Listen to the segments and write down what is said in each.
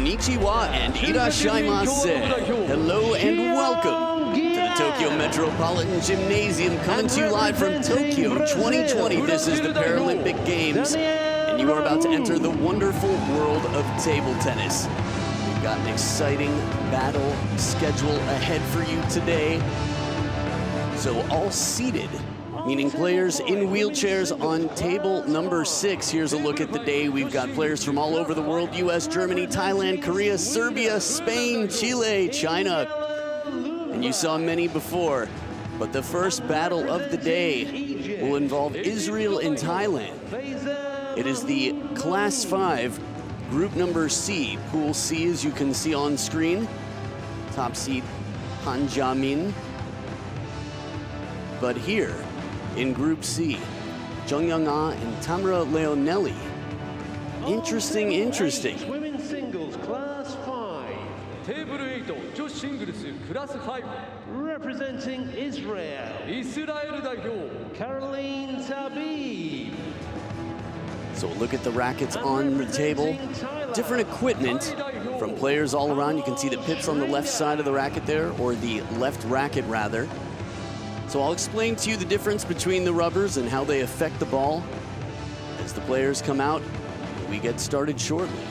Konnichiwa and irashaimase. Hello and welcome to the Tokyo Metropolitan Gymnasium, coming to you live from Tokyo 2020. This is the Paralympic Games, and you are about to enter the wonderful world of table tennis. We've got an exciting battle schedule ahead for you today. So all seated, meaning players in wheelchairs on table number 6. Here's a look at the day. We've got players from all over the world: US, Germany, Thailand, Korea, Serbia, Spain, Chile, China. And you saw many before, but the first battle of the day will involve Israel and Thailand. It is the Class 5, Group number C, Pool C, as you can see on screen. Top seed, Han Jamin. But here, in Group C, Jung Young-ah and Tamara Leonelli. Interesting. Women's singles, Class 5. Table 8, 女子シングルスクラス5 Representing Israel, イスラエル代表 Caroline Tabib. So look at the rackets on the table. Different equipment from players all around. You can see the pips on the left side of the racket there, or the left racket rather. So I'll explain to you the difference between the rubbers and how they affect the ball as the players come out. We get started shortly.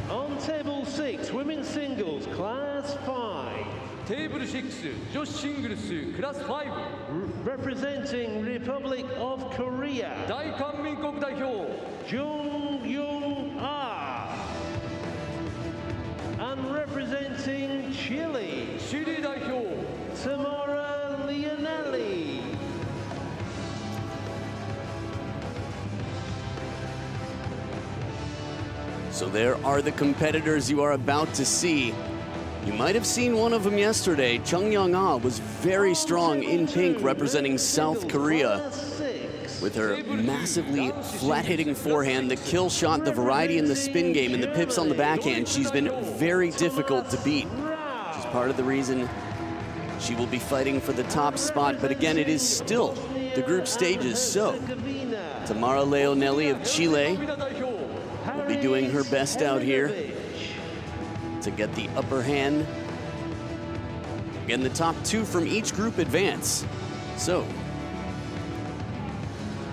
On table 6, women's singles, Class 5. テーブル6女子シングルスクラス5 Representing Republic of Korea, 大韓民国代表 Jung Young-ah. And representing Chile, チリ代表 Tamara Leonelli. So there are the competitors you are about to see. You might have seen one of them yesterday. Jung Young-ah was very strong in pink, representing South Korea, with her massively flat-hitting forehand, the kill shot, the variety in the spin game, and the pips on the backhand. She's been very difficult to beat. She's part of the reason she will be fighting for the top spot. But again, it is still the group stages. So Tamara Leonelli of Chile will be doing her best out here to get the upper hand. Again, the top 2 from each group advance. So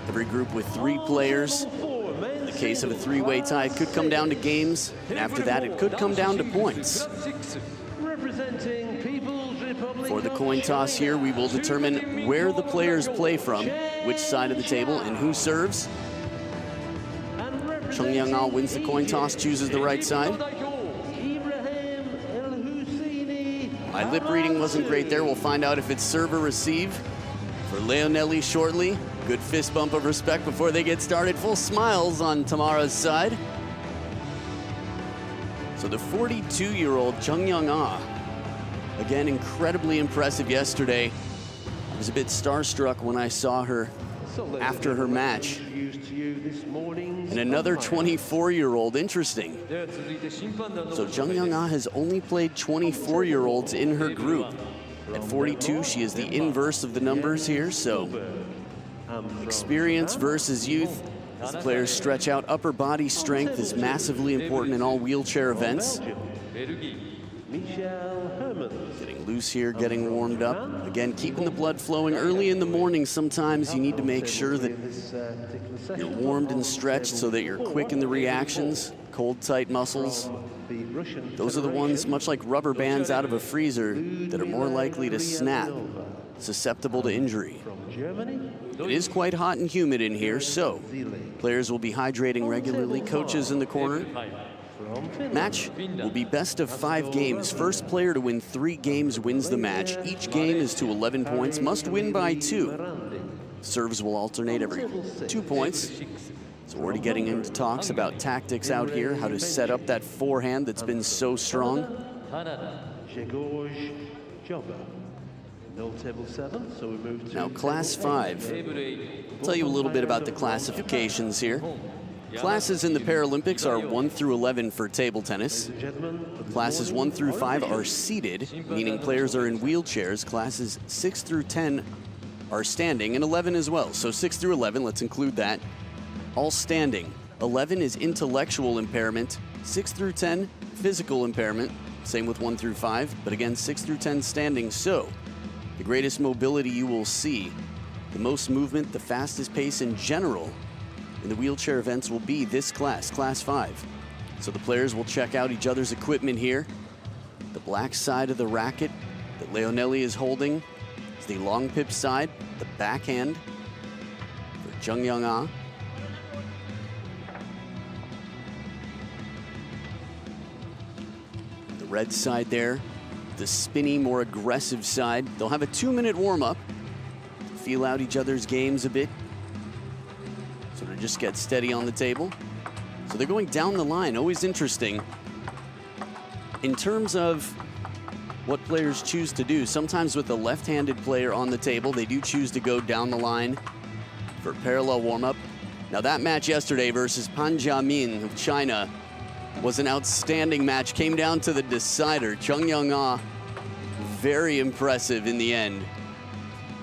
every group with 3 players. In the case of a 3-way tie, it could come down to games, and after that, it could come down to points. For the coin toss here, we will determine where the players play from, which side of the table, and who serves. Jung Young-ah wins the coin toss, chooses the right side. My lip reading wasn't great there. We'll find out if it's serve or receive for Leonelli shortly. Good fist bump of respect before they get started. Full smiles on Tamara's side. So the 42-year-old Jung Young-ah, again, incredibly impressive yesterday. I was a bit starstruck when I saw her after her match. And another 24-year-old, interesting. So Jung Young-ah has only played 24-year-olds in her group. At 42, she is the inverse of the numbers here, so experience versus youth. As the players stretch out, upper body strength is massively important in all wheelchair events. Getting loose here, getting warmed up. Again, keeping the blood flowing early in the morning. Sometimes you need to make sure that you're warmed and stretched so that you're quick in the reactions. Cold, tight muscles. Those are the ones, much like rubber bands out of a freezer, that are more likely to snap, susceptible to injury. It is quite hot and humid in here, so players will be hydrating regularly. Coaches in the corner. Match will be best of 5 games. First player to win 3 games wins the match. Each game is to 11 points, must win by 2. Serves will alternate every 2 points. So already getting into talks about tactics out here, how to set up that forehand that's been so strong. Now, Class 5. I'll tell you a little bit about the classifications here. Classes in the Paralympics are 1 through 11 for table tennis. Classes 1 through 5 are seated, meaning players are in wheelchairs. Classes 6 through 10 are standing, and 11 as well. So 6 through 11, let's include that, all standing. 11 is intellectual impairment. 6 through 10, physical impairment. Same with 1 through 5, but again, 6 through 10 standing. So, the greatest mobility you will see, the most movement, the fastest pace in general in the wheelchair events will be this class, Class 5. So the players will check out each other's equipment here. The black side of the racket that Leonelli is holding is the long pip side, the backhand for Chung Young-ah. The red side there, the spinny, more aggressive side. They'll have a 2-minute warm-up to feel out each other's games a bit. Sort of just get steady on the table. So they're going down the line, always interesting. In terms of what players choose to do, sometimes with a left-handed player on the table, they do choose to go down the line for parallel warm-up. Now that match yesterday versus Pan Jiamin of China was an outstanding match. Came down to the decider. Chung Young-ah, very impressive in the end.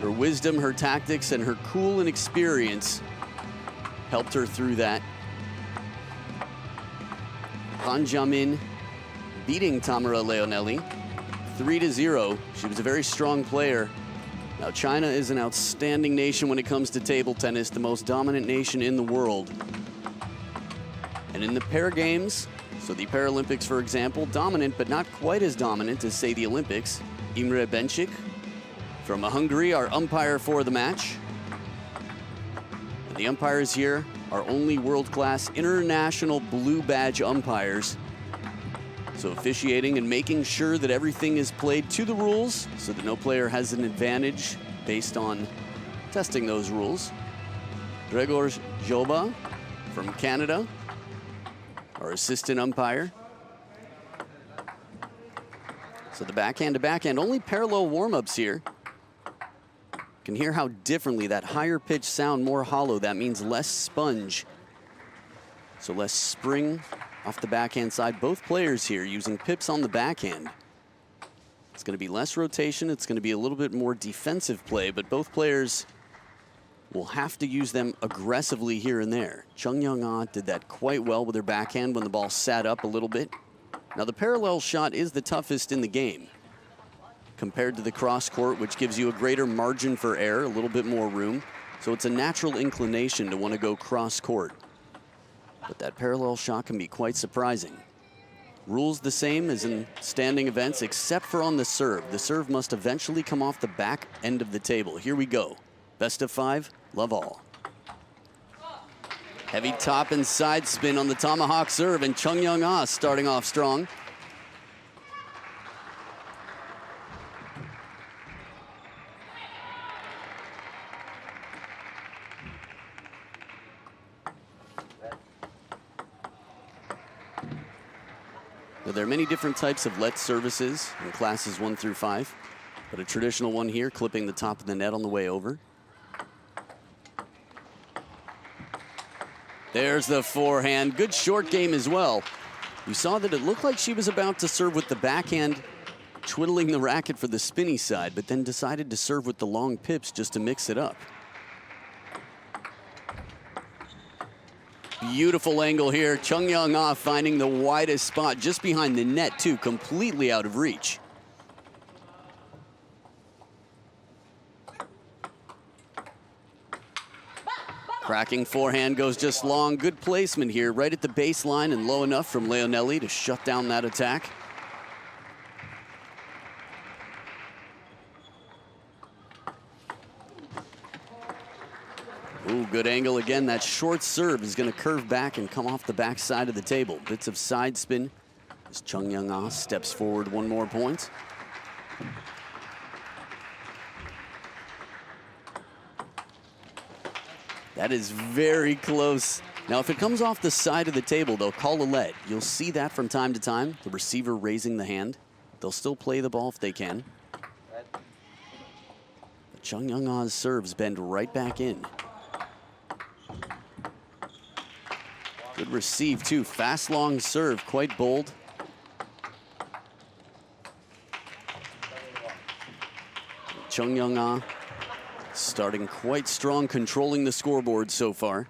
Her wisdom, her tactics, and her cool and experience helped her through that. Pan Jiamin beating Tamara Leonelli 3-0. She was a very strong player. Now China is an outstanding nation when it comes to table tennis, the most dominant nation in the world. And in the pair games, so the Paralympics, for example, dominant but not quite as dominant as, say, the Olympics. Imre Bencik from Hungary, our umpire for the match. And the umpires here are only world-class international blue badge umpires. So officiating and making sure that everything is played to the rules so that no player has an advantage based on testing those rules. Gregor Joba from Canada, our assistant umpire. So the backhand to backhand, only parallel warm-ups here. You can hear how differently that higher pitch sound, more hollow. That means less sponge. So less spring off the backhand side. Both players here using pips on the backhand. It's going to be less rotation. It's going to be a little bit more defensive play, but both players will have to use them aggressively here and there. Chung Young-ah did that quite well with her backhand when the ball sat up a little bit. Now the parallel shot is the toughest in the game compared to the cross court, which gives you a greater margin for error, a little bit more room. So it's a natural inclination to want to go cross court. But that parallel shot can be quite surprising. Rules the same as in standing events, except for on the serve. The serve must eventually come off the back end of the table. Here we go. Best of 5, love all. Heavy top and side spin on the tomahawk serve, and Chung Young-ah starting off strong. Now, there are many different types of let services in classes 1 through 5, but a traditional one here, clipping the top of the net on the way over. There's the forehand. Good short game as well. You saw that it looked like she was about to serve with the backhand, twiddling the racket for the spinny side, but then decided to serve with the long pips just to mix it up. Beautiful angle here. Chung Young-ah finding the widest spot just behind the net, too, completely out of reach. Cracking forehand goes just long. Good placement here, right at the baseline and low enough from Leonelli to shut down that attack. Ooh, good angle again. That short serve is going to curve back and come off the back side of the table. Bits of side spin as Chung Young-ah steps forward 1 more point. That is very close. Now, if it comes off the side of the table, they'll call a let. You'll see that from time to time, the receiver raising the hand. They'll still play the ball if they can. But Chung Young-ah's serves bend right back in. Good receive, too. Fast, long serve, quite bold. Chung Young-ah starting quite strong, controlling the scoreboard so far.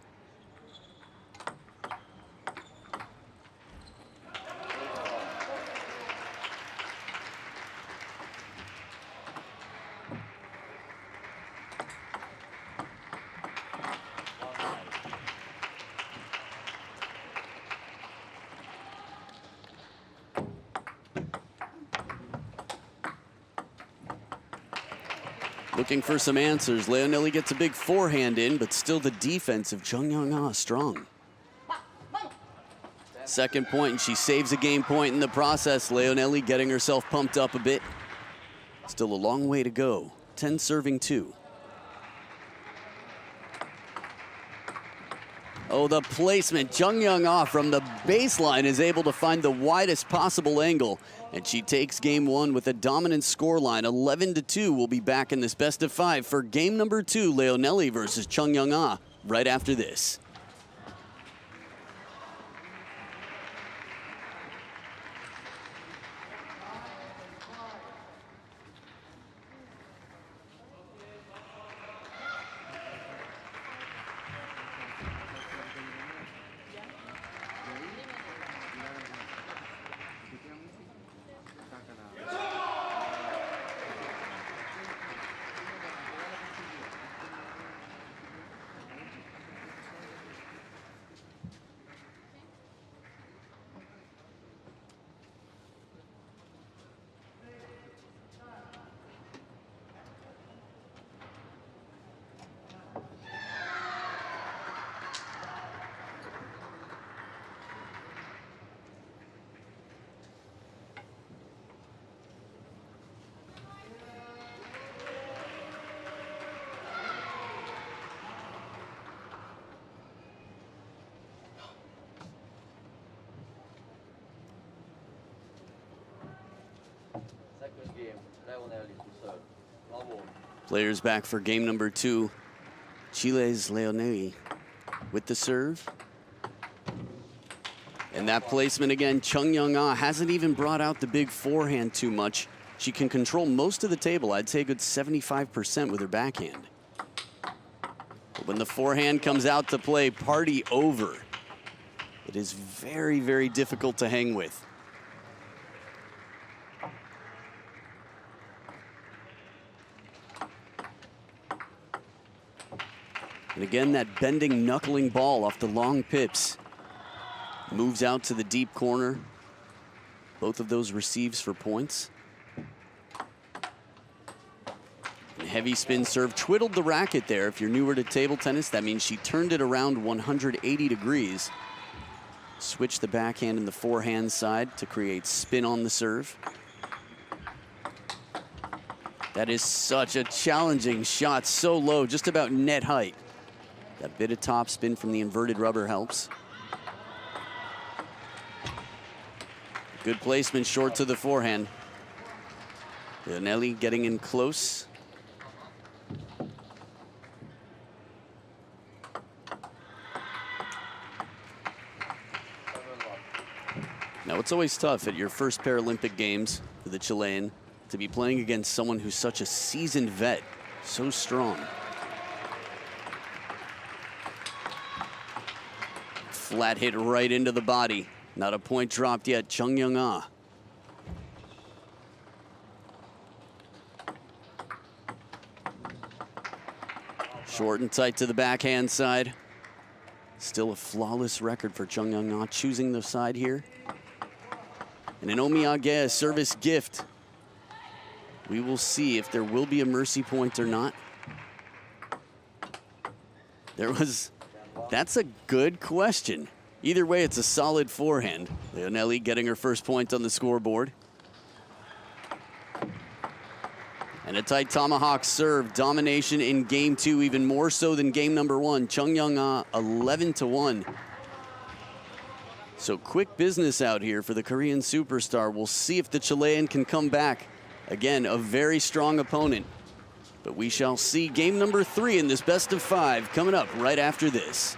Looking for some answers. Leonelli gets a big forehand in, but still the defense of Chung Young-ah strong. Second point, and she saves a game point in the process. Leonelli getting herself pumped up a bit. Still a long way to go. 10 serving 2. Oh, the placement. Chung Young-ah from the baseline is able to find the widest possible angle, and she takes game 1 with a dominant scoreline. 11-2. We'll be back in this best of 5 for game number 2, Leonelli versus Chung Young-ah, right after this. Players back for game number 2. Chile's Leonelli with the serve. And that placement again, Chung Young-ah hasn't even brought out the big forehand too much. She can control most of the table. I'd say a good 75% with her backhand. But when the forehand comes out to play, party over. It is very, very difficult to hang with. And again, that bending, knuckling ball off the long pips. Moves out to the deep corner. Both of those receives for points. And heavy spin serve, twiddled the racket there. If you're newer to table tennis, that means she turned it around 180 degrees. Switched the backhand and the forehand side to create spin on the serve. That is such a challenging shot, so low, just about net height. That bit of top spin from the inverted rubber helps. Good placement short to the forehand. Leonelli getting in close. Now, it's always tough at your first Paralympic Games for the Chilean to be playing against someone who's such a seasoned vet, so strong. Flat hit right into the body. Not a point dropped yet. Chung Young-ah. Short and tight to the backhand side. Still a flawless record for Chung Young-ah, choosing the side here. And an omiyage, a service gift. We will see if there will be a mercy point or not. That's a good question. Either way, it's a solid forehand. Leonelli getting her first point on the scoreboard. And a tight tomahawk serve. Domination in game 2, even more so than game number 1. Chung Young-ah 11-1. So quick business out here for the Korean superstar. We'll see if the Chilean can come back. Again, a very strong opponent. But we shall see game number 3 in this best of 5 coming up right after this.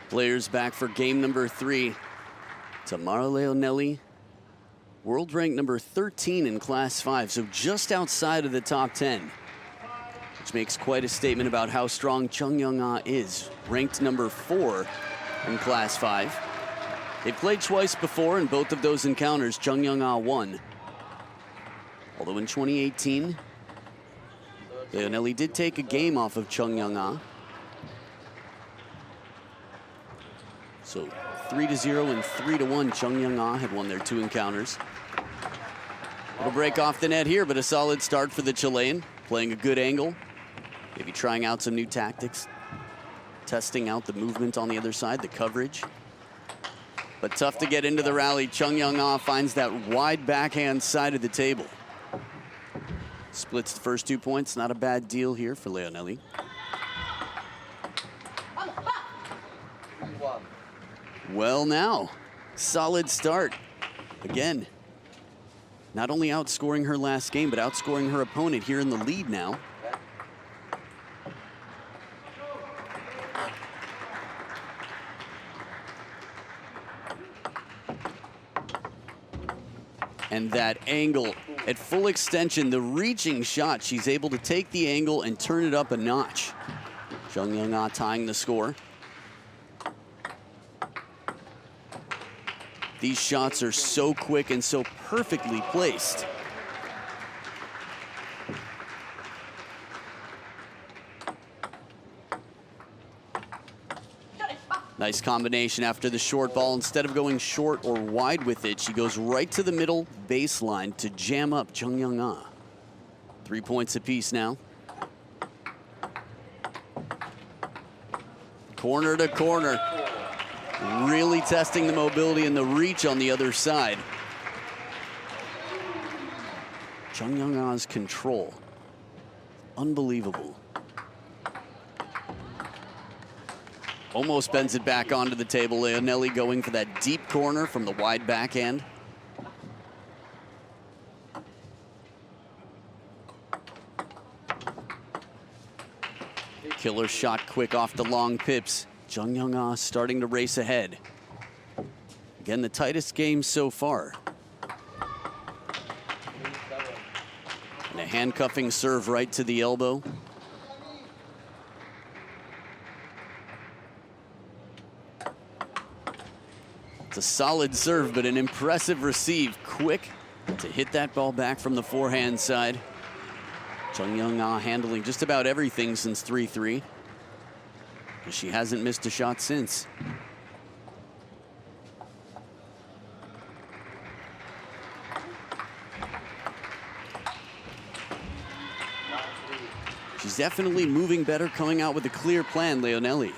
Players back for game number 3. Tamara Leonelli, world rank number 13 in Class 5, so just outside of the top 10, which makes quite a statement about how strong Chung Young-ah is, ranked number 4 in Class 5. They've played twice before, and both of those encounters, Chung Young-ah won. Although in 2018, Leonelli did take a game off of Chung Young-ah. So 3-0 and 3-1, Chung Young-ah had won their 2 encounters. It'll break off the net here, but a solid start for the Chilean, playing a good angle, maybe trying out some new tactics, testing out the movement on the other side, the coverage. But tough to get into the rally. Chung Young-ah finds that wide backhand side of the table. Splits the first 2 points, not a bad deal here for Leonelli. Well now, solid start. Again, not only outscoring her last game, but outscoring her opponent here in the lead now. And that angle at full extension, the reaching shot, she's able to take the angle and turn it up a notch. Chung Young-ah tying the score. These shots are so quick and so perfectly placed. Nice combination after the short ball. Instead of going short or wide with it, she goes right to the middle baseline to jam up Chung Young-ah. 3 points apiece now. Corner to corner. Really testing the mobility and the reach on the other side. Chung Young-ah's control, unbelievable. Almost bends it back onto the table. Leonelli going for that deep corner from the wide backhand. Killer shot quick off the long pips. Chung Young-ah starting to race ahead. Again, the tightest game so far. And a handcuffing serve right to the elbow. It's a solid serve, but an impressive receive. Quick to hit that ball back from the forehand side. Chung Young-ah handling just about everything since 3-3. She hasn't missed a shot since. She's definitely moving better, coming out with a clear plan, Leonelli.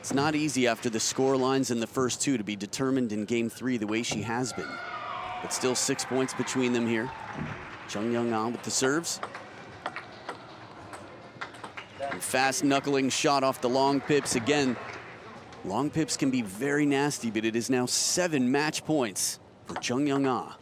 It's not easy after the score lines in the first 2 to be determined in game 3 the way she has been. But still 6 points between them here. Chung Young-ah with the serves. Fast knuckling shot off the long pips. Again, long pips can be very nasty, but it is now 7 match points for Chung Young-ah.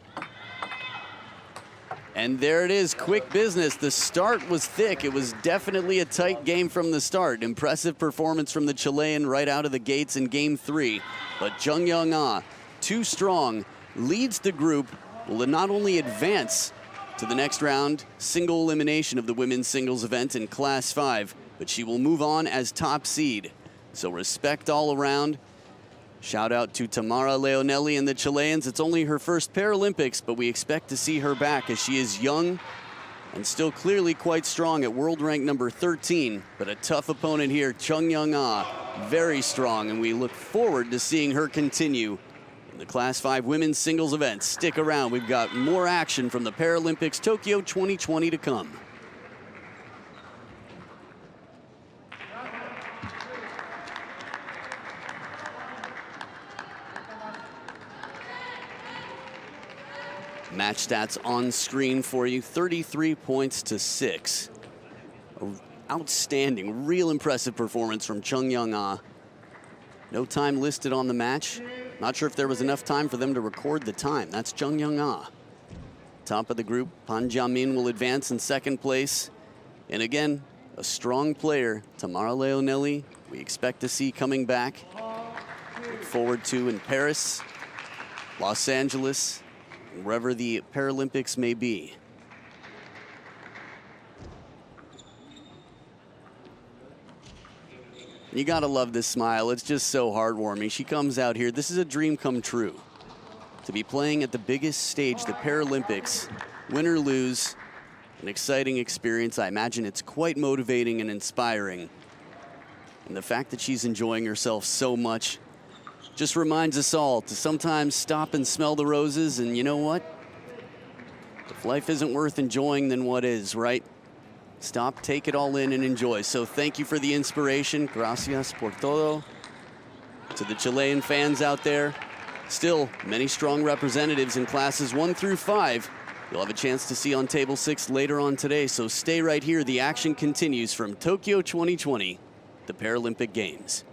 And there it is, quick business. The start was thick. It was definitely a tight game from the start. Impressive performance from the Chilean right out of the gates in game 3. But Chung Young-ah, too strong, leads the group, will not only advance to the next round, single elimination of the women's singles event in Class 5, but she will move on as top seed. So respect all around. Shout out to Tamara Leonelli and the Chileans. It's only her first Paralympics, but we expect to see her back as she is young and still clearly quite strong at world rank number 13. But a tough opponent here, Chung Young-ah, very strong, and we look forward to seeing her continue in the Class 5 women's singles event. Stick around, we've got more action from the Paralympics Tokyo 2020 to come. Match stats on screen for you, 33 points to 6. Outstanding, real impressive performance from Chung Young-ah. No time listed on the match. Not sure if there was enough time for them to record the time. That's Jung Young Ah. Top of the group, Pan Jiamin will advance in second place. And again, a strong player, Tamara Leonelli, we expect to see coming back. Look forward to in Paris, Los Angeles, and wherever the Paralympics may be. You gotta love this smile. It's just so heartwarming. She comes out here. This is a dream come true. To be playing at the biggest stage, the Paralympics, win or lose, an exciting experience. I imagine it's quite motivating and inspiring. And the fact that she's enjoying herself so much just reminds us all to sometimes stop and smell the roses. And you know what? If life isn't worth enjoying, then what is, right? Stop, take it all in, and enjoy. So thank you for the inspiration. Gracias por todo. To the Chilean fans out there, still many strong representatives in classes 1 through 5. You'll have a chance to see on Table 6 later on today, so stay right here. The action continues from Tokyo 2020, the Paralympic Games.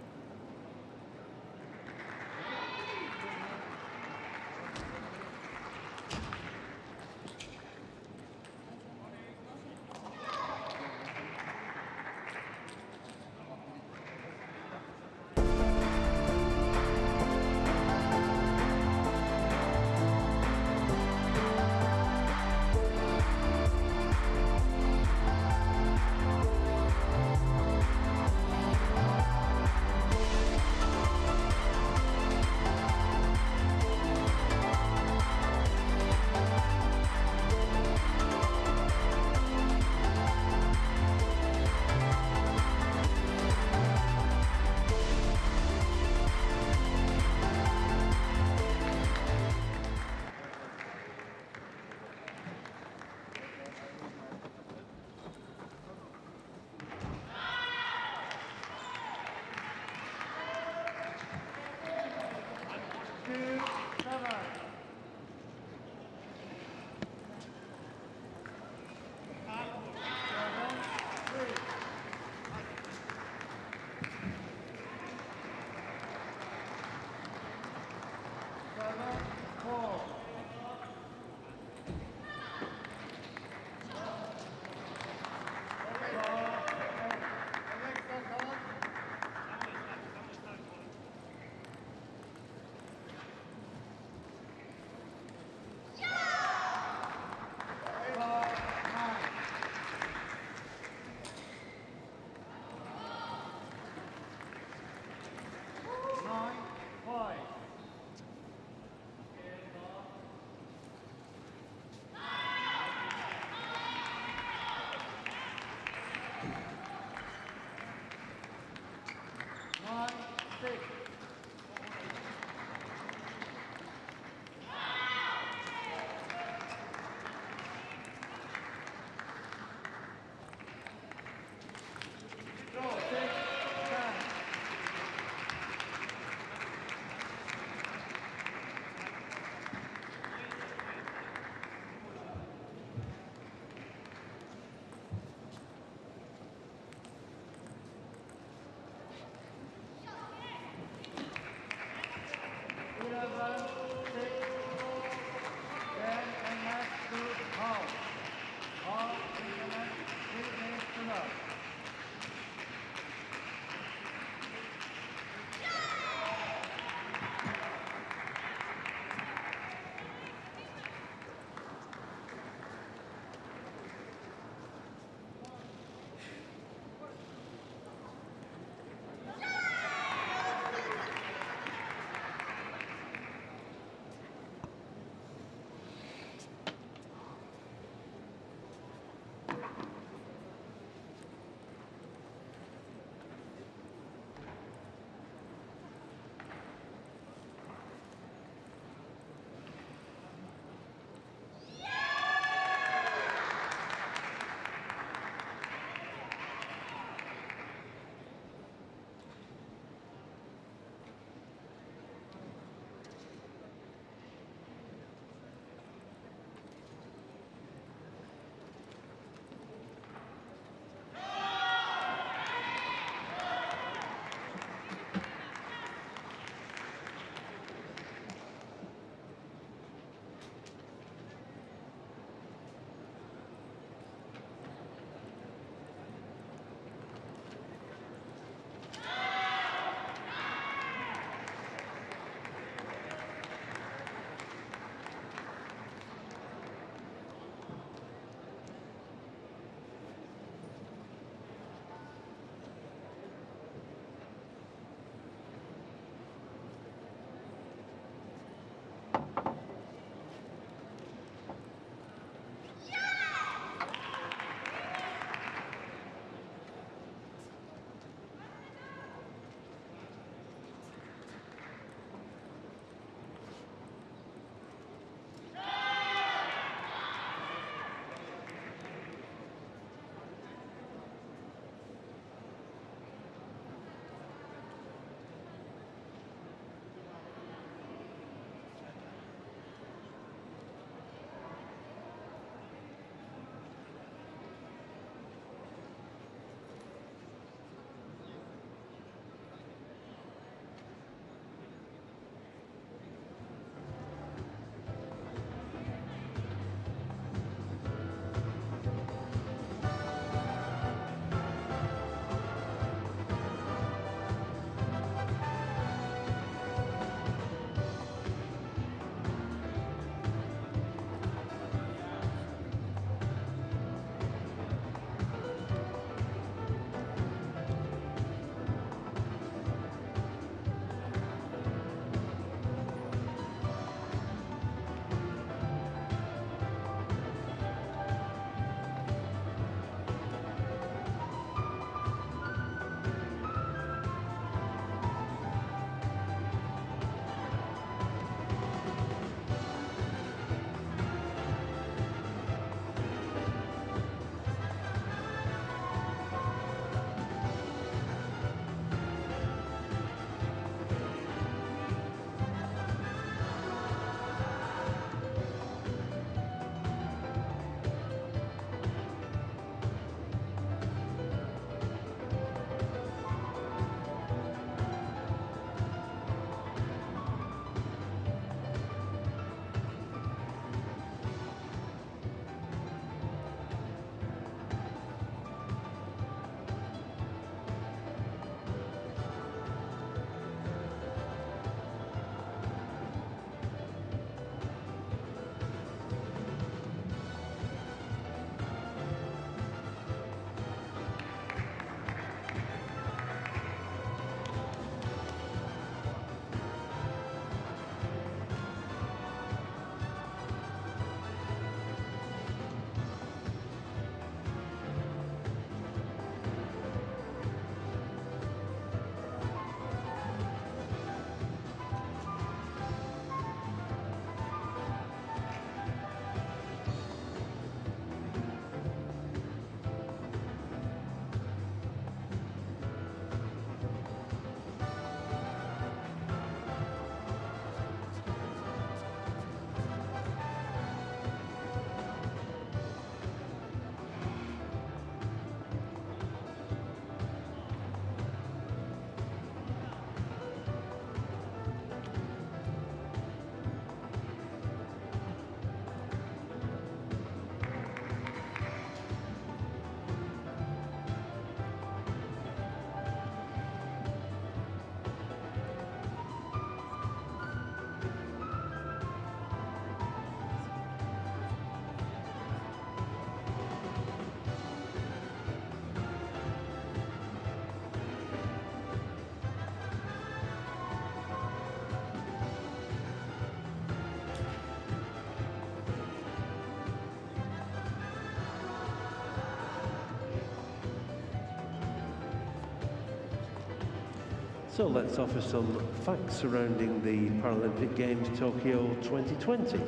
So let's offer some facts surrounding the Paralympic Games Tokyo 2020.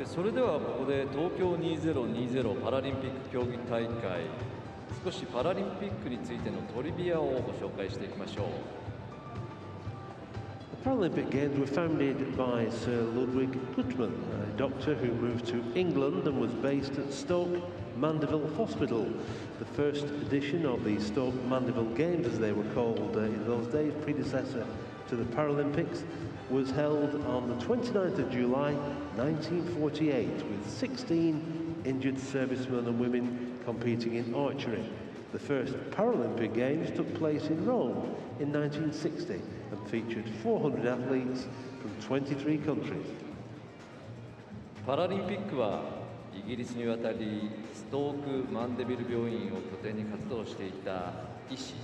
それではここで東京2020パラリンピック競技大会、少しパラリンピックについてのトリビアをご紹介していきましょう。The Paralympic Games were founded by Sir Ludwig Gutmann, a doctor who moved to England and was based at Stoke Mandeville Hospital. The first edition of the Stoke Mandeville Games, as they were called in those days, predecessor to the Paralympics, was held on the 29th of July 1948 with 16 injured servicemen and women competing in archery. The first Paralympic Games took place in Rome in 1960 and featured 400 athletes from 23 countries. パラリンピックはイギリスに渡りストーク・マンデビル病院を拠点に活動していた医師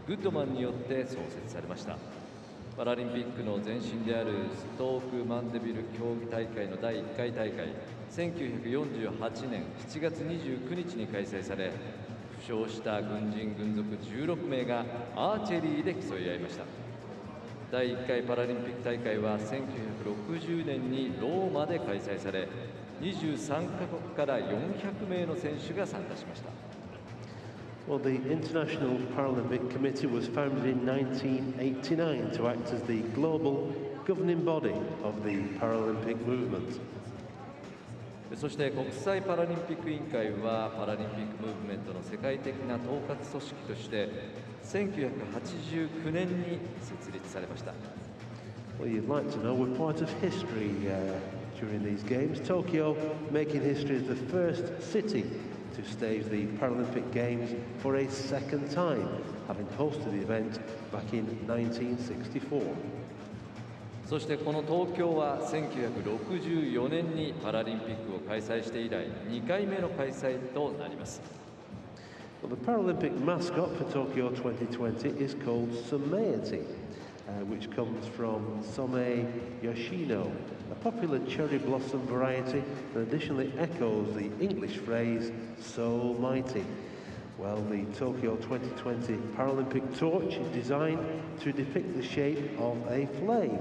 グッドマンによって創設されました。パラリンピックの前身であるストーク・マンデビル競技大会の第1回大会、1948年7月29日に開催され、負傷した軍人軍属16名がアーチェリーで競い合いました。第1回パラリンピック大会は1960年にローマで開催され、23カ国から400名の選手が参加しました。Well, the International Paralympic Committee was founded in 1989 to act as the global governing body of the Paralympic movement. そして国際パラリンピック委員会はパラリンピックムーブメントの世界的な統括組織として1989年に設立されました。Well, you'd like to know we're part of history during these games. Tokyo making history as the first city to stage the Paralympic Games for a second time, having hosted the event back in 1964. そしてこの東京は1964年にパラリンピックを開催して以来2回目の開催となります。Well, the Paralympic mascot for Tokyo 2020 is called Someiti, which comes from Somei Yoshino, a popular cherry blossom variety that additionally echoes the English phrase, so mighty. Well, the Tokyo 2020 Paralympic torch is designed to depict the shape of a flame.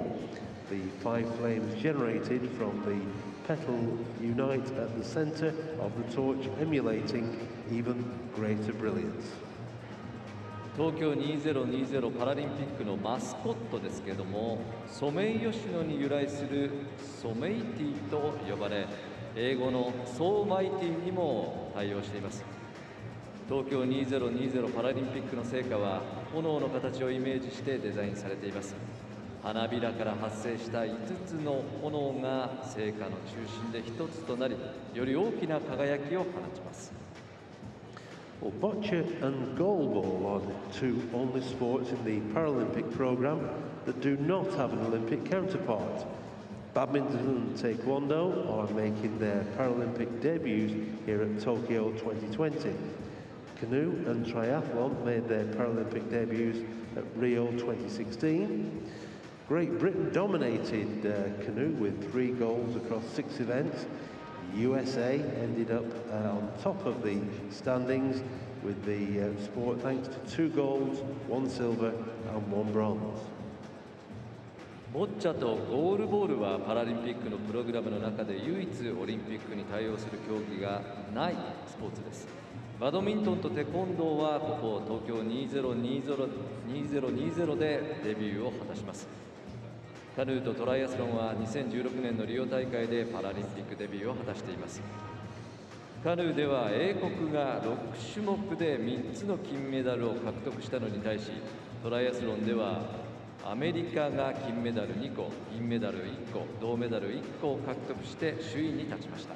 The 5 flames generated from the petal unite at the center of the torch, emulating even greater brilliance. 東京2020パラリンピックのマスコットですけれども、ソメイヨシノに由来するソメイティと呼ばれ、英語のソーマイティにも対応しています。東京2020パラリンピックの聖火は炎の形をイメージしてデザインされています。花びらから発生した5つの炎が聖火の中心で1つとなり、より大きな輝きを放ちます。Well, bocce and goalball are the two only sports in the Paralympic program that do not have an Olympic counterpart. Badminton and taekwondo are making their Paralympic debuts here at Tokyo 2020. Canoe and triathlon made their Paralympic debuts at Rio 2016. Great Britain dominated canoe with 3 golds across 6 events. USA ended up on top of the standings with the sport thanks to 2 golds, 1 silver and 1 bronze. ボッチャとゴールボールはパラリンピックのプログラムの中で唯一オリンピックに対応する競技がないスポーツです。バドミントンとテコンドーはここ東京2020でデビューを果たします。カヌーとトライアスロンは2016年のリオ大会でパラリンピックデビューを果たしています。カヌーでは英国が6種目で3つの金メダルを獲得したのに対し、トライアスロンではアメリカが金メダル2個、銀メダル1個、銅メダル1個を獲得して首位に立ちました。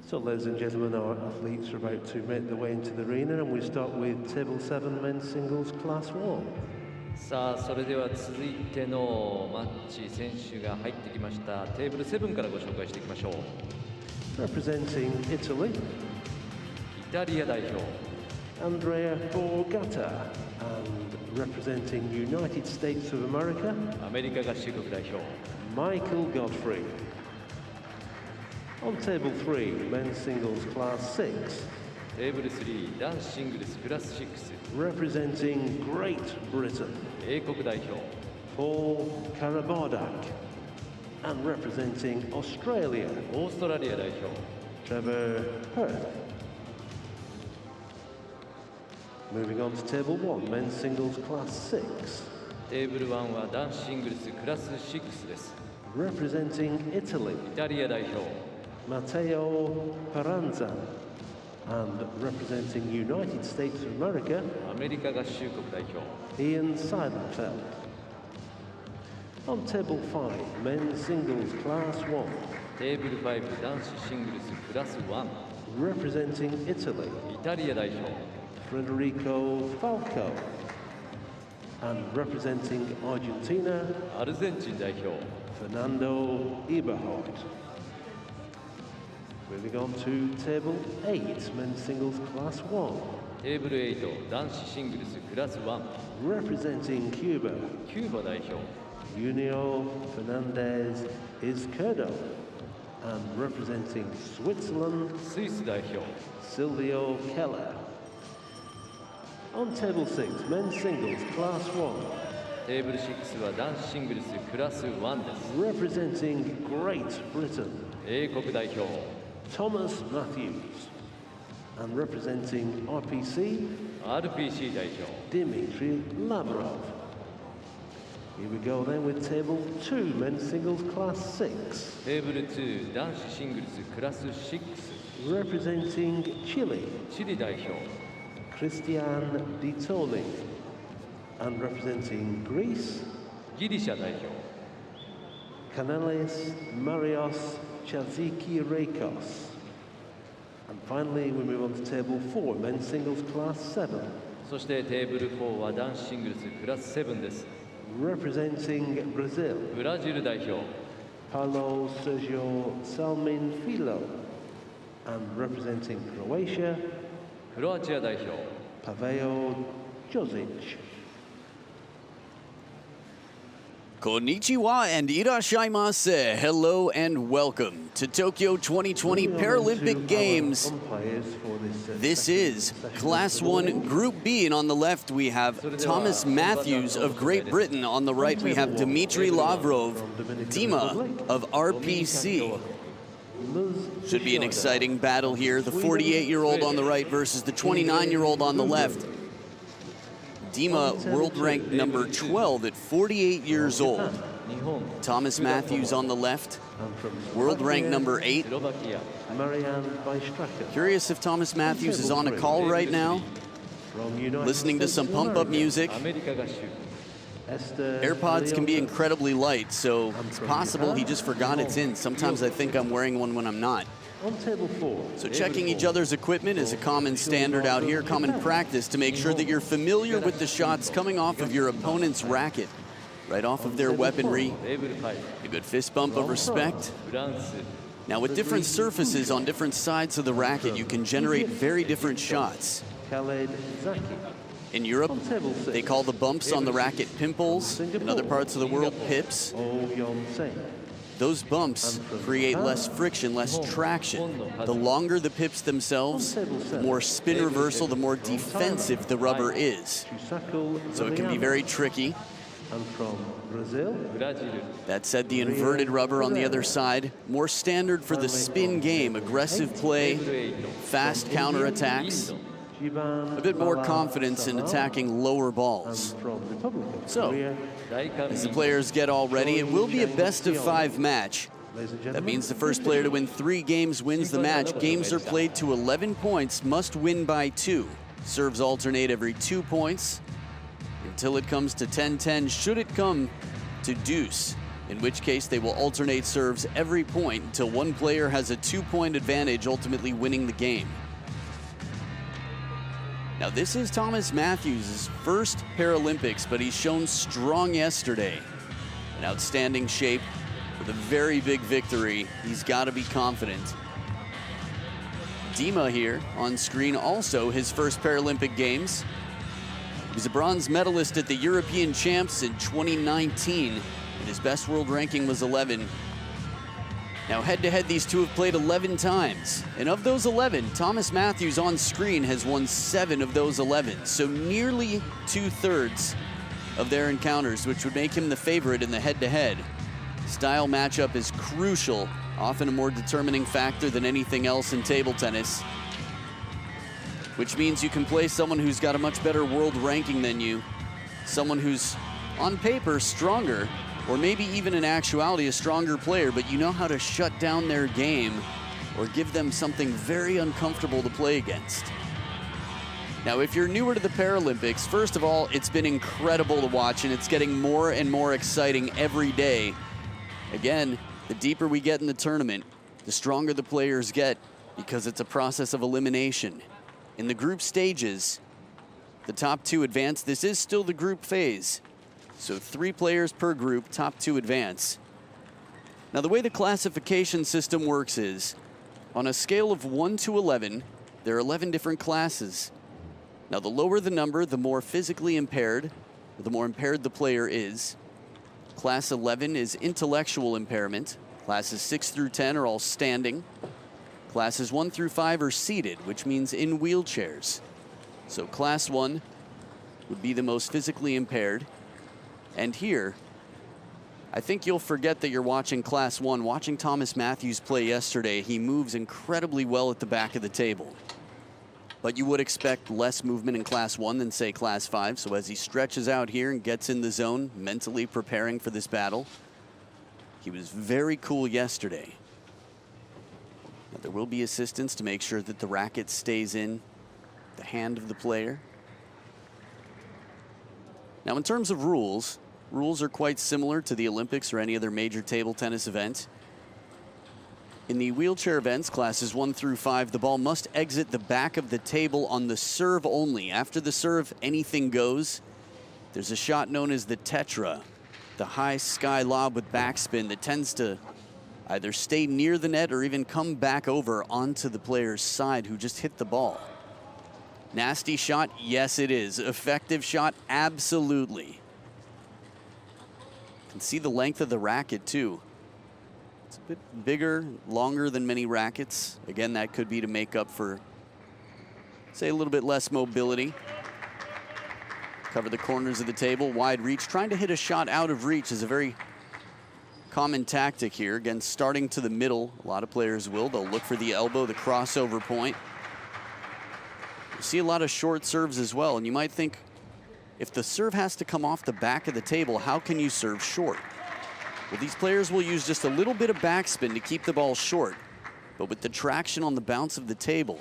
So, ladies and gentlemen, our athletes are about to make their way into the arena, and we start with Table 7 Men's Singles Class 1. さあそれでは続いてのマッチ選手が入ってきましたテーブル7からご紹介していきましょう。 Representing Italy, イタリア代表 Andrea Borgata, and representing United States of America, アメリカ合衆国代表 Michael Godfrey. On Table 3, Men's Singles Class 6, テーブル3男子シングルスクラス6 representing Great Britain, 英国代表 Paul Karabardak, and representing Australia, オーストラリア代表 Trevor Perth. Moving on to Table 1, Men's Singles Class 6, テーブル1は男子シングルスクラス6です。 representing Italy, イタリア代表 Matteo Paranza, and representing United States of America, アメリカ合衆国代表 Ian Seidenfeld. On Table 5, Men's Singles Class 1, テーブル5男子シングルスクラス1 representing Italy, イタリア代表 Federico Falco, and representing Argentina, アルゼンチン代表 Fernando Eberhardt. Moving on to Table 8, Men's Singles Class 1, テーブル8男子シングルスクラス1 representing Cuba, キューバ代表 Junio Fernandez Izquierdo, and representing Switzerland, スイス代表 Silvio Keller. On Table 6, Men's Singles Class 1, テーブル6は男子シングルスクラス1です representing Great Britain, 英国代表 Thomas Matthews, and representing RPC, RPC 代表 Dmitry Lavrov. Here we go then with Table 2, Men's Singles Class 6, テーブル2男子シングルスクラス6 representing Chile, チリ代表 Christian Di Toni, and representing Greece, ギリシャ代表 Kanelis Marios Chaziki-Rekos. And finally, we move on to Table 4, Men's Singles Class 7, そしてテーブル4は男子シングルスクラス7です representing Brazil, ブラジル代表 Paulo Sergio Salmin Filo, and representing Croatia, クロアチア代表 Pavel Josic. Konnichiwa and irashaimase. Hello and welcome to Tokyo 2020 Paralympic Games. This is Class 1 Group B, and on the left we have Thomas Matthews of Great Britain. On the right we have Dmitry Lavrov, Dima of RPC. Should be an exciting battle here. The 48-year-old on the right versus the 29-year-old on the left. Dima, world ranked number 12 at 48 years old. Thomas Matthews on the left, world ranked number 8. スロバキア Marianne Weistracker. Curious if Thomas Matthews is on a call right now, From United listening to some States of pump-up America, music. アメリカ合衆 Esther AirPods can be Leota. incredibly light, so it's possible he just forgot it's in. Sometimes I think I'm wearing one when I'm not. On Table 4, So checking each other's equipment is a common standard out here, common practice to make sure that you're familiar with the shots coming off of your opponent's racket, right off of their weaponry. テーブル5 A good fist bump of respect. フランス Now with different surfaces on different sides of the racket, you can generate very different shots. Khaled Zaki. In Europe, On Table 6, they call the bumps on the racket pimples. In other parts of the world, pips. Oh Yon Sen. Those bumps create less friction, less traction. The longer the pips themselves, the more spin reversal, the more defensive the rubber is. Chusako So it can be Zaniano. very tricky. And from Brazil, ブラジル That said, the inverted rubber on the other side, more standard for the spin game, aggressive play, fast counterattacks, Jivan a bit more Bala confidence in Sanal. attacking lower And balls. from Republic of So, Korea, 大韓 As the 民 players get all ready, it will be a best-of-5 match. ladies and That gentlemen, means the first player to win 3 games wins the match. Games are played to 11 points, must win by 2. Serves alternate every 2 points until it comes to 10-10, should it come to deuce. in which case they will alternate serves every point until one player has a 2-point advantage, ultimately winning the game. Now, this is Thomas Matthews' first Paralympics, but he's shown strong yesterday. In outstanding shape with a very big victory. He's got to be confident. Dima here on screen, also his first Paralympic Games. He was a bronze medalist at the European Champs in 2019, and his best world ranking was 11. Now, head-to-head, these two have played 11 times. And of those 11, Thomas Matthews on screen has won 7 of those 11. So nearly 2/3 of their encounters, which would make him the favorite in the head-to-head. Style matchup is crucial, often a more determining factor than anything else in table tennis. Which means you can play someone who's got a much better world ranking than you, someone who's on paper stronger, or maybe even in actuality a stronger player, but you know how to shut down their game or give them something very uncomfortable to play against. Now, if you're newer to the Paralympics, first of all, it's been incredible to watch, and it's getting more and more exciting every day. Again, the deeper we get in the tournament, the stronger the players get, because it's a process of elimination. In the group stages, the top 2 advance. This is still the group phase. So 3 players per group, top 2 advance. Now, the way the classification system works is, on a scale of 1 to 11, there are 11 different classes. Now, the lower the number, the more physically impaired, or the more impaired the player is. Class 11 is intellectual impairment. Classes 6 through 10 are all standing. Classes 1 through 5 are seated, which means in wheelchairs. So class 1 would be the most physically impaired. And here, I think you'll forget that you're watching Class 1. Watching Thomas Matthews play yesterday, he moves incredibly well at the back of the table. But you would expect less movement in Class 1 than, say, Class 5. So as he stretches out here and gets in the zone, mentally preparing for this battle, he was very cool yesterday. Now, there will be assistance to make sure that the racket stays in the hand of the player. Now, in terms of rules are quite similar to the Olympics or any other major table tennis event. In the wheelchair events, classes 1 through 5, the ball must exit the back of the table on the serve only. After the serve, anything goes. There's a shot known as the tetra, the high sky lob with backspin that tends to either stay near the net or even come back over onto the player's side who just hit the ball. Nasty shot? Yes, it is. Effective shot? Absolutely. You can see the length of the racket, too. It's a bit bigger, longer than many rackets. Again, that could be to make up for, say, a little bit less mobility. Cover the corners of the table, wide reach. Trying to hit a shot out of reach is a very common tactic here. Again, starting to the middle, a lot of players will. They'll look for the elbow, the crossover point. You see a lot of short serves as well, and you might think, if the serve has to come off the back of the table, how can you serve short? Well, these players will use just a little bit of backspin to keep the ball short, but with the traction on the bounce of the table,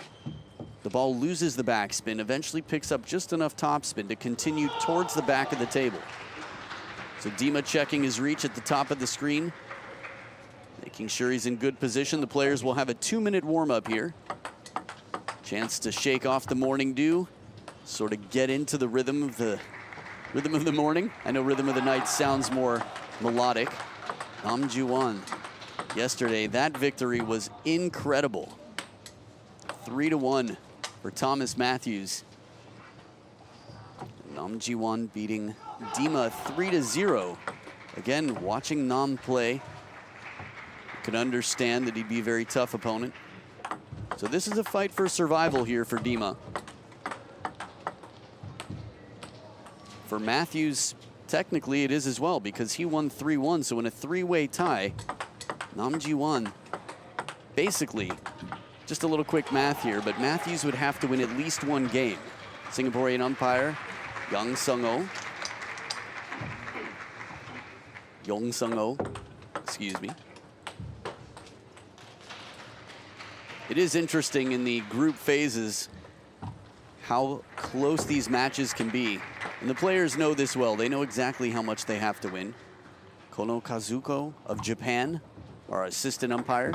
the ball loses the backspin, eventually picks up just enough topspin to continue towards the back of the table. So Dima checking his reach at the top of the screen, making sure he's in good position. The players will have a 2-minute warm-up here. Chance to shake off the morning dew, sort of get into the rhythm of the morning. I know rhythm of the night sounds more melodic. Nam Ju-won, yesterday, that victory was incredible. 3-1 for Thomas Matthews. Nam Ji-won beating Dima 3-0. Again, watching Nam play, you can understand that he'd be a very tough opponent. So this is a fight for survival here for Dima. For Matthews, technically it is as well, because he won 3-1. So in a 3-way tie, Nam Ji-won basically, just a little quick math here, but Matthews would have to win at least 1 game. Singaporean umpire, Yong Sung-oh, excuse me. It is interesting in the group phases how close these matches can be. And the players know this well. They know exactly how much they have to win. Kono Kazuko of Japan, our assistant umpire.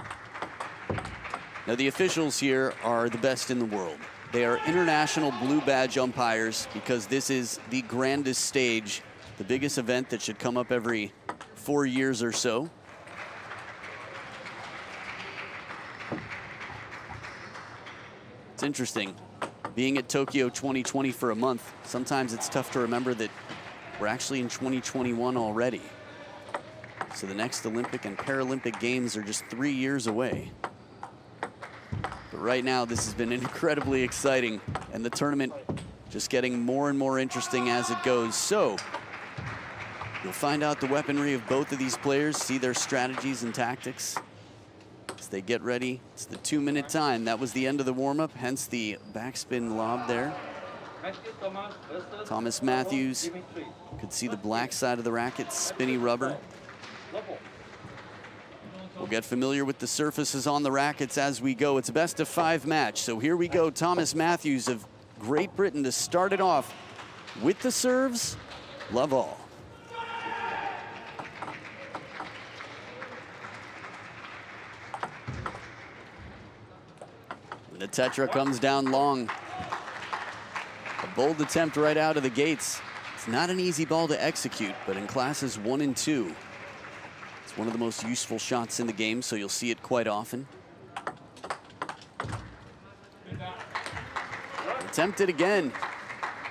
Now the officials here are the best in the world. They are international blue badge umpires because this is the grandest stage, the biggest event that should come up every 4 years or so. It's interesting, being at Tokyo 2020 for a month, sometimes it's tough to remember that we're actually in 2021 already. So the next Olympic and Paralympic Games are just 3 years away. But right now, this has been incredibly exciting, and the tournament just getting more and more interesting as it goes. So you'll find out the weaponry of both of these players, see their strategies and tactics as they get ready. It's the 2-minute time. That was the end of the warm-up, hence the backspin lob there. Thomas Matthews could see the black side of the racket, spinny rubber. We'll get familiar with the surfaces on the rackets as we go. It's a best-of-5 match. So here we go. Thomas Matthews of Great Britain to start it off with the serves. Love all. The Tetra comes down long. A bold attempt right out of the gates. It's not an easy ball to execute, but in classes 1 and 2, it's one of the most useful shots in the game, so you'll see it quite often. Attempted again,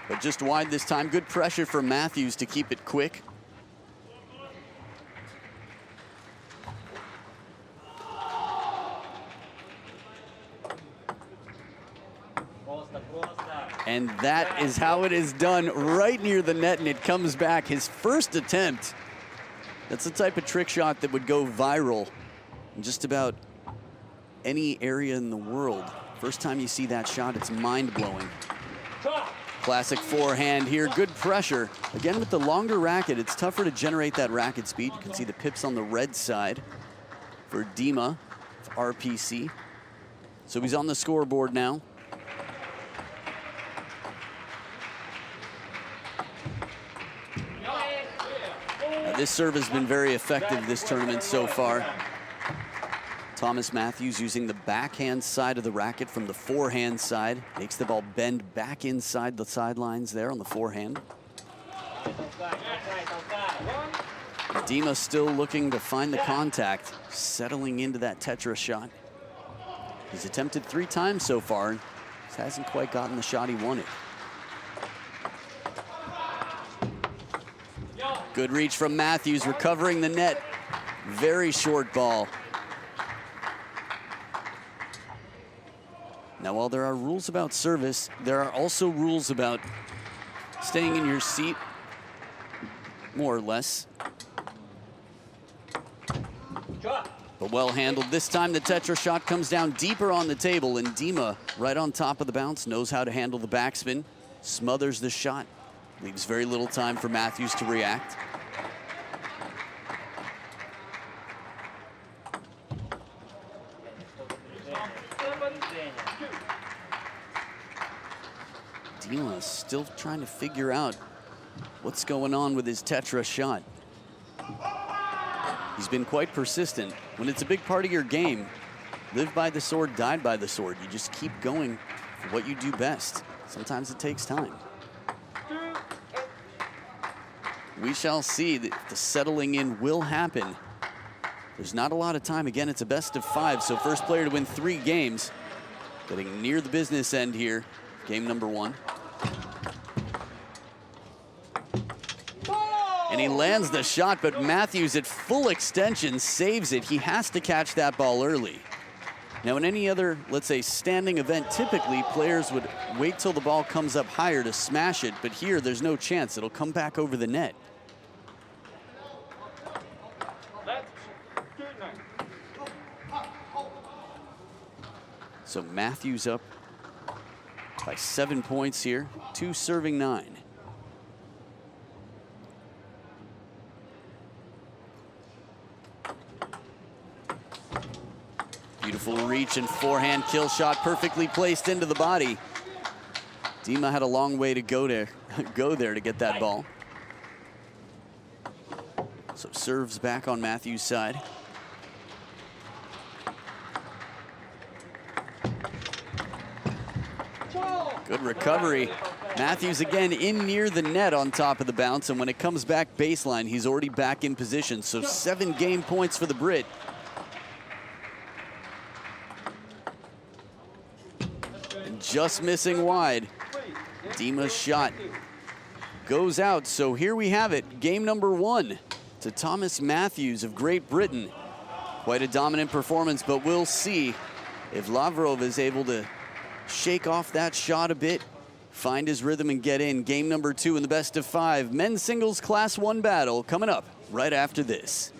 but just wide this time. Good pressure from Matthews to keep it quick. And that is how it is done, right near the net, and it comes back. His first attempt. That's the type of trick shot that would go viral in just about any area in the world. First time you see that shot, it's mind-blowing. Classic forehand here, good pressure. Again, with the longer racket, it's tougher to generate that racket speed. You can see the pips on the red side for Dima of RPC. So he's on the scoreboard now. This serve has been very effective this tournament so far. Thomas Matthews using the backhand side of the racket from the forehand side. Makes the ball bend back inside the sidelines there on the forehand. Dima still looking to find the contact, settling into that Tetra shot. He's attempted 3 times so far. Just hasn't quite gotten the shot he wanted. Good reach from Matthews, recovering the net. Very short ball. Now, while there are rules about service, there are also rules about staying in your seat, more or less. But well handled. This time the Tetra shot comes down deeper on the table, and Dima, right on top of the bounce, knows how to handle the backspin, smothers the shot. Leaves very little time for Matthews to react. Dima is still trying to figure out what's going on with his Tetra shot. He's been quite persistent. When it's a big part of your game, live by the sword, die by the sword. You just keep going for what you do best. Sometimes it takes time. We shall see that the settling in will happen. There's not a lot of time. Again, it's a best-of-5, so first player to win 3 games. Getting near the business end here, game number 1. And he lands the shot, but Matthews at full extension saves it. He has to catch that ball early. Now, in any other, let's say, standing event, typically players would wait till the ball comes up higher to smash it, but here there's no chance. It'll come back over the net. So Matthews up by 7 points here, 2 serving 9. Beautiful reach and forehand kill shot, perfectly placed into the body. Dima had a long way to go there to get that ball. So serves back on Matthews' side. Good recovery. Matthews again in near the net on top of the bounce, and when it comes back baseline, he's already back in position. So 7 game points for the Brit. And just missing wide. Dima's shot goes out. So here we have it. Game number 1 to Thomas Matthews of Great Britain. Quite a dominant performance, but we'll see if Lavrov is able to shake off that shot a bit, find his rhythm and get in. Game number 2 in the best of 5 men's singles class 1 battle coming up right after this.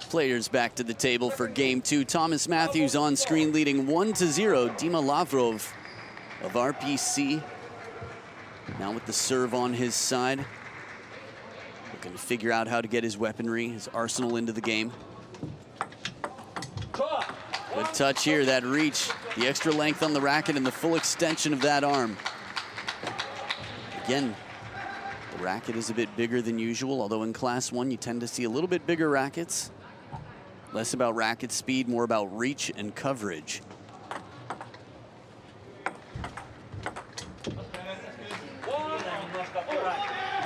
Players back to the table for game 2. Thomas Matthews on screen leading 1-0. Dima Lavrov of RPC now with the serve on his side. Looking to figure out how to get his weaponry, his arsenal into the game. Good touch here, that reach, the extra length on the racket and the full extension of that arm. Again, the racket is a bit bigger than usual, although in Class 1 you tend to see a little bit bigger rackets. Less about racket speed, more about reach and coverage.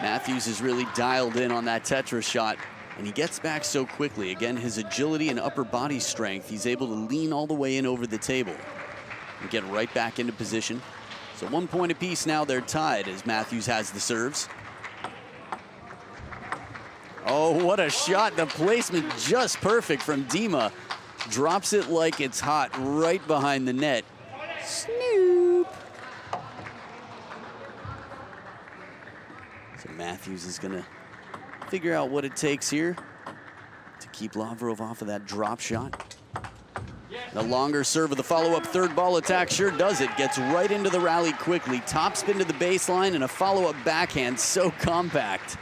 Matthews is really dialed in on that Tetra shot, and he gets back so quickly. Again, his agility and upper body strength, he's able to lean all the way in over the table and get right back into position. So 1 point apiece now, they're tied as Matthews has the serves. Oh, what a shot. The placement just perfect from Dima. Drops it like it's hot right behind the net. Snoop. So Matthews is gonna figure out what it takes here to keep Lavrov off of that drop shot. The longer serve of the follow-up third ball attack sure does it. Gets right into the rally quickly. Top spin to the baseline and a follow-up backhand so compact.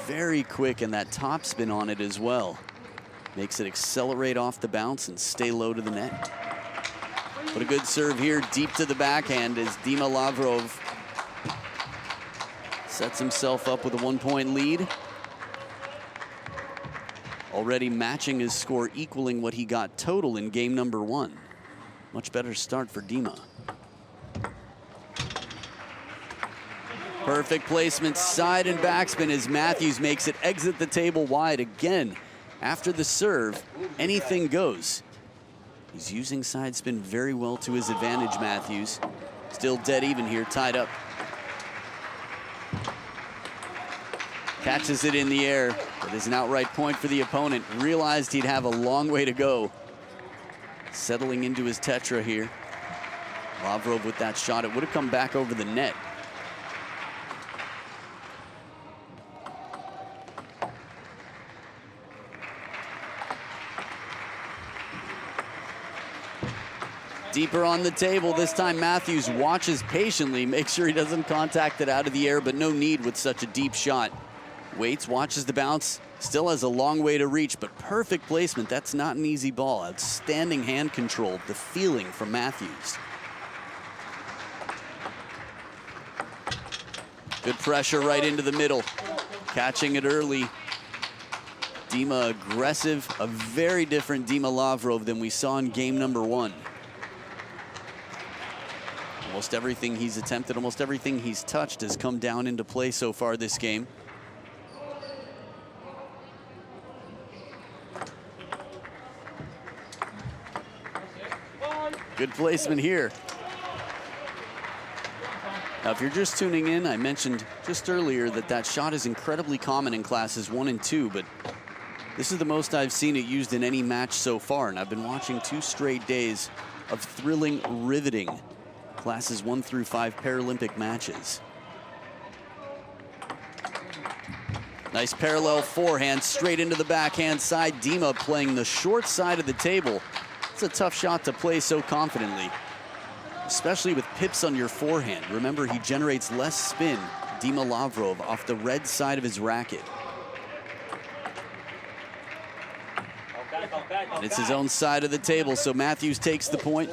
Very quick, and that top spin on it as well. Makes it accelerate off the bounce and stay low to the net. But a good serve here, deep to the backhand as Dima Lavrov sets himself up with a 1 point lead. Already matching his score, equaling what he got total in game number 1. Much better start for Dima. Perfect placement, side and backspin as Matthews makes it exit the table wide again. After the serve, anything goes. He's using side spin very well to his advantage, Matthews. Still dead even here, tied up. Catches it in the air. It is an outright point for the opponent. Realized he'd have a long way to go. Settling into his Tetra here. Lavrov with that shot, it would have come back over the net. Deeper on the table, this time Matthews watches patiently, makes sure he doesn't contact it out of the air, but no need with such a deep shot. Waits, watches the bounce, still has a long way to reach, but perfect placement. That's not an easy ball. Outstanding hand control, the feeling from Matthews. Good pressure right into the middle, catching it early. Dima aggressive, a very different Dima Lavrov than we saw in game number 1. Almost everything he's attempted, almost everything he's touched has come down into play so far this game. Good placement here. Now, if you're just tuning in, I mentioned just earlier that that shot is incredibly common in classes 1 and 2, but this is the most I've seen it used in any match so far, and I've been watching 2 straight days of thrilling, riveting classes 1 through 5 Paralympic matches. Nice parallel forehand straight into the backhand side. Dima playing the short side of the table. It's a tough shot to play so confidently, especially with pips on your forehand. Remember, he generates less spin, Dima Lavrov, off the red side of his racket. And it's his own side of the table, so Matthews takes the point.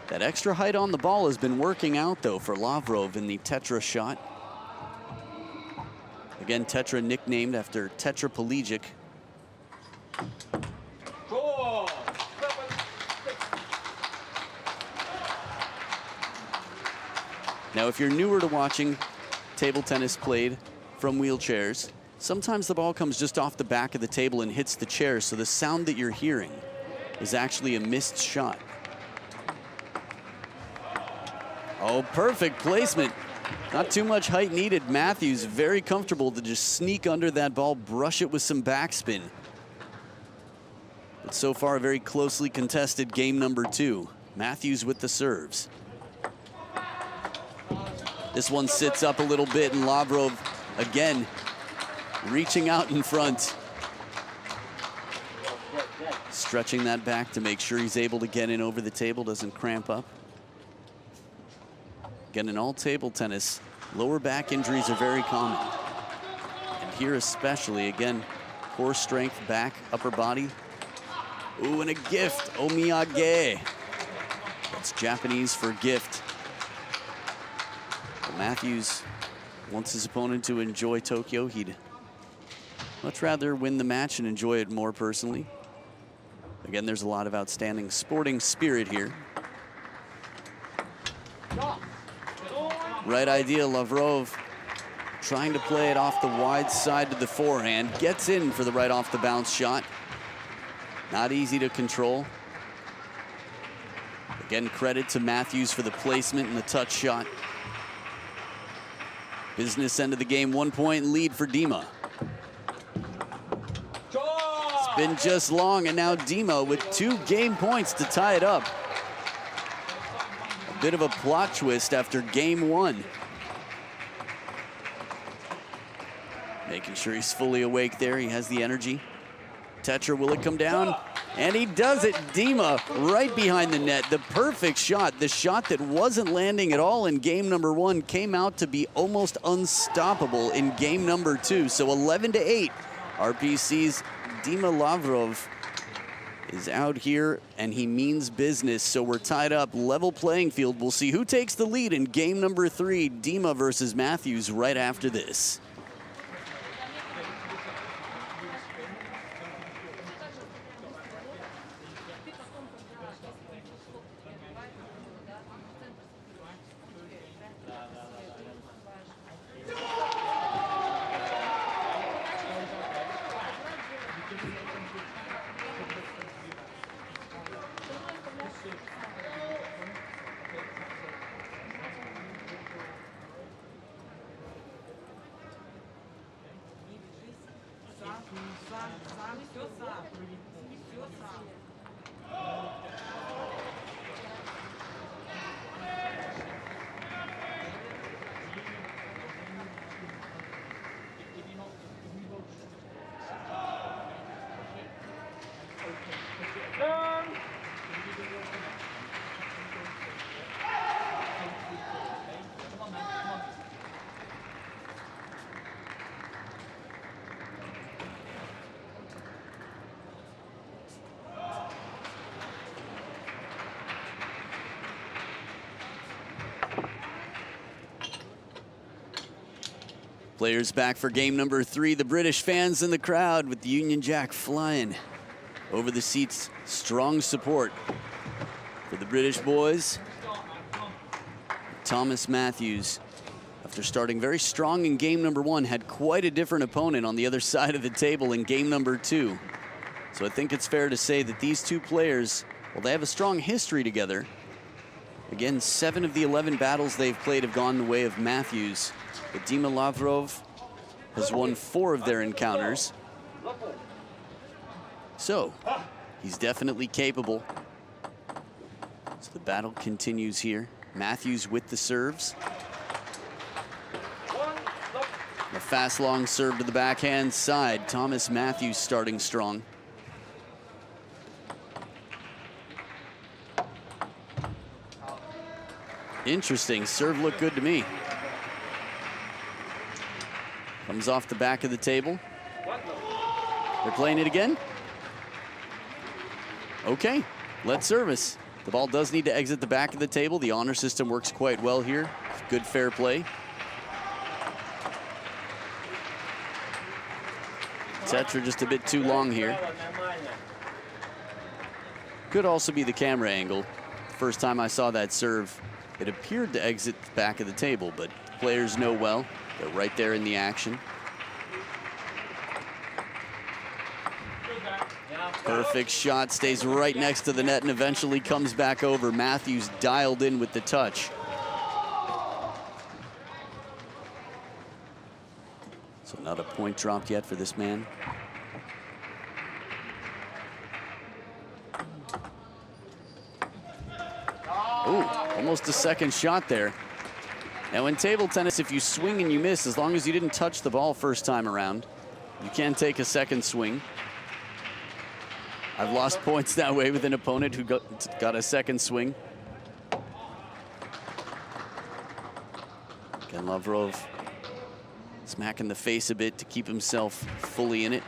That extra height on the ball has been working out, though, for Lavrov in the tetra shot. Again, tetra nicknamed after tetraplegic. Now, if you're newer to watching table tennis played from wheelchairs, sometimes the ball comes just off the back of the table and hits the chair, so the sound that you're hearing is actually a missed shot. Oh, perfect placement. Not too much height needed. Matthews very comfortable to just sneak under that ball, brush it with some backspin. But so far, a very closely contested game number 2. Matthews with the serves. This one sits up a little bit, and Lavrov, again, reaching out in front. Stretching that back to make sure he's able to get in over the table, doesn't cramp up. Again, in all table tennis, lower back injuries are very common. And here especially, again, core strength, back, upper body. Ooh, and a gift, omiyage. That's Japanese for gift. But Matthews wants his opponent to enjoy Tokyo. He'd much rather win the match and enjoy it more personally. Again, there's a lot of outstanding sporting spirit here. Right idea, Lavrov trying to play it off the wide side to the forehand. Gets in for the right off the bounce shot. Not easy to control. Again, credit to Matthews for the placement and the touch shot. Business end of the game, 1 point lead for Dima. It's been just long, and now Dima with 2 game points to tie it up. Bit of a plot twist after game 1. Making sure he's fully awake there. He has the energy. Tetra, will it come down? And he does it. Dima right behind the net. The perfect shot. The shot that wasn't landing at all in game number 1 came out to be almost unstoppable in game number 2. So 11-8. RPC's Dima Lavrov is out here, and he means business. So we're tied up, level playing field. We'll see who takes the lead in game number 3, Dima versus Matthews, right after this. Players back for game number 3. The British fans in the crowd with the Union Jack flying over the seats. Strong support for the British boys. Thomas Matthews, after starting very strong in game number 1, had quite a different opponent on the other side of the table in game number 2. So I think it's fair to say that these two players, well, they have a strong history together. Again, 7 of the 11 battles they've played have gone the way of Matthews. But Dima Lavrov has won 4 of their encounters. So he's definitely capable. So the battle continues here. Matthews with the serves. A fast long serve to the backhand side. Thomas Matthews starting strong. Interesting, serve looked good to me. Comes off the back of the table. They're playing it again. Okay, let's service. The ball does need to exit the back of the table. The honor system works quite well here. Good fair play. Tetra just a bit too long here. Could also be the camera angle. First time I saw that serve, it appeared to exit the back of the table, but players know well. They're right there in the action. Perfect shot, stays right next to the net and eventually comes back over. Matthews dialed in with the touch. So not a point dropped yet for this man. Ooh, almost a second shot there. Now in table tennis, if you swing and you miss, as long as you didn't touch the ball first time around, you can take a second swing. I've lost points that way with an opponent who got a second swing. Again, Lavrov smacking the face a bit to keep himself fully in it.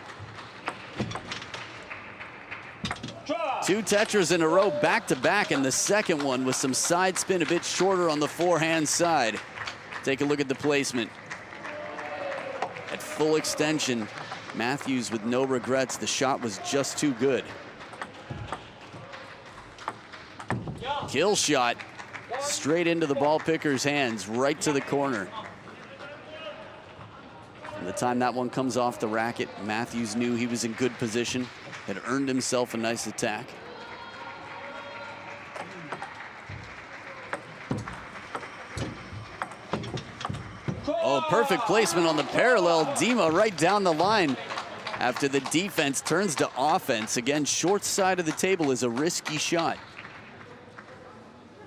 2 tetras in a row, back to back, and the second one with some side spin a bit shorter on the forehand side. Take a look at the placement. At full extension, Matthews with no regrets. The shot was just too good. Kill shot straight into the ball picker's hands, right to the corner. By the time that one comes off the racket, Matthews knew he was in good position, had earned himself a nice attack. Oh, perfect placement on the parallel. Dima right down the line after the defense turns to offense. Again, short side of the table is a risky shot.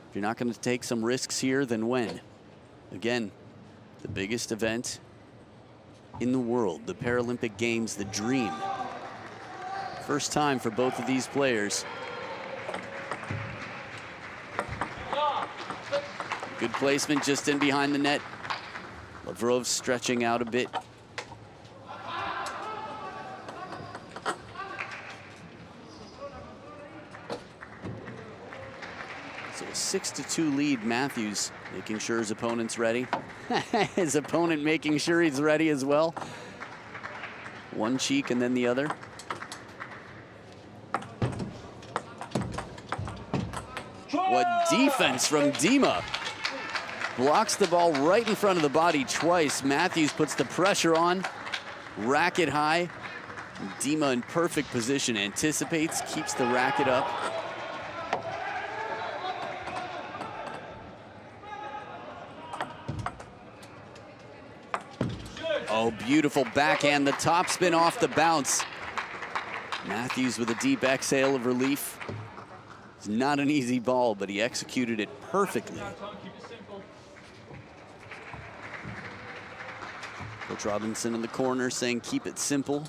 If you're not going to take some risks here, then when? Again, the biggest event in the world, the Paralympic Games, the dream. First time for both of these players. Good placement just in behind the net. Lavrov stretching out a bit. So a 6-2 lead. Matthews making sure his opponent's ready. His opponent making sure he's ready as well. One cheek and then the other. What defense from Dima. Blocks the ball right in front of the body twice. Matthews puts the pressure on. Racket high. Dima in perfect position. Anticipates, keeps the racket up. Oh, beautiful backhand. The topspin off the bounce. Matthews with a deep exhale of relief. It's not an easy ball, but he executed it perfectly. Coach Robinson in the corner saying, keep it simple.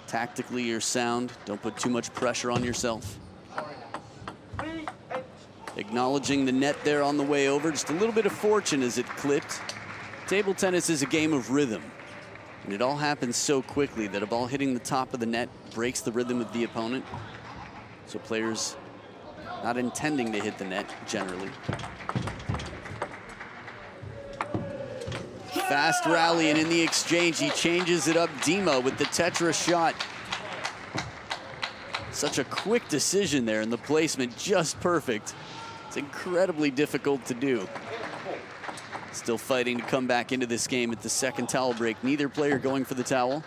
Tactically, you're sound. Don't put too much pressure on yourself. Acknowledging the net there on the way over. Just a little bit of fortune as it clipped. Table tennis is a game of rhythm. And it all happens so quickly that a ball hitting the top of the net breaks the rhythm of the opponent. So players not intending to hit the net generally. Fast rally, and in the exchange, he changes it up. Dima with the Tetra shot. Such a quick decision there, and the placement just perfect. It's incredibly difficult to do. Still fighting to come back into this game at the second towel break. Neither player going for the towel.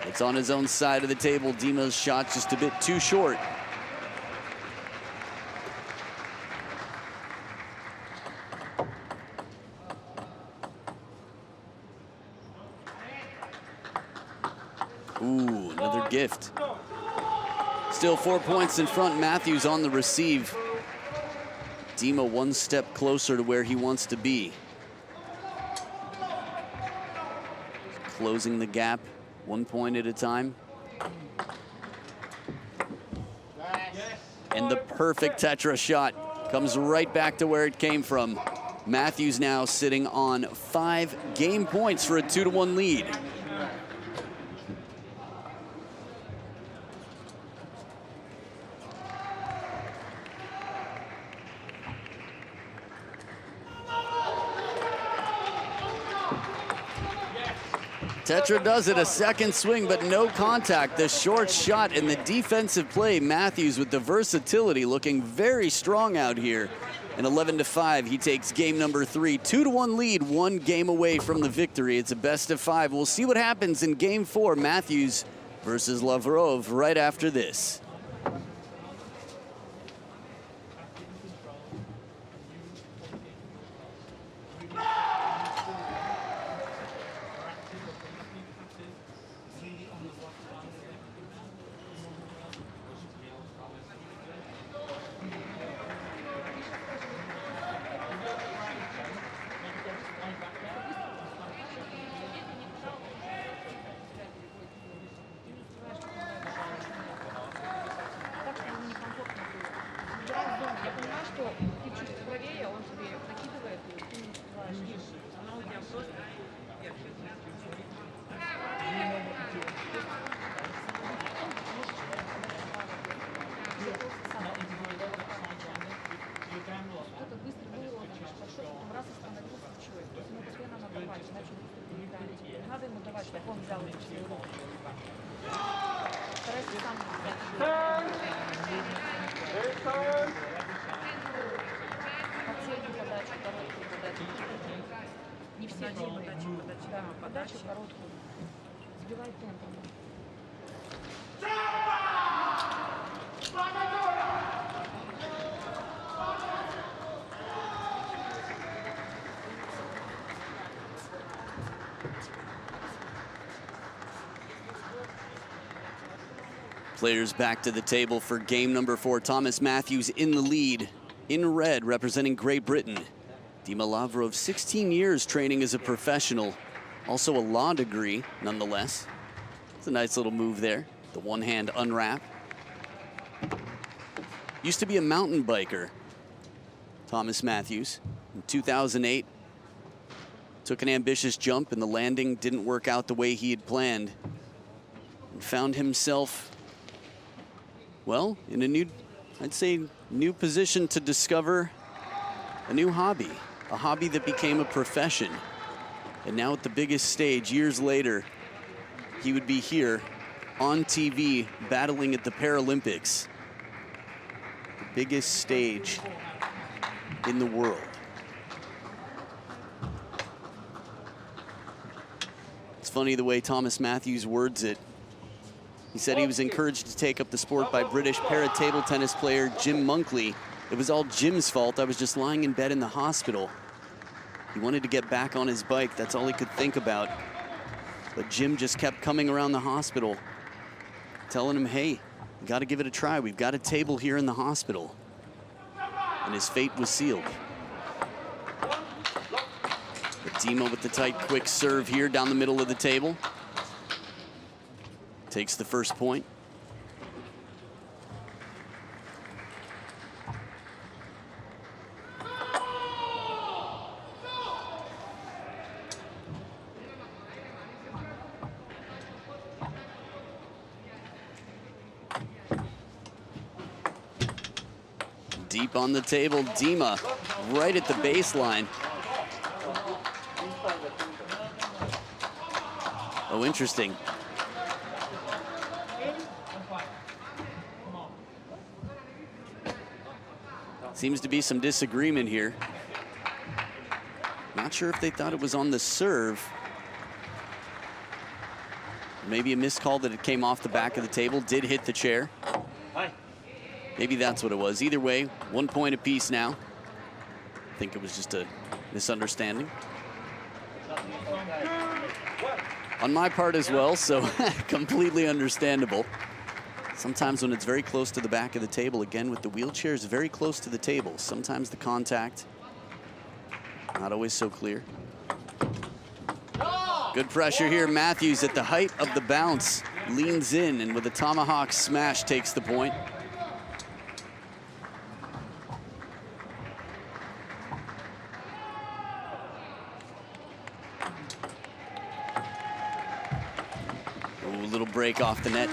It's on his own side of the table. Dima's shot just a bit too short. Ooh, another gift. Still 4 points in front. Matthews on the receive. Dima one step closer to where he wants to be. Closing the gap 1 point at a time. And the perfect Tetra shot comes right back to where it came from. Matthews now sitting on 5 game points for a 2-1 lead. Tetra does it, a second swing, but no contact. The short shot and the defensive play. Matthews with the versatility, looking very strong out here. And 11-5, he takes game number 3. 2-1 lead, 1 game away from the victory. It's a best of 5. We'll see what happens in game 4. Matthews versus Lavrov right after this. Players back to the table for game number 4. Thomas Matthews in the lead, in red, representing Great Britain. Dima Lavrov, 16 years training as a professional, also a law degree, nonetheless. It's a nice little move there, the one-hand unwrap. Used to be a mountain biker, Thomas Matthews. In 2008, took an ambitious jump and the landing didn't work out the way he had planned. And found himself, well, in a new, I'd say, new position to discover a new hobby, a hobby that became a profession. And now at the biggest stage, years later, he would be here on TV battling at the Paralympics. The biggest stage in the world. It's funny the way Thomas Matthews words it. He said he was encouraged to take up the sport by British para-table tennis player Jim Monkley. It was all Jim's fault. I was just lying in bed in the hospital. He wanted to get back on his bike. That's all he could think about. But Jim just kept coming around the hospital, telling him, hey, we got to give it a try. We've got a table here in the hospital. And his fate was sealed. But Dima with the tight, quick serve here down the middle of the table. Takes the first point. Deep on the table, Dima right at the baseline. Oh, interesting. Seems to be some disagreement here. Not sure if they thought it was on the serve. Maybe a missed call that it came off the back of the table, did hit the chair. Maybe that's what it was. Either way, 1 point apiece now. I think it was just a misunderstanding on my part as well, so completely understandable. Sometimes when it's very close to the back of the table, again with the wheelchairs very close to the table, sometimes the contact not always so clear. Good pressure here. Matthews at the height of the bounce leans in and with a tomahawk smash takes the point. Ooh, little break off the net.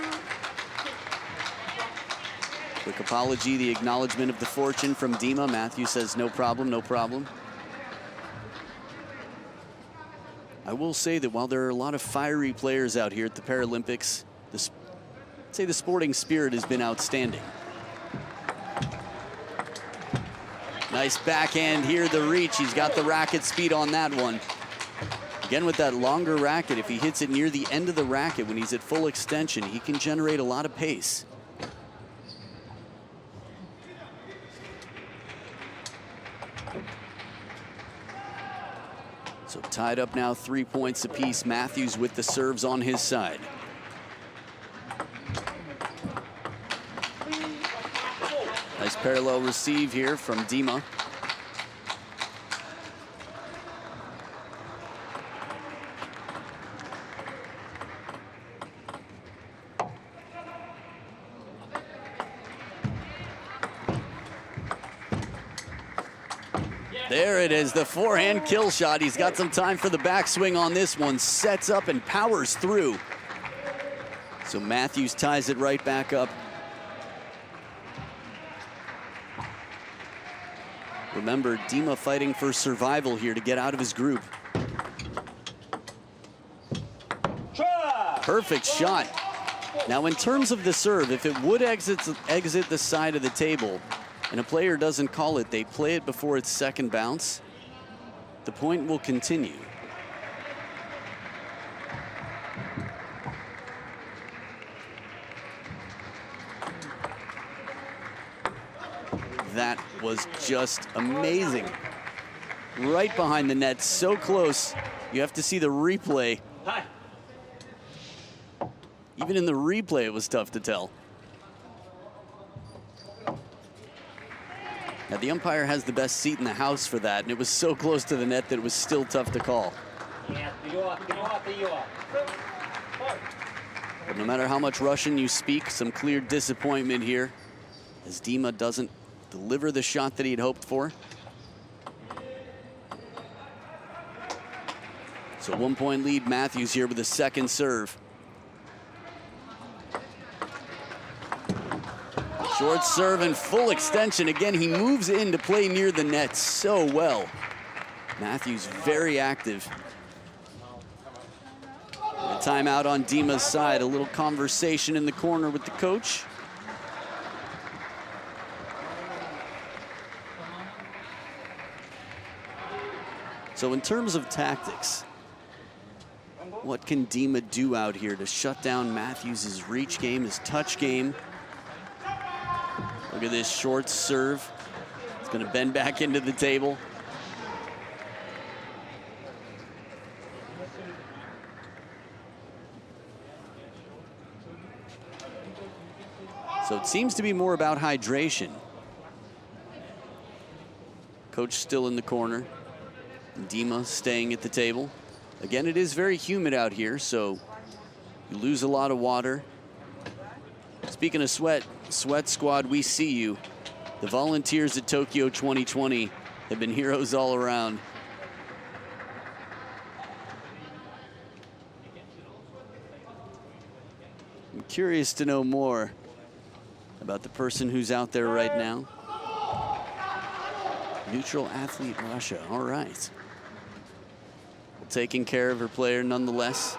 Quick apology, the acknowledgement of the fortune from Dima. Matthews says no problem, no problem. I will say that while there are a lot of fiery players out here at the Paralympics, I'd say the sporting spirit has been outstanding. Nice backhand here, the reach. He's got the racket speed on that one. Again, with that longer racket, if he hits it near the end of the racket when he's at full extension, he can generate a lot of pace. So tied up now, 3 points apiece. Matthews with the serves on his side. Nice parallel receive here from Dima. There it is, the forehand kill shot. He's got some time for the backswing on this one. Sets up and powers through. So Matthews ties it right back up. Remember, Dima fighting for survival here to get out of his group. Perfect shot. Now in terms of the serve, if it would exit the side of the table, and a player doesn't call it, they play it before its second bounce, the point will continue. That was just amazing. Right behind the net, so close. You have to see the replay. Even in the replay, it was tough to tell. Now, the umpire has the best seat in the house for that, and it was so close to the net that it was still tough to call. But no matter how much Russian you speak, some clear disappointment here as Dima doesn't deliver the shot that he'd hoped for. So 1 point lead, Matthews here with a second serve. Short serve and full extension. Again, he moves in to play near the net so well. Matthews very active. A timeout on Dima's side. A little conversation in the corner with the coach. So in terms of tactics, what can Dima do out here to shut down Matthews' reach game, his touch game? Look at this short serve. It's going to bend back into the table. So it seems to be more about hydration. Coach still in the corner. Dima staying at the table. Again, it is very humid out here, so you lose a lot of water. Speaking of sweat squad, we see you. The volunteers at Tokyo 2020 have been heroes all around. I'm curious to know more about the person who's out there right now. Neutral athlete Russia. All right. Taking care of her player nonetheless.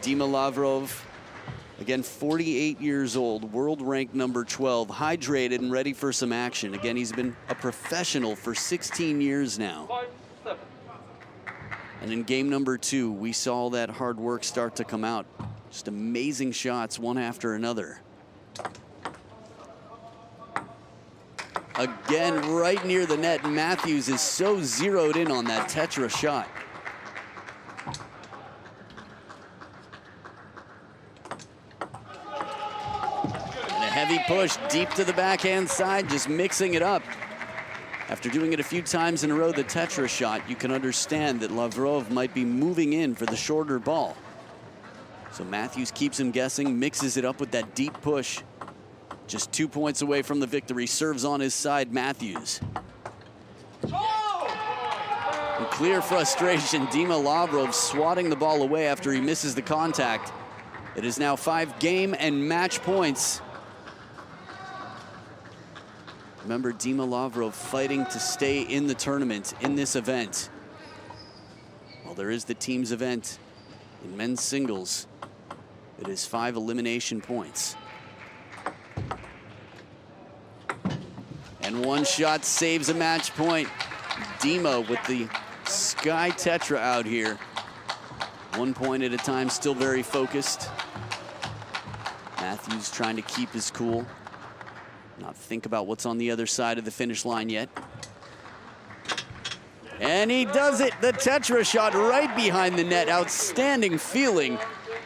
Dima Lavrov, again, 48 years old, world rank number 12, hydrated and ready for some action. Again, he's been a professional for 16 years now. And in game number 2, we saw that hard work start to come out. Just amazing shots, one after another. Again, right near the net, Matthews is so zeroed in on that Tetra shot. Heavy push deep to the backhand side, just mixing it up. After doing it a few times in a row, the Tetra shot, you can understand that Lavrov might be moving in for the shorter ball. So Matthews keeps him guessing, mixes it up with that deep push. Just 2 points away from the victory, serves on his side, Matthews. In clear frustration, Dima Lavrov swatting the ball away after he misses the contact. It is now 5 game and match points. Remember, Dima Lavrov fighting to stay in the tournament in this event. Well, there is the team's event in men's singles. It is 5 elimination points. And one shot saves a match point. Dima with the Sky Tetra out here. 1 point at a time, still very focused. Matthews trying to keep his cool. Not think about what's on the other side of the finish line yet. And he does it. The Tetra shot right behind the net. Outstanding feeling.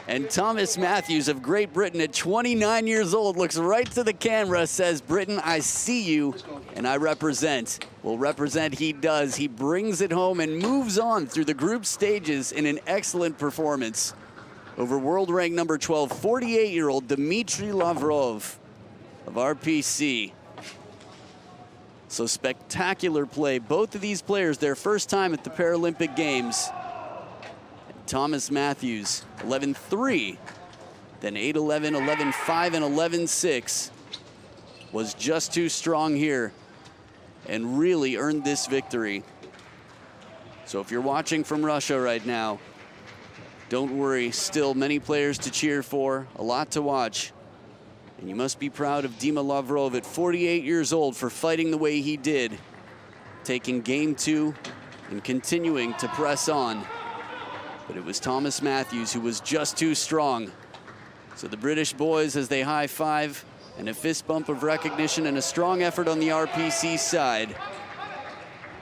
And Thomas Matthews of Great Britain at 29 years old looks right to the camera, says, "Britain, I see you and I represent." Well, represent he does. He brings it home and moves on through the group stages in an excellent performance over world rank number 12, 48-year-old Dmitry Lavrov of RPC. So spectacular play. Both of these players, their first time at the Paralympic Games. And Thomas Matthews, 11-3, then 8-11, 11-5, and 11-6. Was just too strong here and really earned this victory. So if you're watching from Russia right now, don't worry, still many players to cheer for, a lot to watch. And you must be proud of Dima Lavrov at 48 years old for fighting the way he did, taking game 2 and continuing to press on. But it was Thomas Matthews who was just too strong. So the British boys, as they high-five, and a fist bump of recognition and a strong effort on the RPC side.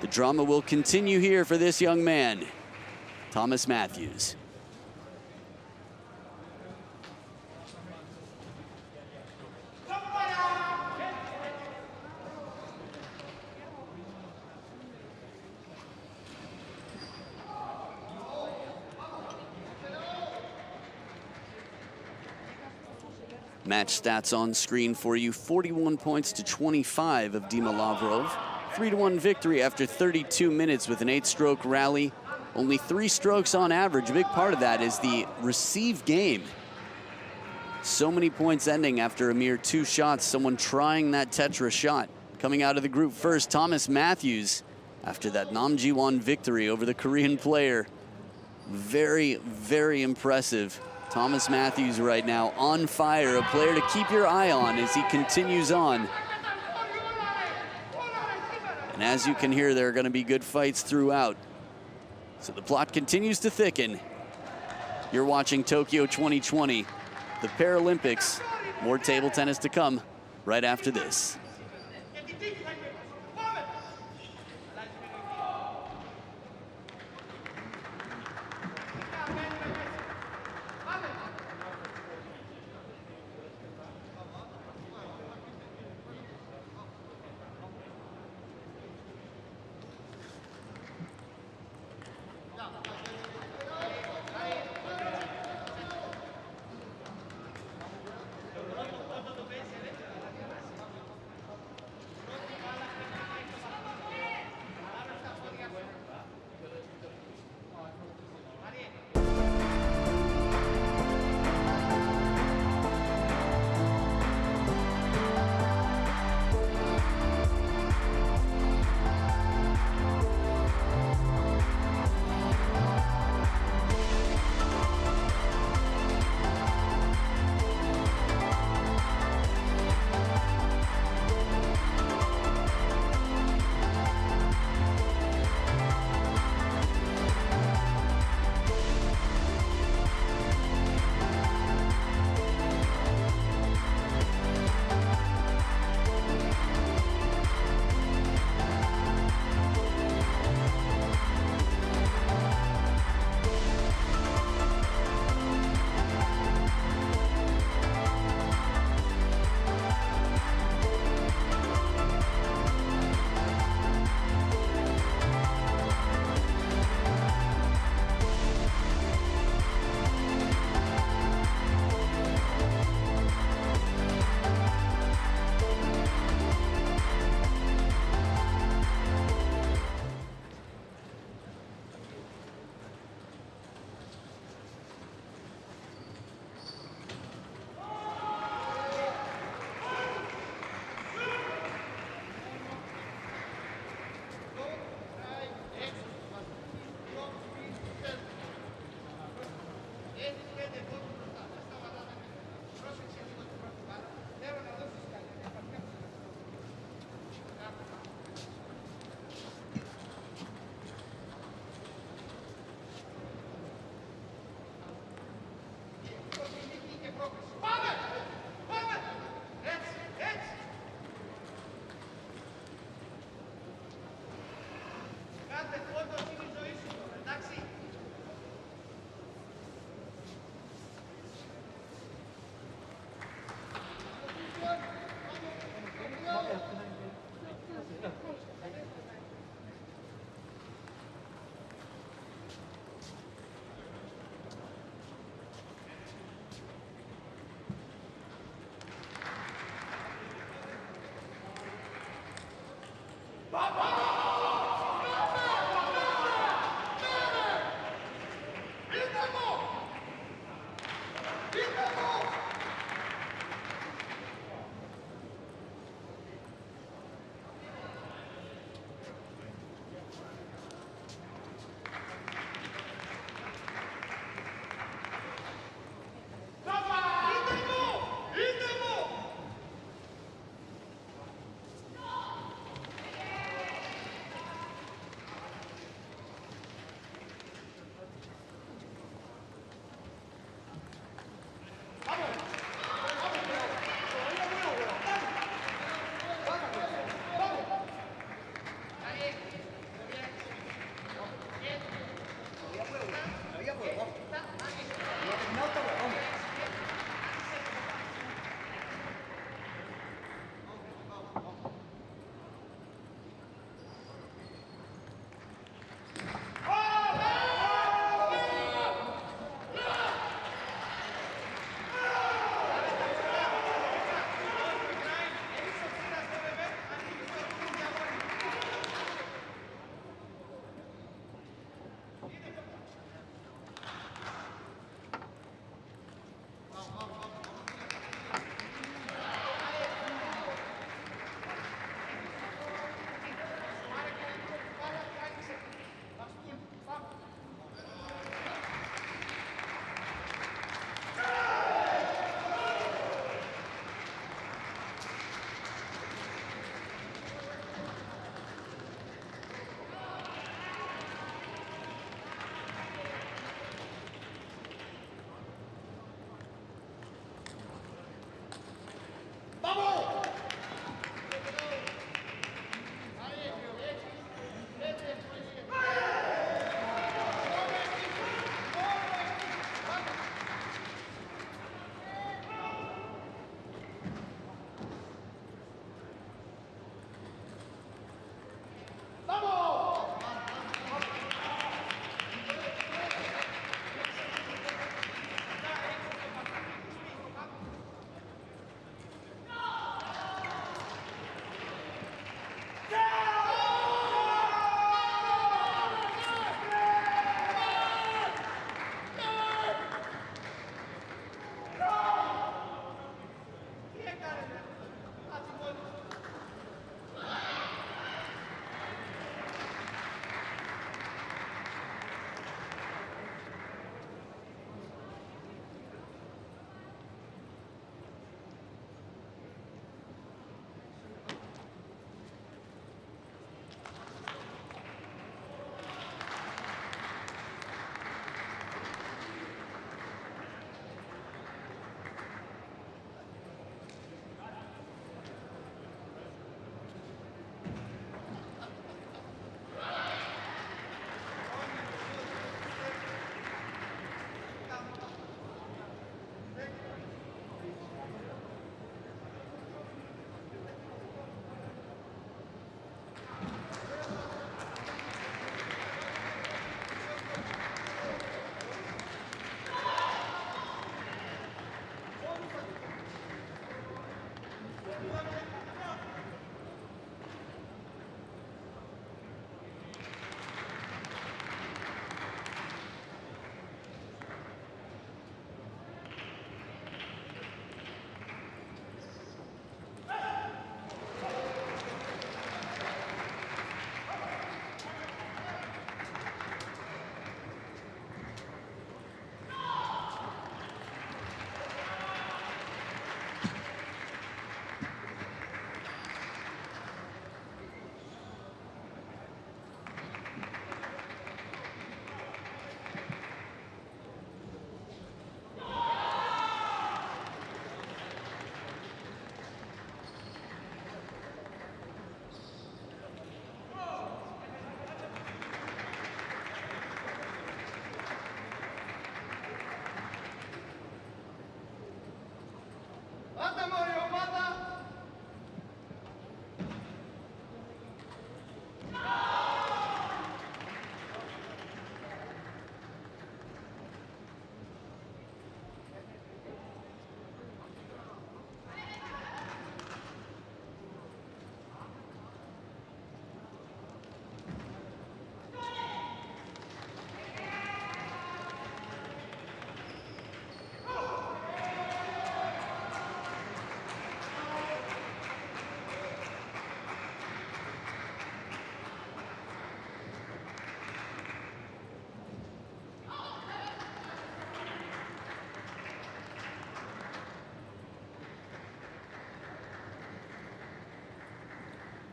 The drama will continue here for this young man, Thomas Matthews. Match stats on screen for you. 41 points to 25 of Dima Lavrov. 3-1 victory after 32 minutes with an 8-stroke rally. Only 3 strokes on average. A big part of that is the receive game. So many points ending after a mere 2 shots. Someone trying that Tetra shot. Coming out of the group first, Thomas Matthews, after that Namjiwon victory over the Korean player. Very, very impressive. Thomas Matthews right now on fire, a player to keep your eye on as he continues on. And as you can hear, there are going to be good fights throughout. So the plot continues to thicken. You're watching Tokyo 2020, the Paralympics. More table tennis to come right after this.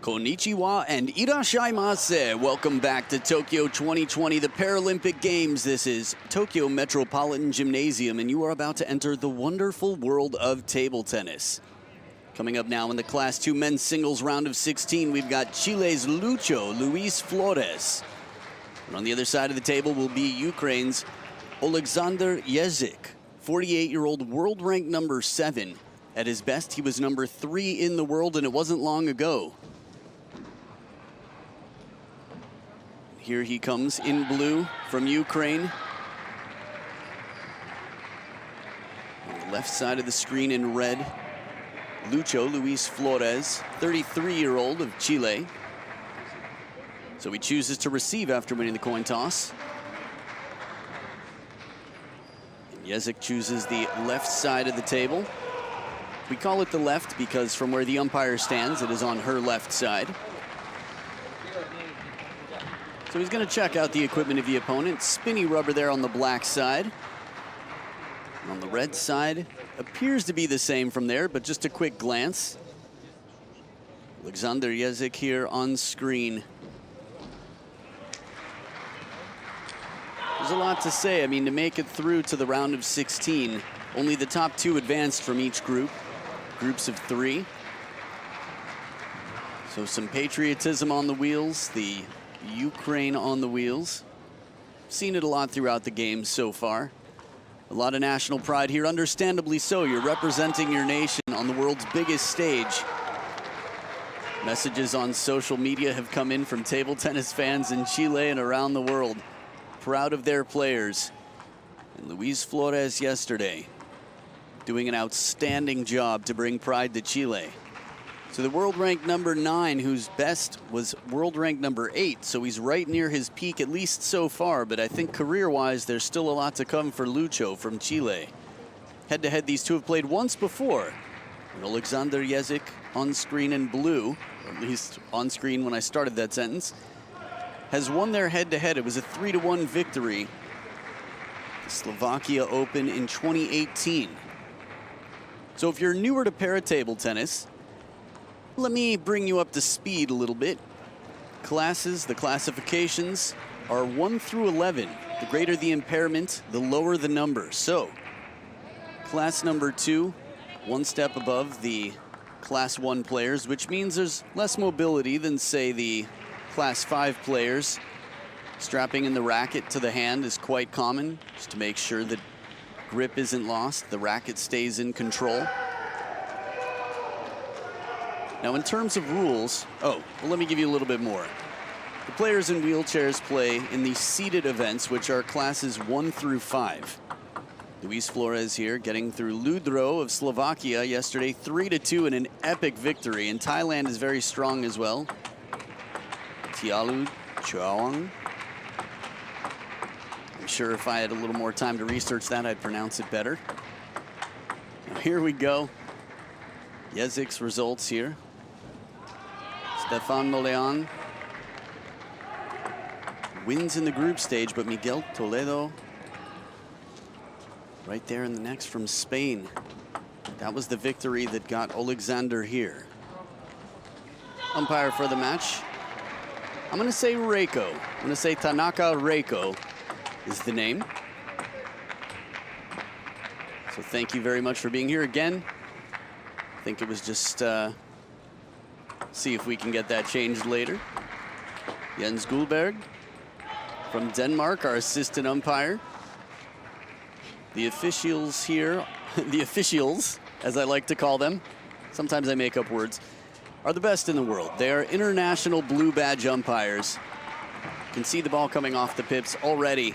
Konnichiwa and irashaimase. Welcome back to Tokyo 2020, the Paralympic Games. This is Tokyo Metropolitan Gymnasium, and you are about to enter the wonderful world of table tennis. Coming up now in the Class 2 men's singles round of 16, we've got Chile's Luis Flores. And on the other side of the table will be Ukraine's Oleksandr Yezik, 48-year-old world ranked number 7. At his best, he was number 3 in the world, and it wasn't long ago. Here he comes in blue from Ukraine. On the left side of the screen in red, Luis Flores, 33-year-old of Chile. So he chooses to receive after winning the coin toss. And Yezik chooses the left side of the table. We call it the left because from where the umpire stands, it is on her left side. So he's going to check out the equipment of the opponent. Spinny rubber there on the black side. And on the red side, appears to be the same from there, but just a quick glance. Oleksandr Yezik here on screen. There's a lot to say. I mean, to make it through to the round of 16, only the top 2 advanced from each group, groups of 3. So some patriotism on the wheels, the Ukraine on the wheels. Seen it a lot throughout the games so far. A lot of national pride here, understandably so. You're representing your nation on the world's biggest stage. Messages on social media have come in from table tennis fans in Chile and around the world. Proud of their players. And Luis Flores yesterday doing an outstanding job to bring pride to Chile. So the world ranked number 9, whose best was world ranked number 8, so he's right near his peak, at least so far, but I think career-wise there's still a lot to come for Lucho from Chile. Head-to-head, these two have played once before. And Oleksandr Yezik on screen in blue, or at least on screen when I started that sentence, has won their head-to-head. It was a 3-1 victory. The Slovakia Open in 2018. So if you're newer to para-table tennis, let me bring you up to speed a little bit. The classifications are 1 through 11. The greater the impairment, the lower the number. So, class number 2, 1 step above the class 1 players, which means there's less mobility than, say, the class 5 players. Strapping in the racket to the hand is quite common, just to make sure that grip isn't lost, the racket stays in control. Now, in terms of rules, let me give you a little bit more. The players in wheelchairs play in the seated events, which are classes 1 through 5. Luis Flores here getting through Ludro of Slovakia yesterday, 3-2 in an epic victory. And Thailand is very strong as well. Tialu Chawang. I'm sure if I had a little more time to research that, I'd pronounce it better. Now, here we go. Yezik's results here. Stefan Moleon wins in the group stage, but Miguel Toledo right there in the next from Spain. That was the victory that got Oleksandr here. Umpire for the match, I'm going to say Reiko. I'm going to say Tanaka Reiko is the name. So thank you very much for being here again. I think it was just see if we can get that changed later. Jens Gullberg from Denmark, our assistant umpire. The officials here, the officials, as I like to call them, sometimes I make up words, are the best in the world. They are international blue badge umpires. You can see the ball coming off the pips already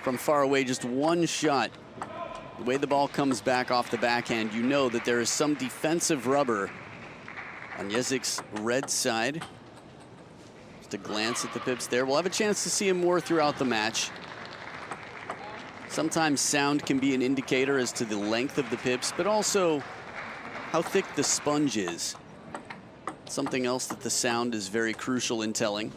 from far away, just one shot. The way the ball comes back off the backhand, you know that there is some defensive rubber on Yezik's red side. Just a glance at the pips there. We'll have a chance to see him more throughout the match. Sometimes sound can be an indicator as to the length of the pips, but also how thick the sponge is. Something else that the sound is very crucial in telling.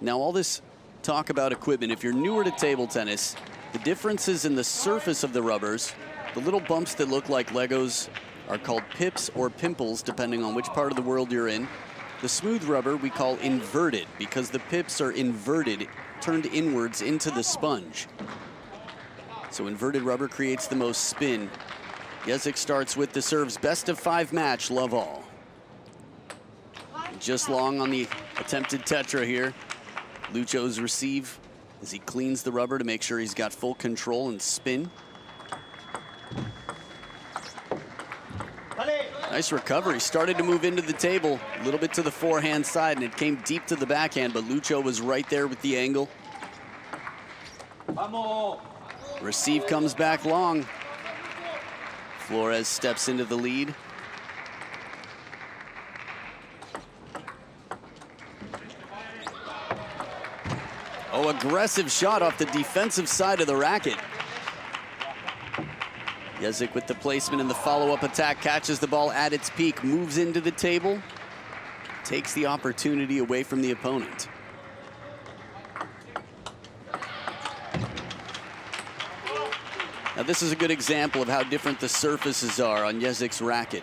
Now, all this talk about equipment, if you're newer to table tennis, the differences in the surface of the rubbers, the little bumps that look like Legos are called pips or pimples, depending on which part of the world you're in. The smooth rubber we call inverted because the pips are inverted, turned inwards into the sponge. So inverted rubber creates the most spin. Jezik starts with the serve's best of 5 match, love all. Just long on the attempted tetra here. Lucho's receive as he cleans the rubber to make sure he's got full control and spin. Nice recovery, started to move into the table, a little bit to the forehand side, and it came deep to the backhand, but Lucho was right there with the angle. Receive comes back long. Flores steps into the lead. Oh, aggressive shot off the defensive side of the racket. Jezik with the placement and the follow-up attack, catches the ball at its peak, moves into the table, takes the opportunity away from the opponent. Now this is a good example of how different the surfaces are on Jezik's racket.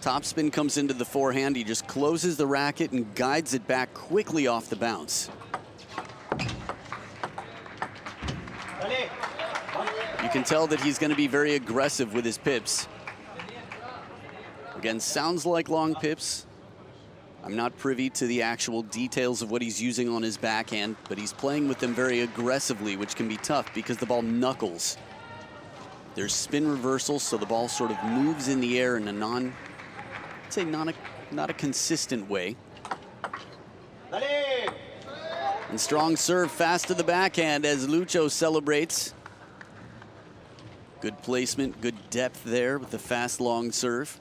Topspin comes into the forehand, he just closes the racket and guides it back quickly off the bounce. You can tell that he's going to be very aggressive with his pips. Again, sounds like long pips. I'm not privy to the actual details of what he's using on his backhand, but he's playing with them very aggressively, which can be tough because the ball knuckles. There's spin reversals, so the ball sort of moves in the air in a not a consistent way. And strong serve fast to the backhand as Lucho celebrates. Good placement, good depth there with the fast long serve.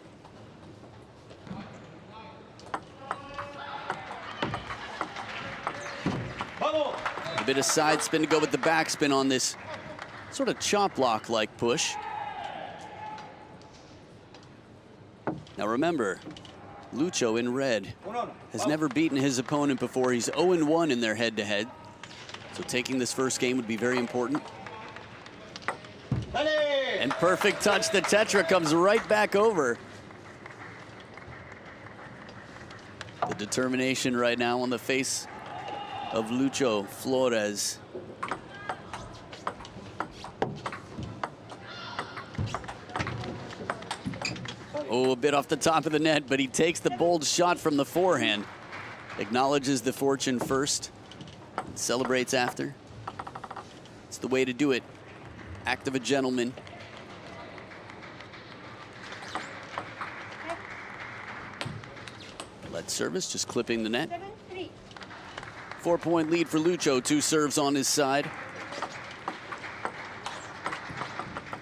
A bit of side spin to go with the backspin on this sort of chop block like push. Now remember, Lucho in red has never beaten his opponent before. He's 0-1 in their head-to-head. So taking this first game would be very important. And perfect touch, the tetra comes right back over. The determination right now on the face of Lucho Flores. Oh, a bit off the top of the net, but he takes the bold shot from the forehand. Acknowledges the fortune first, celebrates after. It's the way to do it. Act of a gentleman. Lead service, just clipping the net. 4-point lead for Lucho, 2 serves on his side.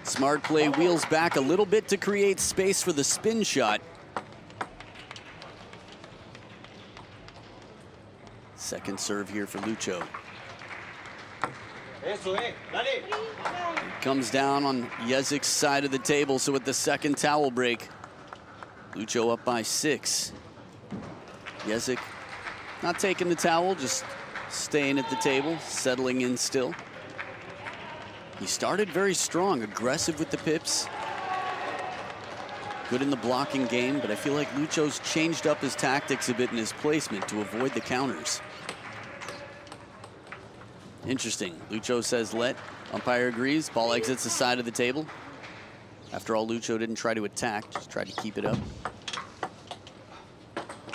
Smart play, wheels back a little bit to create space for the spin shot. Second serve here for Lucho. Comes down on Jezik's side of the table, so with the second towel break, Lucho up by 6. Jezik not taking the towel, just staying at the table, settling in still. He started very strong, aggressive with the pips. Good in the blocking game, but I feel like Lucho's changed up his tactics a bit in his placement to avoid the counters. Interesting. Lucho says let. Umpire agrees. Ball exits the side of the table. After all, Lucho didn't try to attack, just tried to keep it up.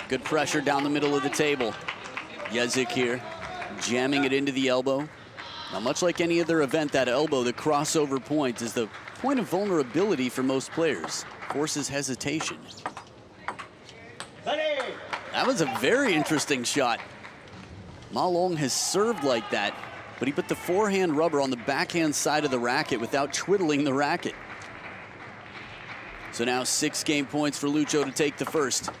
Good pressure down the middle of the table. Jezik here, jamming it into the elbow. Now, much like any other event, that elbow, the crossover point, is the point of vulnerability for most players. Forces hesitation. That was a very interesting shot. Ma Long has served like that, but he put the forehand rubber on the backhand side of the racket without twiddling the racket. So now 6 game points for Lucho to take the first.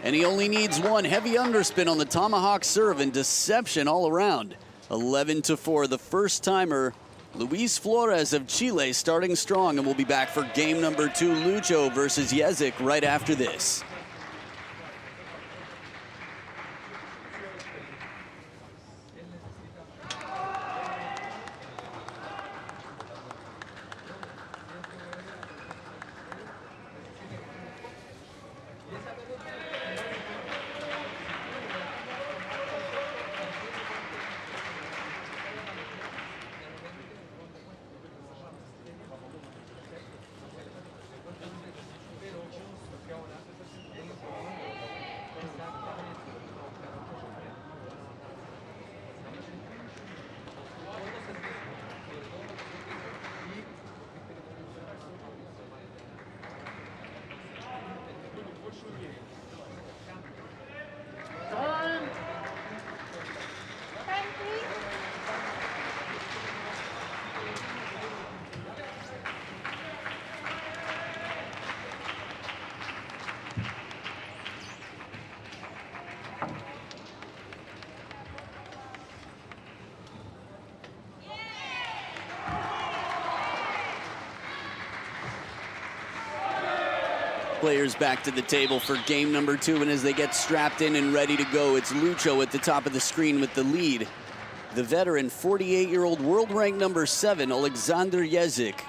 And he only needs 1. Heavy underspin on the tomahawk serve and deception all around. 11-4, the first timer. Luis Flores of Chile starting strong, and we'll be back for game number 2, Lucho versus Jezik, right after this. players back to the table for game number 2, and as they get strapped in and ready to go, it's Lucho at the top of the screen with the lead. The veteran, 48-year-old world rank number 7, Alexander Yezik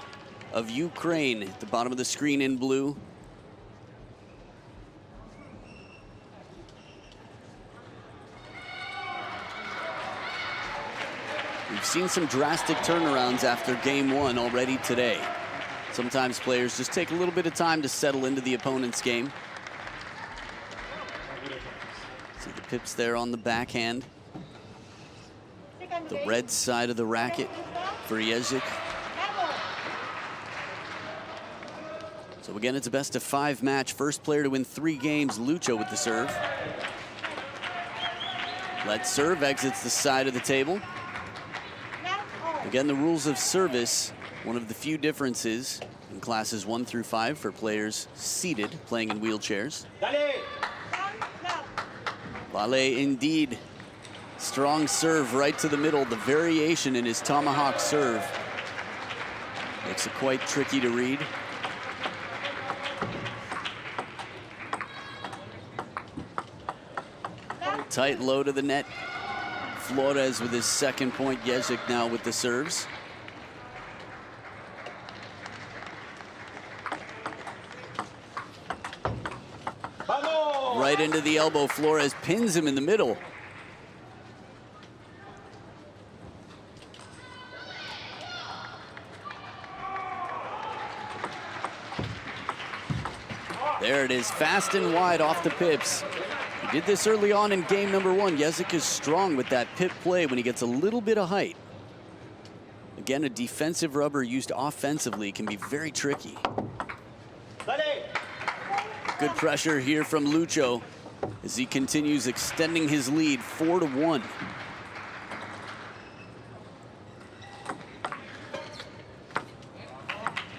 of Ukraine, at the bottom of the screen in blue. We've seen some drastic turnarounds after game 1 already today. Sometimes players just take a little bit of time to settle into the opponent's game. See the pips there on the backhand. The red side of the racket for Yezik. So again, it's a best of 5 match. First player to win 3 games, Lucho with the serve. Let serve, exits the side of the table. Again, the rules of service, one of the few differences in classes 1 through 5 for players seated, playing in wheelchairs. Ballet indeed. Strong serve right to the middle. The variation in his tomahawk serve makes it quite tricky to read. Tight low to the net. Flores with his second point. Yezik now with the serves. Right into the elbow. Flores pins him in the middle. There it is, fast and wide off the pips. He did this early on in game number 1. Yezik is strong with that pip play when he gets a little bit of height. Again, a defensive rubber used offensively can be very tricky. Good pressure here from Lucho as he continues extending his lead 4-1.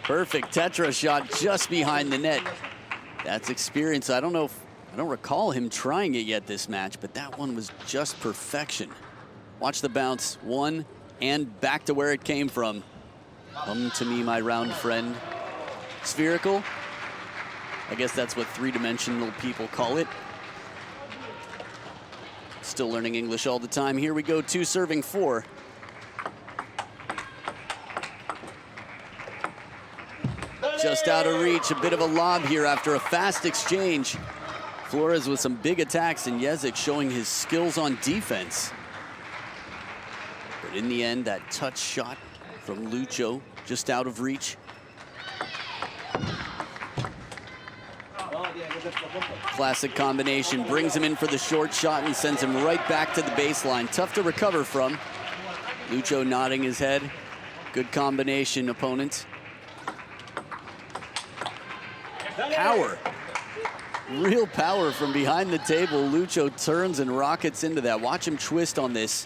Perfect tetra shot just behind the net. That's experience. I don't recall him trying it yet this match, but that one was just perfection. Watch the bounce, 1 and back to where it came from. Come to me, my round friend. Spherical. I guess that's what 3-dimensional people call it. Still learning English all the time. Here we go, 2 serving 4. Just out of reach, a bit of a lob here after a fast exchange. Flores with some big attacks and Yezik showing his skills on defense. But in the end, that touch shot from Lucho just out of reach. Classic combination, brings him in for the short shot and sends him right back to the baseline. Tough to recover from. Lucho nodding his head. Good combination, opponent. Power. Real power from behind the table. Lucho turns and rockets into that. Watch him twist on this.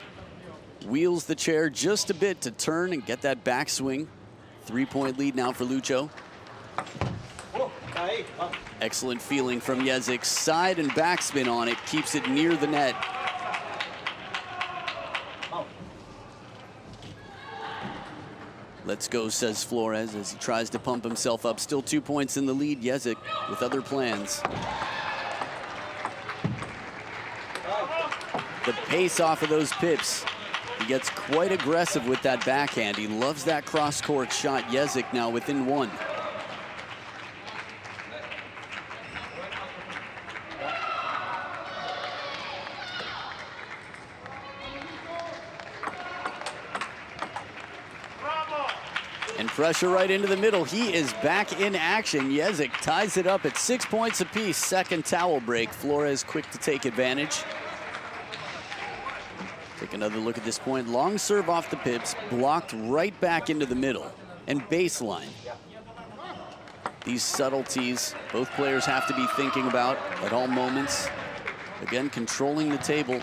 Wheels the chair just a bit to turn and get that backswing. 3-point lead now for Lucho. Excellent feeling from Yezik. Side and backspin on it. Keeps it near the net. Let's go, says Flores as he tries to pump himself up. Still 2 points in the lead. Yezik with other plans. The pace off of those pips. He gets quite aggressive with that backhand. He loves that cross-court shot. Yezik now within 1. And pressure right into the middle. He is back in action. Yezik ties it up at 6 points apiece. Second towel break. Flores quick to take advantage. Take another look at this point. Long serve off the pips, blocked right back into the middle and baseline. These subtleties both players have to be thinking about at all moments. Again, controlling the table.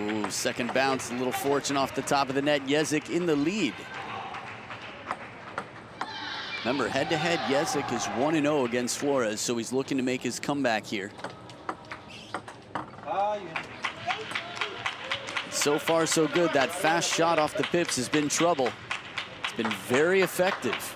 Ooh, second bounce, a little fortune off the top of the net. Yezik in the lead. Remember, head-to-head, Yezik is 1-0 against Flores, so he's looking to make his comeback here. So far, so good. That fast shot off the pips has been trouble. It's been very effective.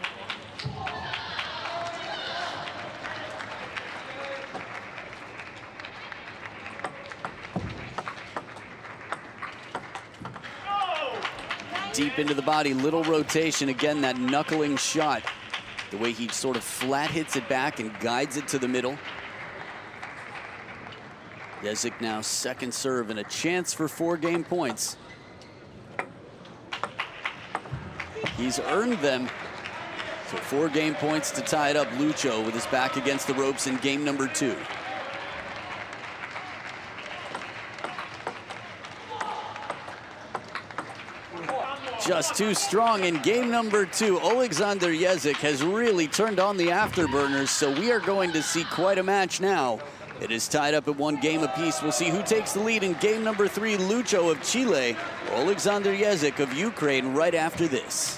Deep into the body, little rotation. Again, that knuckling shot. The way he sort of flat hits it back and guides it to the middle. Jezik now second serve and a chance for 4 game points. He's earned them. So 4 game points to tie it up. Lucho with his back against the ropes in game number 2. Just too strong in game number 2. Alexander Jezik has really turned on the afterburners, so we are going to see quite a match now. It is tied up at 1 game apiece. We'll see who takes the lead in game number 3. Lucho of Chile, Alexander Jezik of Ukraine right after this.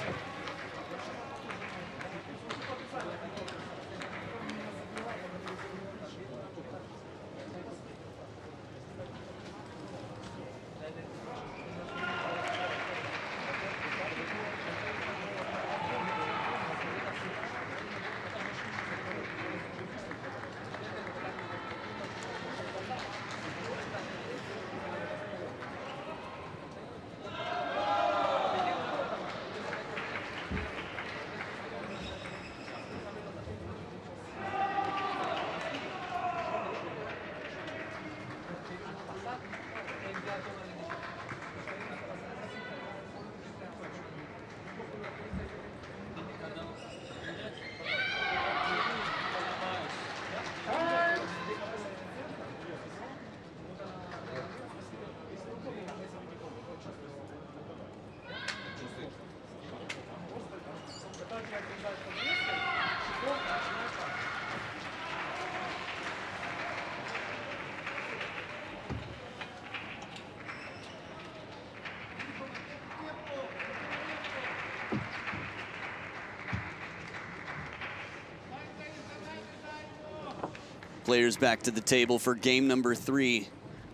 Players back to the table for game number 3.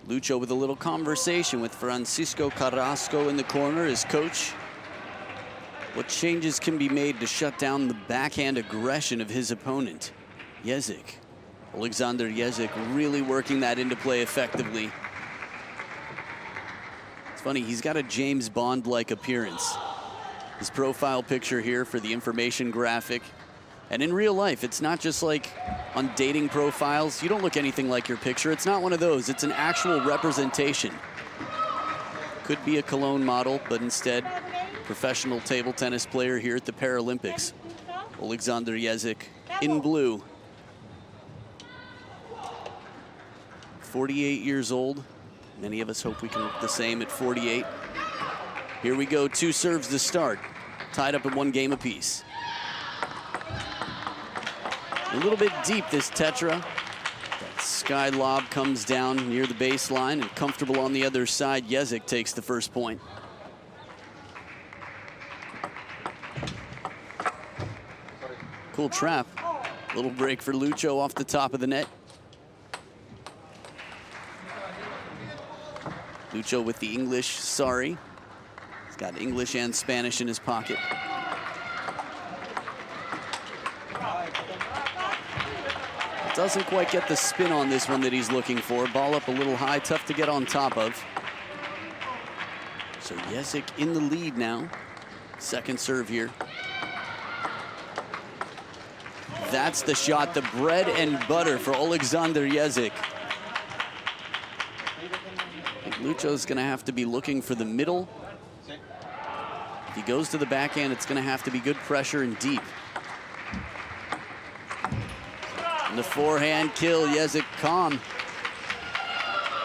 Lucho with a little conversation with Francisco Carrasco in the corner, his coach. What changes can be made to shut down the backhand aggression of his opponent? Jezik. Alexander Jezik really working that into play effectively. It's funny, he's got a James Bond-like appearance. His profile picture here for the information graphic. And in real life, it's not just like on dating profiles. You don't look anything like your picture. It's not one of those. It's an actual representation. Could be a Cologne model, but instead, professional table tennis player here at the Paralympics. Alexander Jezik in blue. 48 years old. Many of us hope we can look the same at 48. Here we go, 2 serves to start. Tied up at 1 game apiece. A little bit deep, this Tetra. That sky lob comes down near the baseline and comfortable on the other side. Jezik takes the first point. Cool trap. Little break for Lucho off the top of the net. Lucho with the English, sorry. He's got English and Spanish in his pocket. Doesn't quite get the spin on this one that he's looking for. Ball up a little high, tough to get on top of. So Jezik in the lead now. Second serve here. That's the shot, the bread and butter for Alexander Jezik. I think Lucho's gonna have to be looking for the middle. If he goes to the backhand, it's gonna have to be good pressure and deep. And the forehand kill, Jezik calm.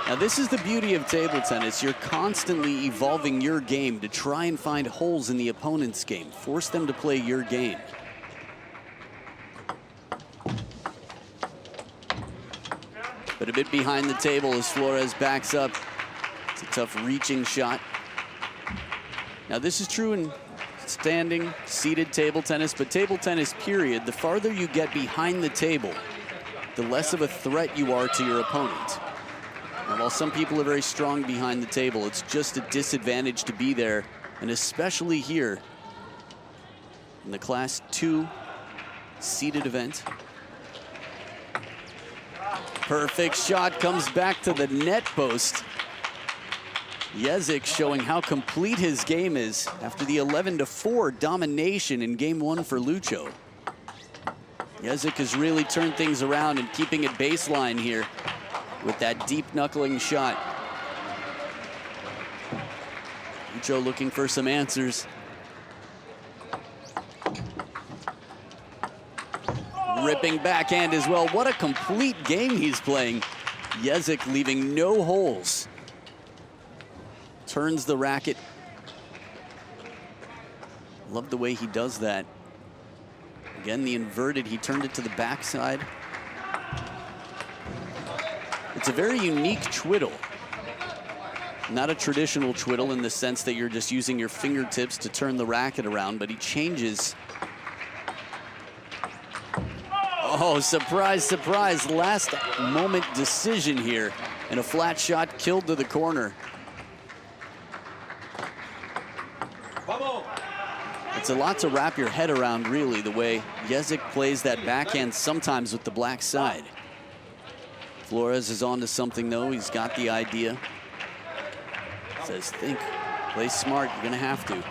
Now this is the beauty of table tennis. You're constantly evolving your game to try and find holes in the opponent's game. Force them to play your game. But a bit behind the table as Flores backs up. It's a tough reaching shot. Now this is true in standing, seated table tennis, but table tennis period, the farther you get behind the table, the less of a threat you are to your opponent. And while some people are very strong behind the table, it's just a disadvantage to be there, and especially here in the Class 2 seeded event. Perfect shot comes back to the net post. Jezik showing how complete his game is after the 11-4 domination in game 1 for Lucho. Jezik has really turned things around and keeping it baseline here with that deep knuckling shot. Lucho looking for some answers. Ripping backhand as well. What a complete game he's playing. Jezik leaving no holes. Turns the racket. Love the way he does that. Again, the inverted, he turned it to the backside. It's a very unique twiddle. Not a traditional twiddle in the sense that you're just using your fingertips to turn the racket around, but he changes. Oh, surprise, surprise. Last moment decision here. And a flat shot killed to the corner. It's a lot to wrap your head around, really, the way Jezik plays that backhand sometimes with the black side. Flores is on to something, though. He's got the idea. Says, think, play smart, you're gonna have to.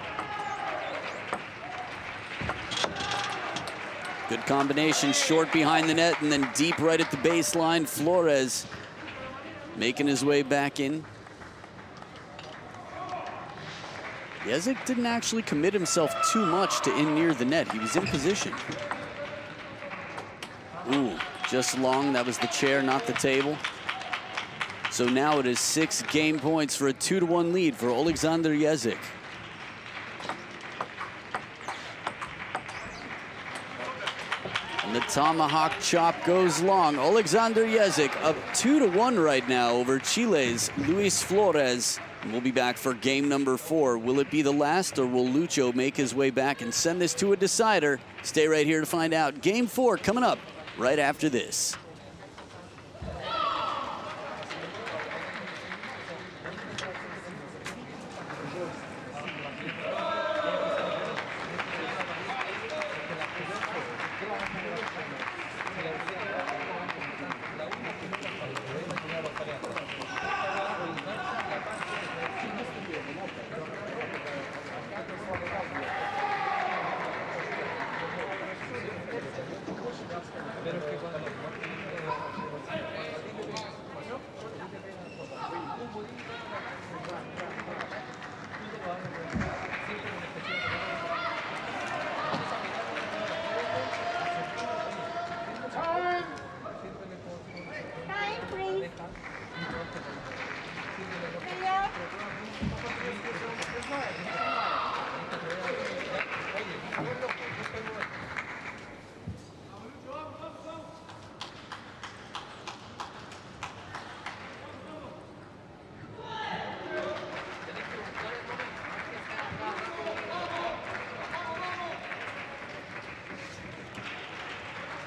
Good combination, short behind the net and then deep right at the baseline. Flores making his way back in. Jezik didn't actually commit himself too much to in near the net. He was in position. Ooh, just long. That was the chair, not the table. So now it is 6 game points for a 2-1 lead for Alexander Jezik. And the tomahawk chop goes long. Alexander Jezik up 2-1 right now over Chile's Luis Flores. And we'll be back for game number 4. Will it be the last, or will Lucho make his way back and send this to a decider? Stay right here to find out. Game 4 coming up right after this.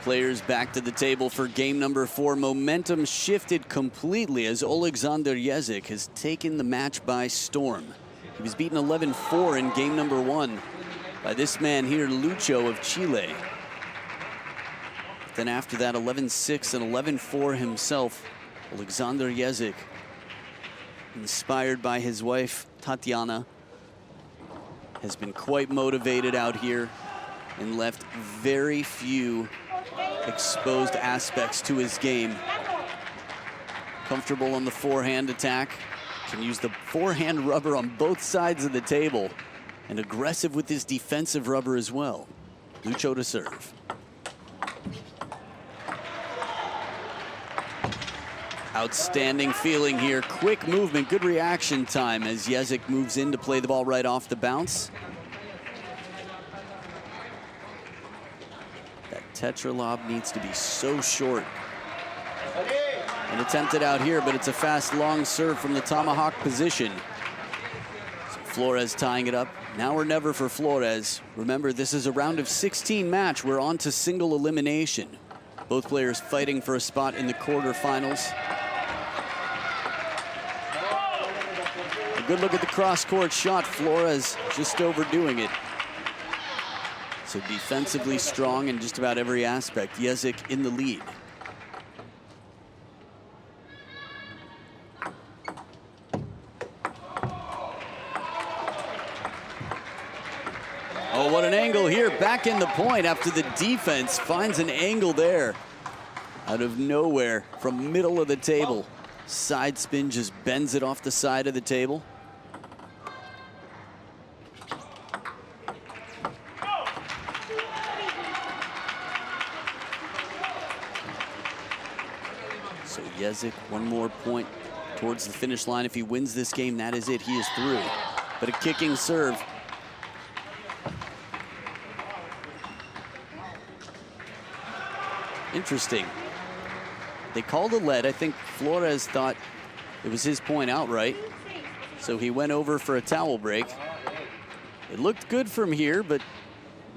Players back to the table for game number 4. Momentum shifted completely as Alexander Jezik has taken the match by storm. He was beaten 11-4 in game number 1 by this man here, Lucho of Chile. Then after that, 11-6 and 11-4 himself, Alexander Jezik, inspired by his wife, Tatiana, has been quite motivated out here and left very few exposed aspects to his game. Comfortable on the forehand attack, can use the forehand rubber on both sides of the table, and aggressive with his defensive rubber as well. Lucho to serve. Outstanding feeling here, quick movement, good reaction time as Jezik moves in to play the ball right off the bounce. Tetra lob needs to be so short. And attempted out here, but it's a fast, long serve from the tomahawk position. So Flores tying it up. Now or never for Flores. Remember, this is a round of 16 match. We're on to single elimination. Both players fighting for a spot in the quarterfinals. A good look at the cross-court shot. Flores just overdoing it. So defensively strong in just about every aspect. Jezik in the lead. Oh, what an angle here. Back in the point after the defense finds an angle there. Out of nowhere from middle of the table. Side spin just bends it off the side of the table. So Jezik, one more point towards the finish line. If he wins this game, that is it. He is through. But a kicking serve. Interesting. They called a lead. I think Flores thought it was his point outright. So he went over for a towel break. It looked good from here, but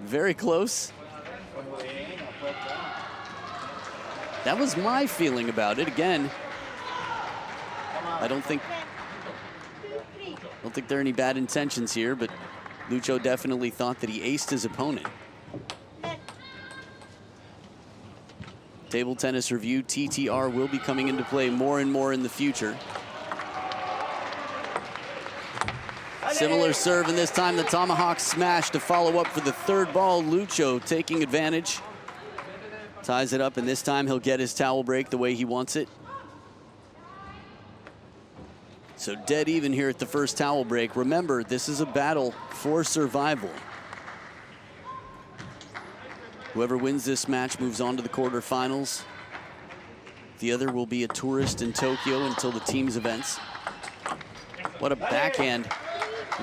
very close. That was my feeling about it. Again, I don't think there are any bad intentions here, but Lucho definitely thought that he aced his opponent. Table tennis review, TTR will be coming into play more and more in the future. Similar serve, and this time the tomahawk smash to follow up for the third ball. Lucho taking advantage. Ties it up, and this time he'll get his towel break the way he wants it. So dead even here at the first towel break. Remember, this is a battle for survival. Whoever wins this match moves on to the quarterfinals. The other will be a tourist in Tokyo until the team's events. What a backhand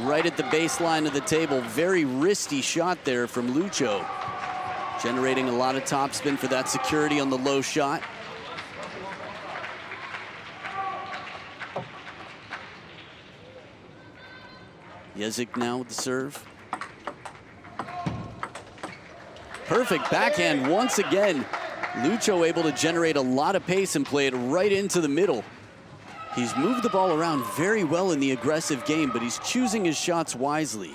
right at the baseline of the table. Very wristy shot there from Lucho. Generating a lot of topspin for that security on the low shot. Jezik now with the serve. Perfect backhand once again. Lucho able to generate a lot of pace and play it right into the middle. He's moved the ball around very well in the aggressive game, but he's choosing his shots wisely.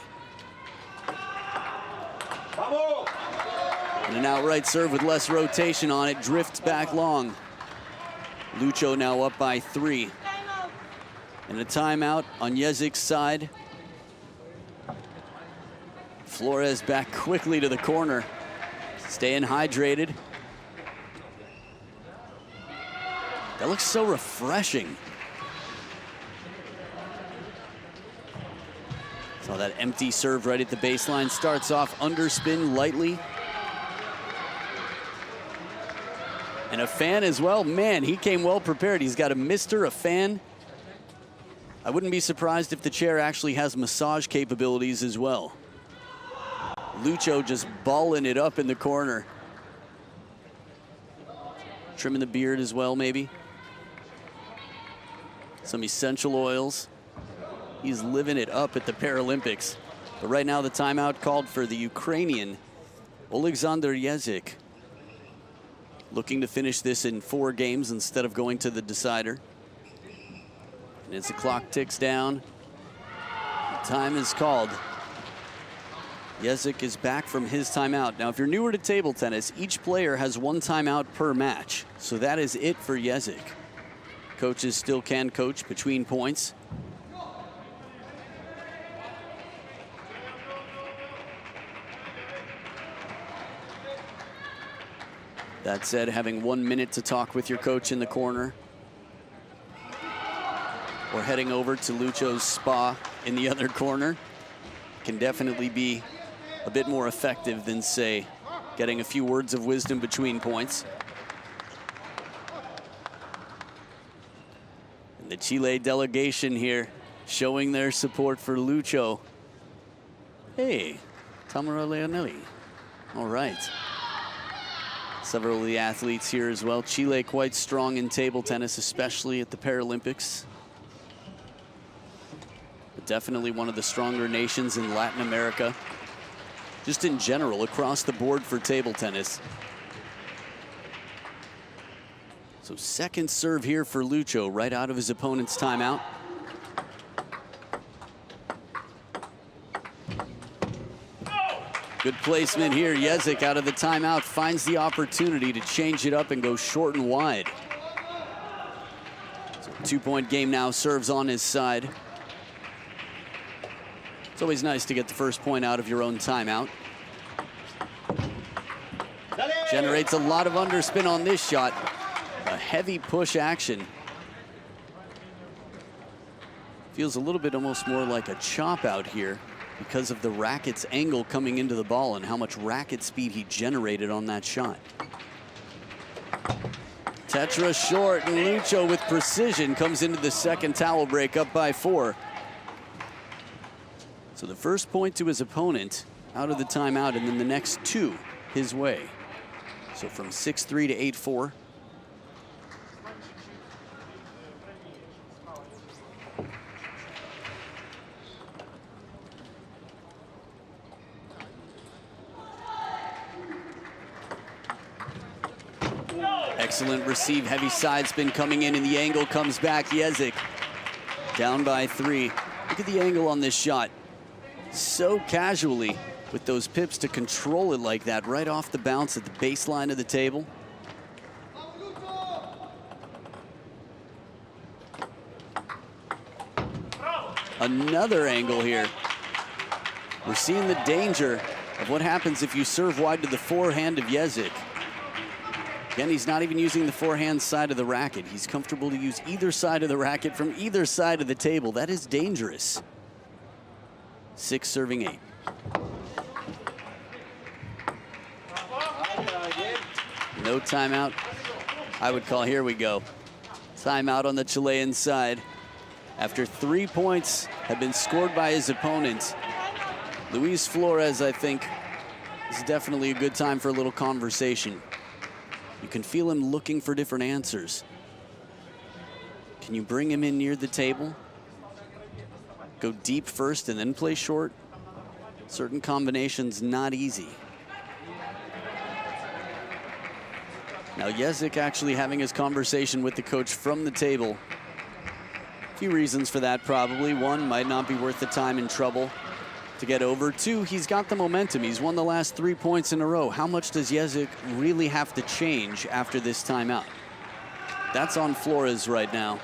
And an outright serve with less rotation on it, drifts back long. Lucho now up by 3. And a timeout on Jezik's side. Flores back quickly to the corner. Staying hydrated. That looks so refreshing. Saw that empty serve right at the baseline. Starts off underspin lightly. And a fan as well. Man, he came well prepared. He's got a mister, a fan. I wouldn't be surprised if the chair actually has massage capabilities as well. Lucho just balling it up in the corner. Trimming the beard as well, maybe. Some essential oils. He's living it up at the Paralympics. But right now the timeout called for the Ukrainian, Alexander Jezik. Looking to finish this in 4 games instead of going to the decider. And as the clock ticks down, the time is called. Jezik is back from his timeout. Now, if you're newer to table tennis, each player has 1 timeout per match. So that is it for Jezik. Coaches still can coach between points. That said, having 1 minute to talk with your coach in the corner, or heading over to Lucho's spa in the other corner, can definitely be a bit more effective than, say, getting a few words of wisdom between points. And the Chile delegation here showing their support for Lucho. Hey, Tamara Leonelli. All right. Several of the athletes here as well. Chile quite strong in table tennis, especially at the Paralympics. But definitely one of the stronger nations in Latin America. Just in general, across the board for table tennis. So second serve here for Lucho, right out of his opponent's timeout. Good placement here. Jezik out of the timeout finds the opportunity to change it up and go short and wide. So 2-point game now, serves on his side. It's always nice to get the first point out of your own timeout. Generates a lot of underspin on this shot. A heavy push action. Feels a little bit almost more like a chop out here because of the racket's angle coming into the ball and how much racket speed he generated on that shot. Tetra short, and Lucho with precision comes into the second towel break, up by 4. So the first point to his opponent out of the timeout, and then the next 2 his way. So from 6-3 to 8-4. Excellent receive, heavy side spin coming in, and the angle comes back. Jezik down by 3. Look at the angle on this shot. So casually with those pips to control it like that right off the bounce at the baseline of the table. Another angle here. We're seeing the danger of what happens if you serve wide to the forehand of Jezik. Again, he's not even using the forehand side of the racket. He's comfortable to use either side of the racket from either side of the table. That is dangerous. 6 serving 8. No timeout. I would call, here we go. Timeout on the Chilean side. After 3 points have been scored by his opponent, Luis Flores, I think, is definitely a good time for a little conversation. You can feel him looking for different answers. Can you bring him in near the table? Go deep first and then play short? Certain combinations not easy. Now Jezik actually having his conversation with the coach from the table. A few reasons for that probably. 1, might not be worth the time and trouble to get over. 2, he's got the momentum. He's won the last 3 points in a row. How much does Jezik really have to change after this timeout? That's on Flores right now.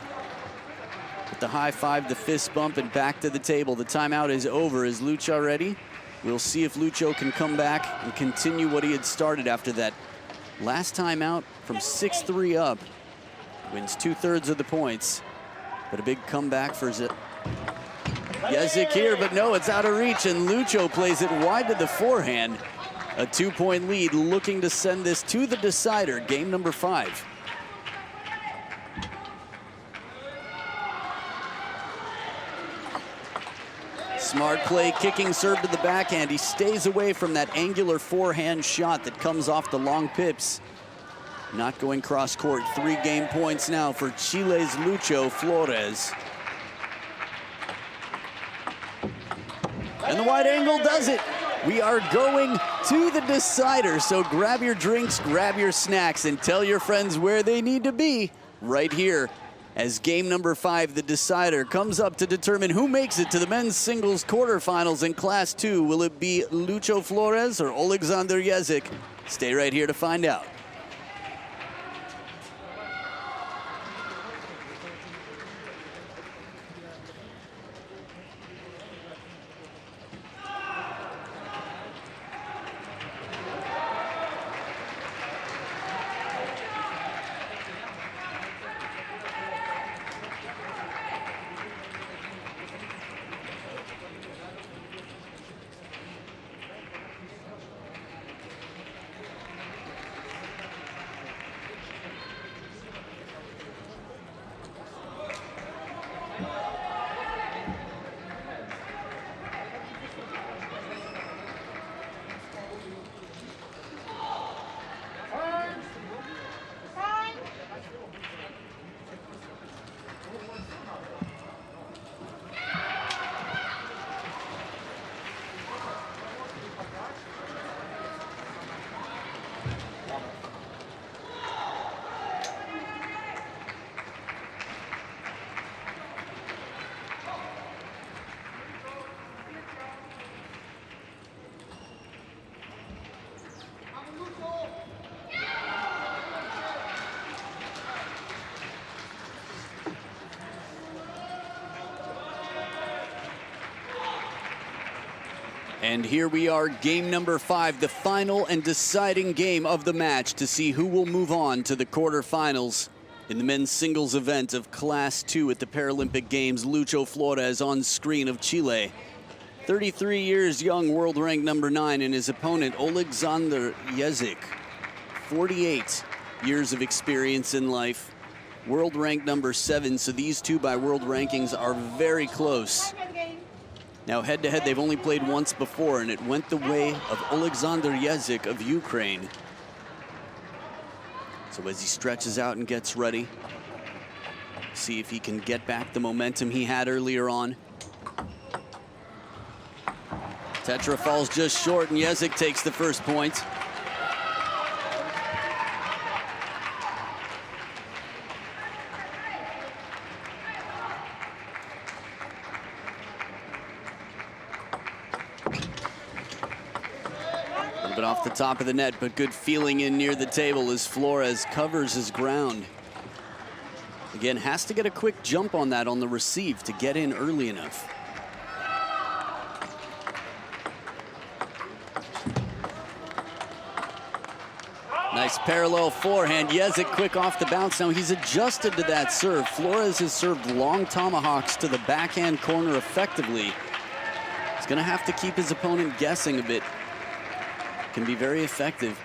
With the high five, the fist bump, and back to the table. The timeout is over. Is Lucho ready? We'll see if Lucho can come back and continue what he had started after that last timeout from 6-3 up. Wins 2/3 of the points, but a big comeback for Jezik here, but no, it's out of reach, and Lucho plays it wide to the forehand. A 2-point lead, looking to send this to the decider, game number 5. Smart play, kicking serve to the backhand. He stays away from that angular forehand shot that comes off the long pips. Not going cross court. 3 game points now for Chile's Lucho Flores. And the wide angle does it. We are going to the decider, so grab your drinks, grab your snacks, and tell your friends where they need to be right here as game number 5, the decider, comes up to determine who makes it to the men's singles quarterfinals in Class 2. Will it be Lucho Flores or Alexander Jezik? Stay right here to find out. And here we are, game number 5, the final and deciding game of the match to see who will move on to the quarterfinals in the men's singles event of Class 2 at the Paralympic Games. Lucho Flores on screen of Chile. 33 years young, world ranked number 9, and his opponent, Alexander Jezik. 48 years of experience in life, world ranked number 7, so these two by world rankings are very close. Now head-to-head, they've only played once before, and it went the way of Alexander Jezik of Ukraine. So as he stretches out and gets ready, see if he can get back the momentum he had earlier on. Tetra falls just short, and Jezik takes the first point. Off the top of the net, but good feeling in near the table as Flores covers his ground. Again, has to get a quick jump on that on the receive to get in early enough. Nice parallel forehand. Jezik quick off the bounce. Now he's adjusted to that serve. Flores has served long tomahawks to the backhand corner effectively. He's going to have to keep his opponent guessing a bit. Can be very effective.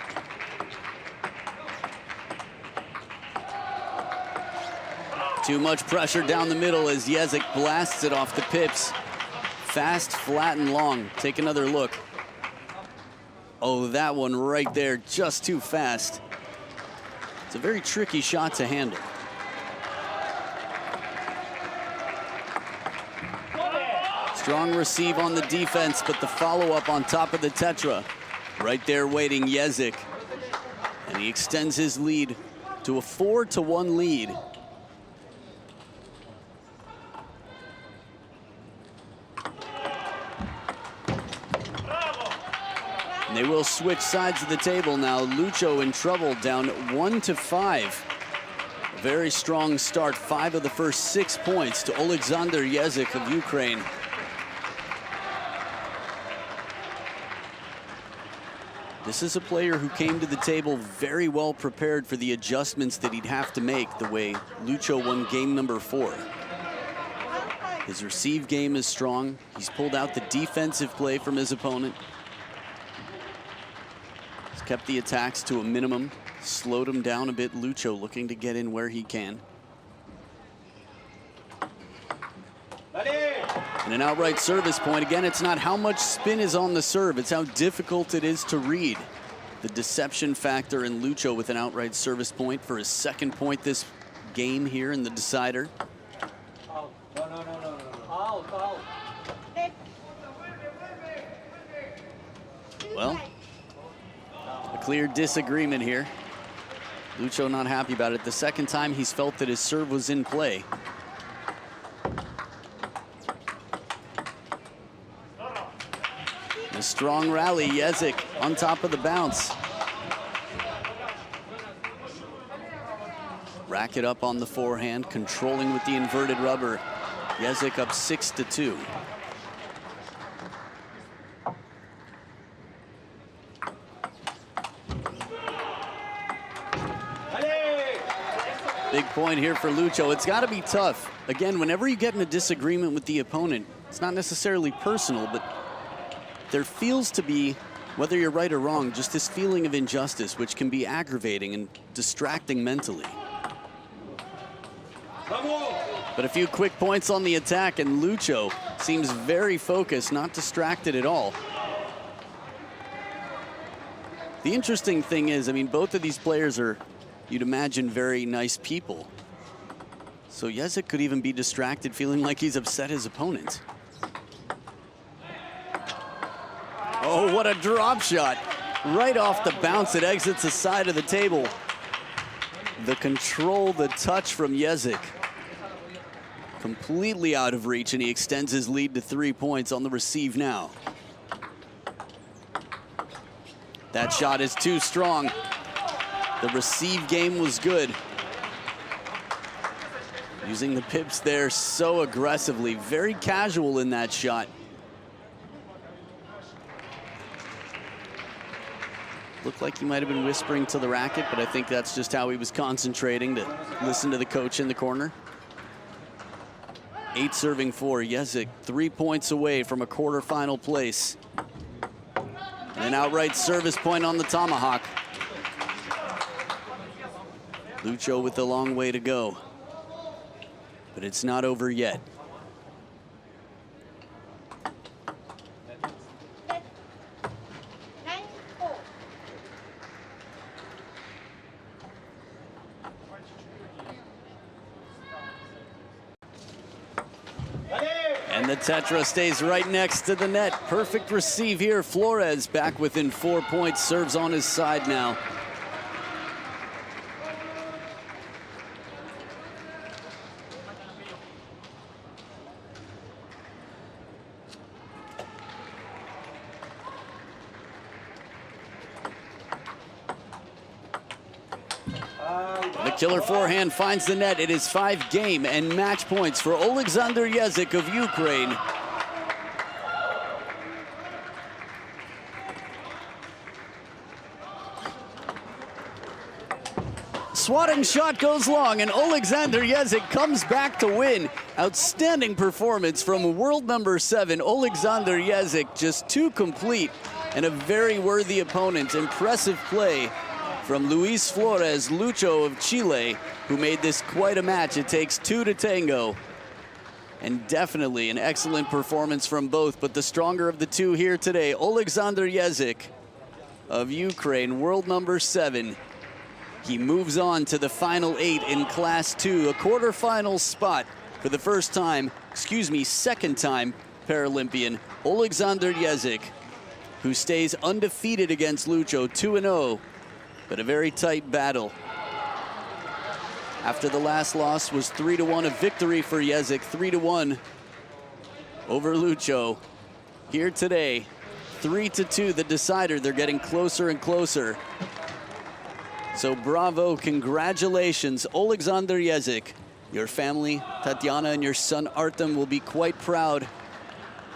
Too much pressure down the middle as Jezik blasts it off the pips. Fast, flat, and long. Take another look. Oh, that one right there, just too fast. It's a very tricky shot to handle. Strong receive on the defense, but the follow-up on top of the Tetra. Right there waiting, Jezik. And he extends his lead to a 4-1 lead. And they will switch sides of the table now. Lucho in trouble, down 1-5. A very strong start. 5 of the first 6 points to Alexander Jezik of Ukraine. This is a player who came to the table very well prepared for the adjustments that he'd have to make the way Lucho won game number 4. His receive game is strong. He's pulled out the defensive play from his opponent. He's kept the attacks to a minimum, slowed him down a bit. Lucho looking to get in where he can. And an outright service point. Again, it's not how much spin is on the serve, it's how difficult it is to read. The deception factor in Lucho with an outright service point for his second point this game here in the decider. Well, a clear disagreement here. Lucho not happy about it. The second time he's felt that his serve was in play. A strong rally, Jezik on top of the bounce. Rack it up on the forehand, controlling with the inverted rubber. Jezik up 6-2. Big point here for Lucho. It's got to be tough. Again, whenever you get in a disagreement with the opponent, it's not necessarily personal, but there feels to be, whether you're right or wrong, just this feeling of injustice, which can be aggravating and distracting mentally. But a few quick points on the attack, and Lucho seems very focused, not distracted at all. The interesting thing is, I mean, both of these players are, you'd imagine, very nice people. So Jezik could even be distracted, feeling like he's upset his opponent. Oh, what a drop shot. Right off the bounce, it exits the side of the table. The control, the touch from Jezik. Completely out of reach, and he extends his lead to 3 points on the receive now. That shot is too strong. The receive game was good. Using the pips there so aggressively, very casual in that shot. Looked like he might have been whispering to the racket, but I think that's just how he was concentrating to listen to the coach in the corner. 8 serving 4. Jezik 3 points away from a quarterfinal place. And an outright service point on the tomahawk. Lucho with a long way to go. But it's not over yet. And the Tetra stays right next to the net. Perfect receive here. Flores back within 4 points, serves on his side now. The killer forehand finds the net. It is 5 game and match points for Alexander Jezik of Ukraine. Swatting shot goes long, and Alexander Jezik comes back to win. Outstanding performance from world number 7, Alexander Jezik. Just too complete and a very worthy opponent. Impressive play from Luis Flores, Lucho of Chile, who made this quite a match. It takes 2 to tango. And definitely an excellent performance from both, but the stronger of the two here today, Alexander Jezik of Ukraine, world number 7. He moves on to the final 8 in Class 2, a quarterfinal spot for the second time Paralympian, Alexander Jezik, who stays undefeated against Lucho, 2-0. But a very tight battle. After the last loss was 3-1, a victory for Jezik, 3-1 over Lucho. Here today, 3-2, the decider. They're getting closer and closer. So bravo, congratulations, Alexander Jezik. Your family, Tatiana, and your son Artem will be quite proud,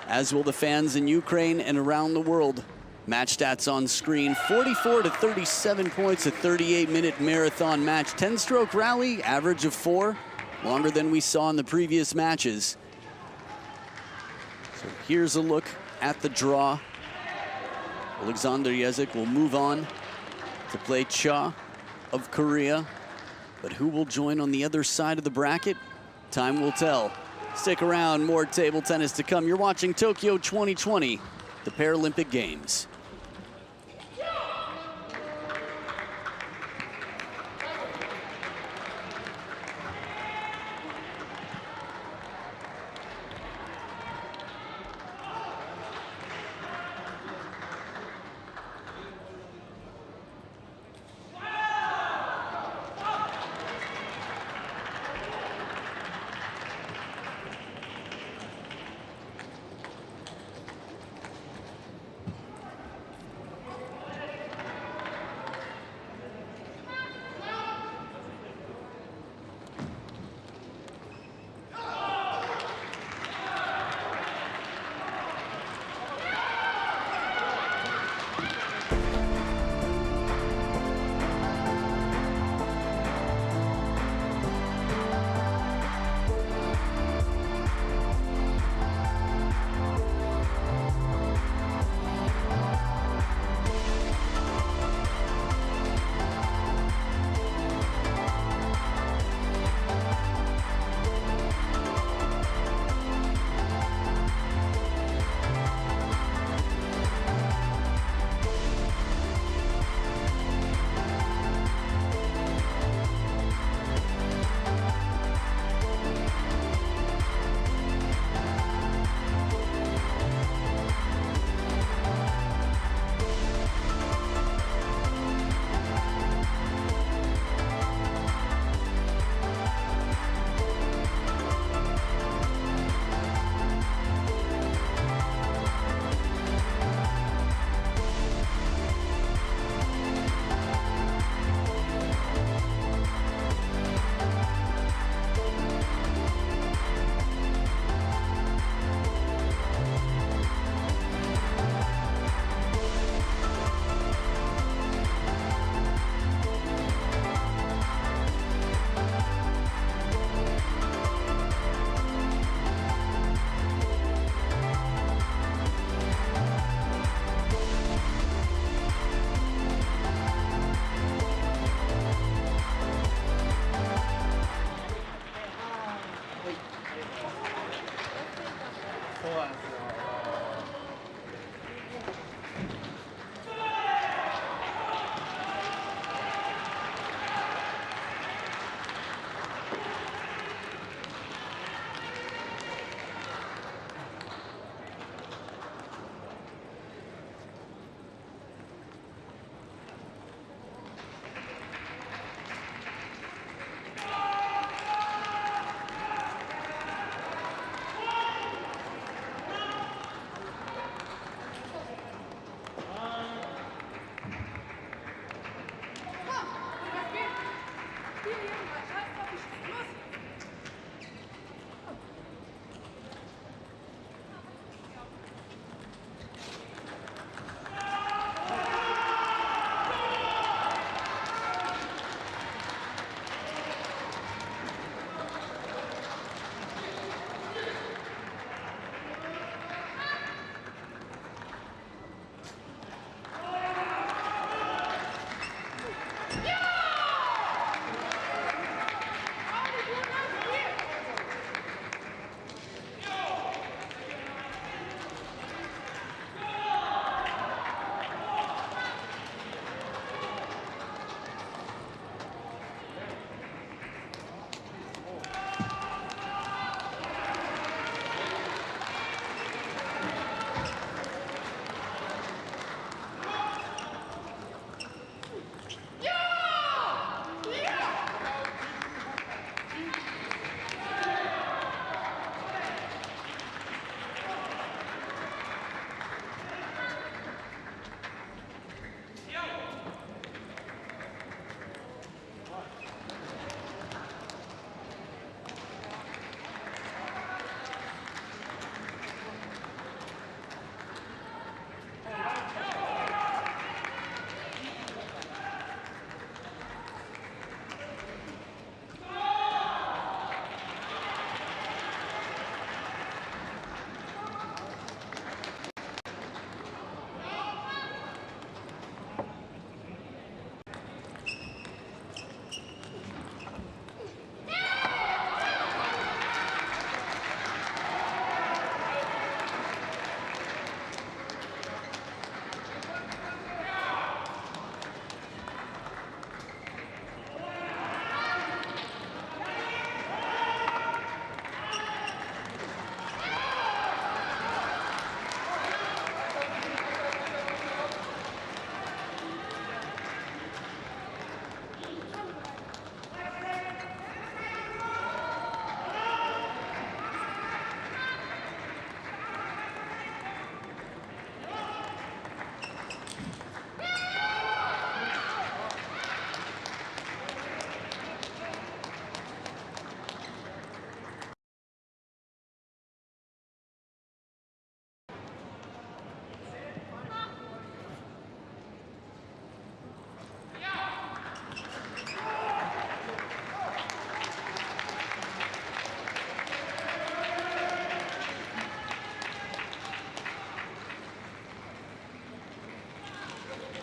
as will the fans in Ukraine and around the world. Match stats on screen, 44 to 37 points, a 38-minute marathon match. 10-stroke rally, average of 4, longer than we saw in the previous matches. So here's a look at the draw. Alexander Jezik will move on to play Cha of Korea. But who will join on the other side of the bracket? Time will tell. Stick around, more table tennis to come. You're watching Tokyo 2020, the Paralympic Games.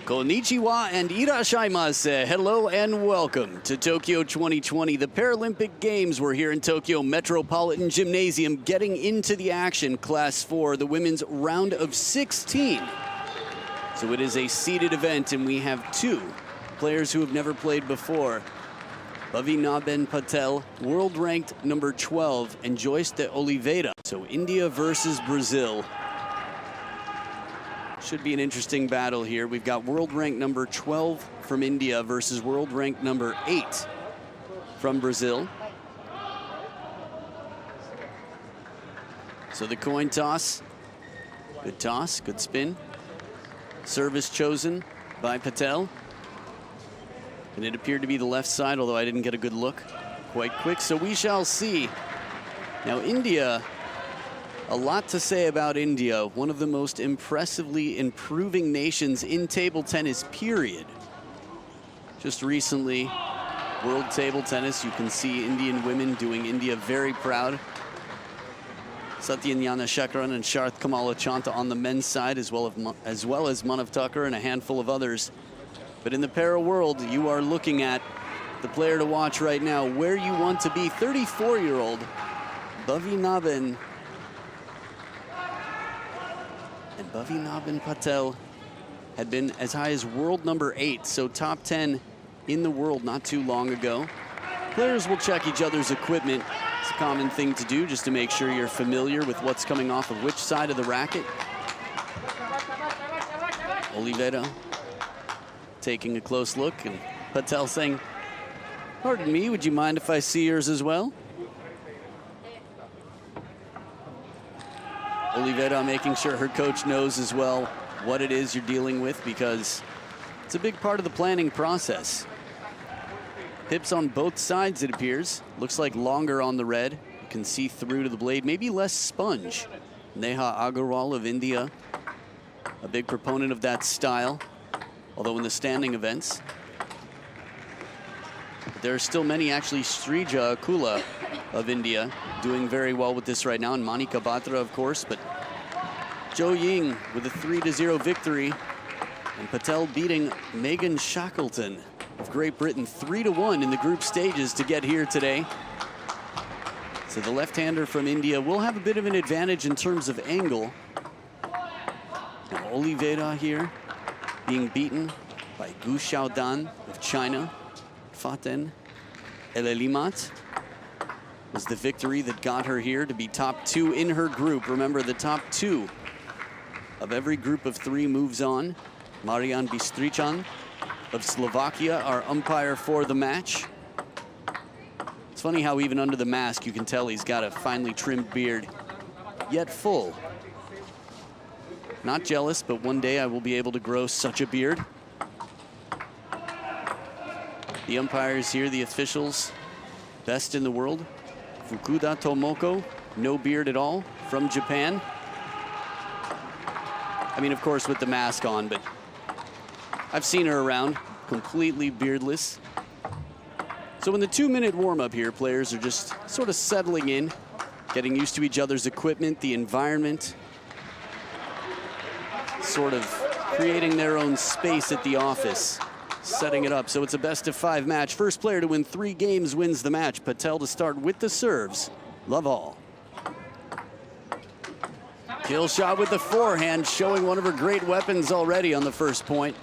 Konnichiwa and irashaimasu. Hello and welcome to Tokyo 2020, the Paralympic Games. We're here in Tokyo Metropolitan Gymnasium getting into the action. Class 4, the women's round of 16. So it is a seeded event, and we have two players who have never played before. Bhavinaben Patel, world ranked number 12, and Joyce de Oliveira. So India versus Brazil. Should be an interesting battle here. We've got world ranked number 12 from India versus world ranked number 8 from Brazil. So the coin toss, good spin. Service chosen by Patel. And it appeared to be the left side, although I didn't get a good look. Quite quick, so we shall see. Now India, a lot to say about India, one of the most impressively improving nations in table tennis, period. Just recently, World Table Tennis, you can see Indian women doing India very proud. Satyanyana Shakaran and Sharth Kamalachanta on the men's side, as well as Manav Tucker and a handful of others. But in the para world, you are looking at the player to watch right now, where you want to be. 34-year-old Bhavinaben. And Bhavinaben Patel had been as high as world number 8, so top 10 in the world not too long ago. Players will check each other's equipment. It's a common thing to do, just to make sure you're familiar with what's coming off of which side of the racket. Oliveira taking a close look, and Patel saying, "Pardon me, would you mind if I see yours as well?" Oliveira making sure her coach knows as well what it is you're dealing with, because it's a big part of the planning process. Pips on both sides, it appears. Looks like longer on the red. You can see through to the blade, maybe less sponge. Neha Agarwal of India, a big proponent of that style, although in the standing events. But there are still many, actually. Srija Kula of India doing very well with this right now, and Manika Batra, of course, but Zhou Ying with a 3-0 victory, and Patel beating Megan Shackleton of Great Britain 3-1 in the group stages to get here today. So the left-hander from India will have a bit of an advantage in terms of angle. Now Oliveira here being beaten by Gu Xiaodan of China. Faten Elelimat was the victory that got her here to be top 2 in her group. Remember, the top 2 of every group of 3 moves on. Marian Bistrichan of Slovakia, our umpire for the match. It's funny how even under the mask you can tell he's got a finely trimmed beard, yet full. Not jealous, but one day I will be able to grow such a beard. The umpires here, the officials, best in the world. Fukuda Tomoko, no beard at all, from Japan. I mean, of course, with the mask on, but I've seen her around, completely beardless. So in the 2-minute warm-up here, players are just sort of settling in, getting used to each other's equipment, the environment, sort of creating their own space at the office, setting it up. So it's a best-of-5 match. First player to win 3 games wins the match. Patel to start with the serves. Love all. Kill shot with the forehand, showing one of her great weapons already on the first point.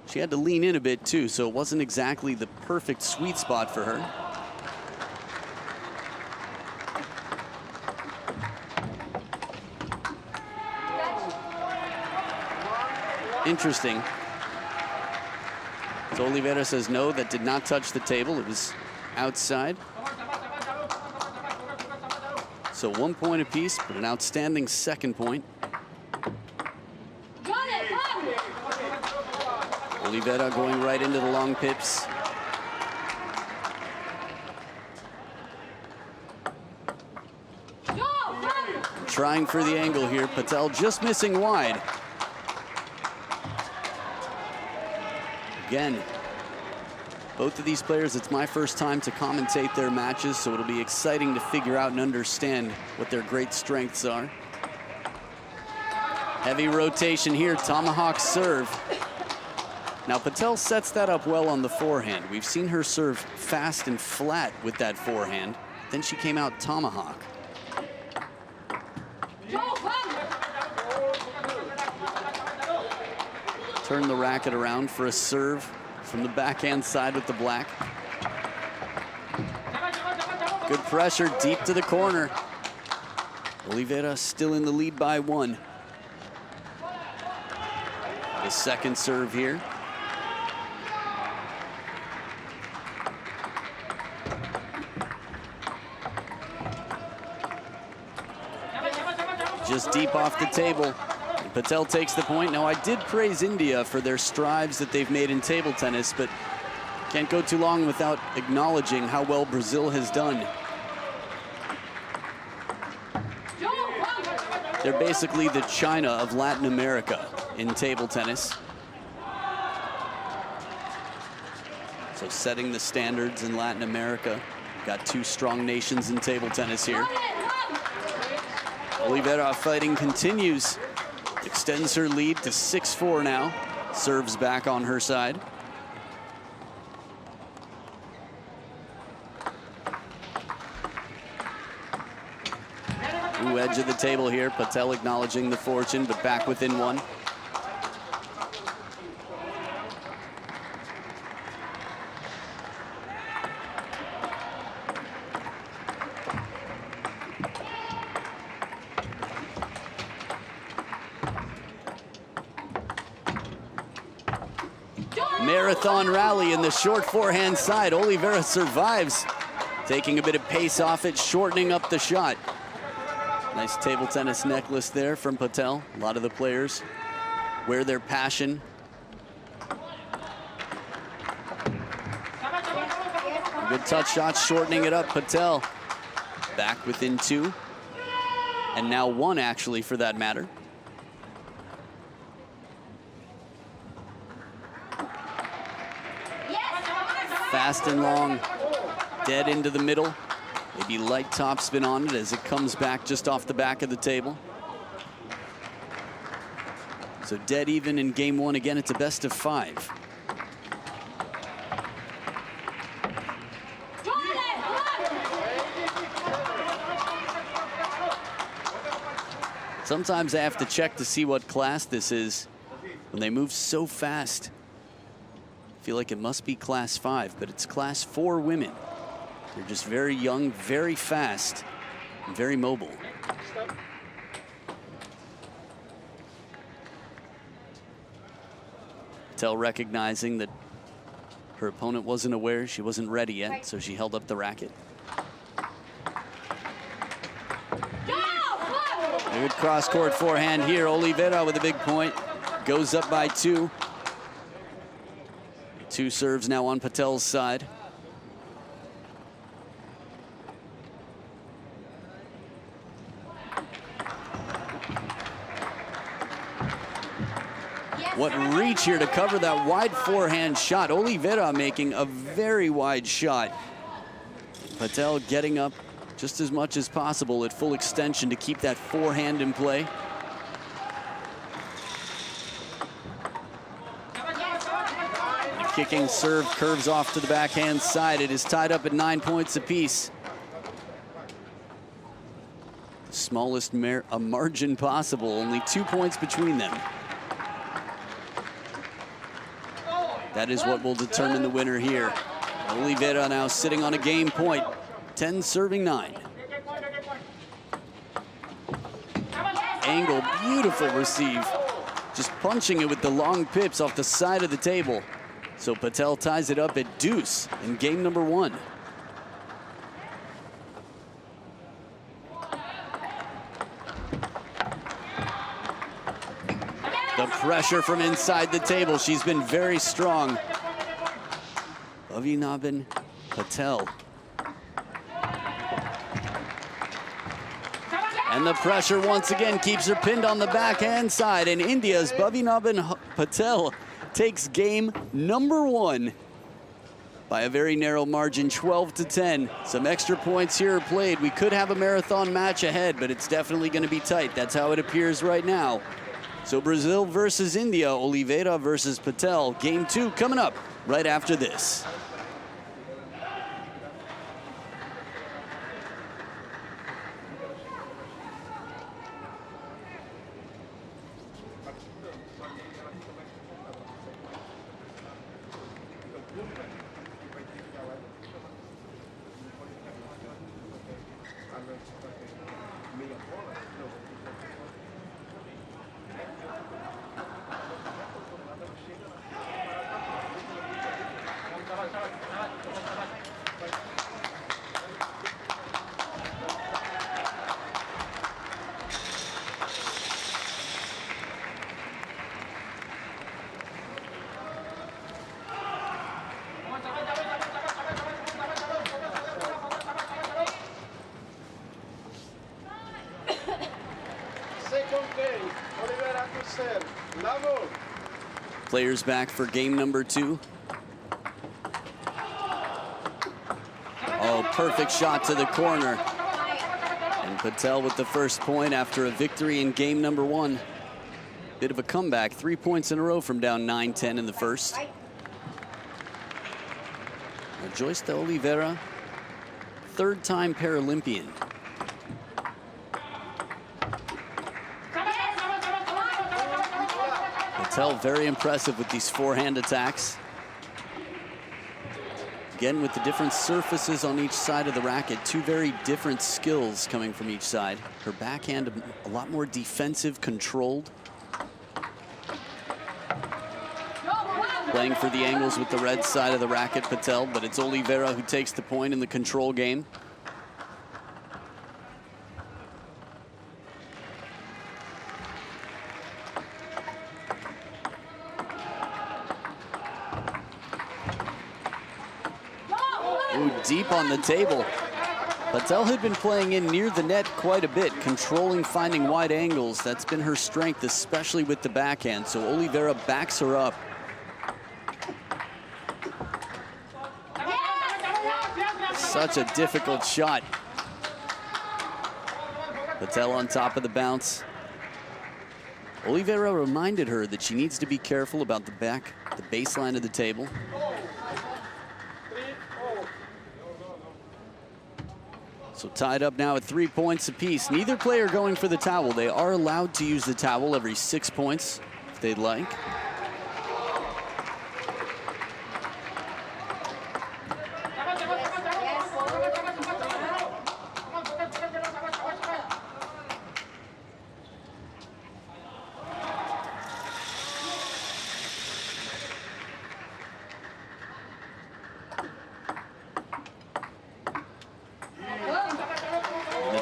She had to lean in a bit too, so it wasn't exactly the perfect sweet spot for her. Interesting. So Oliveira says no, that did not touch the table. It was outside. So 1 point apiece, but an outstanding second point. Oliveira going right into the long pips. Trying for the angle here. Patel just missing wide. Again, both of these players, it's my first time to commentate their matches, so it'll be exciting to figure out and understand what their great strengths are. Heavy rotation here, tomahawk serve. Now Patel sets that up well on the forehand. We've seen her serve fast and flat with that forehand. Then she came out tomahawk. Turn the racket around for a serve from the backhand side with the black. Good pressure deep to the corner. Oliveira still in the lead by 1. The second serve here. Just deep off the table. And Patel takes the point. Now, I did praise India for their strides that they've made in table tennis, but can't go too long without acknowledging how well Brazil has done. They're basically the China of Latin America in table tennis. So setting the standards in Latin America. Got 2 strong nations in table tennis here. Oliveira fighting continues. Extends her lead to 6-4 now. Serves back on her side. Ooh, edge of the table here. Patel acknowledging the fortune, but back within 1. Marathon rally in the short forehand side. Oliveira survives, taking a bit of pace off it, shortening up the shot. Nice table tennis necklace there from Patel. A lot of the players wear their passion. Good touch shots, shortening it up. Patel back within 2. And now 1, actually, for that matter. Fast and long, dead into the middle. Maybe light topspin on it as it comes back just off the back of the table. So dead even in game 1. Again, it's a best of 5. Sometimes I have to check to see what class this is. When they move so fast, I feel like it must be class 5, but it's class 4 women. They're just very young, very fast, and very mobile. Patel recognizing that her opponent wasn't aware, she wasn't ready yet, so she held up the racket. A good cross-court forehand here. Oliveira with a big point. Goes up by 2. 2 serves now on Patel's side. What reach here to cover that wide forehand shot. Oliveira making a very wide shot. Patel getting up just as much as possible at full extension to keep that forehand in play. Kicking serve curves off to the backhand side. It is tied up at 9 points apiece. The smallest margin possible, only 2 points between them. That is what will determine the winner here. Oliveira now sitting on a game point, 10 serving 9. Angle, beautiful receive. Just punching it with the long pips off the side of the table. So Patel ties it up at deuce in game number 1. The pressure from inside the table. She's been very strong. Bhavinaben Patel. And the pressure once again keeps her pinned on the backhand side. And India's Bhavinaben Patel takes game number 1 by a very narrow margin, 12-10. Some extra points here are played. We could have a marathon match ahead, but it's definitely going to be tight. That's how it appears right now. So Brazil versus India, Oliveira versus Patel. Game 2 coming up right after this. Players back for game number 2. Oh, perfect shot to the corner. And Patel with the first point after a victory in game number 1. Bit of a comeback, 3 points in a row from down 9-10 in the first. Now, Joyce de Oliveira, third-time Paralympian. Patel very impressive with these forehand attacks. Again, with the different surfaces on each side of the racket, 2 very different skills coming from each side. Her backhand a lot more defensive, controlled. Playing for the angles with the red side of the racket, Patel, but it's Oliveira who takes the point in the control game. Ooh, deep on the table. Patel had been playing in near the net quite a bit, controlling, finding wide angles. That's been her strength, especially with the backhand. So Oliveira backs her up. Such a difficult shot. Patel on top of the bounce. Oliveira reminded her that she needs to be careful about the baseline of the table. So tied up now at 3 points apiece. Neither player going for the towel. They are allowed to use the towel every 6 points if they'd like.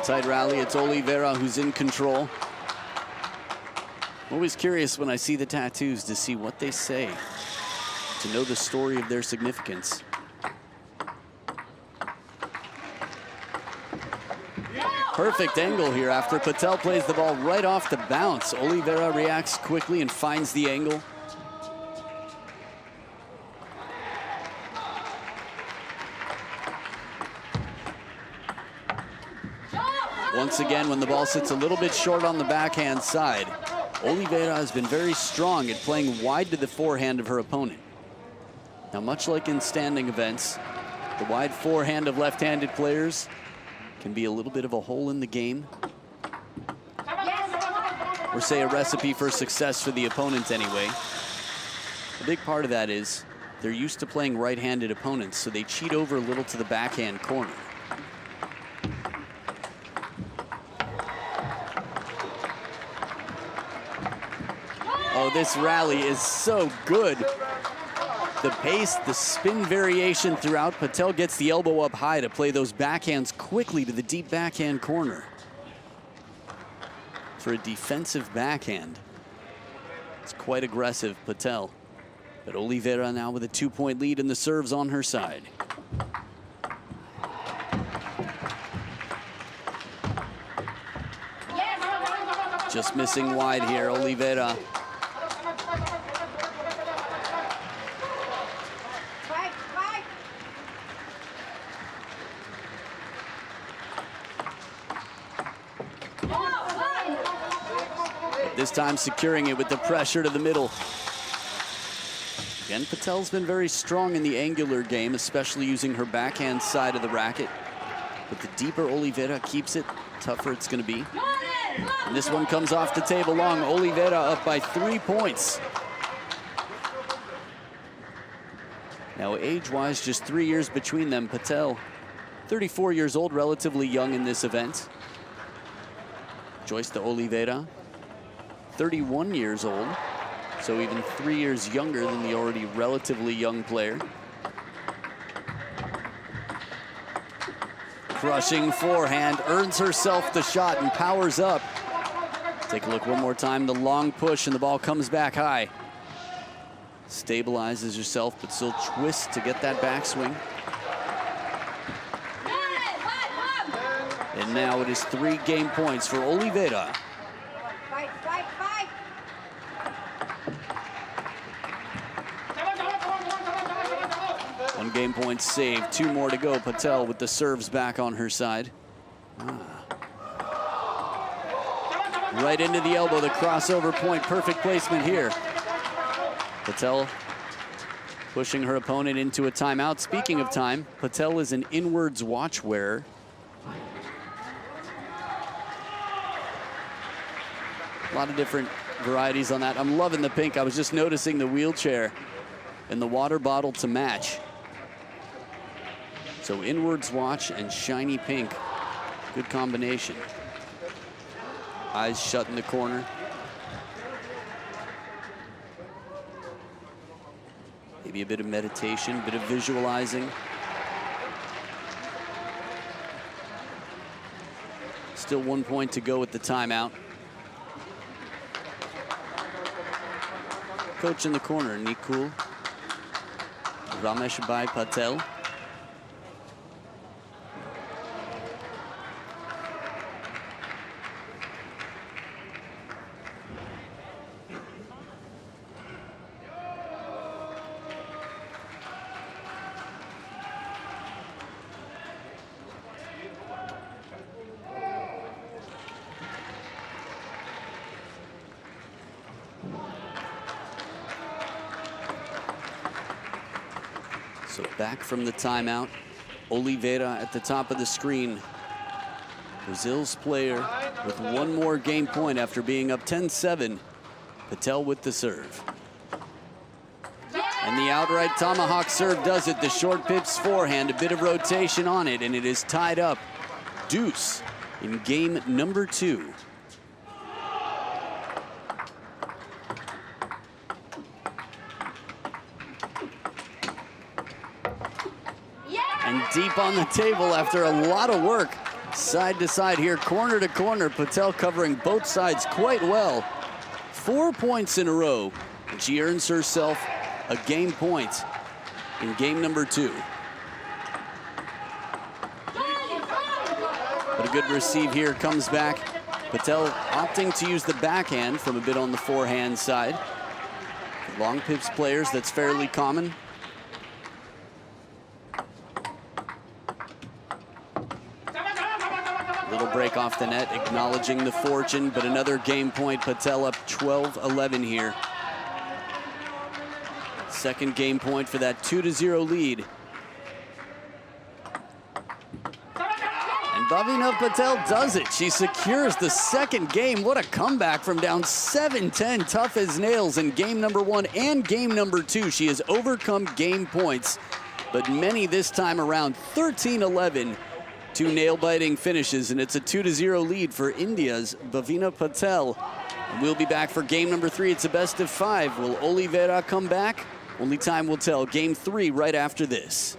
Tight rally, it's Oliveira who's in control. Always curious when I see the tattoos to see what they say, to know the story of their significance. Perfect angle here after Patel plays the ball right off the bounce. Oliveira reacts quickly and finds the angle. Once again, when the ball sits a little bit short on the backhand side, Oliveira has been very strong at playing wide to the forehand of her opponent. Now, much like in standing events, the wide forehand of left-handed players can be a little bit of a hole in the game, or say a recipe for success for the opponent anyway. A big part of that is they're used to playing right-handed opponents, so they cheat over a little to the backhand corner. Oh, this rally is so good. The pace, the spin variation throughout. Patel gets the elbow up high to play those backhands quickly to the deep backhand corner. For a defensive backhand, it's quite aggressive, Patel. But Oliveira now with a 2-point lead in the serves on her side. Just missing wide here, Oliveira. this time securing it with the pressure to the middle. Again, Patel's been very strong in the angular game, especially using her backhand side of the racket. But the deeper Oliveira keeps it, tougher it's going to be. And this one comes off the table long. Oliveira up by 3 points. Now, age-wise, just 3 years between them. Patel, 34 years old, relatively young in this event. Joyce de Oliveira, 31 years old, so even 3 years younger than the already relatively young player. Crushing forehand, earns herself the shot and powers up. Take a look one more time, the long push, and the ball comes back high. Stabilizes herself, but still twists to get that backswing. And now it is 3 game points for Oliveira. Fight, fight, fight. 1 game point saved, 2 more to go. Patel with the serves back on her side. Right into the elbow, the crossover point, perfect placement here. Patel pushing her opponent into a timeout. Speaking of time, Patel is an inwards watch wearer. A lot of different varieties on that. I'm loving the pink. I was just noticing the wheelchair and the water bottle to match. So inwards watch and shiny pink. Good combination. Eyes shut in the corner. Maybe a bit of meditation, a bit of visualizing. Still 1 point to go with the timeout. Coach in the corner, Nikul Ramesh Bhai Patel. So back from the timeout, Oliveira at the top of the screen. Brazil's player with 1 more game point after being up 10-7. Patel with the serve. And the outright tomahawk serve does it. The short pitch forehand, a bit of rotation on it, and it is tied up. Deuce in game number 2. And deep on the table after a lot of work. Side to side here, corner to corner. Patel covering both sides quite well. 4 points in a row. And she earns herself a game point in game number 2. But a good receive here comes back. Patel opting to use the backhand from a bit on the forehand side. For long pips players, that's fairly common. Little break off the net, acknowledging the fortune, but another game point. Patel up 12-11 here. Second game point for that 2-0 lead. And Bhavina Patel does it. She secures the second game. What a comeback from down 7-10, tough as nails in game number 1 and game number 2. She has overcome game points, but many this time around. 13-11. 2 nail-biting finishes, and it's a 2-0 lead for India's Bhavina Patel. And we'll be back for game number 3. It's a best of 5. Will Oliveira come back? Only time will tell. Game 3 right after this.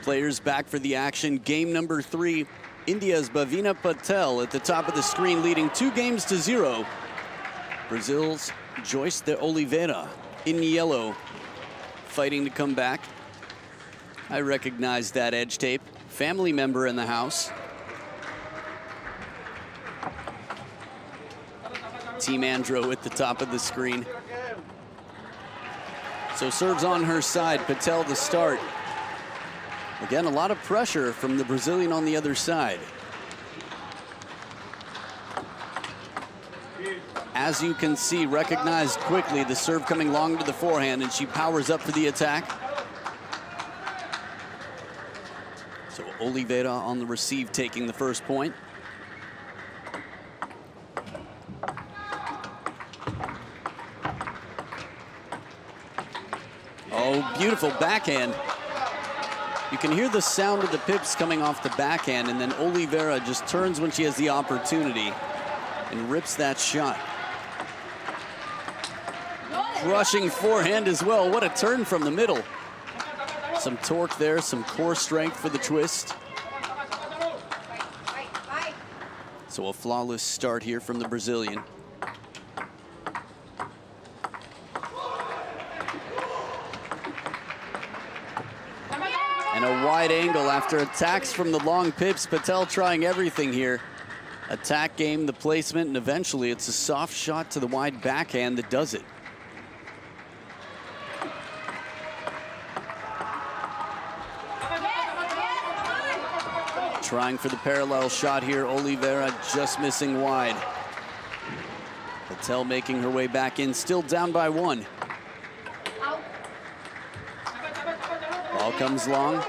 players back for the action. Game number 3, India's Bhavina Patel at the top of the screen, leading 2-0. Brazil's Joyce de Oliveira in yellow, fighting to come back. I recognize that edge tape. Family member in the house. Team Andro at the top of the screen. So serves on her side, Patel to start. Again, a lot of pressure from the Brazilian on the other side. As you can see, recognized quickly, the serve coming long to the forehand, and she powers up for the attack. So Oliveira on the receive, taking the first point. Oh, beautiful backhand. You can hear the sound of the pips coming off the backhand, and then Oliveira just turns when she has the opportunity and rips that shot. Crushing forehand as well. What a turn from the middle. Some torque there, some core strength for the twist. So a flawless start here from the Brazilian. And a wide angle after attacks from the long pips. Patel trying everything here. Attack game, the placement, and eventually it's a soft shot to the wide backhand that does it. Trying for the parallel shot here, Oliveira just missing wide. Patel making her way back in, still down by 1. Ball comes long.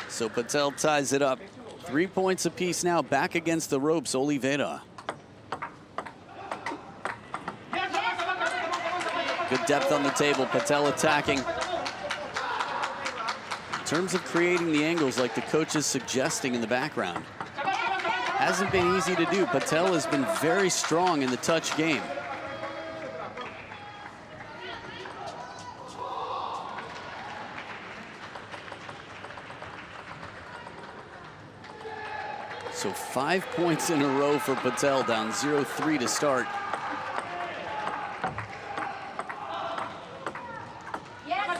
So Patel ties it up. 3 points apiece now, back against the ropes, Oliveira. Good depth on the table, Patel attacking. In terms of creating the angles like the coach is suggesting in the background. Hasn't been easy to do. Patel has been very strong in the touch game. So 5 points in a row for Patel, down 0-3 to start.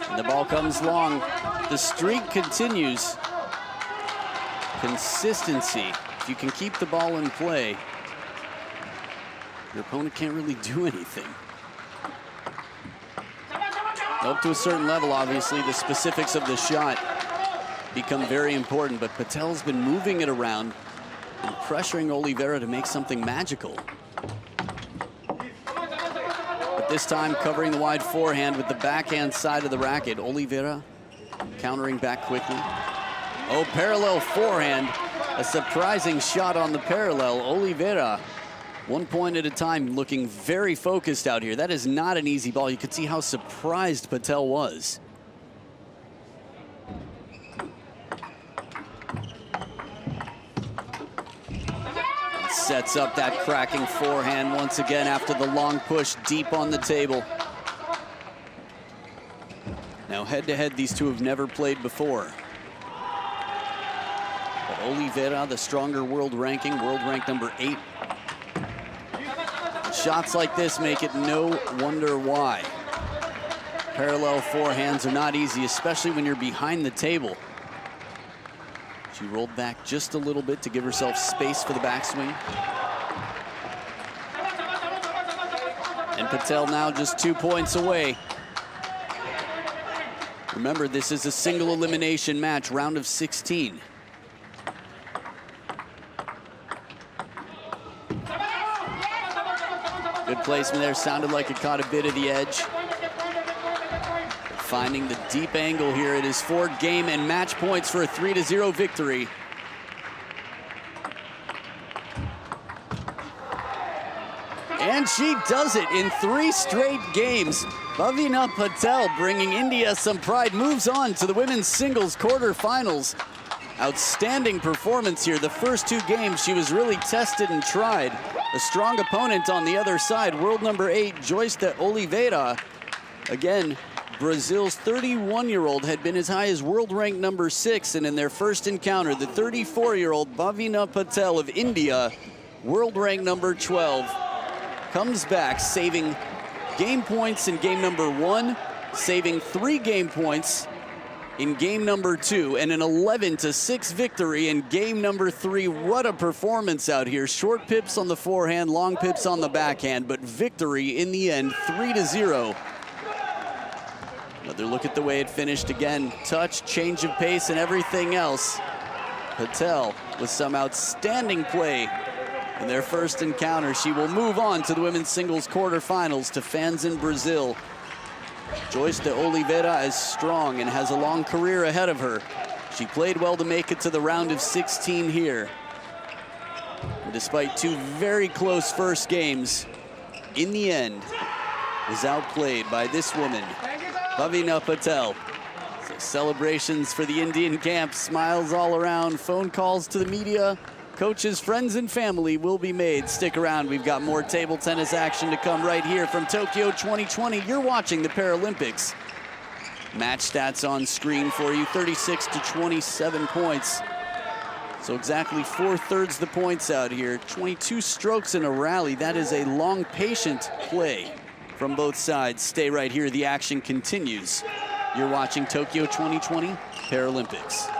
And the ball comes long. The streak continues. Consistency. If you can keep the ball in play, your opponent can't really do anything. Up to a certain level, obviously, the specifics of the shot become very important, but Patel's been moving it around and pressuring Oliveira to make something magical. But this time covering the wide forehand with the backhand side of the racket. Oliveira countering back quickly. Oh, parallel forehand. A surprising shot on the parallel. Oliveira, 1 point at a time, looking very focused out here. That is not an easy ball. You could see how surprised Patel was. Sets up that cracking forehand once again after the long push deep on the table. Now head-to-head, these two have never played before. But Oliveira, the stronger world ranking, world rank number 8. Shots like this make it no wonder why. Parallel forehands are not easy, especially when you're behind the table. She rolled back just a little bit to give herself space for the backswing. And Patel now just 2 points away. Remember, this is a single elimination match, round of 16. Good placement there, sounded like it caught a bit of the edge. Finding the deep angle here. It is 4 game and match points for a 3-0 victory. And she does it in 3 straight games. Bhavina Patel, bringing India some pride, moves on to the women's singles quarterfinals. Outstanding performance here. The first 2 games she was really tested and tried. A strong opponent on the other side, world number 8, Joyce de Oliveira. Again, Brazil's 31-year-old had been as high as world rank number 6, and in their first encounter, the 34-year-old Bhavina Patel of India, world rank number 12, comes back, saving game points in game number 1, saving 3 game points in game number 2, and an 11-6 victory in game number 3. What a performance out here. Short pips on the forehand, long pips on the backhand, but victory in the end, 3-0. Another look at the way it finished again. Touch, change of pace, and everything else. Patel with some outstanding play in their first encounter. She will move on to the women's singles quarterfinals to fans in Brazil. Joyce de Oliveira is strong and has a long career ahead of her. She played well to make it to the round of 16 here. And despite 2 very close first games, in the end, was outplayed by this woman, Bhavina Patel. So celebrations for the Indian camp, smiles all around, phone calls to the media, coaches, friends, and family will be made. Stick around, we've got more table tennis action to come right here from Tokyo 2020. You're watching the Paralympics. Match stats on screen for you, 36-27 points. So exactly 4/3 the points out here. 22 strokes in a rally. That is a long, patient play from both sides. Stay right here, the action continues. You're watching Tokyo 2020 Paralympics.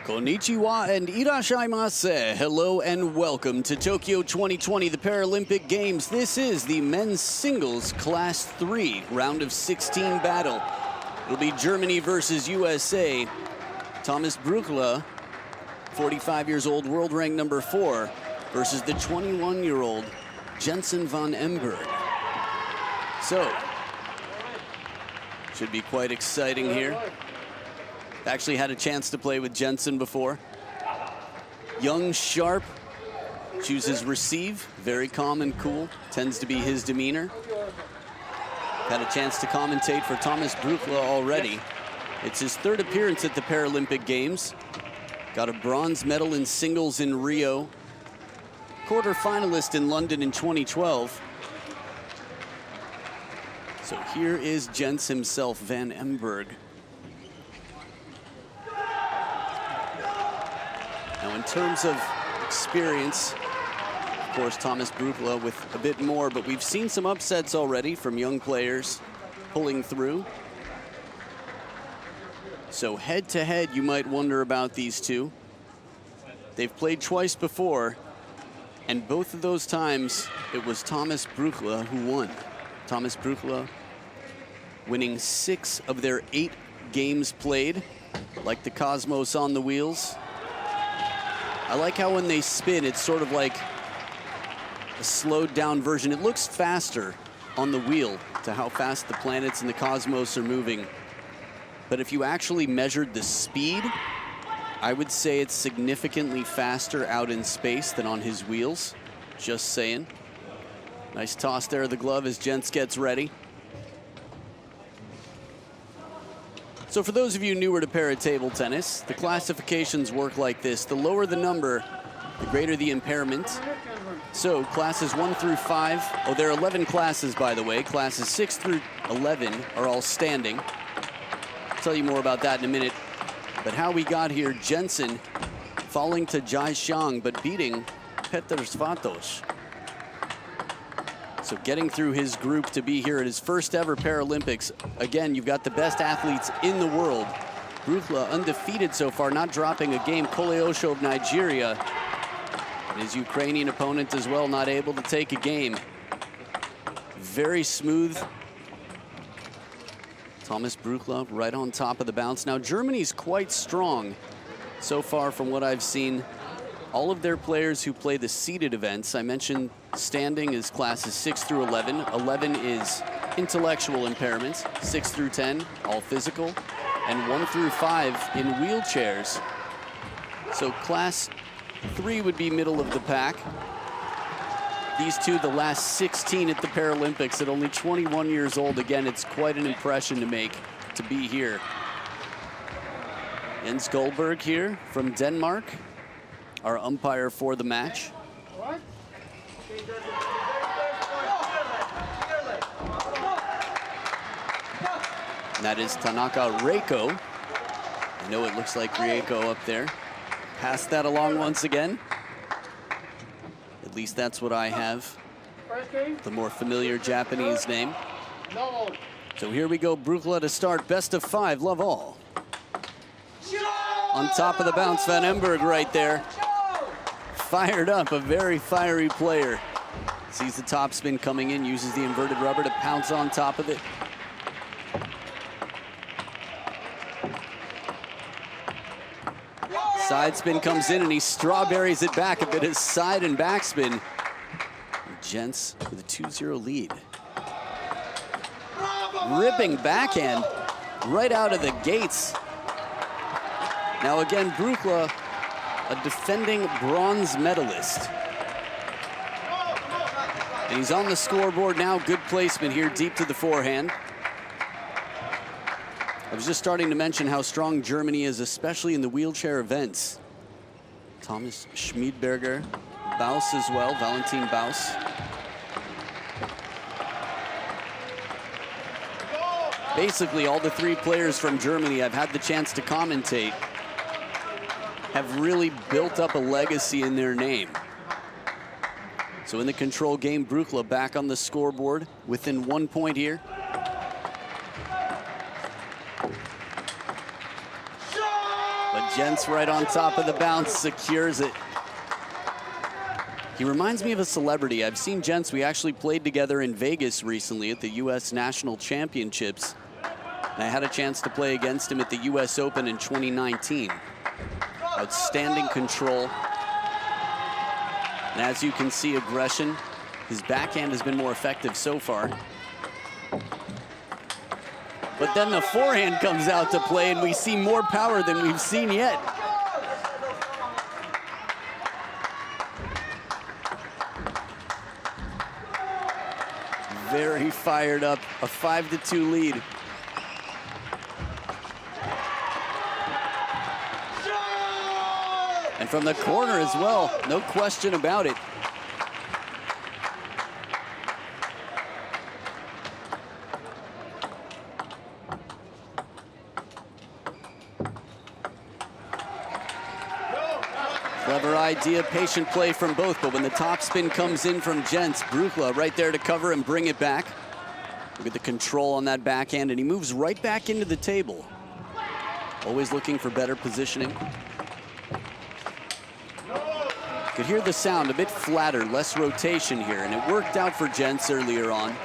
Konnichiwa and irashaimase. Hello and welcome to Tokyo 2020, the Paralympic Games. This is the men's singles class 3 round of 16 battle. It'll be Germany versus USA. Thomas Bruckler, 45 years old, world rank number 4, versus the 21-year-old Jensen van Emberg. So, should be quite exciting here. Actually had a chance to play with Jensen before. Young, sharp, chooses receive, very calm and cool, tends to be his demeanor. Had a chance to commentate for Thomas Bruckler already. It's his 3rd appearance at the Paralympic Games. Got a bronze medal in singles in Rio. Quarter finalist in London in 2012. So here is Jens himself, Van Emberg. Now, in terms of experience, of course, Thomas Bruckler with a bit more, but we've seen some upsets already from young players pulling through. So head-to-head, you might wonder about these two. They've played twice before, and both of those times, it was Thomas Bruckler who won. Thomas Bruckler winning 6 of their 8 games played, like the Cosmos on the wheels. I like how when they spin, it's sort of like a slowed down version. It looks faster on the wheel to how fast the planets and the cosmos are moving. But if you actually measured the speed, I would say it's significantly faster out in space than on his wheels. Just saying. Nice toss there of the glove as Jens gets ready. So for those of you newer to para table tennis, the classifications work like this. The lower the number, the greater the impairment. So classes 1 through 5, oh, there are 11 classes, by the way. Classes 6 through 11 are all standing. I'll tell you more about that in a minute. But how we got here, Jensen falling to Jai Xiang, but beating Petr Svatos. So getting through his group to be here at his first ever Paralympics. Again, you've got the best athletes in the world. Bruckler undefeated so far, not dropping a game. Koleosho of Nigeria, his Ukrainian opponent as well, not able to take a game. Very smooth. Thomas Bruckler right on top of the bounce. Now Germany's quite strong so far from what I've seen. All of their players who play the seeded events, I mentioned standing is classes 6 through 11. 11 is intellectual impairments, 6 through 10, all physical, and 1 through 5 in wheelchairs. So class 3 would be middle of the pack. These two, the last 16 at the Paralympics at only 21 years old. Again, it's quite an impression to make to be here. Jens Goldberg here from Denmark, our umpire for the match. And that is Tanaka Reiko. I know it looks like Rieko up there. Pass that along once again. At least that's what I have. The more familiar Japanese name. So here we go, Bruckler to start. Best of 5, love all. On top of the bounce, Van Emberg right there. Fired up, a very fiery player. Sees the topspin coming in, uses the inverted rubber to pounce on top of it. Side spin comes in and he strawberries it back, a bit of side and backspin. Jens with a 2-0 lead. Ripping backhand right out of the gates. Now again, Bruckler, a defending bronze medalist. And he's on the scoreboard now. Good placement here, deep to the forehand. I was just starting to mention how strong Germany is, especially in the wheelchair events. Thomas Schmiedberger, Baus as well, Valentin Baus. Basically, all the three players from Germany I've had the chance to commentate have really built up a legacy in their name. So in the control game, Brukla back on the scoreboard within 1 point here. But Jens right on top of the bounce, secures it. He reminds me of a celebrity. I've seen Jens. We actually played together in Vegas recently at the US National Championships. And I had a chance to play against him at the US Open in 2019. Outstanding control. And as you can see, aggression. His backhand has been more effective so far. But then the forehand comes out to play, and we see more power than we've seen yet. Very fired up, a 5-2 lead. And from the corner as well, no question about it. Clever idea, patient play from both, but when the topspin comes in from Jens, Brukla right there to cover and bring it back. Look at the control on that backhand, and he moves right back into the table. Always looking for better positioning. Could hear the sound, a bit flatter, less rotation here, and it worked out for Jens earlier on.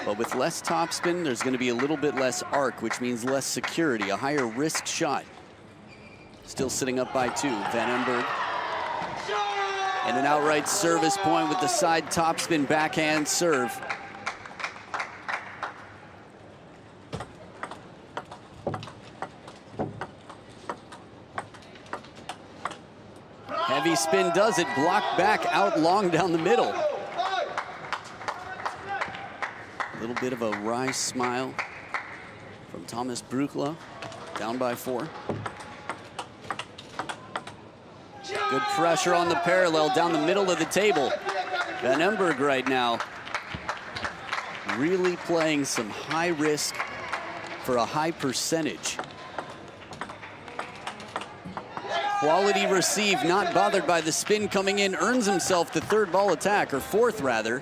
But with less topspin, there's going to be a little bit less arc, which means less security, a higher risk shot. Still sitting up by 2, Van Emberg. And an outright service point with the side topspin backhand serve. Heavy spin does it, blocked back out long down the middle. A little bit of a wry smile from Thomas Brukla, down by 4. Good pressure on the parallel down the middle of the table. Van Emberg right now really playing some high risk for a high percentage. Quality receive, not bothered by the spin coming in, earns himself the 3rd ball attack, or 4th rather.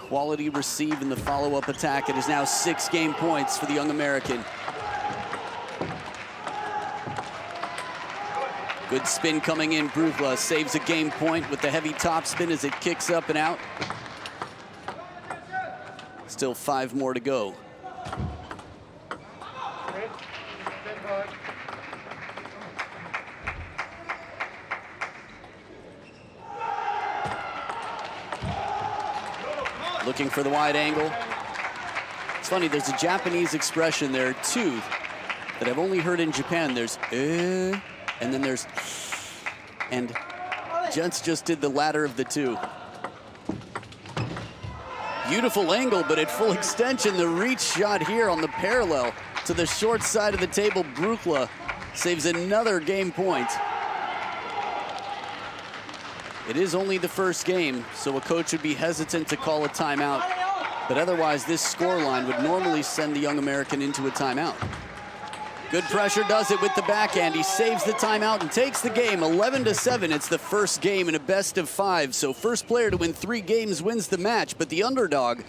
Quality receive in the follow-up attack. It is now 6 game points for the young American. Good spin coming in. Brukla saves a game point with the heavy top spin as it kicks up and out. Still 5 more to go. Looking for the wide angle. It's funny, there's a Japanese expression there too that I've only heard in Japan. There's and then there's, and Jens just did the latter of the two. Beautiful angle, but at full extension, the reach shot here on the parallel to the short side of the table. Brukla saves another game point. It is only the first game, so a coach would be hesitant to call a timeout, but otherwise this scoreline would normally send the young American into a timeout. Good pressure does it with the backhand. He saves the timeout and takes the game 11-7. It's the first game in a best of 5, so first player to win 3 games wins the match, but the underdog,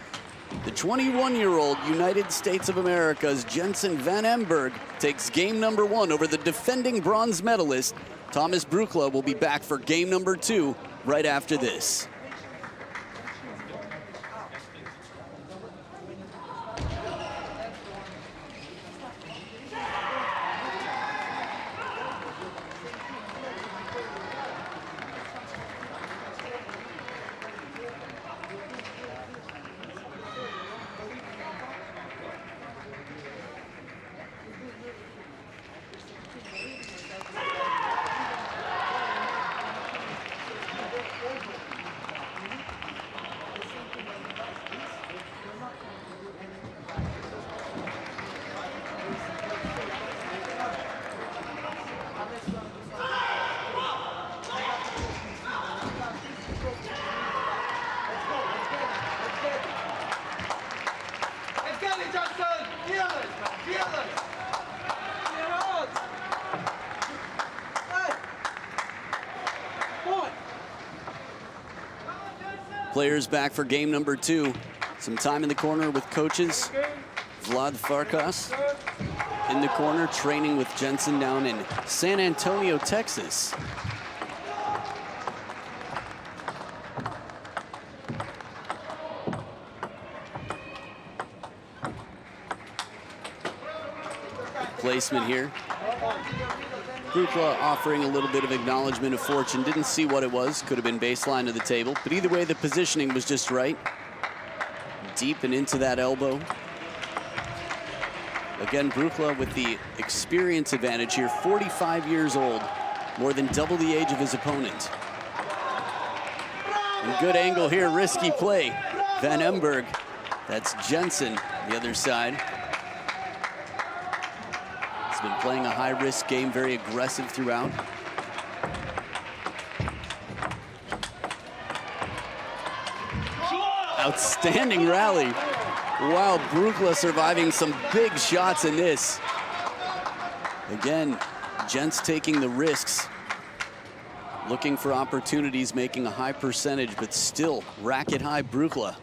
the 21-year-old United States of America's Jensen Van Emberg, takes game number 1 over the defending bronze medalist. Thomas Brukla will be back for game number 2 right after this. Players back for game number 2. Some time in the corner with coaches. Vlad Farkas in the corner, training with Jensen down in San Antonio, Texas. Placement here. Brukla offering a little bit of acknowledgement of fortune. Didn't see what it was. Could have been baseline of the table. But either way, the positioning was just right. Deep and into that elbow. Again, Brukla with the experience advantage here. 45 years old. More than double the age of his opponent. And good angle here. Risky play. Van Emberg. That's Jensen, the other side. Been playing a high-risk game, very aggressive throughout. Outstanding rally. Wow, Brukla surviving some big shots in this. Again, Jens taking the risks, looking for opportunities, making a high percentage, but still racket high Brukla.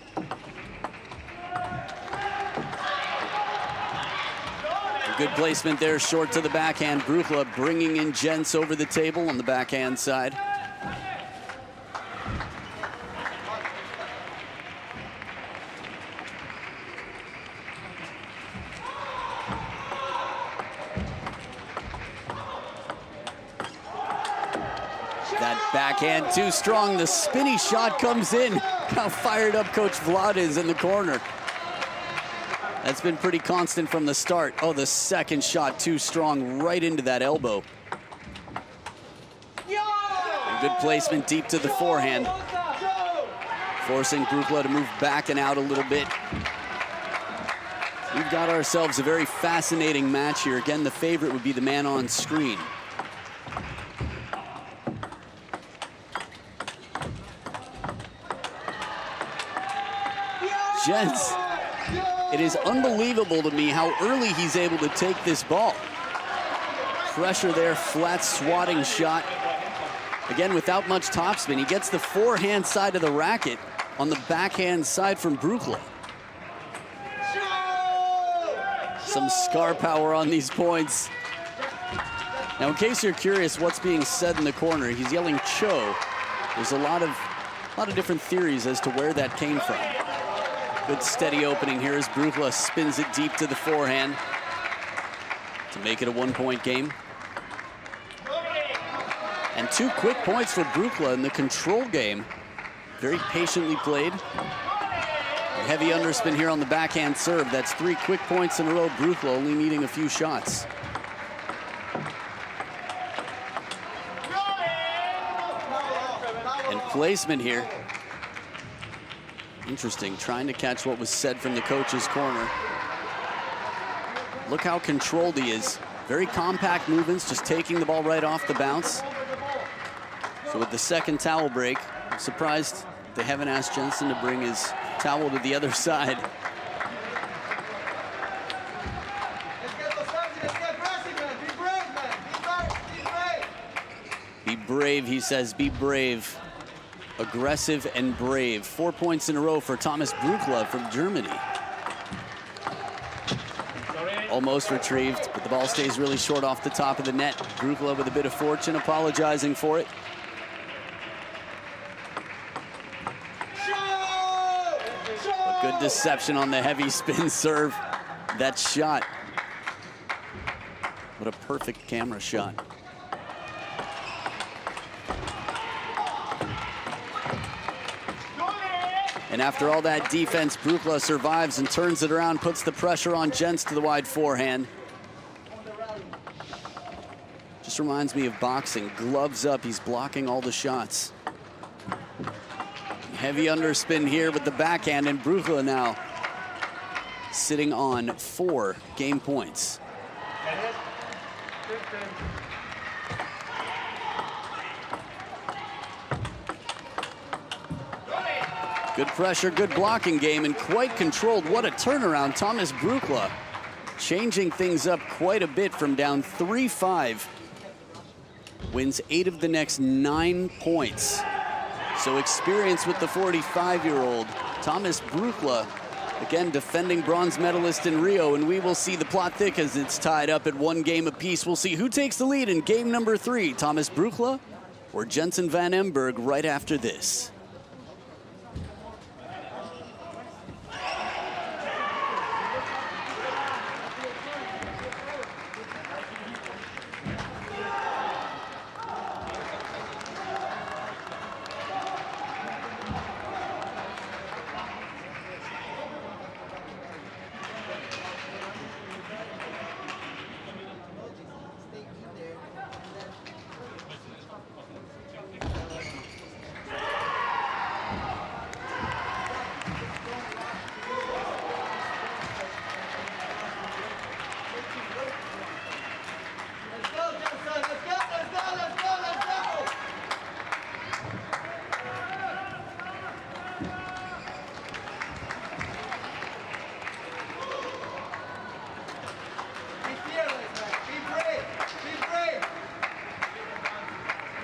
Good placement there, short to the backhand. Brukla bringing in Jens over the table on the backhand side. That backhand too strong. The spinny shot comes in. How fired up Coach Vlad is in the corner. That's been pretty constant from the start. Oh, the second shot too strong, right into that elbow. And good placement deep to the forehand. Forcing Brukla to move back and out a little bit. We've got ourselves a very fascinating match here. Again, the favorite would be the man on screen. Jens. It is unbelievable to me how early he's able to take this ball. Pressure there, flat swatting shot. Again, without much topspin. He gets the forehand side of the racket on the backhand side from Brukla. Some scar power on these points. Now, in case you're curious what's being said in the corner, he's yelling "Cho." There's a lot of different theories as to where that came from. Good steady opening here as Brukla spins it deep to the forehand to make it a one-point game. And 2 quick points for Brukla in the control game. Very patiently played. Heavy underspin here on the backhand serve. That's 3 quick points in a row. Brukla only needing a few shots. And placement here. Interesting, trying to catch what was said from the coach's corner. Look how controlled he is. Very compact movements, just taking the ball right off the bounce. So with the second towel break, I'm surprised they haven't asked Jensen to bring his towel to the other side. Be brave, he says, be brave. Aggressive and brave. 4 points in a row for Thomas Brukla from Germany. Almost retrieved, but the ball stays really short off the top of the net. Brukla with a bit of fortune, apologizing for it. A good deception on the heavy spin serve. That shot. What a perfect camera shot. And after all that defense, Brukla survives and turns it around, puts the pressure on Jens to the wide forehand. Just reminds me of boxing. Gloves up, he's blocking all the shots. Heavy underspin here with the backhand, and Brukla now sitting on 4 game points. Good pressure, good blocking game, and quite controlled. What a turnaround. Thomas Brukla changing things up quite a bit from down 3-5. Wins 8 of the next 9 points. So experience with the 45-year-old Thomas Brukla, again defending bronze medalist in Rio, and we will see the plot thickens. It's tied up at 1 game apiece. We'll see who takes the lead in game number 3, Thomas Brukla or Jensen van Emberg, right after this.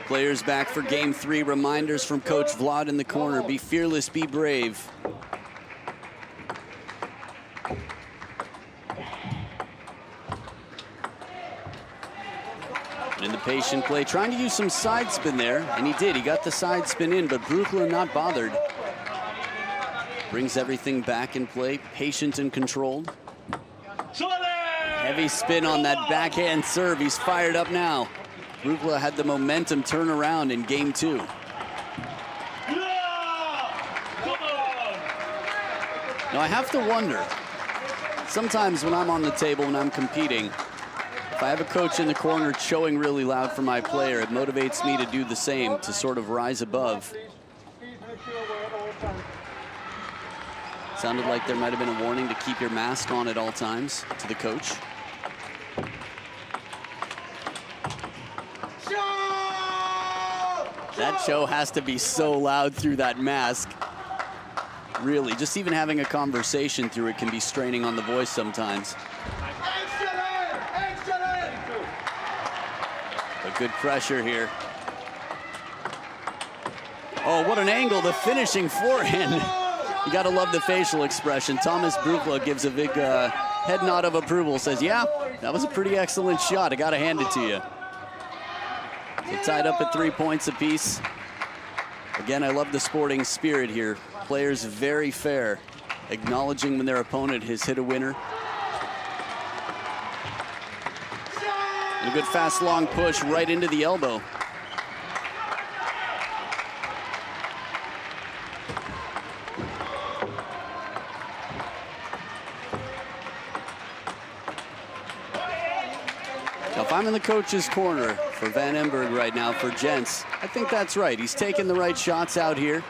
Players back for game 3. Reminders from Coach Vlad in the corner. Be fearless, be brave. And in the patient play, trying to use some side spin there, and he did. He got the side spin in, but Brukla not bothered. Brings everything back in play, patient and controlled. Heavy spin on that backhand serve. He's fired up now. Brukla had the momentum turn around in game 2. Now I have to wonder, sometimes when I'm on the table, when I'm competing, if I have a coach in the corner showing really loud for my player, it motivates me to do the same, to sort of rise above. Sounded like there might have been a warning to keep your mask on at all times to the coach. That show has to be so loud through that mask. Really, just even having a conversation through it can be straining on the voice sometimes. But good pressure here. Oh, what an angle, the finishing forehand. You gotta love the facial expression. Thomas Brukla gives a big head nod of approval, says, yeah, that was a pretty excellent shot. I gotta hand it to you. So tied up at 3 points apiece. Again, I love the sporting spirit here. Players very fair, acknowledging when their opponent has hit a winner. And a good fast long push right into the elbow. Now, if I'm in the coach's corner for Van Emberg right now for Jens, I think that's right. He's taking the right shots out here.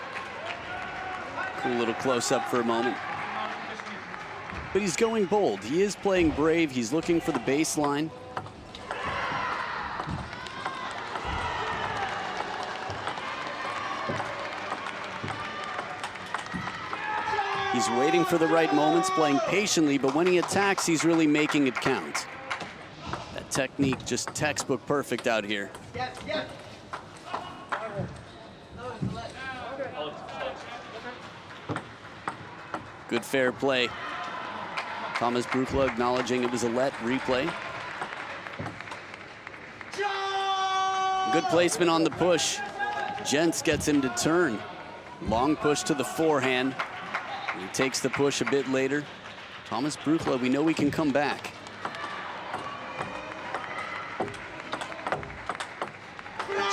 Cool little close-up for a moment. But he's going bold. He is playing brave. He's looking for the baseline. He's waiting for the right moments, playing patiently, but when he attacks, he's really making it count. That technique just textbook perfect out here. Good fair play. Thomas Brukla acknowledging it was a let replay. Good placement on the push. Jens gets him to turn. Long push to the forehand. He takes the push a bit later. Thomas Brukla, we know we can come back.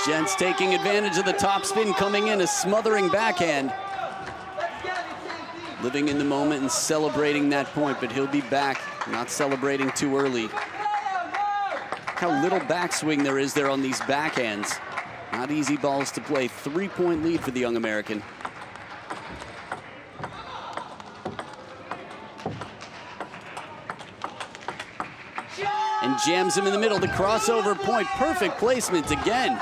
Jens taking advantage of the topspin, coming in, a smothering backhand. Living in the moment and celebrating that point, but he'll be back, not celebrating too early. How little backswing there is there on these backhands. Not easy balls to play. 3-point lead for the young American. And jams him in the middle. The crossover point. Perfect placement again.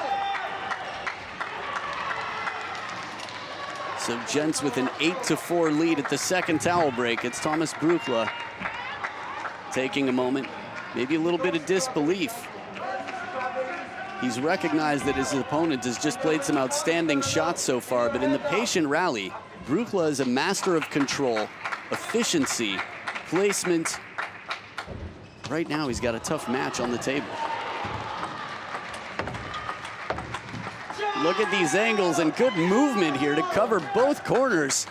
So Jens with an 8-4 lead at the second towel break. It's Thomas Brukla taking a moment. Maybe a little bit of disbelief. He's recognized that his opponent has just played some outstanding shots so far, but in the patient rally, Brukla is a master of control, efficiency, placement. Right now, he's got a tough match on the table. Look at these angles and good movement here to cover both corners.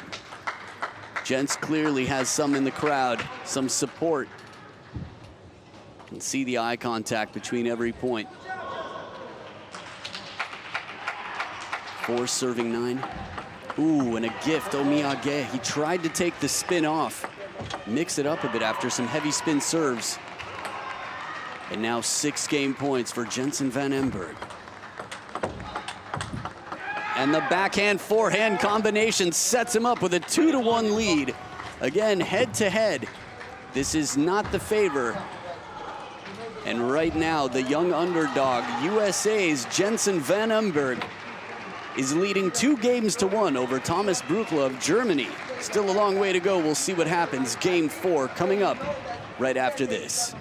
Jens clearly has some in the crowd, some support. You can see the eye contact between every point. 4 serving 9. Ooh, and a gift, Omiyage. He tried to take the spin off, mix it up a bit after some heavy spin serves. And now 6 game points for Jensen van Emberg. And the backhand forehand combination sets him up with a 2-1 lead. Again, head to head. This is not the favor. And right now, the young underdog, USA's Jensen van Emberg, is leading 2 games to 1 over Thomas Brukla of Germany. Still a long way to go. We'll see what happens. Game 4 coming up right after this.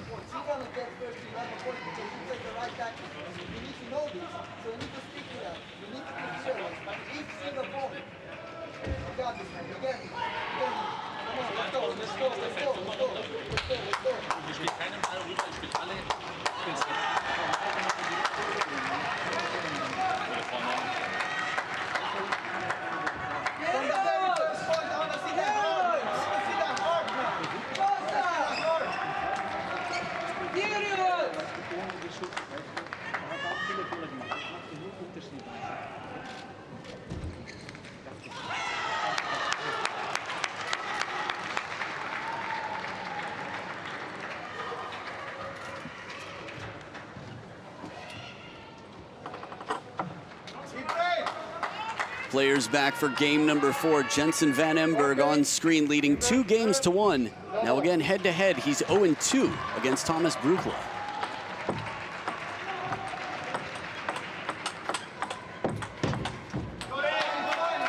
Players back for game number 4. Jensen van Emberg on screen, leading 2 games to 1. Now again, head to head, he's 0-2 against Thomas Brukla.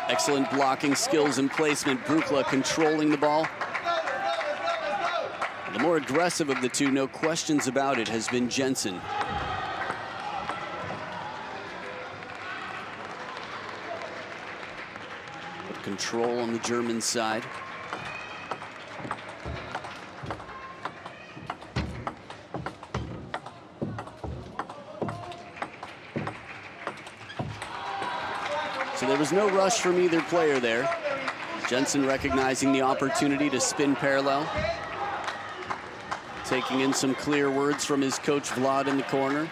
Excellent blocking skills and placement. Brukla controlling the ball. The more aggressive of the two, no questions about it, has been Jensen. Control on the German side. So there was no rush from either player there. Jensen recognizing the opportunity to spin parallel. Taking in some clear words from his coach Vlad in the corner.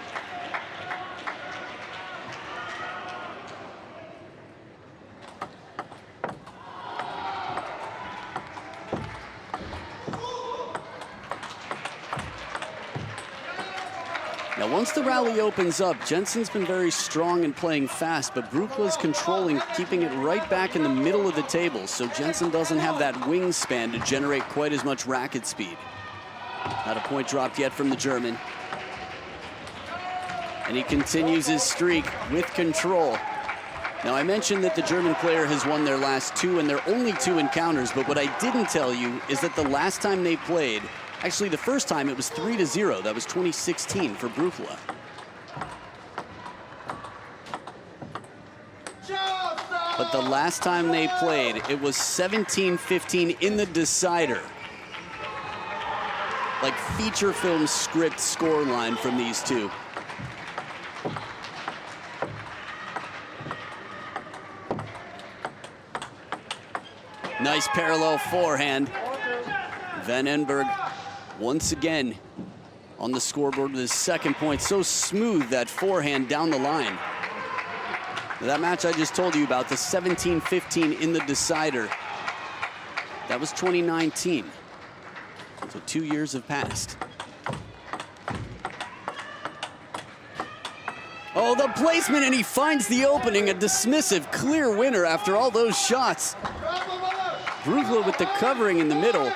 Now, once the rally opens up, Jensen's been very strong and playing fast, but Brukla's controlling, keeping it right back in the middle of the table, so Jensen doesn't have that wingspan to generate quite as much racket speed. Not a point dropped yet from the German. And he continues his streak with control. Now, I mentioned that the German player has won their last 2, and they're only 2 encounters, but what I didn't tell you is that the last time they played, actually, the first time it was 3-0. That was 2016 for Brukla. But the last time they played, it was 17-15 in the decider. Like feature film script scoreline from these two. Nice parallel forehand. Van Emberg once again on the scoreboard with his second point. So smooth, that forehand down the line. That match I just told you about, the 17-15 in the decider, that was 2019. So 2 years have passed. Oh, the placement, and he finds the opening. A dismissive, clear winner after all those shots. Brukla with the covering in the middle.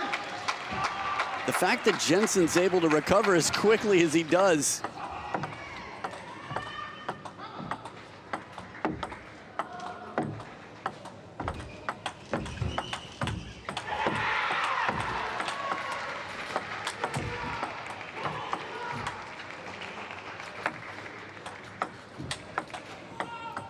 The fact that Jensen's able to recover as quickly as he does.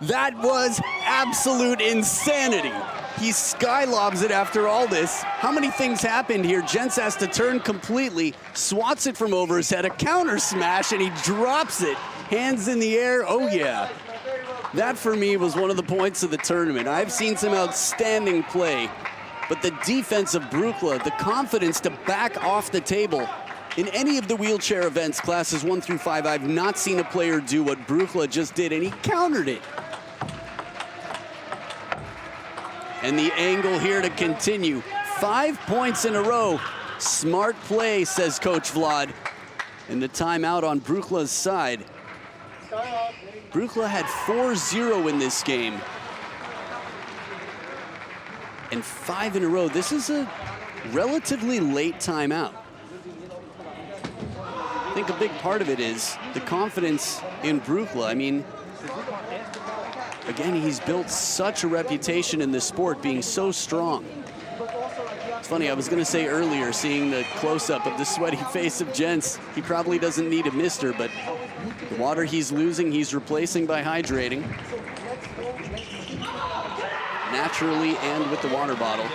That was absolute insanity. He skylobs it after all this. How many things happened here? Jens has to turn completely, swats it from over his head, a counter smash, and he drops it. Hands in the air, oh yeah. That for me was one of the points of the tournament. I've seen some outstanding play, but the defense of Brukla, the confidence to back off the table. In any of the wheelchair events, classes 1 through 5, I've not seen a player do what Brukla just did, and he countered it. And the angle here to continue. 5 points in a row. Smart play, says Coach Vlad. And the timeout on Brukla's side. Brukla had 4-0 in this game. And 5 in a row. This is a relatively late timeout. I think a big part of it is the confidence in Brukla. I mean, again, he's built such a reputation in this sport, being so strong. It's funny, I was going to say earlier, seeing the close-up of the sweaty face of Jens, he probably doesn't need a mister, but the water he's losing, he's replacing by hydrating. Naturally and with the water bottle.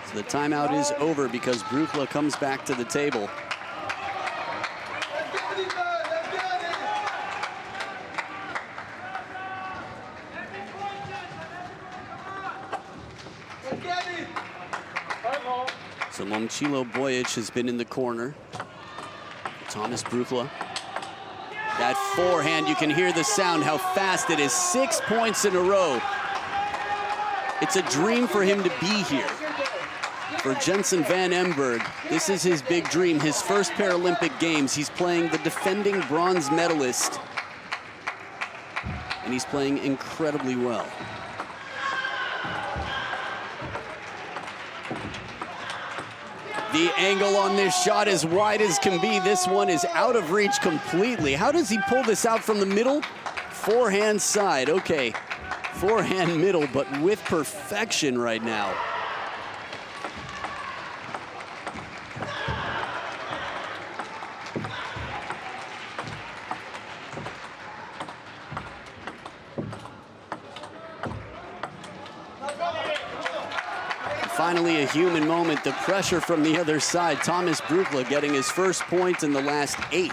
So the timeout is over because Brukla comes back to the table. So Momchilo Bojic has been in the corner. Thomas Brukla. That forehand, you can hear the sound, how fast it is. 6 points in a row. It's a dream for him to be here. For Jensen Van Emberg, this is his big dream, his first Paralympic Games. He's playing the defending bronze medalist. And he's playing incredibly well. The angle on this shot as wide as can be. This one is out of reach completely. How does he pull this out from the middle? Forehand side, okay. Forehand middle, but with perfection right now. Finally, a human moment, the pressure from the other side. Thomas Brukla getting his first point in the last 8.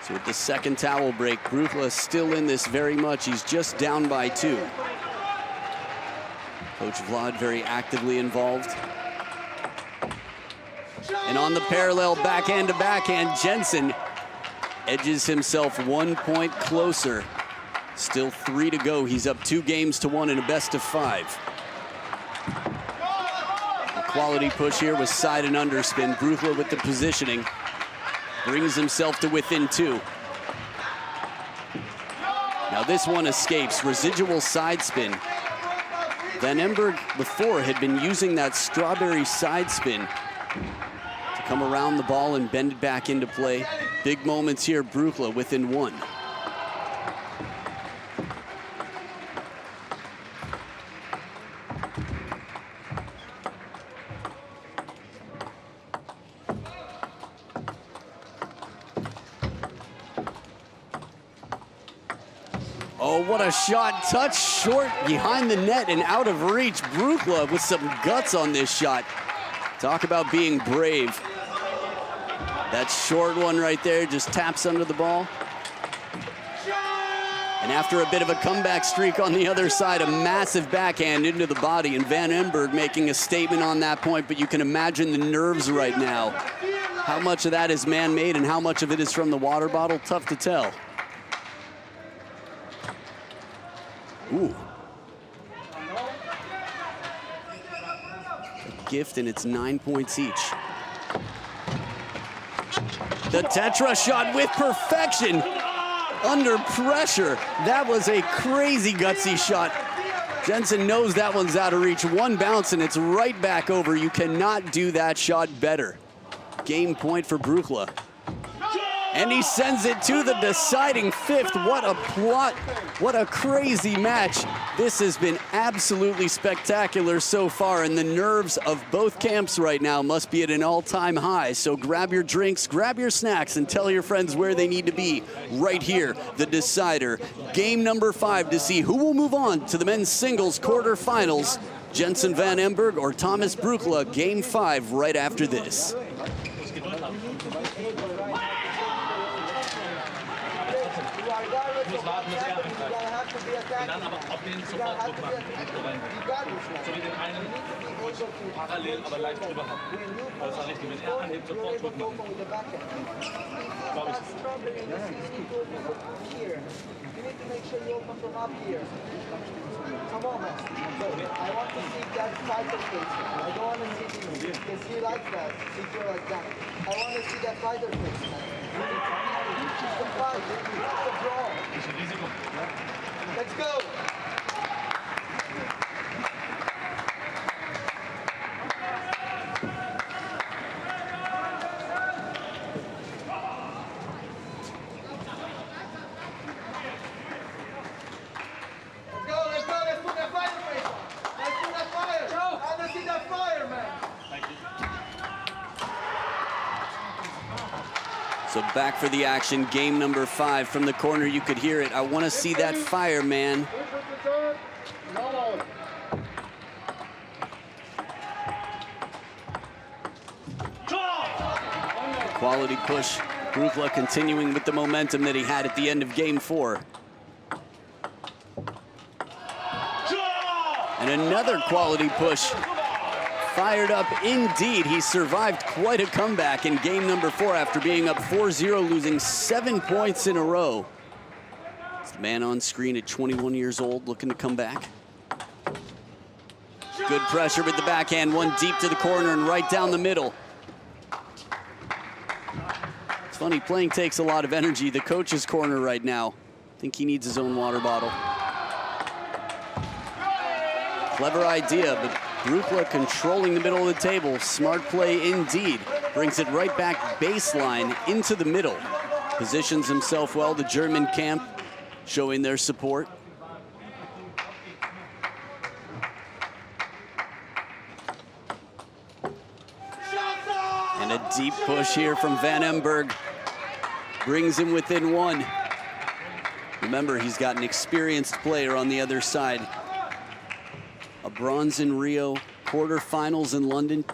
So with the second towel break, Brukla still in this very much. He's just down by 2. Coach Vlad very actively involved. And on the parallel backhand to backhand, Jensen edges himself 1 point closer. Still 3 to go. He's up 2 games to 1 in a best of 5. Quality push here with side and underspin. Brukla with the positioning. Brings himself to within 2. Now this one escapes. Residual side spin. Van Emberg before had been using that strawberry side spin to come around the ball and bend it back into play. Big moments here, Brukla within 1. Oh, what a shot. Touch short behind the net and out of reach. Brukla with some guts on this shot. Talk about being brave. That short one right there just taps under the ball. And after a bit of a comeback streak on the other side, a massive backhand into the body, and Van Emberg making a statement on that point, but you can imagine the nerves right now. How much of that is man-made and how much of it is from the water bottle, tough to tell. Ooh. A gift, and it's 9 points each. The Tetra shot with perfection. Under pressure. That was a crazy gutsy shot. Jensen knows that one's out of reach. One bounce and it's right back over. You cannot do that shot better. Game point for Brukla. And he sends it to the deciding fifth. What a plot, what a crazy match. This has been absolutely spectacular so far, and the nerves of both camps right now must be at an all-time high. So grab your drinks, grab your snacks, and tell your friends where they need to be right here. The decider, game number 5 to see who will move on to the men's singles quarterfinals. Jensen Van Emberg or Thomas Brukla, game 5 right after this. Dann aber auf den sofort Druck machen. So wie den einen parallel, aber leicht drüber haben. Das war richtig. Wenn er anhebt, sofort Druck machen. Glaube ich. You need to make sure you open from up here. Come on, man. So, I want to see that fighter face. I don't want to see him because he likes that. If you're like that. I want to see that fighter face, man. It's the fight. It's the draw. Let's go. So back for the action, game number 5 from the corner. You could hear it. I want to see that fire, man. Quality push. Brukla continuing with the momentum that he had at the end of game 4. And another quality push. Fired up indeed. He survived quite a comeback in game number 4 after being up 4-0, losing 7 points in a row. It's the man on screen at 21 years old looking to come back. Good pressure with the backhand, one deep to the corner and right down the middle. It's funny, playing takes a lot of energy. The coach's corner right now. I think he needs his own water bottle. Clever idea, but Brukla controlling the middle of the table. Smart play indeed. Brings it right back baseline into the middle. Positions himself well. The German camp showing their support. And a deep push here from Van Emberg. Brings him within 1. Remember, he's got an experienced player on the other side. A bronze in Rio, quarterfinals in London.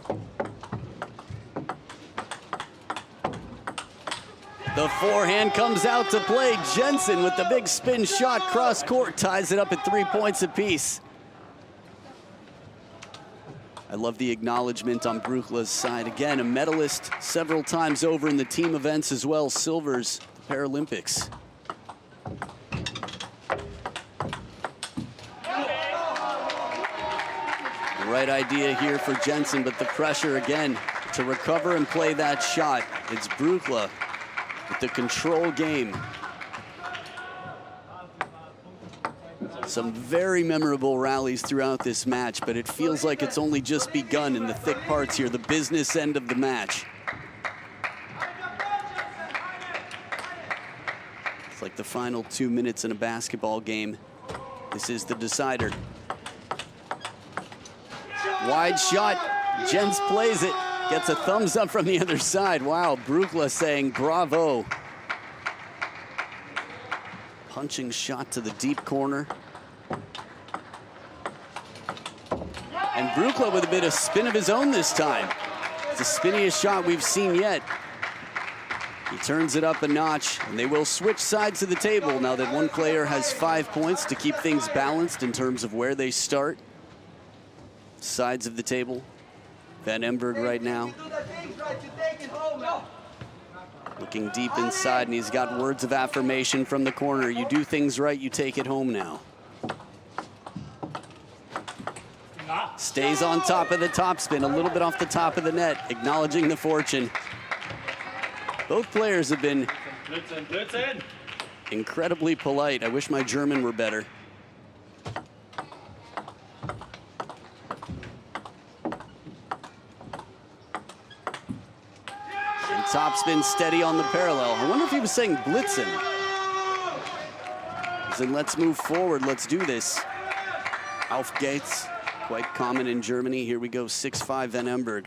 The forehand comes out to play. Jensen with the big spin shot cross court ties it up at 3 points apiece. I love the acknowledgement on Brukla's side. Again, a medalist several times over in the team events as well, silvers, Paralympics. Right idea here for Jensen, but the pressure again to recover and play that shot. It's Brukla with the control game. Some very memorable rallies throughout this match, but it feels like it's only just begun in the thick parts here, the business end of the match. It's like the final 2 minutes in a basketball game. This is the decider. Wide shot, Jens plays it, gets a thumbs up from the other side. Wow, Brukla saying bravo. Punching shot to the deep corner. And Brukla with a bit of spin of his own this time. It's the spinniest shot we've seen yet. He turns it up a notch, and they will switch sides of the table now that one player has 5 points to keep things balanced in terms of where they start. Sides of the table. Van Emberg right now. Looking deep inside, and he's got words of affirmation from the corner. You do things right, you take it home now. Stays on top of the topspin, a little bit off the top of the net, acknowledging the fortune. Both players have been incredibly polite. I wish my German were better. And top topspin steady on the parallel. I wonder if he was saying blitzen. Then let's move forward. Let's do this. Auf geht's, quite common in Germany. Here we go, 6'5" Van Emberg.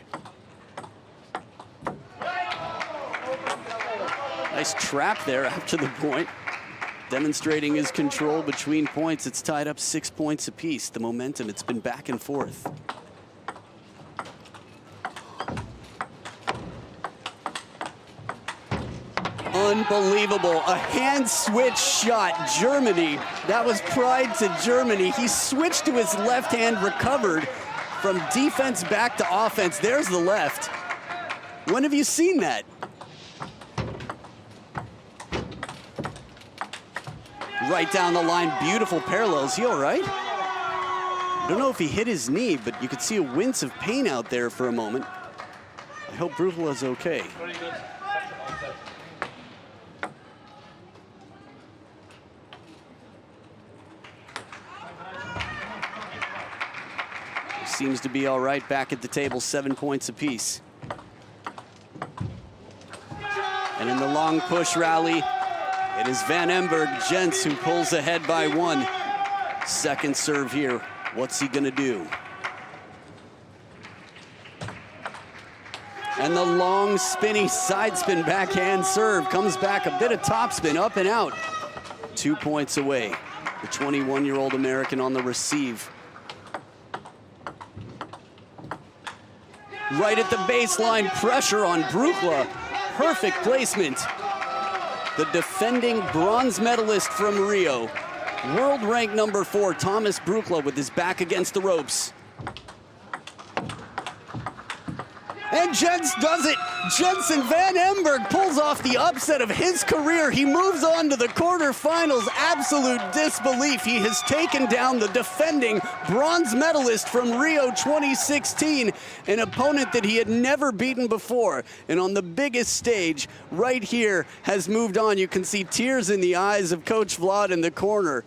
Nice trap there after the point. Demonstrating his control between points. It's tied up 6 points apiece. The momentum, it's been back and forth. Unbelievable, a hand switch shot, Germany. That was pride to Germany. He switched to his left hand, recovered from defense back to offense. There's the left. When have you seen that? Right down the line, beautiful parallels. He all right? I don't know if he hit his knee, but you could see a wince of pain out there for a moment. I hope Brugla's okay. Seems to be all right, back at the table, 7 points apiece. And in the long push rally, it is Van Emberg, Jens, who pulls ahead by 1. Second serve here. What's he gonna do? And the long spinny side spin backhand serve comes back, a bit of topspin, up and out. 2 points away. The 21-year-old American on the receive. Right at the baseline, pressure on Brugla. Perfect placement. The defending bronze medalist from Rio, world rank number 4, Thomas Brugla, with his back against the ropes. And Jens does it. Jensen Van Emberg pulls off the upset of his career. He moves on to the quarterfinals. Absolute disbelief. He has taken down the defending bronze medalist from Rio 2016, an opponent that he had never beaten before. And on the biggest stage, right here, has moved on. You can see tears in the eyes of Coach Vlad in the corner.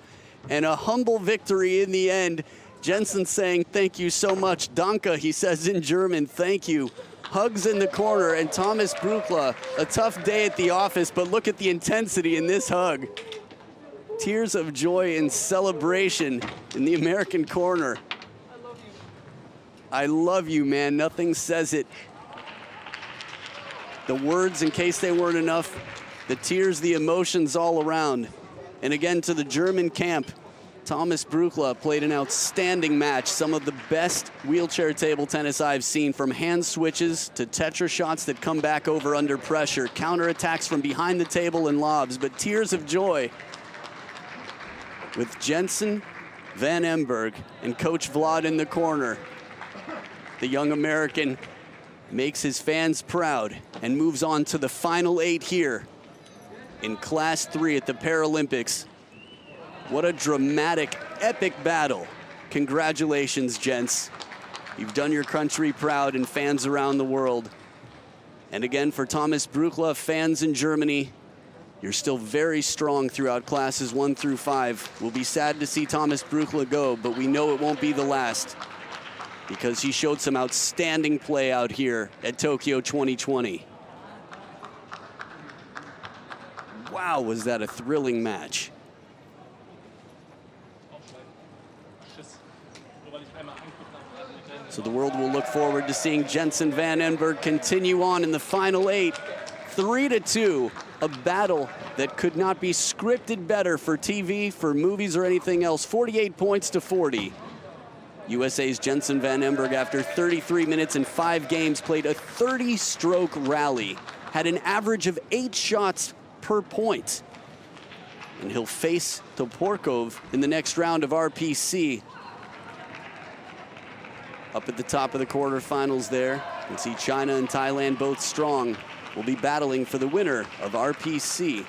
And a humble victory in the end. Jensen saying, thank you so much. Danke, he says in German, thank you. Hugs in the corner, and Thomas Brugla, a tough day at the office, but look at the intensity in this hug. Tears of joy and celebration in the American corner. I love you, man. Nothing says it. The words, in case they weren't enough, the tears, the emotions all around. And again, to the German camp, Thomas Brugla played an outstanding match. Some of the best wheelchair table tennis I've seen, from hand switches to Tetra shots that come back over under pressure, counterattacks from behind the table and lobs, but tears of joy with Jensen Van Emberg and Coach Vlad in the corner. The young American makes his fans proud and moves on to the final 8 here in Class 3 at the Paralympics. What a dramatic, epic battle. Congratulations, gents. You've done your country proud and fans around the world. And again, for Thomas Brugla, fans in Germany, you're still very strong throughout classes 1 through 5. We'll be sad to see Thomas Brugla go, but we know it won't be the last, because he showed some outstanding play out here at Tokyo 2020. Wow, was that a thrilling match. So the world will look forward to seeing Jensen Van Emberg continue on in the final 8. 3-2, a battle that could not be scripted better for TV, for movies, or anything else. 48 points to 40. USA's Jensen Van Emberg, after 33 minutes and 5 games, played a 30-stroke rally, had an average of 8 shots per point. And he'll face Toporkov in the next round of RPC. Up at the top of the quarterfinals there, you can see China and Thailand both strong. Will be battling for the winner of RPC.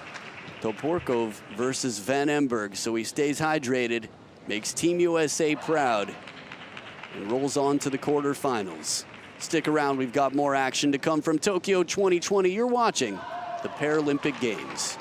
Toporkov versus Van Emberg. So he stays hydrated, makes Team USA proud, and rolls on to the quarterfinals. Stick around, we've got more action to come from Tokyo 2020. You're watching the Paralympic Games.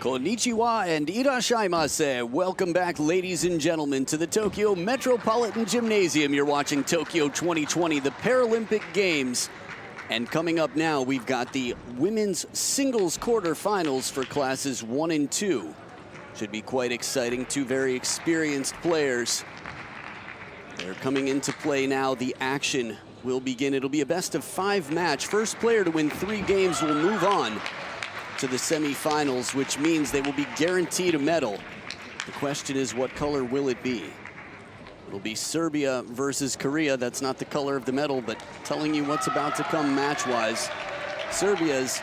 Konnichiwa and irashaimase. Welcome back, ladies and gentlemen, to the Tokyo Metropolitan Gymnasium. You're watching Tokyo 2020, the Paralympic Games. And coming up now, we've got the women's singles quarterfinals for classes 1 and 2. Should be quite exciting. Two very experienced players. They're coming into play now. The action will begin. It'll be a best-of-5 match. First player to win 3 games will move on to the semifinals, which means they will be guaranteed a medal. The question is, what color will it be? It'll be Serbia versus Korea. That's not the color of the medal, but telling you what's about to come match-wise. Serbia's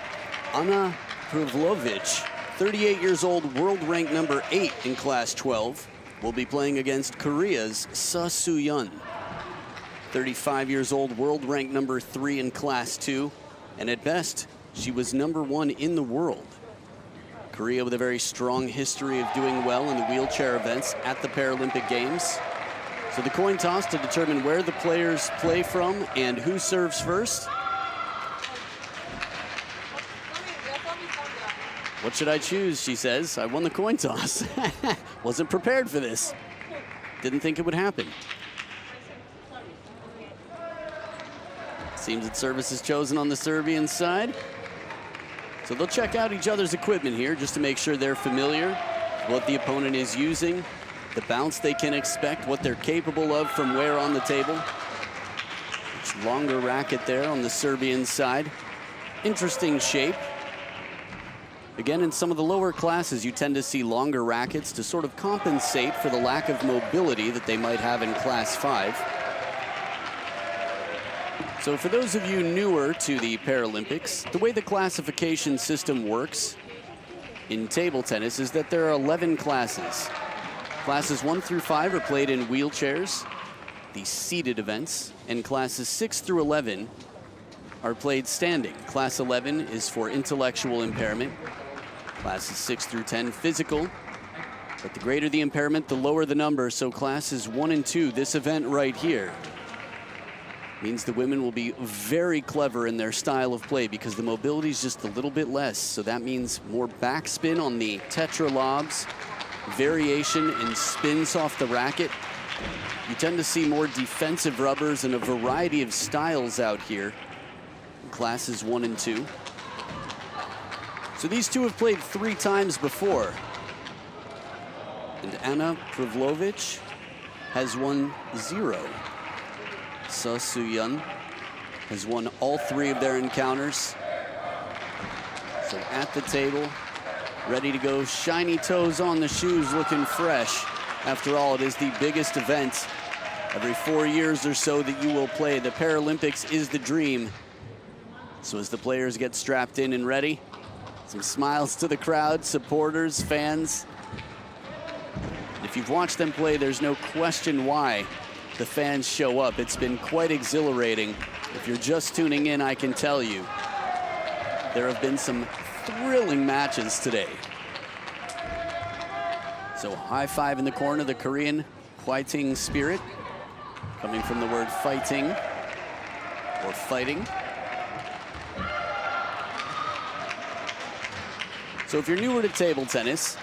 Ana Pavlovic, 38 years old, world rank number 8 in class 12, will be playing against Korea's Seo Soo-yeon, 35 years old, world rank number 3 in class 2, and at best, she was number 1 in the world. Korea with a very strong history of doing well in the wheelchair events at the Paralympic Games. So the coin toss to determine where the players play from and who serves first. What should I choose, she says. I won the coin toss. Wasn't prepared for this. Didn't think it would happen. Seems that service is chosen on the Serbian side. So they'll check out each other's equipment here just to make sure they're familiar with what the opponent is using, the bounce they can expect, what they're capable of from where on the table. Much longer racket there on the Serbian side. Interesting shape. Again, in some of the lower classes, you tend to see longer rackets to sort of compensate for the lack of mobility that they might have in class 5. So for those of you newer to the Paralympics, the way the classification system works in table tennis is that there are 11 classes. Classes 1 through 5 are played in wheelchairs, the seated events, and classes 6 through 11 are played standing. Class 11 is for intellectual impairment. Classes 6 through 10, physical. But the greater the impairment, the lower the number. So classes 1 and 2, this event right here, means the women will be very clever in their style of play because the mobility is just a little bit less. So that means more backspin on the tetra lobs, variation in spins off the racket. You tend to see more defensive rubbers and a variety of styles out here in classes 1 and 2. So these two have played 3 times before. And Ana Pavlovic has won 0. Seo Soo-yeon has won all 3 of their encounters. So at the table, ready to go, shiny toes on the shoes, looking fresh. After all, it is the biggest event every 4 years or so that you will play. The Paralympics is the dream. So as the players get strapped in and ready, some smiles to the crowd, supporters, fans. And if you've watched them play, there's no question why the fans show up. It's been quite exhilarating. If you're just tuning in, I can tell you, there have been some thrilling matches today. So high five in the corner, the Korean fighting spirit, coming from the word fighting or fighting. So if you're newer to table tennis,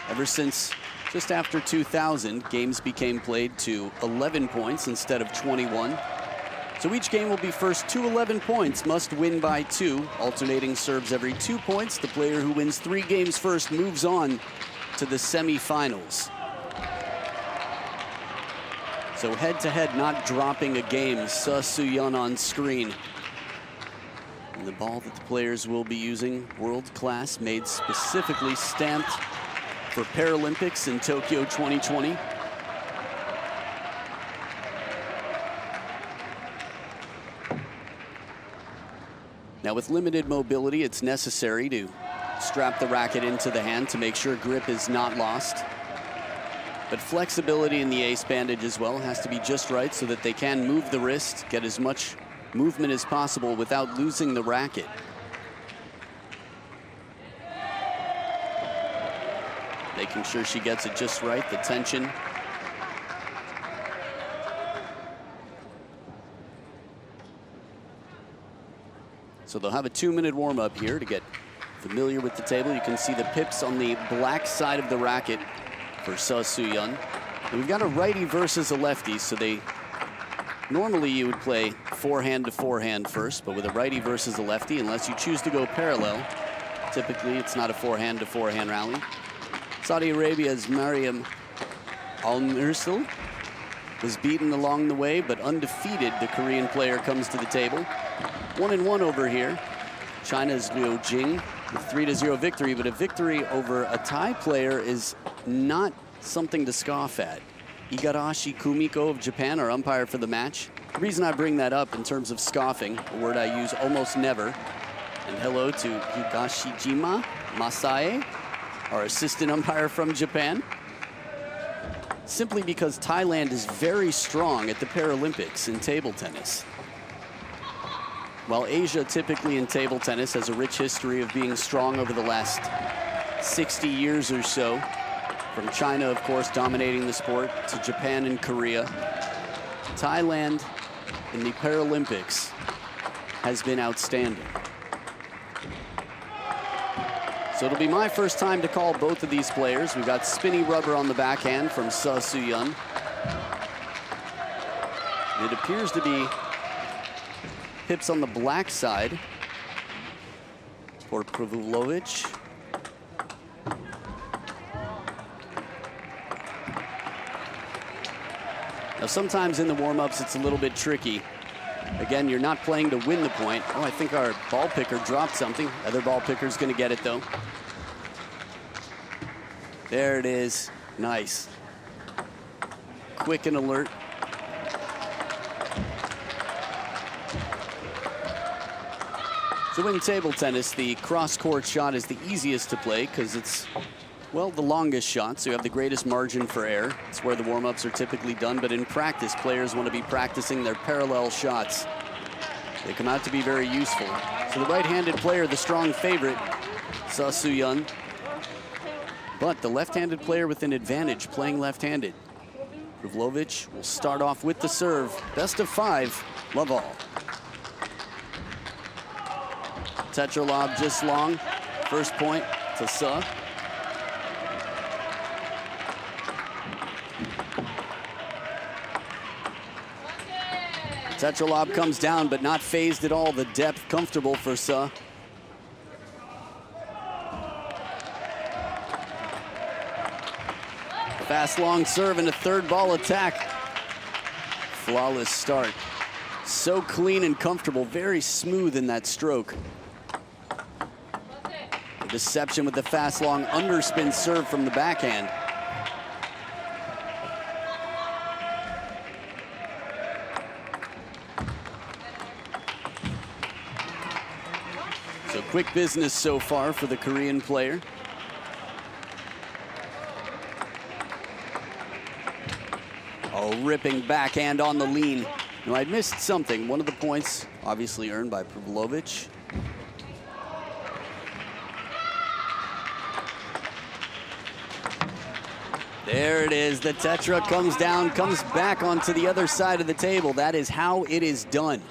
ever since just after 2000, games became played to 11 points instead of 21. So each game will be first to 11 points, must win by 2, alternating serves every 2 points. The player who wins 3 games first moves on to the semifinals. So head-to-head, not dropping a game. Seo Soo-yeon on screen. And the ball that the players will be using, world-class, made specifically, stamped for Paralympics in Tokyo 2020. Now with limited mobility, it's necessary to strap the racket into the hand to make sure grip is not lost. But flexibility in the ace bandage as well has to be just right so that they can move the wrist, get as much movement as possible without losing the racket. Making sure she gets it just right, the tension. So they'll have a 2-minute warm-up here to get familiar with the table, you can see the pips on the black side of the racket for Seo Soo-yeon. And we've got a righty versus a lefty, so normally you would play forehand to forehand first, but with a righty versus a lefty, unless you choose to go parallel, typically it's not a forehand to forehand rally. Saudi Arabia's Mariam Al-Mursal was beaten along the way, but undefeated, the Korean player comes to the table. 1-1 over here. China's Liu Jing with 3-0 victory, but a victory over a Thai player is not something to scoff at. Igarashi Kumiko of Japan, our umpire for the match. The reason I bring that up in terms of scoffing, a word I use almost never, and hello to Higashijima Masae, our assistant umpire from Japan. Simply because Thailand is very strong at the Paralympics in table tennis. While Asia typically in table tennis has a rich history of being strong over the last 60 years or so, from China, of course, dominating the sport, to Japan and Korea, Thailand in the Paralympics has been outstanding. So it'll be my first time to call both of these players. We've got spinny rubber on the backhand from Seo Soo-yeon. It appears to be pips on the black side for Pavlovic. Now, sometimes in the warm-ups, it's a little bit tricky. Again, you're not playing to win the point. Oh, I think our ball picker dropped something. Other ball picker's gonna get it though. There it is, nice. Quick and alert. So in table tennis, the cross-court shot is the easiest to play because it's, well, the longest shot, so you have the greatest margin for error. It's where the warm-ups are typically done, but in practice, players want to be practicing their parallel shots. They come out to be very useful. So the right-handed player, the strong favorite, Seo Soo-yeon. But the left-handed player with an advantage, playing left-handed. Pavlovic will start off with the serve. Best of 5, love all. Tetra lob just long. First point to Seo. Tetra lob comes down, but not phased at all. The depth comfortable for Seo. Fast long serve and a third ball attack. Flawless start. So clean and comfortable, very smooth in that stroke. Deception with the fast long underspin serve from the backhand. So quick business so far for the Korean player. Oh, ripping backhand on the lean. No, I missed something. One of the points obviously earned by Pavlovic. There it is. The Tetra comes down, comes back onto the other side of the table. That is how it is done.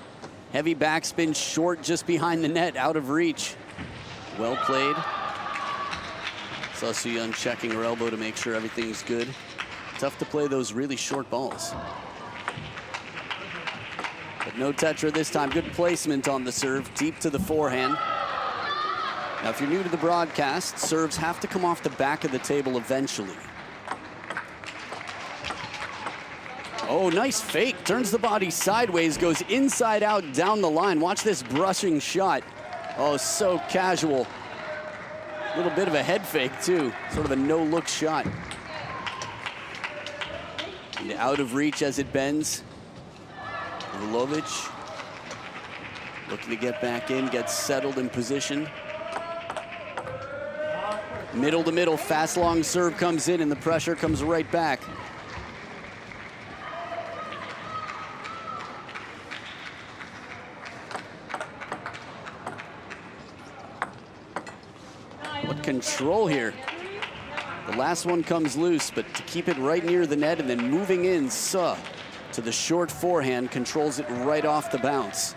Heavy backspin, short just behind the net, out of reach. Well played. Seo Soo-yeon checking her elbow to make sure everything's good. Tough to play those really short balls. But no Tetra this time. Good placement on the serve, deep to the forehand. Now, if you're new to the broadcast, serves have to come off the back of the table eventually. Oh, nice fake. Turns the body sideways, goes inside out down the line. Watch this brushing shot. Oh, so casual. A little bit of a head fake, too. Sort of a no-look shot. And out of reach as it bends. Pavlovic looking to get back in, gets settled in position. Middle to middle, fast long serve comes in and the pressure comes right back. What control here. The last one comes loose, but to keep it right near the net and then moving in, Seo to the short forehand, controls it right off the bounce.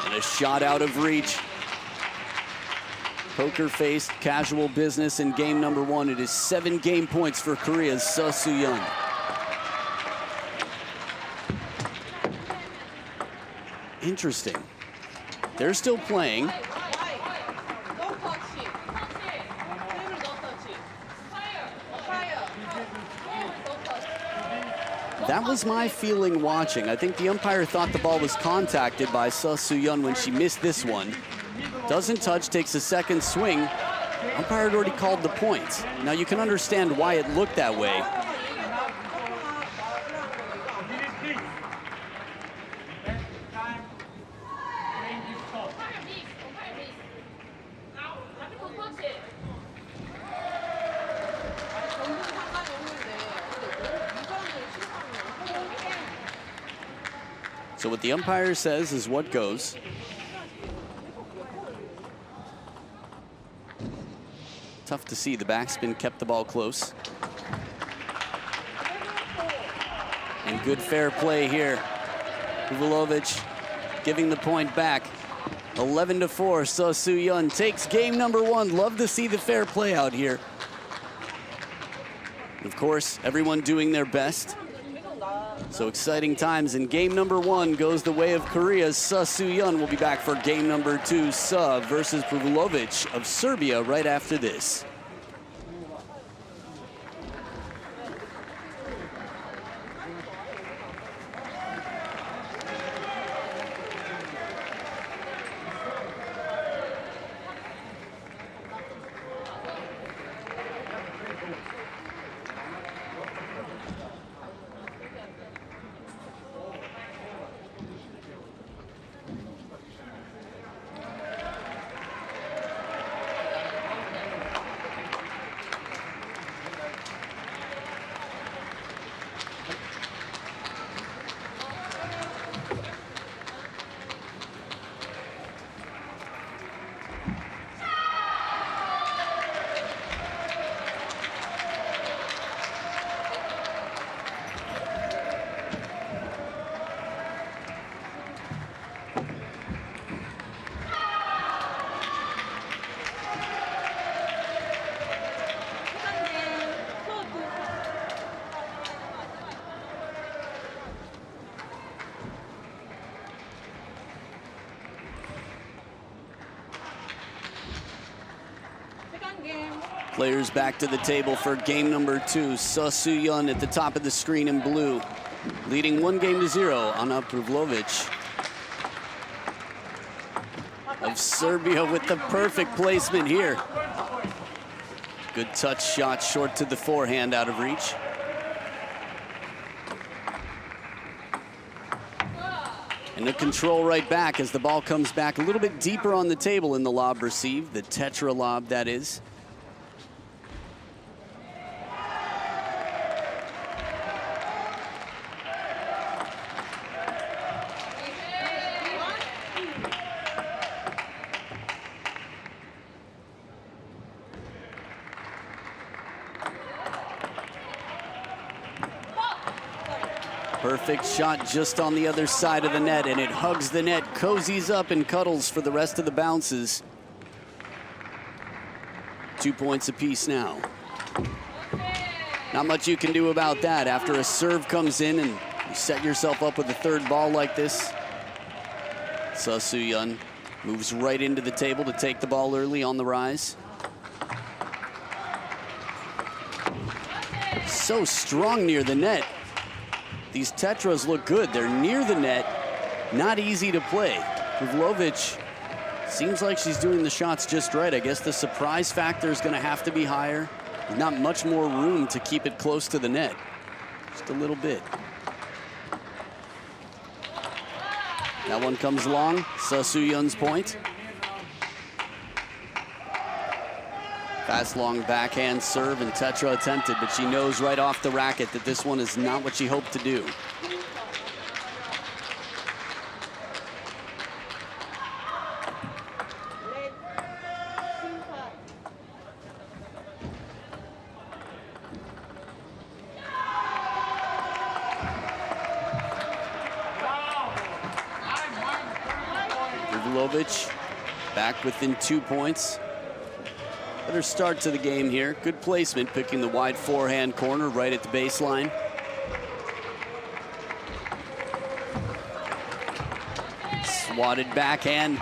And a a shot out of reach. Poker-faced, casual business in game number 1. It is 7 game points for Korea's Seo Soo-yeon. Interesting. They're still playing. That was my feeling watching. I think the umpire thought the ball was contacted by Seo Soo-yeon when she missed this one. Doesn't touch, takes a second swing. Umpire had already called the point. Now you can understand why it looked that way. So what the umpire says is what goes. Tough to see. The backspin kept the ball close. And good fair play here. Pavlovic giving the point back. 11-4. Seo Soo-yeon takes game number 1. Love to see the fair play out here. Of course, everyone doing their best. So exciting times, and game number 1 goes the way of Korea's Seo Soo-yeon. Will be back for game number 2, Seo versus Pavlovic of Serbia, right after this. Players back to the table for game number 2. Seo Soo-yeon at the top of the screen in blue, leading 1-0 on Pavlovic of Serbia with the perfect placement here. Good touch shot short to the forehand, out of reach. And the control right back as the ball comes back a little bit deeper on the table in the lob received, the tetra lob that is. Perfect shot just on the other side of the net, and it hugs the net, cozies up and cuddles for the rest of the bounces. 2 points apiece now. Not much you can do about that after a serve comes in and you set yourself up with a third ball like this. Seo Soo-yeon moves right into the table to take the ball early on the rise. So strong near the net. These tetras look good. They're near the net, not easy to play. Pavlovic seems like she's doing the shots just right. I guess the surprise factor is going to have to be higher. There's not much more room to keep it close to the net. Just a little bit. That one comes long. Seo Soo-yeon's point. Fast long backhand serve and tetra attempted, but she knows right off the racket that this one is not what she hoped to do. Pavlovic back within 2 points. Better start to the game here. Good placement, picking the wide forehand corner right at the baseline. Swatted backhand.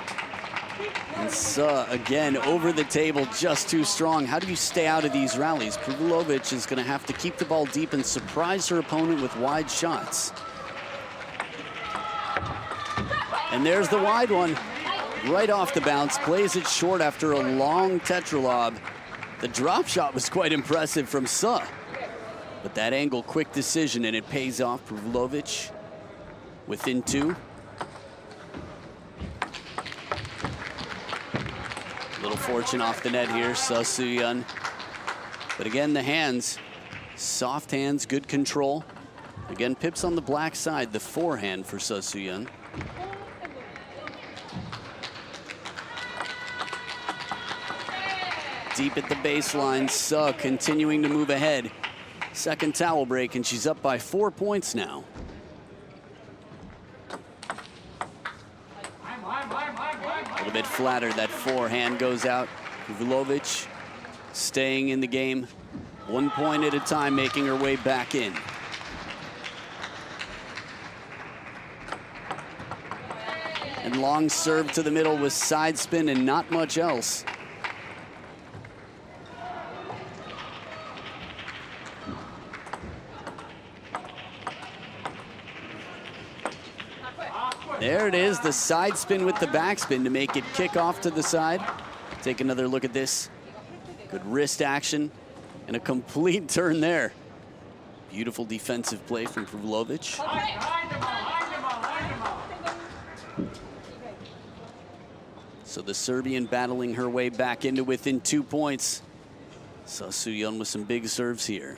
And again, over the table, just too strong. How do you stay out of these rallies? Pavlovic is going to have to keep the ball deep and surprise her opponent with wide shots. And there's the wide one. Right off the bounce, plays it short after a long tetralob. The drop shot was quite impressive from Suh. But that angle, quick decision, and it pays off. Pavlovic within 2. Little fortune off the net here, Suh Soo-yeon. But again, the hands, soft hands, good control. Again, pips on the black side, the forehand for Suh Soo-yeon. Deep at the baseline, Suh continuing to move ahead. Second towel break, and she's up by 4 points now. A little bit flatter, that forehand goes out. Pavlovic staying in the game, 1 point at a time, making her way back in. And long serve to the middle with side spin and not much else. There it is, the side spin with the backspin to make it kick off to the side. Take another look at this. Good wrist action and a complete turn there. Beautiful defensive play from Pavlovic. So the Serbian battling her way back into within 2 points. Suh Soo-yeon with some big serves here.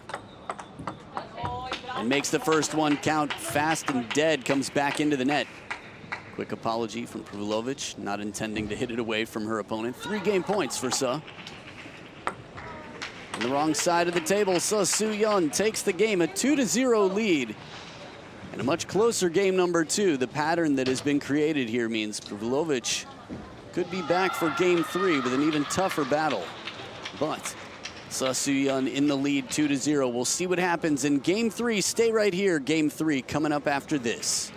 And makes the first one count. Fast and dead, comes back into the net. Quick apology from Pavlovic, not intending to hit it away from her opponent. 3 game points for Suh. On the wrong side of the table, Suh Soo-yeon takes the game, a 2-0 lead. And a much closer game number 2. The pattern that has been created here means Pavlovic could be back for game 3 with an even tougher battle. But Suh Soo-yeon in the lead, 2-0. We'll see what happens in game 3. Stay right here, game 3 coming up after this.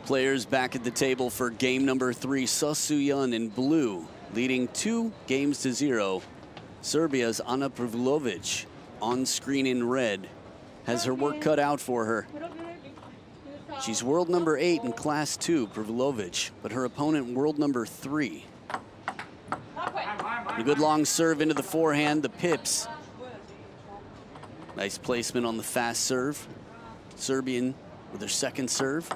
Players back at the table for game number 3. Suh Soo-yeon in blue, leading 2-0. Serbia's Ana Pavlovic on screen in red has her work cut out for her. She's world number 8 in class 2, Pavlovic, but her opponent world number 3. A good long serve into the forehand, the pips. Nice placement on the fast serve. Serbian with her second serve.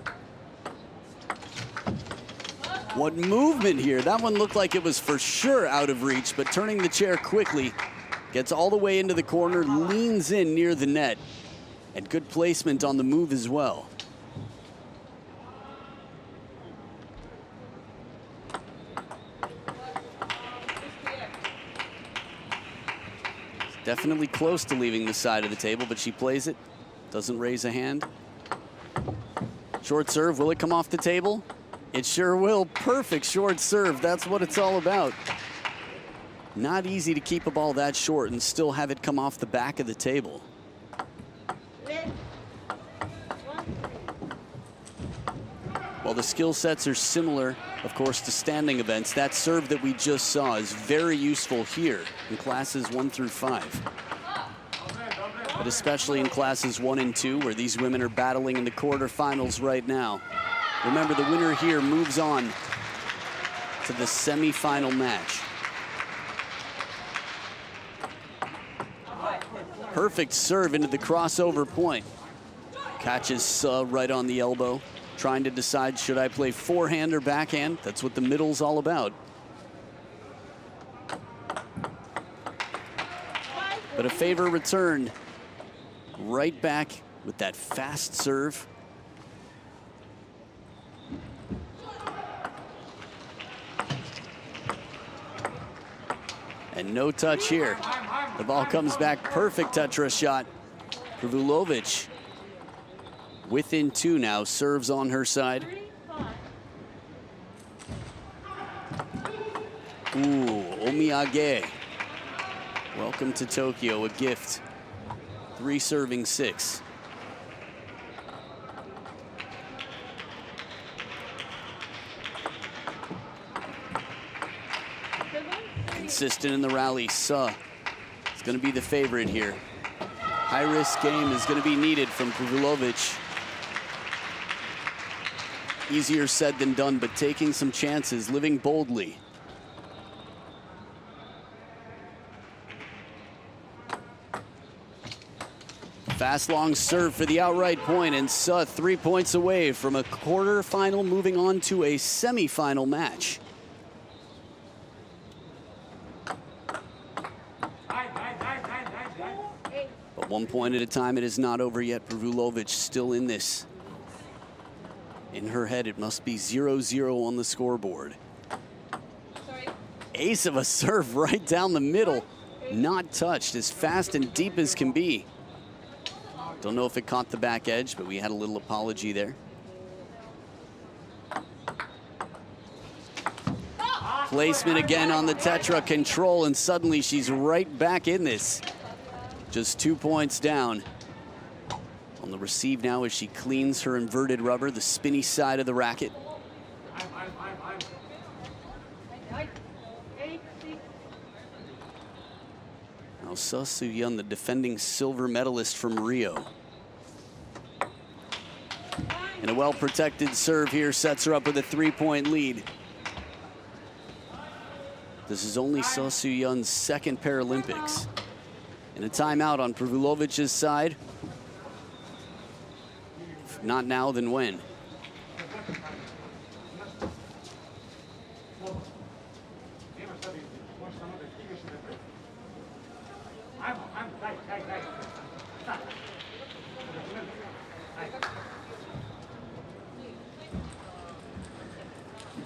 What movement here. That one looked like it was for sure out of reach, but turning the chair quickly, gets all the way into the corner, leans in near the net, and good placement on the move as well. Definitely close to leaving the side of the table, but she plays it, doesn't raise a hand. Short serve, will it come off the table? It sure will. Perfect short serve. That's what it's all about. Not easy to keep a ball that short and still have it come off the back of the table. While the skill sets are similar, of course, to standing events, that serve that we just saw is very useful here in classes 1 through 5. but especially in classes 1 and 2, where these women are battling in the quarterfinals right now. Remember, the winner here moves on to the semifinal match. Perfect serve into the crossover point. Catches right on the elbow, trying to decide, should I play forehand or backhand? That's what the middle's all about. But a favor returned. Right back with that fast serve. And no touch here. The ball comes back, perfect Tetra shot. Prvulovic within 2 now, serves on her side. Ooh, Omiyage. Welcome to Tokyo, a gift. 3 serving 6. Consistent in the rally, Suh is going to be the favorite here. High-risk game is going to be needed from Prvulovic. Easier said than done, but taking some chances, living boldly. Fast long serve for the outright point, and Suh 3 points away from a quarterfinal, moving on to a semifinal match. But 1 point at a time, it is not over yet. Prvulovic still in this. In her head, it must be 0-0 on the scoreboard. Sorry. Ace of a serve right down the middle. Not touched, as fast and deep as can be. Don't know if it caught the back edge, but we had a little apology there. Placement again on the Tetra, control, and suddenly she's right back in this. Just 2 points down. On the receive now as she cleans her inverted rubber, the spinny side of the racket. Now Suh Soo-yeon, the defending silver medalist from Rio. And a well-protected serve here sets her up with a 3-point lead. This is only Suh Soo-yeon's second Paralympics. And a timeout on Prvulovic's side. If not now, then when?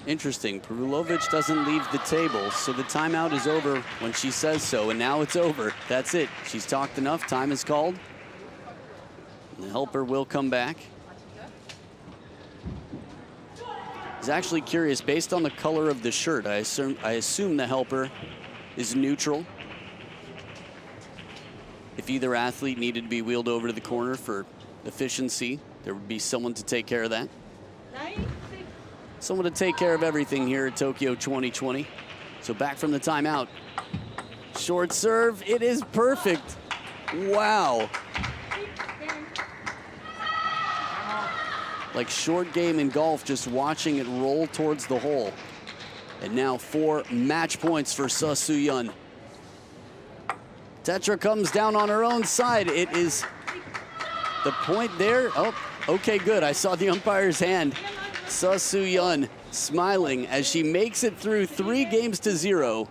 Interesting, Prvulovic doesn't leave the table, so the timeout is over when she says so, and now it's over. That's it. She's talked enough, time is called. And the helper will come back. I was actually curious, based on the color of the shirt, I assume the helper is neutral. If either athlete needed to be wheeled over to the corner for efficiency, there would be someone to take care of that. Someone to take care of everything here at Tokyo 2020. So back from the timeout. Short serve, it is perfect. Wow. Like short game in golf, just watching it roll towards the hole. And now 4 match points for Suh Soo-yeon. Tetra comes down on her own side. It is the point there. Oh, okay, good. I saw the umpire's hand. Suh Soo-yeon smiling as she makes it through 3 games to 0.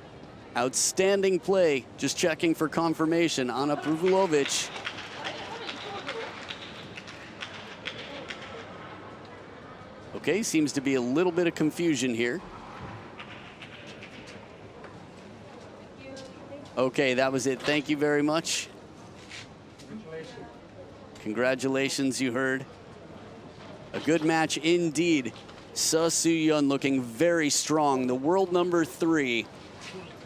Outstanding play. Just checking for confirmation. Anna Prvulovic. Okay, seems to be a little bit of confusion here. Okay, that was it. Thank you very much. Congratulations, you heard. A good match indeed. Suh Soo-yeon looking very strong. The world number 3.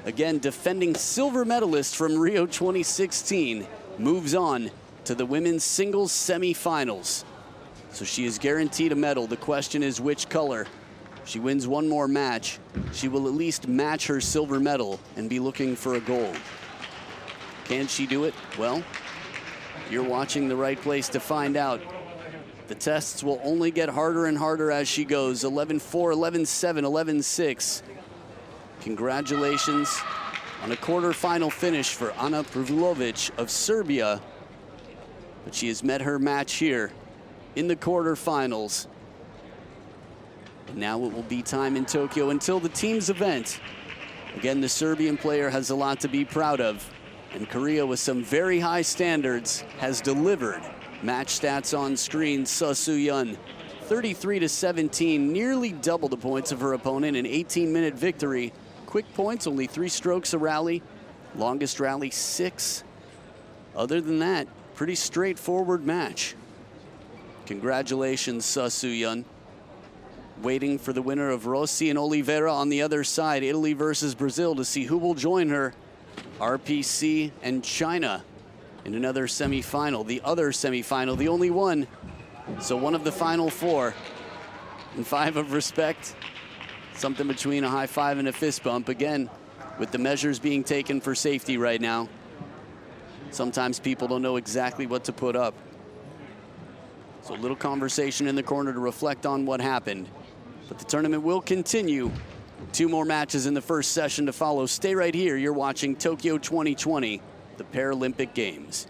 Again, defending silver medalist from Rio 2016. Moves on to the women's singles semifinals. So she is guaranteed a medal. The question is which color. If she wins one more match, she will at least match her silver medal and be looking for a gold. Can she do it? Well, You're watching the right place to find out. The tests will only get harder and harder as she goes. 11-4, 11-7, 11-6. Congratulations on a quarterfinal finish for Ana Prvulovic of Serbia. But she has met her match here in the quarterfinals. And now it will be time in Tokyo until the team's event. Again, the Serbian player has a lot to be proud of. And Korea, with some very high standards, has delivered. Match stats on screen, Suh Soo-yeon, 33-17, nearly double the points of her opponent, an 18-minute victory. Quick points, only 3 strokes a rally. Longest rally, 6. Other than that, pretty straightforward match. Congratulations, Suh Soo-yeon. Waiting for the winner of Rossi and Oliveira on the other side, Italy versus Brazil, to see who will join her. RPC and China in another semifinal, the other semifinal, the only one. So one of the final 4. And 5 of respect, something between a high five and a fist bump. Again, with the measures being taken for safety right now, sometimes people don't know exactly what to put up. So a little conversation in the corner to reflect on what happened. But the tournament will continue. 2 more matches in the first session to follow. Stay right here. You're watching Tokyo 2020, the Paralympic Games.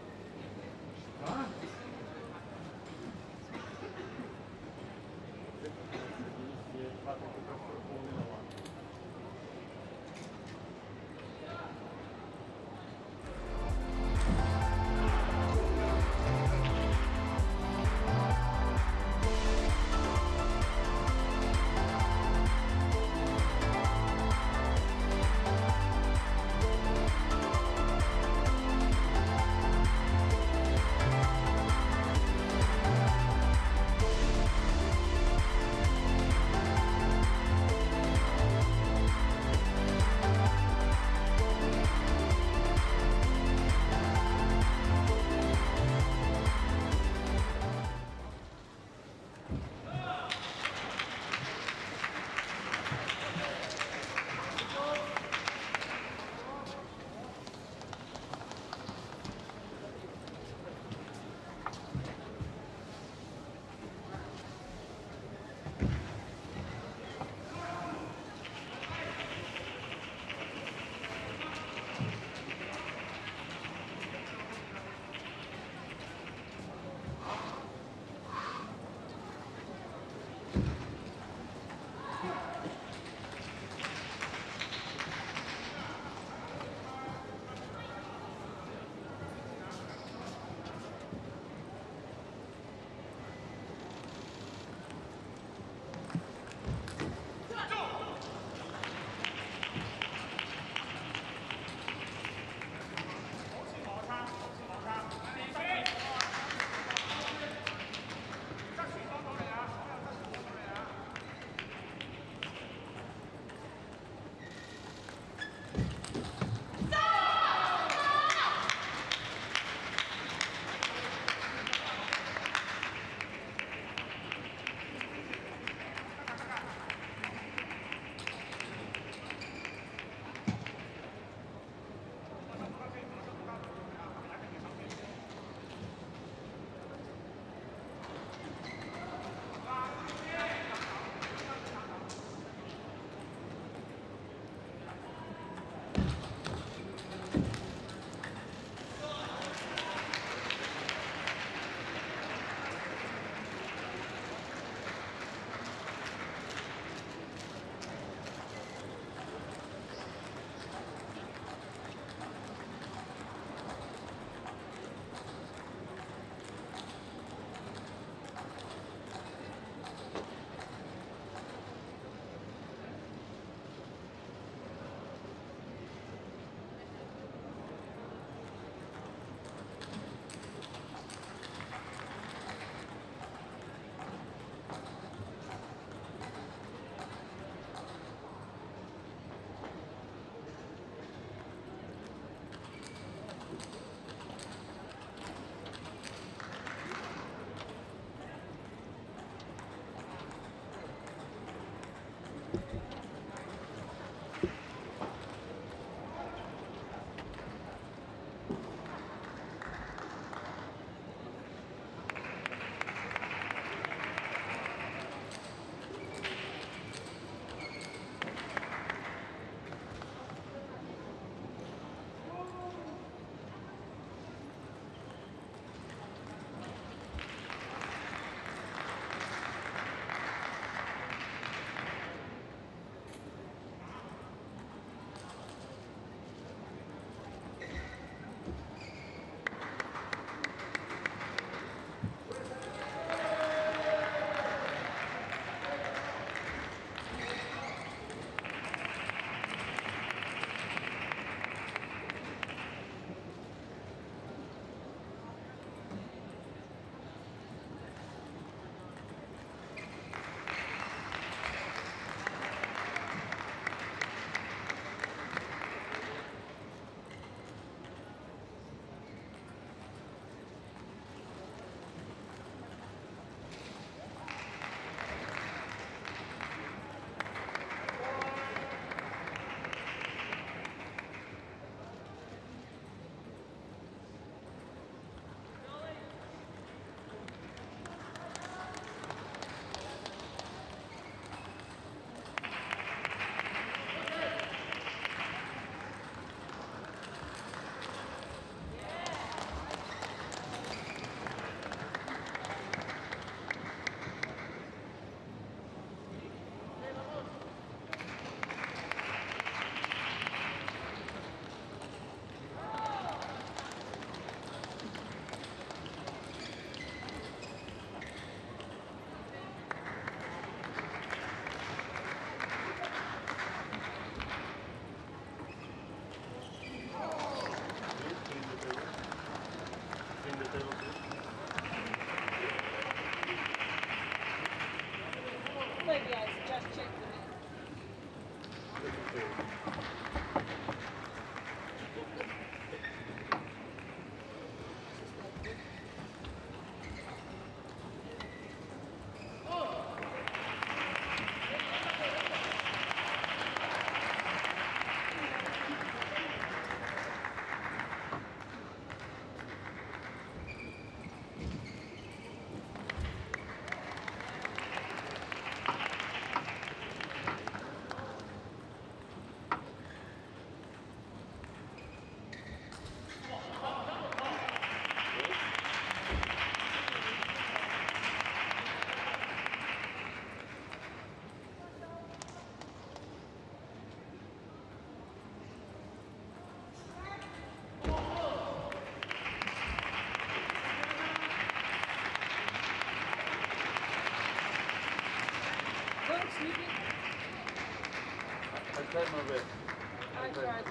I tried.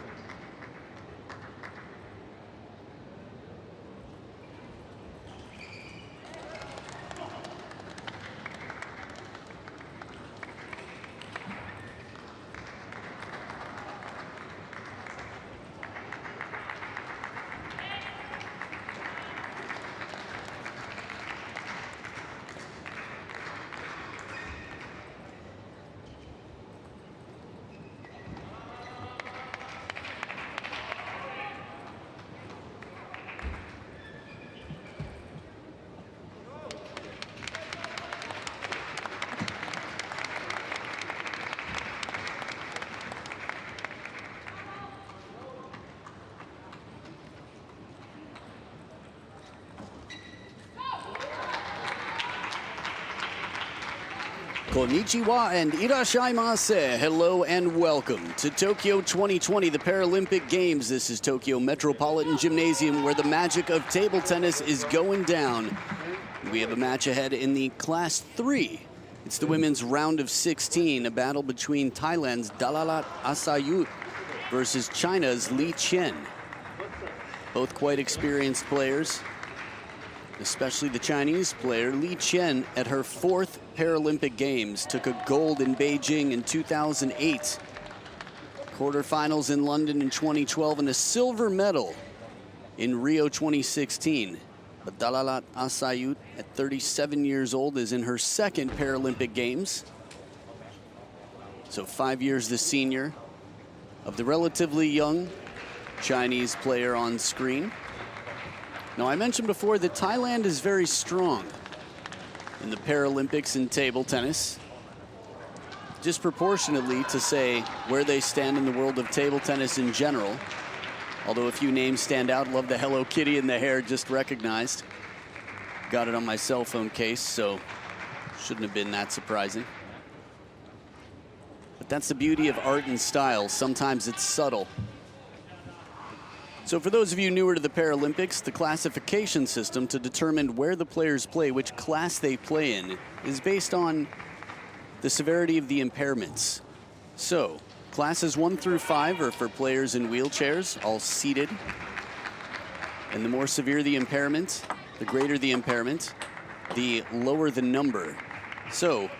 Konnichiwa and irashaimase. Hello and welcome to Tokyo 2020, the Paralympic Games. This is Tokyo Metropolitan Gymnasium, where the magic of table tennis is going down. We have a match ahead in the Class 3. It's the women's round of 16, a battle between Thailand's Dalalat Asayut versus China's Li Chen. Both quite experienced players, especially the Chinese player. Li Chen, at her 4th Paralympic Games, took a gold in Beijing in 2008, quarterfinals in London in 2012, and a silver medal in Rio 2016. But Dalalat Asayut, at 37 years old, is in her 2nd Paralympic Games. So 5 years the senior of the relatively young Chinese player on screen. Now, I mentioned before that Thailand is very strong in the Paralympics in table tennis, disproportionately to say where they stand in the world of table tennis in general. Although a few names stand out. Love the Hello Kitty in the hair, just recognized. Got it on my cell phone case, so shouldn't have been that surprising. But that's the beauty of art and style. Sometimes it's subtle. So for those of you newer to the Paralympics, the classification system to determine where the players play, which class they play in, is based on the severity of the impairments. So classes 1 through 5 are for players in wheelchairs, all seated. And the more severe the impairment, the greater the impairment, the lower the number. So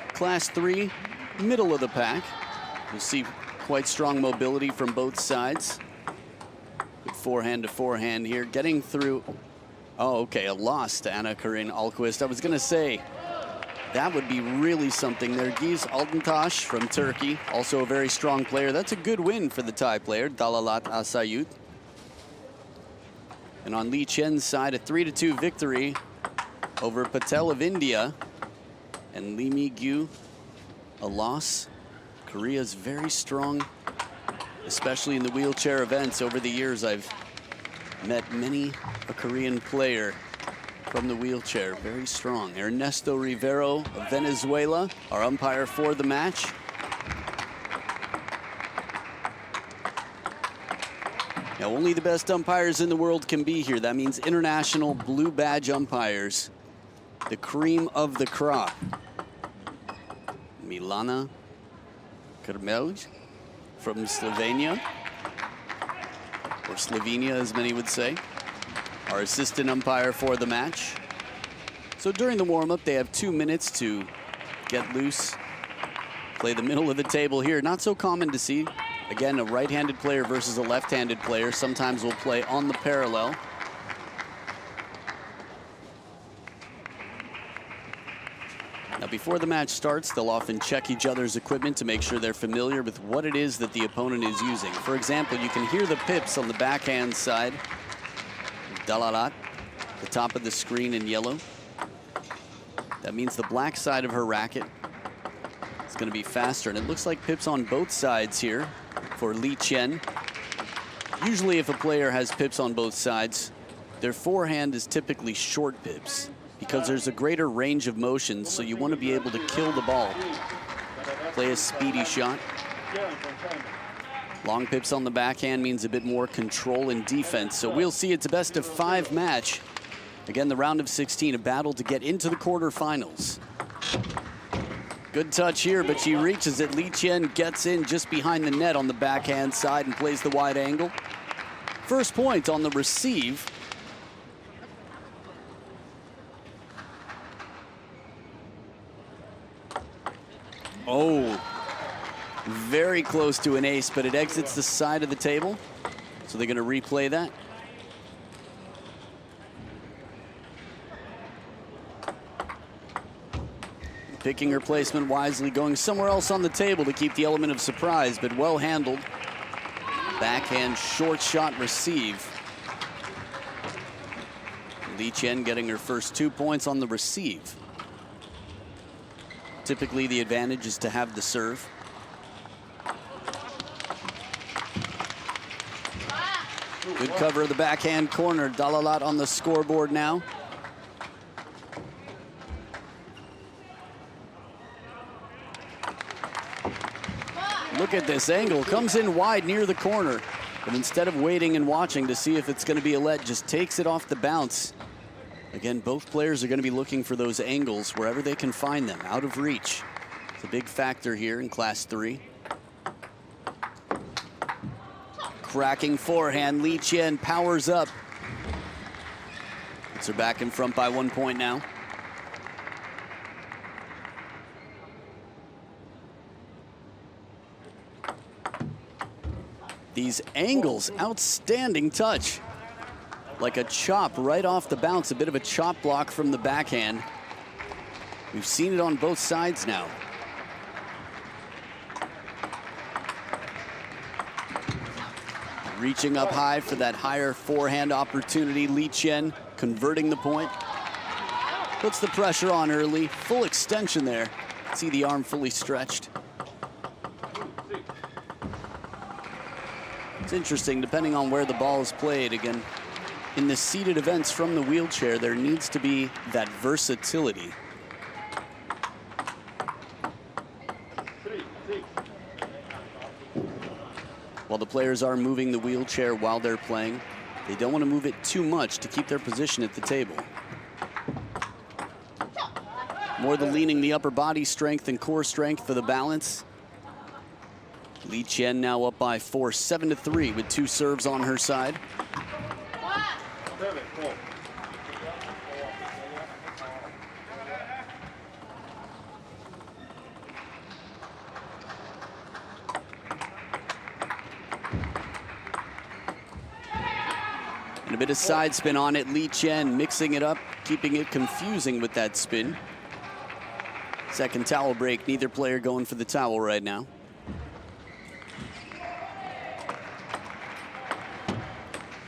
Class 3, middle of the pack. You'll see quite strong mobility from both sides. Good forehand to forehand here, getting through. Oh, okay, a loss to Anna Karin Alquist. I was gonna say, that would be really something there. Giz Aldantash from Turkey, also a very strong player. That's a good win for the Thai player, Dalalat Asayut. And on Li Chen's side, a 3-2 victory over Patel of India. And Lee Mi-gyu, a loss. Korea's very strong, especially in the wheelchair events. Over the years, I've met many a Korean player from the wheelchair, very strong. Ernesto Rivero of Venezuela, our umpire for the match. Now, only the best umpires in the world can be here. That means international blue badge umpires, the cream of the crop. Milana Krmelj from Slovenia, or Slovenia as many would say, our assistant umpire for the match. So during the warm-up, they have 2 minutes to get loose, play the middle of the table here. Not so common to see. Again, a right-handed player versus a left-handed player. Sometimes we'll play on the parallel. Now, before the match starts, they'll often check each other's equipment to make sure they're familiar with what it is that the opponent is using. For example, you can hear the pips on the backhand side. Dalalat, the top of the screen in yellow. That means the black side of her racket is going to be faster. And it looks like pips on both sides here for Li Chen. Usually if a player has pips on both sides, their forehand is typically short pips, because there's a greater range of motion, so you want to be able to kill the ball, play a speedy shot. Long pips on the backhand means a bit more control and defense. So we'll see. It's a best of 5 match. Again, the round of 16, a battle to get into the quarterfinals. Good touch here, but she reaches it. Li Qian gets in just behind the net on the backhand side and plays the wide angle. First point on the receive. Oh, very close to an ace, but it exits the side of the table. So they're going to replay that. Picking her placement wisely, going somewhere else on the table to keep the element of surprise, but well handled. Backhand short shot receive. Li Qian getting her first 2 points on the receive. Typically the advantage is to have the serve. Good cover of the backhand corner. Dalalat on the scoreboard now. Look at this angle, comes in wide near the corner, but instead of waiting and watching to see if it's going to be a let, just takes it off the bounce. Again, both players are going to be looking for those angles wherever they can find them, out of reach. It's a big factor here in Class 3. Cracking forehand, Li Qian powers up. Puts her back in front by 1 point now. These angles, outstanding touch. Like a chop right off the bounce, a bit of a chop block from the backhand. We've seen it on both sides now. Reaching up high for that higher forehand opportunity. Li Qian converting the point. Puts the pressure on early. Full extension there. See the arm fully stretched. It's interesting, depending on where the ball is played. Again, in the seated events from the wheelchair, there needs to be that versatility. While the players are moving the wheelchair while they're playing, they don't want to move it too much to keep their position at the table. More the leaning, the upper body strength and core strength for the balance. Li Qian now up by 4, 7-3 with 2 serves on her side. And a bit of side spin on it. Li Qian mixing it up, keeping it confusing with that spin. Second towel break, neither player going for the towel right now.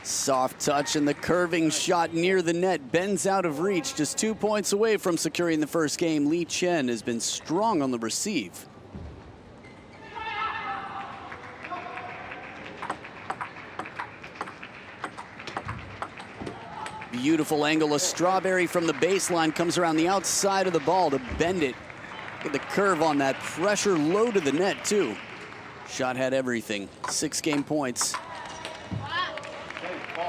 Soft touch and the curving shot near the net, bends out of reach, just 2 points away from securing the first game. Li Qian has been strong on the receive. Beautiful angle, a strawberry from the baseline, comes around the outside of the ball to bend it. Get the curve on that, pressure low to the net too. Shot had everything, 6 game points.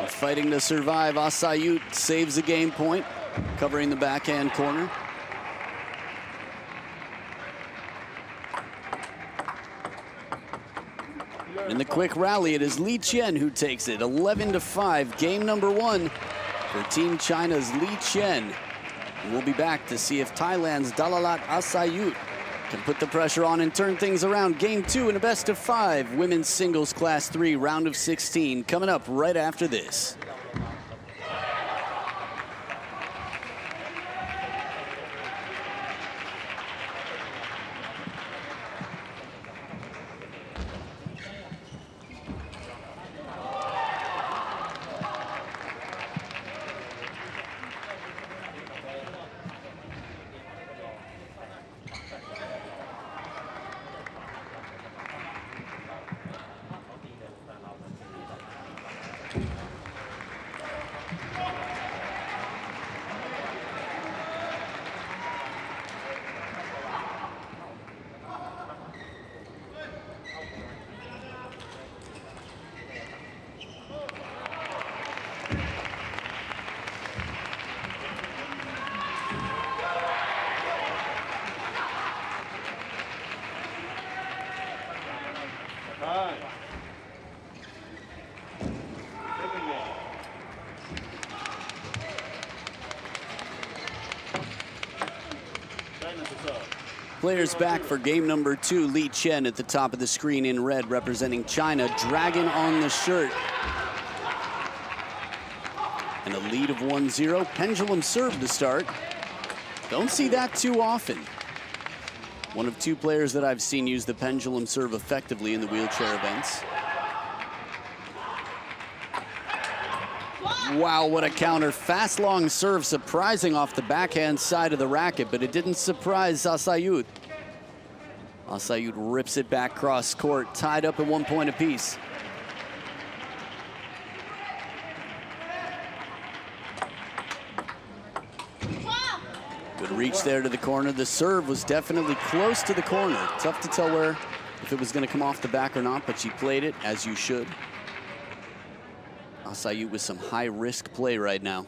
Fighting to survive, Asayut saves a game point, covering the backhand corner. In the quick rally, it is Li Qian who takes it, 11-5, game number 1 for Team China's Li Qian. And we'll be back to see if Thailand's Dalalat Asayut can put the pressure on and turn things around. Game 2 in a best of 5 women's singles Class 3 round of 16 coming up right after this. Players back for game number 2. Li Chen at the top of the screen in red, representing China. Dragon on the shirt. And a lead of 1-0. Pendulum serve to start. Don't see that too often. One of 2 players that I've seen use the pendulum serve effectively in the wheelchair events. Wow, what a counter. Fast, long serve, surprising off the backhand side of the racket, but it didn't surprise Asayut. Asayut rips it back cross court, tied up at 1 point apiece. Good reach there to the corner. The serve was definitely close to the corner. Tough to tell where, if it was going to come off the back or not, but she played it as you should. Asayut with some high-risk play right now.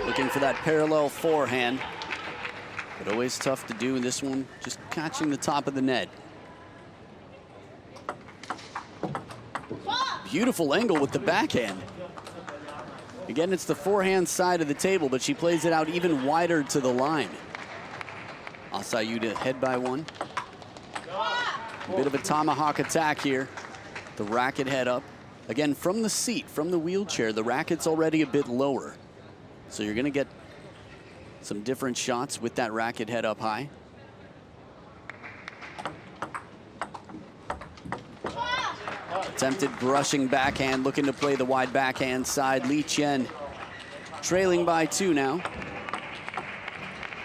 Looking for that parallel forehand, but always tough to do in this one, just catching the top of the net. Beautiful angle with the backhand. Again, it's the forehand side of the table, but she plays it out even wider to the line. Asayut ahead by 1. A bit of a tomahawk attack here. The racket head up. Again, from the seat, from the wheelchair, the racket's already a bit lower. So you're going to get some different shots with that racket head up high. Attempted brushing backhand, looking to play the wide backhand side. Li Chen trailing by 2 now.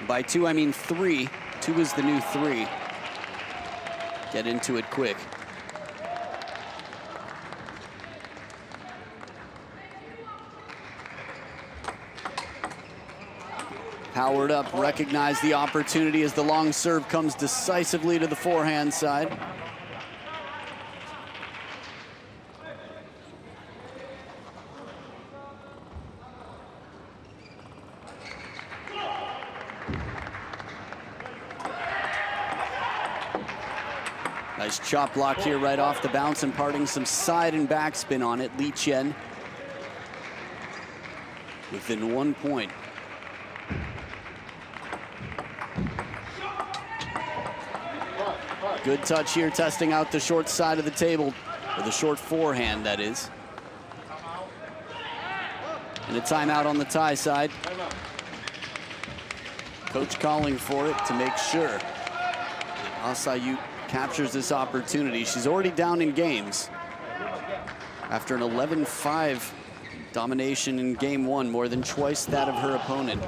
By 2, I mean 3. 2 is the new 3. Get into it quick. Powered up, recognize the opportunity as the long serve comes decisively to the forehand side. Nice chop block here right off the bounce, imparting some side and backspin on it. Li Chen within 1 point. Good touch here, testing out the short side of the table, or the short forehand, that is. And a timeout on the tie side. Coach calling for it to make sure that Asayut captures this opportunity. She's already down in games after an 11-5 domination in game 1, more than twice that of her opponent.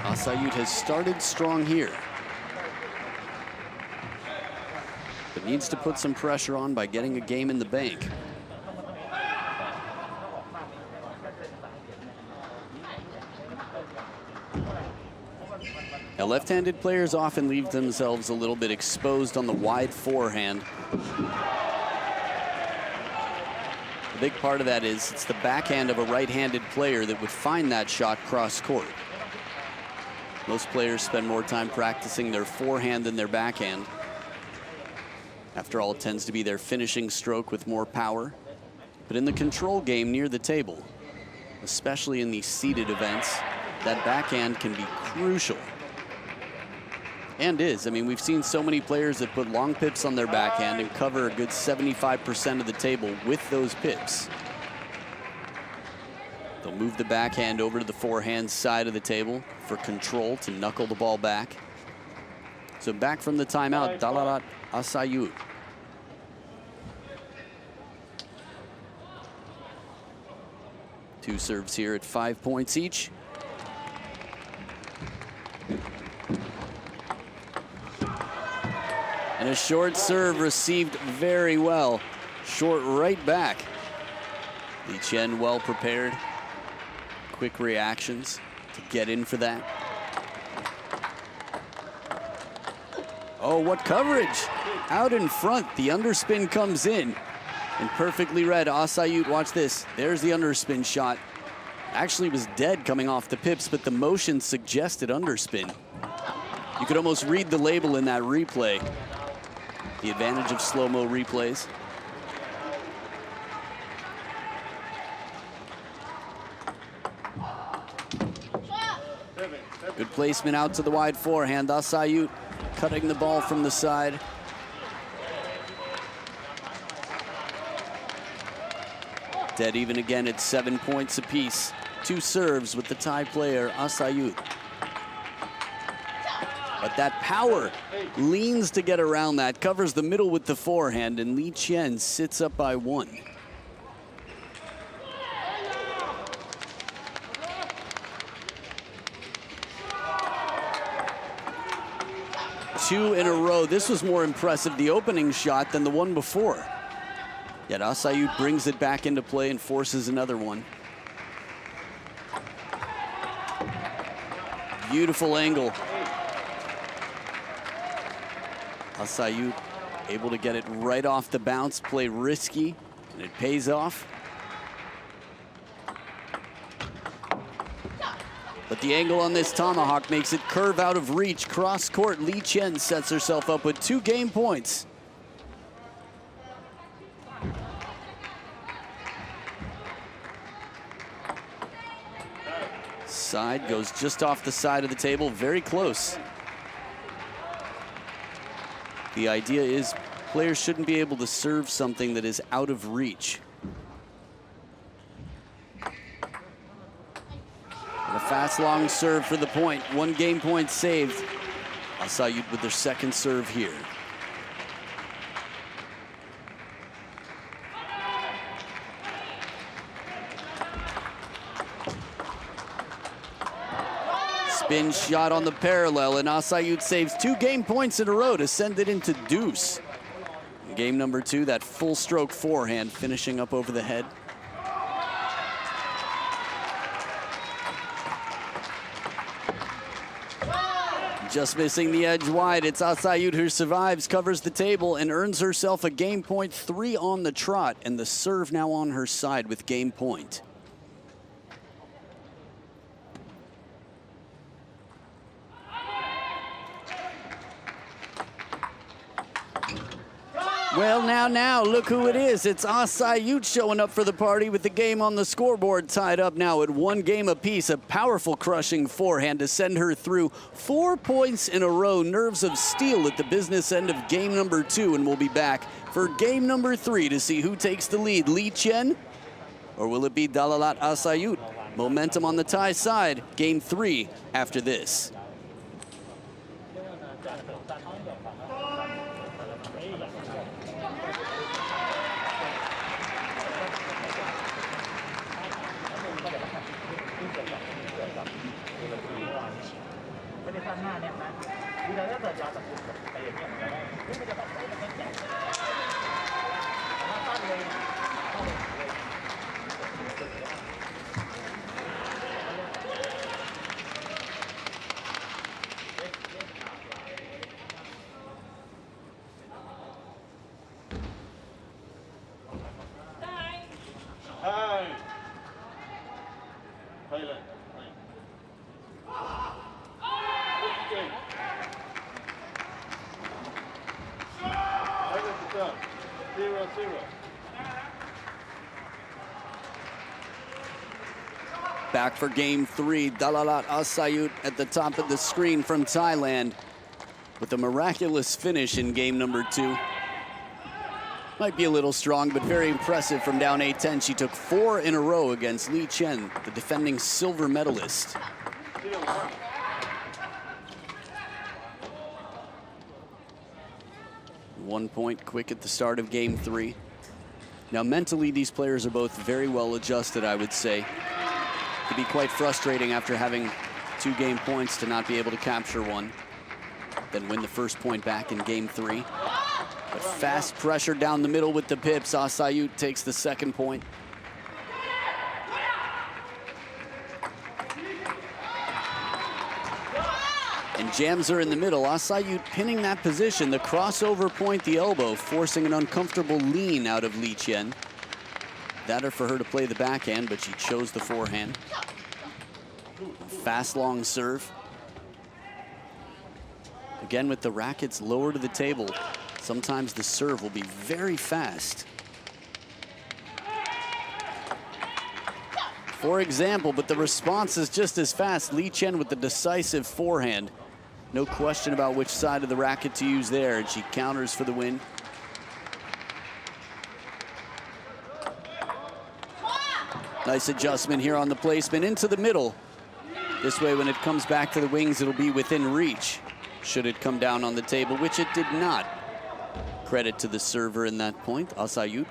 Asayut has started strong here, but needs to put some pressure on by getting a game in the bank. Now, left-handed players often leave themselves a little bit exposed on the wide forehand. A big part of that is it's the backhand of a right-handed player that would find that shot cross-court. Most players spend more time practicing their forehand than their backhand. After all, it tends to be their finishing stroke with more power. But in the control game near the table, especially in these seeded events, that backhand can be crucial. And is. I mean, we've seen so many players that put long pips on their backhand and cover a good 75% of the table with those pips. They'll move the backhand over to the forehand side of the table for control to knuckle the ball back. So back from the timeout, Dalarat Asayut. Two serves here at 5 points each. And a short serve received very well. Short right back. Li Chen well prepared. Quick reactions to get in for that. Oh, what coverage. Out in front, the underspin comes in. And perfectly read. Asayut, watch this. There's the underspin shot. Actually was dead coming off the pips, but the motion suggested underspin. You could almost read the label in that replay. The advantage of slow-mo replays. Good placement out to the wide forehand. Asayut cutting the ball from the side. Dead even again at 7 points apiece. 2 serves with the tie player, Asayut. But that power leans to get around that, covers the middle with the forehand, and Li Qian sits up by 1. Two in a row. This was more impressive, the opening shot, than the one before. Yet Asayut brings it back into play and forces another one. Beautiful angle. Asayut able to get it right off the bounce, play risky, and it pays off. But the angle on this tomahawk makes it curve out of reach. Cross court, Li Qian sets herself up with 2 game points. Side goes just off the side of the table, very close. The idea is players shouldn't be able to serve something that is out of reach. And a fast, long serve for the point. 1 game point saved. Asayut with their second serve here. Spin shot on the parallel, and Asayut saves 2 game points in a row to send it into deuce. In game number 2, that full stroke forehand finishing up over the head. Just missing the edge wide. It's Asayut who survives, covers the table, and earns herself a game point. 3 on the trot, and the serve now on her side with game point. Well, now, look who it is. It's Asayut showing up for the party with the game on the scoreboard, tied up now at 1 game apiece. A powerful crushing forehand to send her through. 4 points in a row. Nerves of steel at the business end of game number 2, and we'll be back for game number 3 to see who takes the lead. Li Qian, or will it be Dalalat Asayut? Momentum on the tie side. Game 3 after this. Back for game 3, Dalalat Asayut at the top of the screen from Thailand with a miraculous finish in game number 2. Might be a little strong, but very impressive from down 8-10. She took 4 in a row against Li Qian, the defending silver medalist. One point quick at the start of game 3. Now mentally, these players are both very well adjusted, I would say. It could be quite frustrating after having 2 game points to not be able to capture one, then win the first point back in game 3. But fast pressure down the middle with the pips. Asayut takes the second point. And jams her in the middle. Asayut pinning that position. The crossover point, the elbow, forcing an uncomfortable lean out of Li Qian. That or for her to play the backhand, but she chose the forehand. Fast, long serve. Again, with the rackets lower to the table, sometimes the serve will be very fast. for example, but the response is just as fast. Li Chen with the decisive forehand. No question about which side of the racket to use there, and she counters for the win. Nice adjustment here on the placement into the middle. This way, when it comes back to the wings, it'll be within reach, should it come down on the table, which it did not. Credit to the server in that point, Asayut.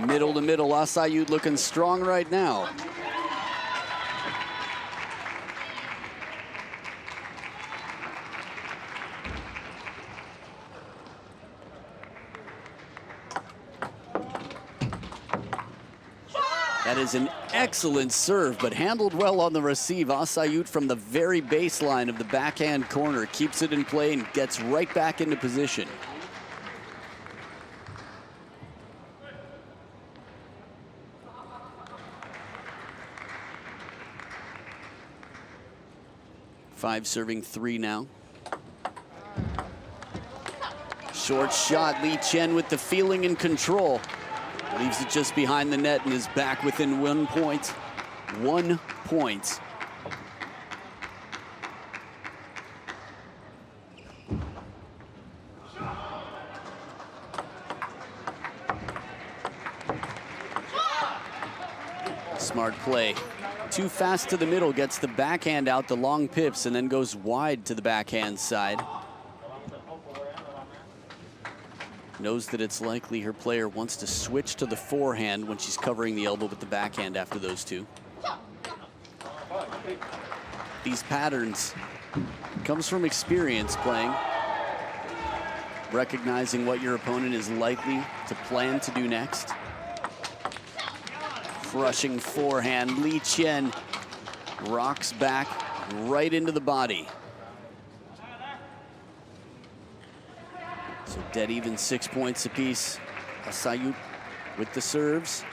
Middle to middle, Asayut looking strong right now. That is an excellent serve, but handled well on the receive. Asayut from the very baseline of the backhand corner keeps it in play and gets right back into position. Five serving 3 now. Short shot, Li Chen with the feeling and control. Leaves it just behind the net and is back within 1 point. 1 point. Smart play. Too fast to the middle, gets the backhand out the long pips and then goes wide to the backhand side. Knows that it's likely her player wants to switch to the forehand when she's covering the elbow with the backhand after those two. These patterns comes from experience playing, recognizing what your opponent is likely to plan to do next. Crushing forehand, Li Chen rocks back right into the body. So dead even, 6 points apiece. Asayut with the serves.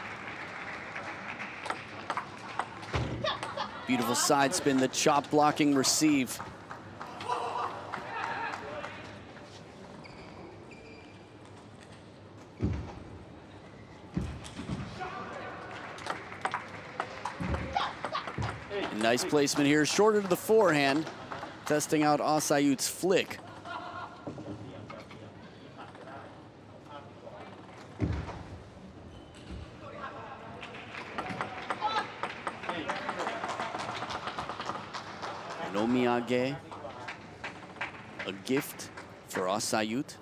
Beautiful side spin, the chop blocking receive. Nice placement here, shorter to the forehand, testing out Asayut's flick. An omiyage, a gift for Asayut.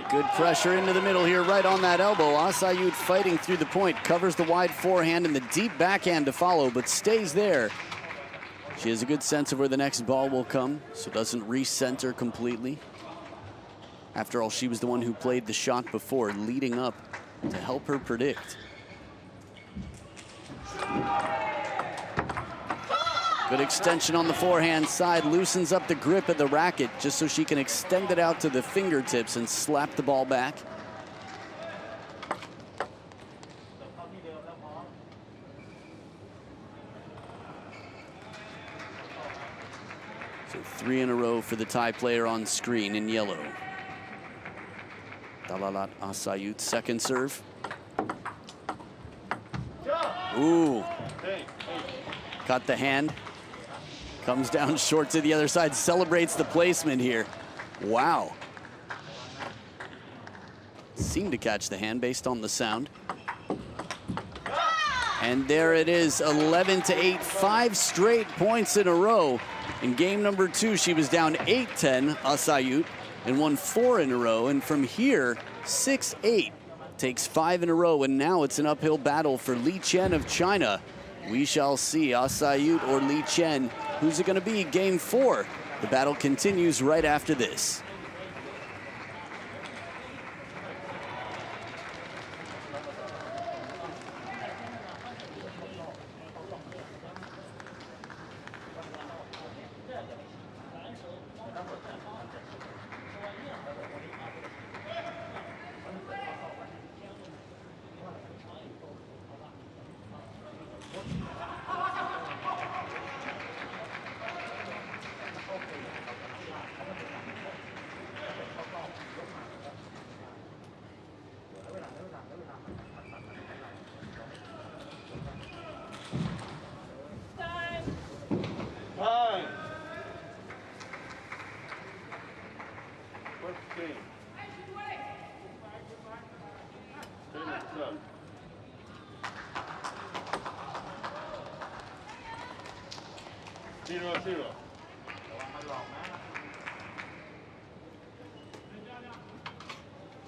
Good pressure into the middle here, right on that elbow. Asayut fighting through the point, covers the wide forehand and the deep backhand to follow, but stays there. She has a good sense of where the next ball will come, so doesn't recenter completely. After all, she was the one who played the shot before, leading up to help her predict. Good extension on the forehand side, loosens up the grip of the racket just so she can extend it out to the fingertips and slap the ball back. So 3 in a row for the Thai player on screen in yellow. Dalalat Asayut, second serve. Ooh. Caught the hand. Comes down short to the other side, celebrates the placement here. Wow. Seemed to catch the hand based on the sound. And there it is, 11-8, 5 straight points in a row. In game number 2, she was down 8-10, Asayut, and won 4 in a row. And from here, 6-8, takes 5 in a row. And now it's an uphill battle for Li Chen of China. We shall see, Asayut or Li Chen. Who's it going to be? Game 4. The battle continues right after this.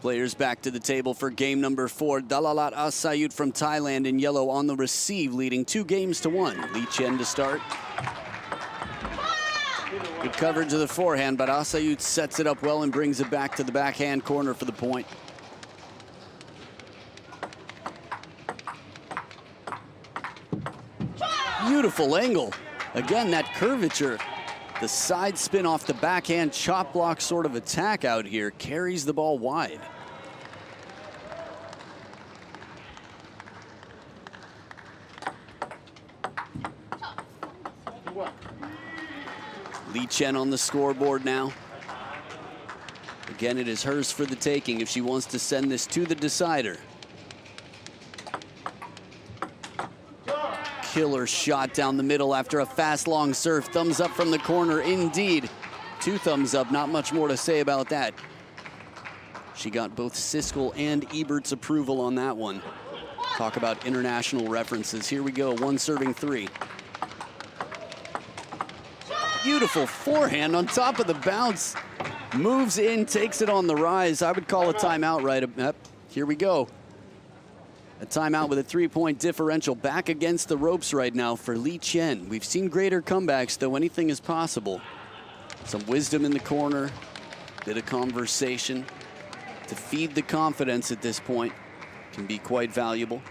Players back to the table for game number 4. Dalalat Asayut from Thailand in yellow on the receive, leading 2-1. Lee Chen to start. Good coverage of the forehand, but Asayut sets it up well and brings it back to the backhand corner for the point. Beautiful angle. Again, that curvature. The side spin off the backhand chop block sort of attack out here carries the ball wide. Lee Chen on the scoreboard now. Again, it is hers for the taking if she wants to send this to the decider. Killer shot down the middle after a fast long serve. Thumbs up from the corner indeed. 2 thumbs up, not much more to say about that. She got both Siskel and Ebert's approval on that one. Talk about international references. Here we go, 1 serving 3. Beautiful forehand on top of the bounce. Moves in, takes it on the rise. I would call a timeout right up. Here we go. A timeout with a 3-point differential back against the ropes right now for Lee Chen. We've seen greater comebacks, though anything is possible. Some wisdom in the corner, bit of conversation. To feed the confidence at this point can be quite valuable.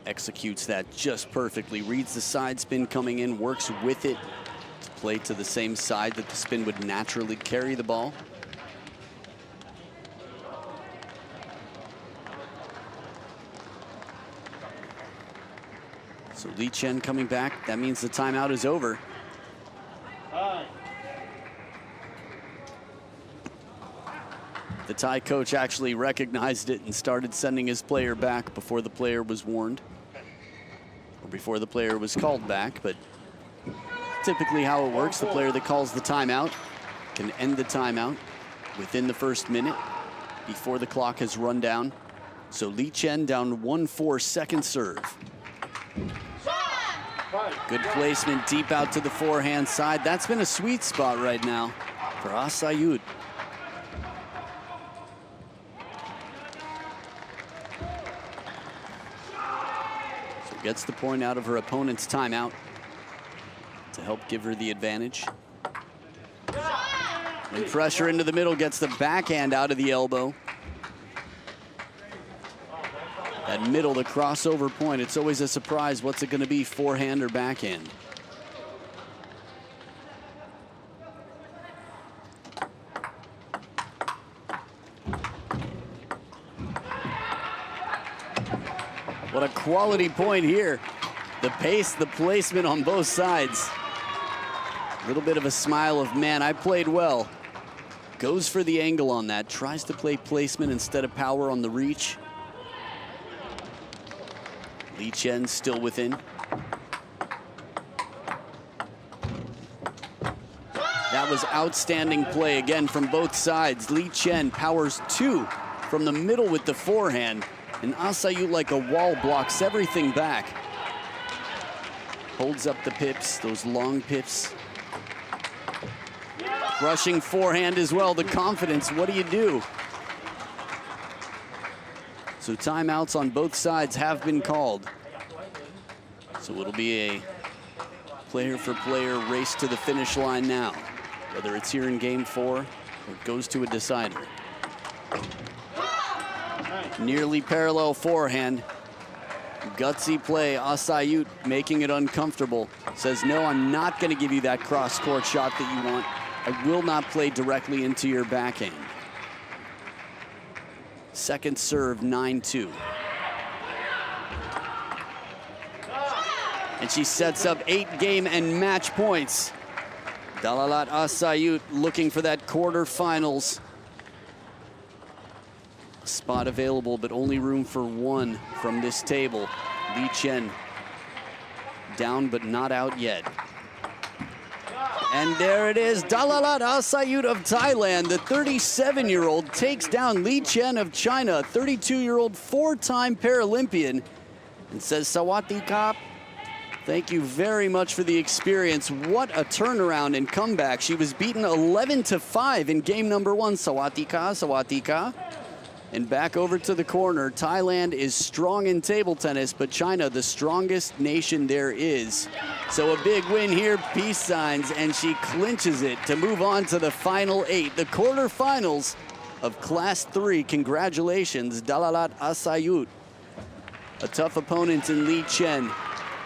Executes that just perfectly, reads the side spin coming in, works with it to play to the same side that the spin would naturally carry the ball. So Lee Chen coming back, that means the timeout is over. The Thai coach actually recognized it and started sending his player back before the player was warned. Or before the player was called back, but typically how it works, the player that calls the timeout can end the timeout within the first minute before the clock has run down. So Lee Chen down 1-4 second serve. Good placement deep out to the forehand side. That's been a sweet spot right now for Asayut. Gets the point out of her opponent's timeout to help give her the advantage. And pressure into the middle, gets the backhand out of the elbow. That middle, the crossover point, it's always a surprise. What's it gonna be, forehand or backhand? What a quality point here. The pace, the placement on both sides. A little bit of a smile of, man, I played well. Goes for the angle on that, tries to play placement instead of power on the reach. Lee Chen still within. That was outstanding play again from both sides. Lee Chen powers 2 from the middle with the forehand. And Asayut, like a wall, blocks everything back. Holds up the pips, those long pips. Rushing forehand as well, the confidence, what do? So timeouts on both sides have been called. So it'll be a player-for-player race to the finish line now, whether it's here in game 4 or it goes to a decider. Nearly parallel forehand. Gutsy play, Asayut making it uncomfortable. Says, no, I'm not gonna give you that cross-court shot that you want. I will not play directly into your backhand. Second serve, 9-2. And she sets up 8 game and match points. Dalalat Asayut looking for that quarterfinals. Spot available, but only room for 1 from this table. Lee Chen down, but not out yet. And there it is, Dalalat Asayut of Thailand, the 37-year-old takes down Li Chen of China, 32-year-old four-time Paralympian, and says, Sawati Kap, thank you very much for the experience. What a turnaround and comeback. She was beaten 11-5 in game number 1, Sawati Ka, Sawati Ka. And back over to the corner, Thailand is strong in table tennis, but China, the strongest nation there is. So a big win here, peace signs, and she clinches it to move on to the final 8, the quarterfinals of Class 3. Congratulations, Dalalat Asayut. A tough opponent in Li Chen.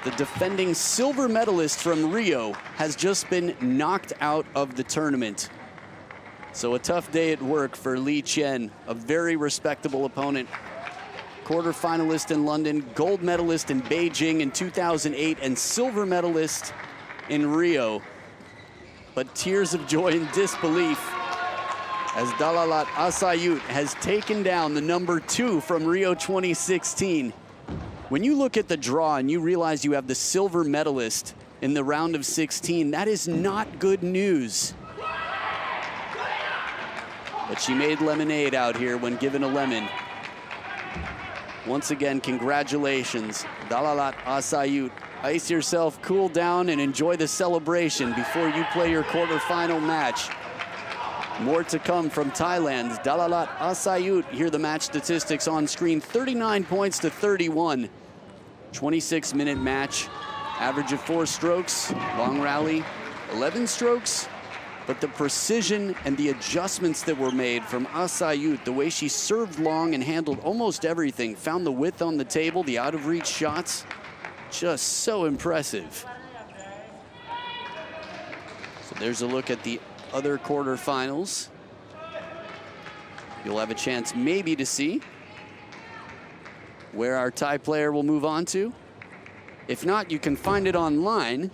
The defending silver medalist from Rio has just been knocked out of the tournament. So a tough day at work for Li Chen, a very respectable opponent. Quarterfinalist in London, gold medalist in Beijing in 2008, and silver medalist in Rio. But tears of joy and disbelief as Dalalat Asayut has taken down the number 2 from Rio 2016. When you look at the draw and you realize you have the silver medalist in the round of 16, that is not good news. But she made lemonade out here when given a lemon. Once again, congratulations, Dalalat Asayut. Ice yourself, cool down, and enjoy the celebration before you play your quarterfinal match. More to come from Thailand's Dalalat Asayut. Here the match statistics on screen, 39 points to 31. 26-minute match, average of 4 strokes, long rally, 11 strokes. But the precision and the adjustments that were made from Asayut, the way she served long and handled almost everything, found the width on the table, the out-of-reach shots, just so impressive. So there's a look at the other quarterfinals. You'll have a chance maybe to see where our Thai player will move on to. If not, you can find it online.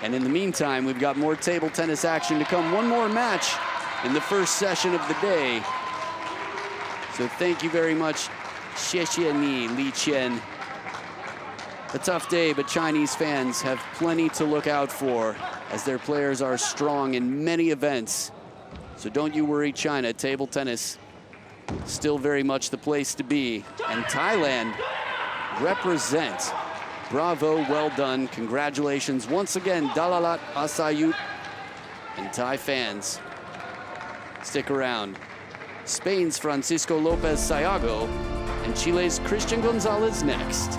And in the meantime, we've got more table tennis action to come. One more match in the first session of the day. So thank you very much, Xie Xie Ni, Li Chen. A tough day, but Chinese fans have plenty to look out for as their players are strong in many events. So don't you worry, China. Table tennis, still very much the place to be. And Thailand represents. Bravo, well done, congratulations once again, Dalalat Asayut. And Thai fans, stick around. Spain's Francisco Lopez Sayago and Chile's Christian Gonzalez next.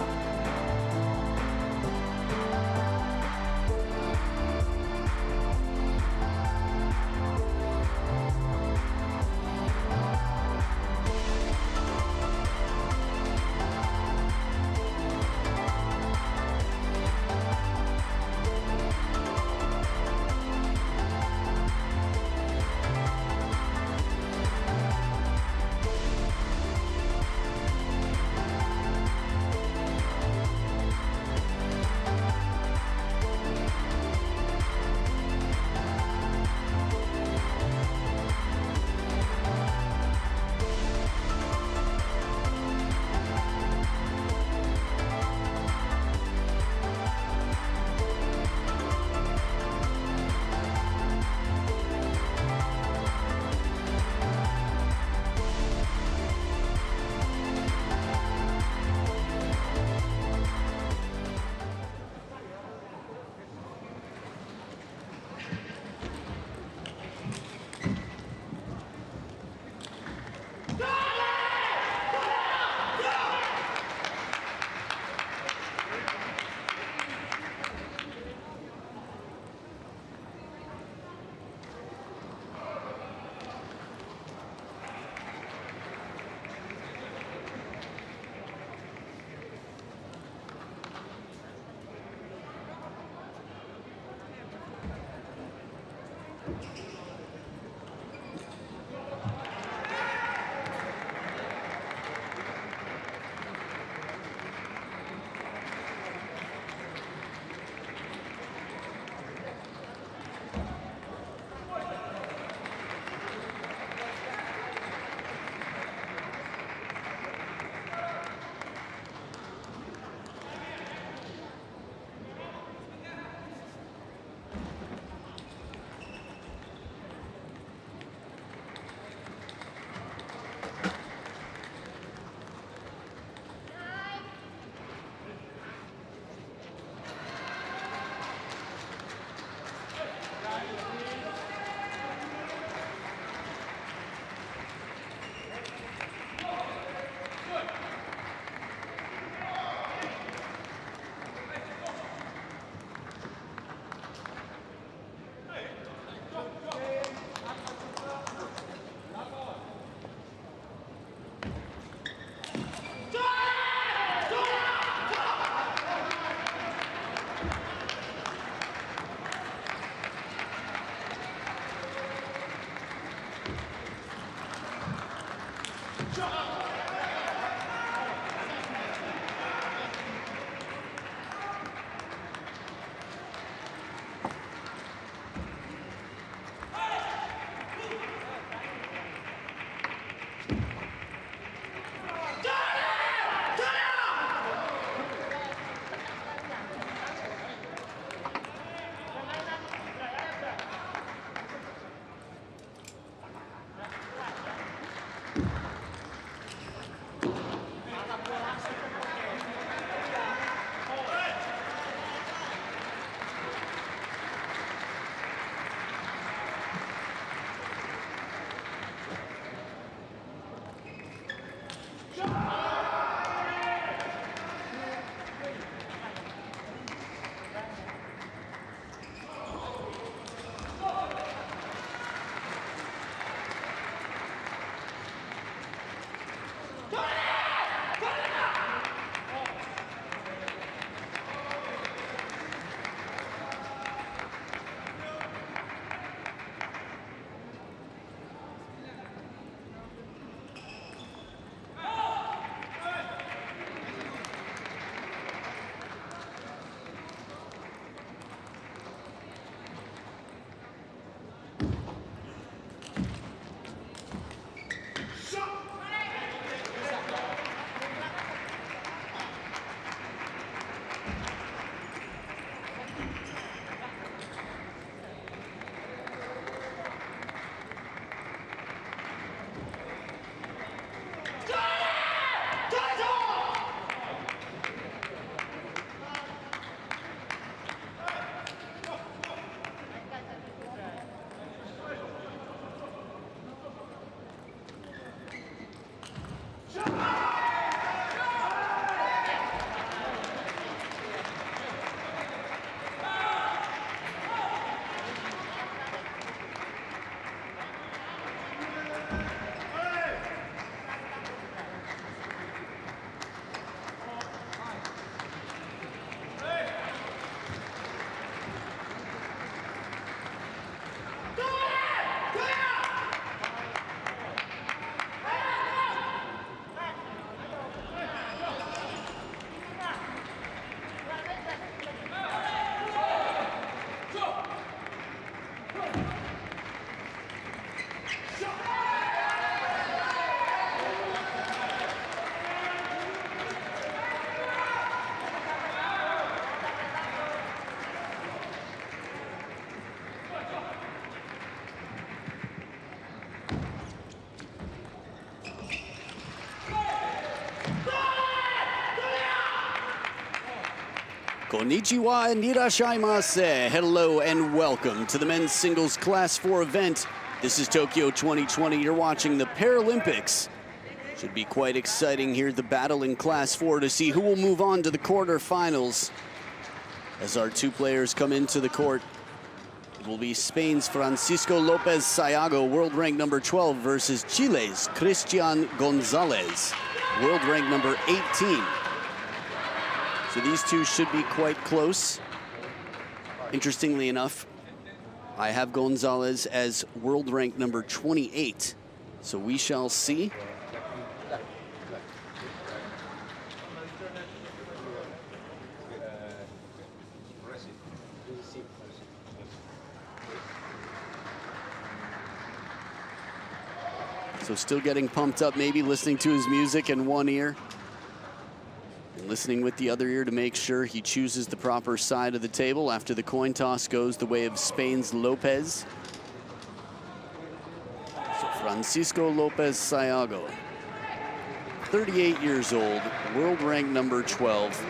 Konnichiwa and irashaimase. Hello and welcome to the men's singles Class 4 event. This is Tokyo 2020. You're watching the Paralympics. Should be quite exciting here, the battle in Class 4 to see who will move on to the quarterfinals. As our two players come into the court, it will be Spain's Francisco Lopez Sayago, world rank number 12, versus Chile's Cristian Gonzalez, world rank number 18. So these two should be quite close. Interestingly enough, I have Gonzalez as world rank number 28. So we shall see. So still getting pumped up, maybe listening to his music in one ear and listening with the other ear to make sure he chooses the proper side of the table after the coin toss goes the way of Spain's Lopez. So Francisco Lopez Sayago, 38 years old, world rank number 12.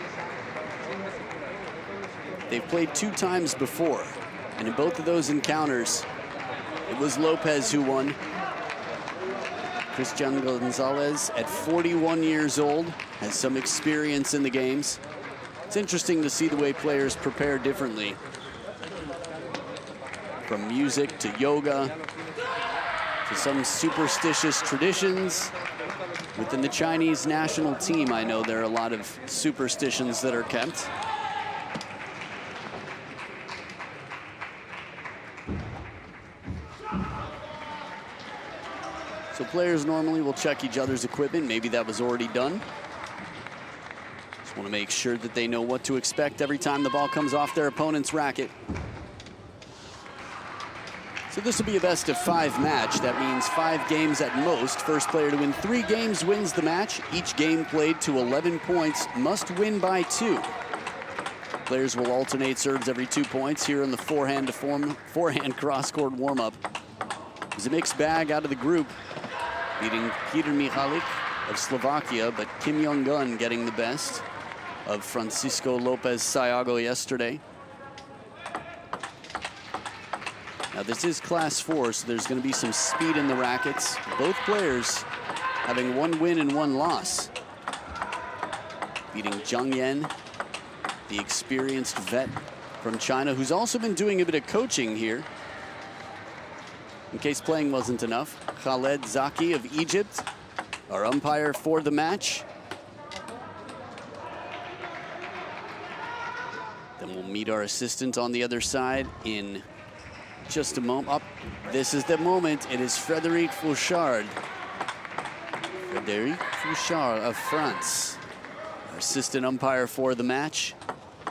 They've played 2 times before, and in both of those encounters, it was Lopez who won. Cristian Gonzalez, at 41 years old, has some experience in the games. It's interesting to see the way players prepare differently. From music to yoga to some superstitious traditions. Within the Chinese national team, I know there are a lot of superstitions that are kept. So players normally will check each other's equipment. Maybe that was already done. Just want to make sure that they know what to expect every time the ball comes off their opponent's racket. So this will be a best of 5 match. That means 5 games at most. First player to win 3 games wins the match. Each game played to 11 points must win by 2. Players will alternate serves every 2 points here in the forehand cross-court warm-up. It was a mixed bag out of the group. beating Peter Mihalik of Slovakia, but Kim Jong-un getting the best of Francisco Lopez Sayago yesterday. Now this is class 4, so there's going to be some speed in the rackets. Both players having 1 win and 1 loss. Beating Zhang Yan, the experienced vet from China, who's also been doing a bit of coaching here, in case playing wasn't enough. Khaled Zaki of Egypt, our umpire for the match. Then we'll meet our assistant on the other side in just a moment. Up, this is the moment. It is Frédéric Fouchard. Frédéric Fouchard of France, our assistant umpire for the match.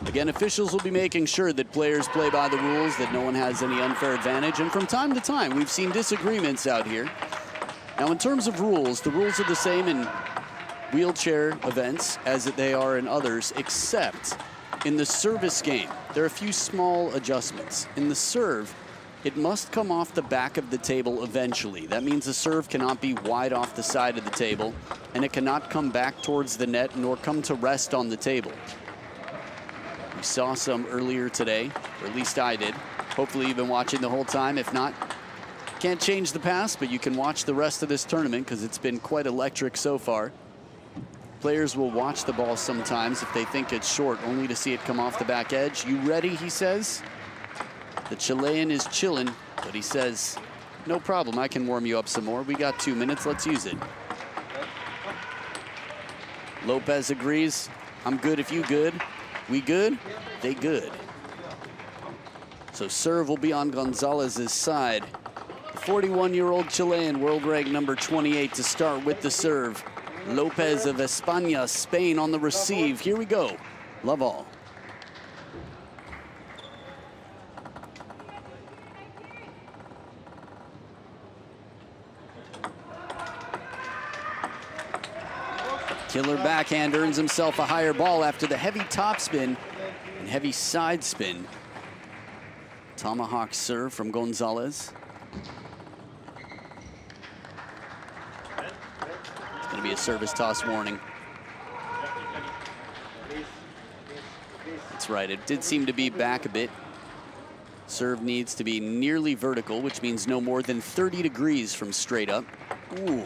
Again, officials will be making sure that players play by the rules, that no one has any unfair advantage. And from time to time, we've seen disagreements out here. Now, in terms of rules, the rules are the same in wheelchair events as they are in others, except in the service game. There are a few small adjustments. In the serve, it must come off the back of the table eventually. That means the serve cannot be wide off the side of the table, and it cannot come back towards the net nor come to rest on the table. We saw some earlier today, or at least I did. Hopefully you've been watching the whole time. If not, can't change the past, but you can watch the rest of this tournament because it's been quite electric so far. Players will watch the ball sometimes if they think it's short, only to see it come off the back edge. You ready, he says. The Chilean is chilling, but he says, no problem, I can warm you up some more. We got 2 minutes, let's use it. Lopez agrees, I'm good if you good. We good? They good. So serve will be on Gonzalez's side. The 41-year-old Chilean, world rank number 28 to start with the serve. Lopez of España, Spain on the receive. Here we go. Love all. Killer backhand earns himself a higher ball after the heavy topspin and heavy side spin. Tomahawk serve from Gonzalez. It's going to be a service toss warning. That's right, it did seem to be back a bit. Serve needs to be nearly vertical, which means no more than 30 degrees from straight up. Ooh.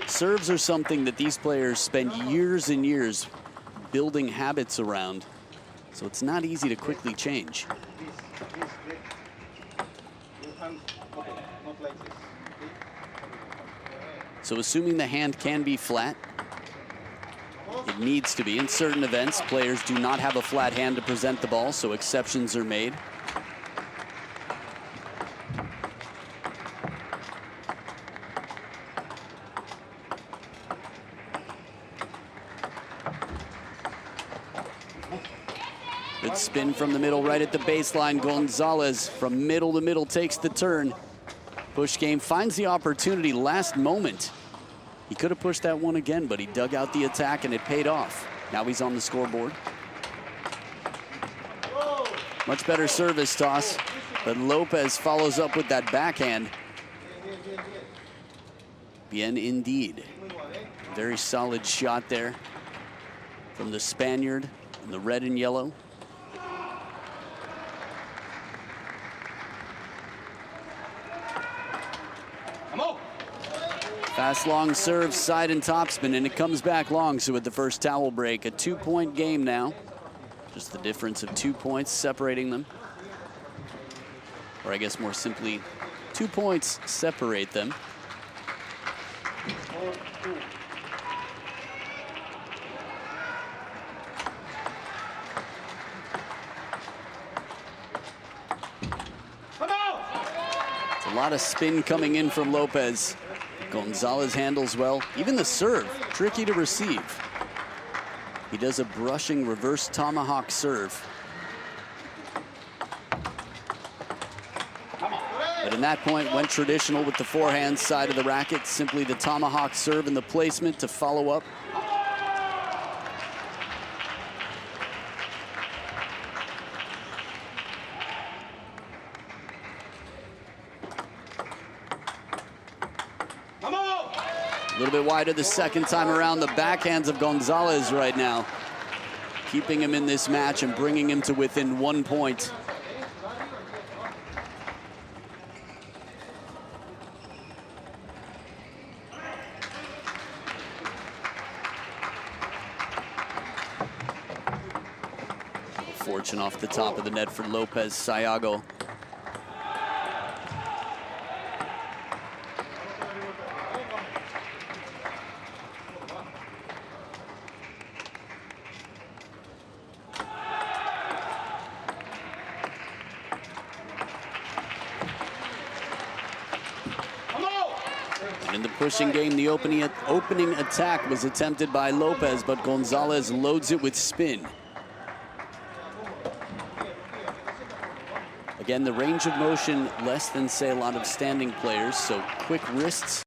Serves are something that these players spend years and years building habits around, so it's not easy to quickly change. So assuming the hand can be flat, it needs to be. In certain events, players do not have a flat hand to present the ball, so exceptions are made. Good spin from the middle, right at the baseline. Gonzalez from middle to middle takes the turn. Push game finds the opportunity last moment. He could have pushed that one again, but he dug out the attack and it paid off. Now he's on the scoreboard. Much better service toss, but Lopez follows up with that backhand. Bien indeed. Very solid shot there from the Spaniard in the red and yellow. Fast long serve, side and topspin, and it comes back long. So with the first towel break, a 2-point game now. Just the difference of 2 points separating them. Or I guess more simply, 2 points separate them. It's a lot of spin coming in from Lopez. Gonzalez handles well. Even the serve, tricky to receive. He does a brushing reverse tomahawk serve. But in that point, went traditional with the forehand side of the racket. Simply the tomahawk serve and the placement to follow up. A little bit wider the second time around. The backhands of Gonzalez right now, keeping him in this match and bringing him to within 1 point. Fortune off the top of the net for Lopez Sayago. And in the pushing game, the opening attack was attempted by Lopez, but Gonzalez loads it with spin. Again, the range of motion less than, say, a lot of standing players, so quick wrists.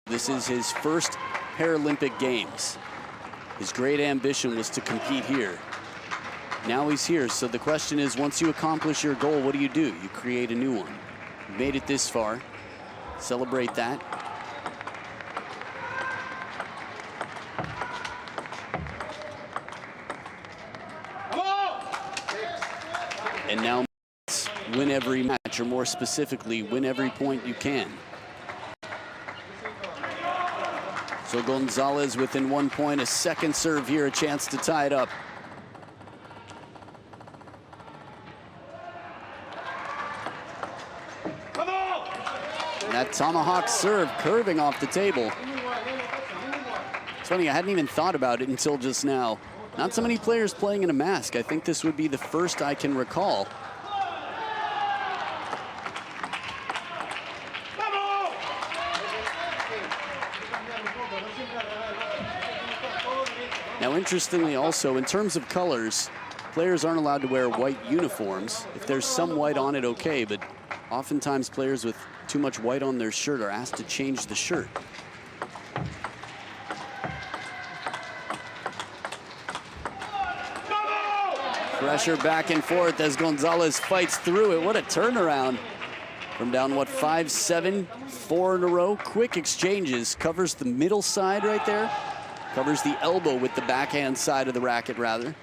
This is his first Paralympic Games. His great ambition was to compete here. Now he's here, so the question is, once you accomplish your goal, what do? You create a new one. You made it this far. Celebrate that. And now win every match, or more specifically, win every point you can. So Gonzalez within 1 point, a second serve here, a chance to tie it up. That tomahawk serve curving off the table. It's funny, I hadn't even thought about it until just now. Not so many players playing in a mask. I think this would be the first I can recall. Now, interestingly also, in terms of colors, players aren't allowed to wear white uniforms. If there's some white on it, okay, but oftentimes players with too much white on their shirt are asked to change the shirt. Pressure back and forth as Gonzalez fights through it. What a turnaround from down, what, 5-7, 4 in a row. Quick exchanges, covers the middle side right there. Covers the elbow with the backhand side of the racket, rather.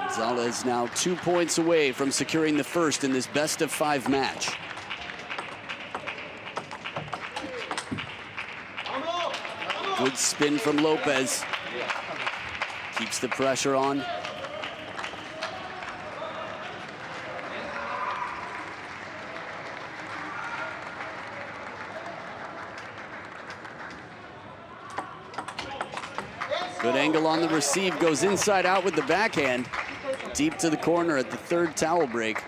Gonzalez now 2 points away from securing the first in this best-of-5 match. Good spin from Lopez. Keeps the pressure on. Good angle on the receive, goes inside out with the backhand. Deep to the corner at the third towel break.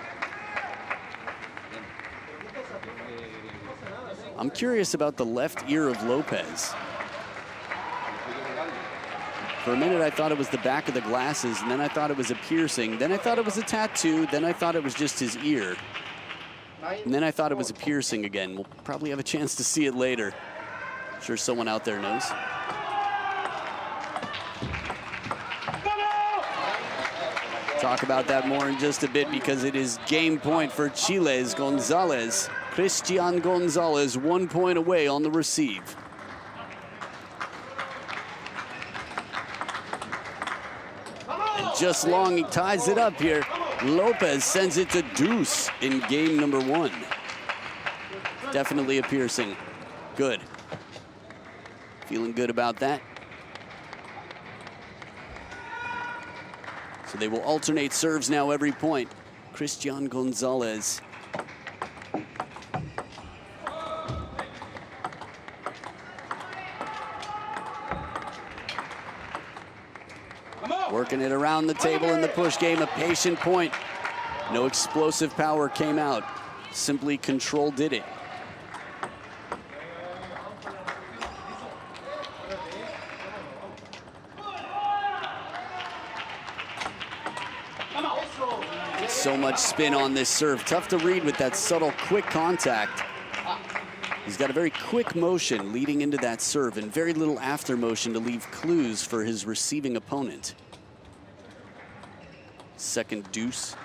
I'm curious about the left ear of Lopez. For a minute, I thought it was the back of the glasses, and then I thought it was a piercing. Then I thought it was a tattoo. Then I thought it was just his ear. And then I thought it was a piercing again. We'll probably have a chance to see it later. I'm sure someone out there knows. Talk about that more in just a bit, because it is game point for Chile's Gonzalez. Christian Gonzalez 1 point away on the receive. And just long, he ties it up here. Lopez sends it to deuce in game number 1. Definitely a piercing. Good. Feeling good about that. So they will alternate serves now every point. Christian Gonzalez. Working it around the table in the push game, a patient point. No explosive power came out. Simply control did it. So much spin on this serve. Tough to read with that subtle, quick contact. He's got a very quick motion leading into that serve and very little after motion to leave clues for his receiving opponent. Second deuce.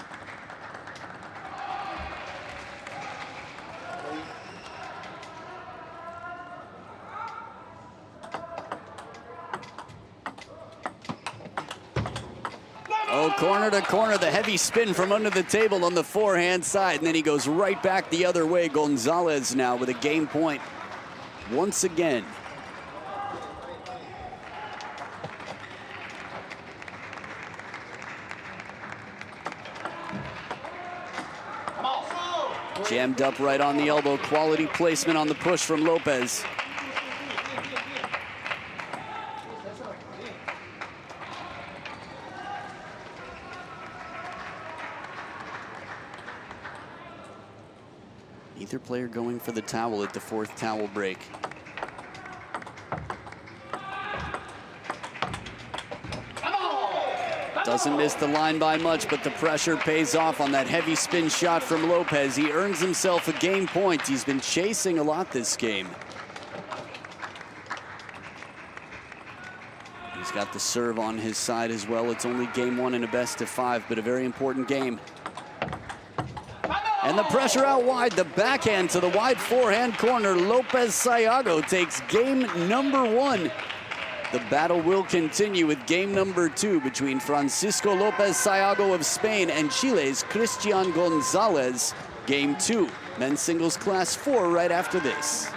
Oh, corner to corner, the heavy spin from under the table on the forehand side, and then he goes right back the other way. Gonzalez now with a game point once again. Jammed up right on the elbow. Quality placement on the push from Lopez. Either player going for the towel at the fourth towel break. Doesn't miss the line by much, but the pressure pays off on that heavy spin shot from Lopez. He earns himself a game point. He's been chasing a lot this game. He's got the serve on his side as well. It's only game one in a best of 5, but a very important game. And the pressure out wide, the backhand to the wide forehand corner. Lopez Sayago takes game number 1. The battle will continue with game number 2 between Francisco Lopez Sayago of Spain and Chile's Cristian Gonzalez. Game 2, men's singles class 4 right after this.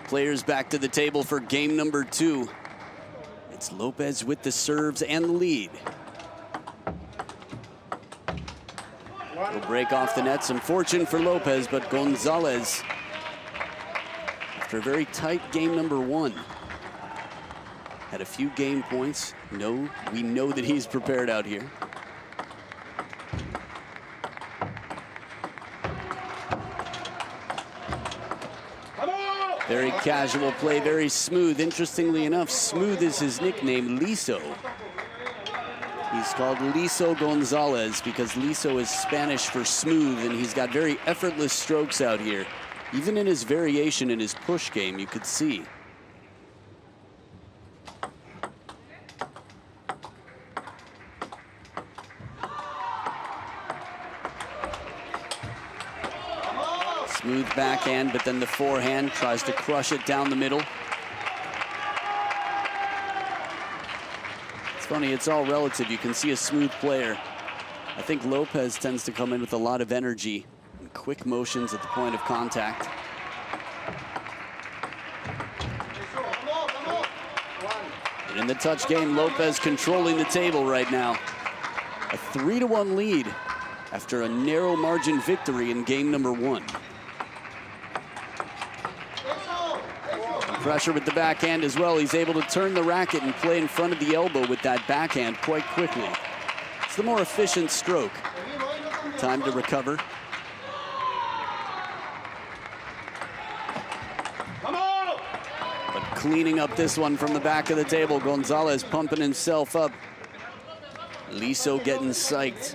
Players back to the table for game number 2. It's Lopez with the serves and the lead. Will break off the net. Some fortune for Lopez, but Gonzalez, after a very tight game number 1, had a few game points. We know that he's prepared out here. Very casual play, very smooth. Interestingly enough, smooth is his nickname, Liso. He's called Liso Gonzalez because Liso is Spanish for smooth, and he's got very effortless strokes out here. Even in his variation in his push game, you could see. Smooth backhand, but then the forehand tries to crush it down the middle. It's funny, it's all relative. You can see a smooth player. I think Lopez tends to come in with a lot of energy and quick motions at the point of contact. And in the touch game, Lopez controlling the table right now. A 3-1 lead after a narrow margin victory in game number 1. Pressure with the backhand as well. He's able to turn the racket and play in front of the elbow with that backhand quite quickly. It's the more efficient stroke. Time to recover. But cleaning up this one from the back of the table. Gonzalez pumping himself up. Liso getting psyched.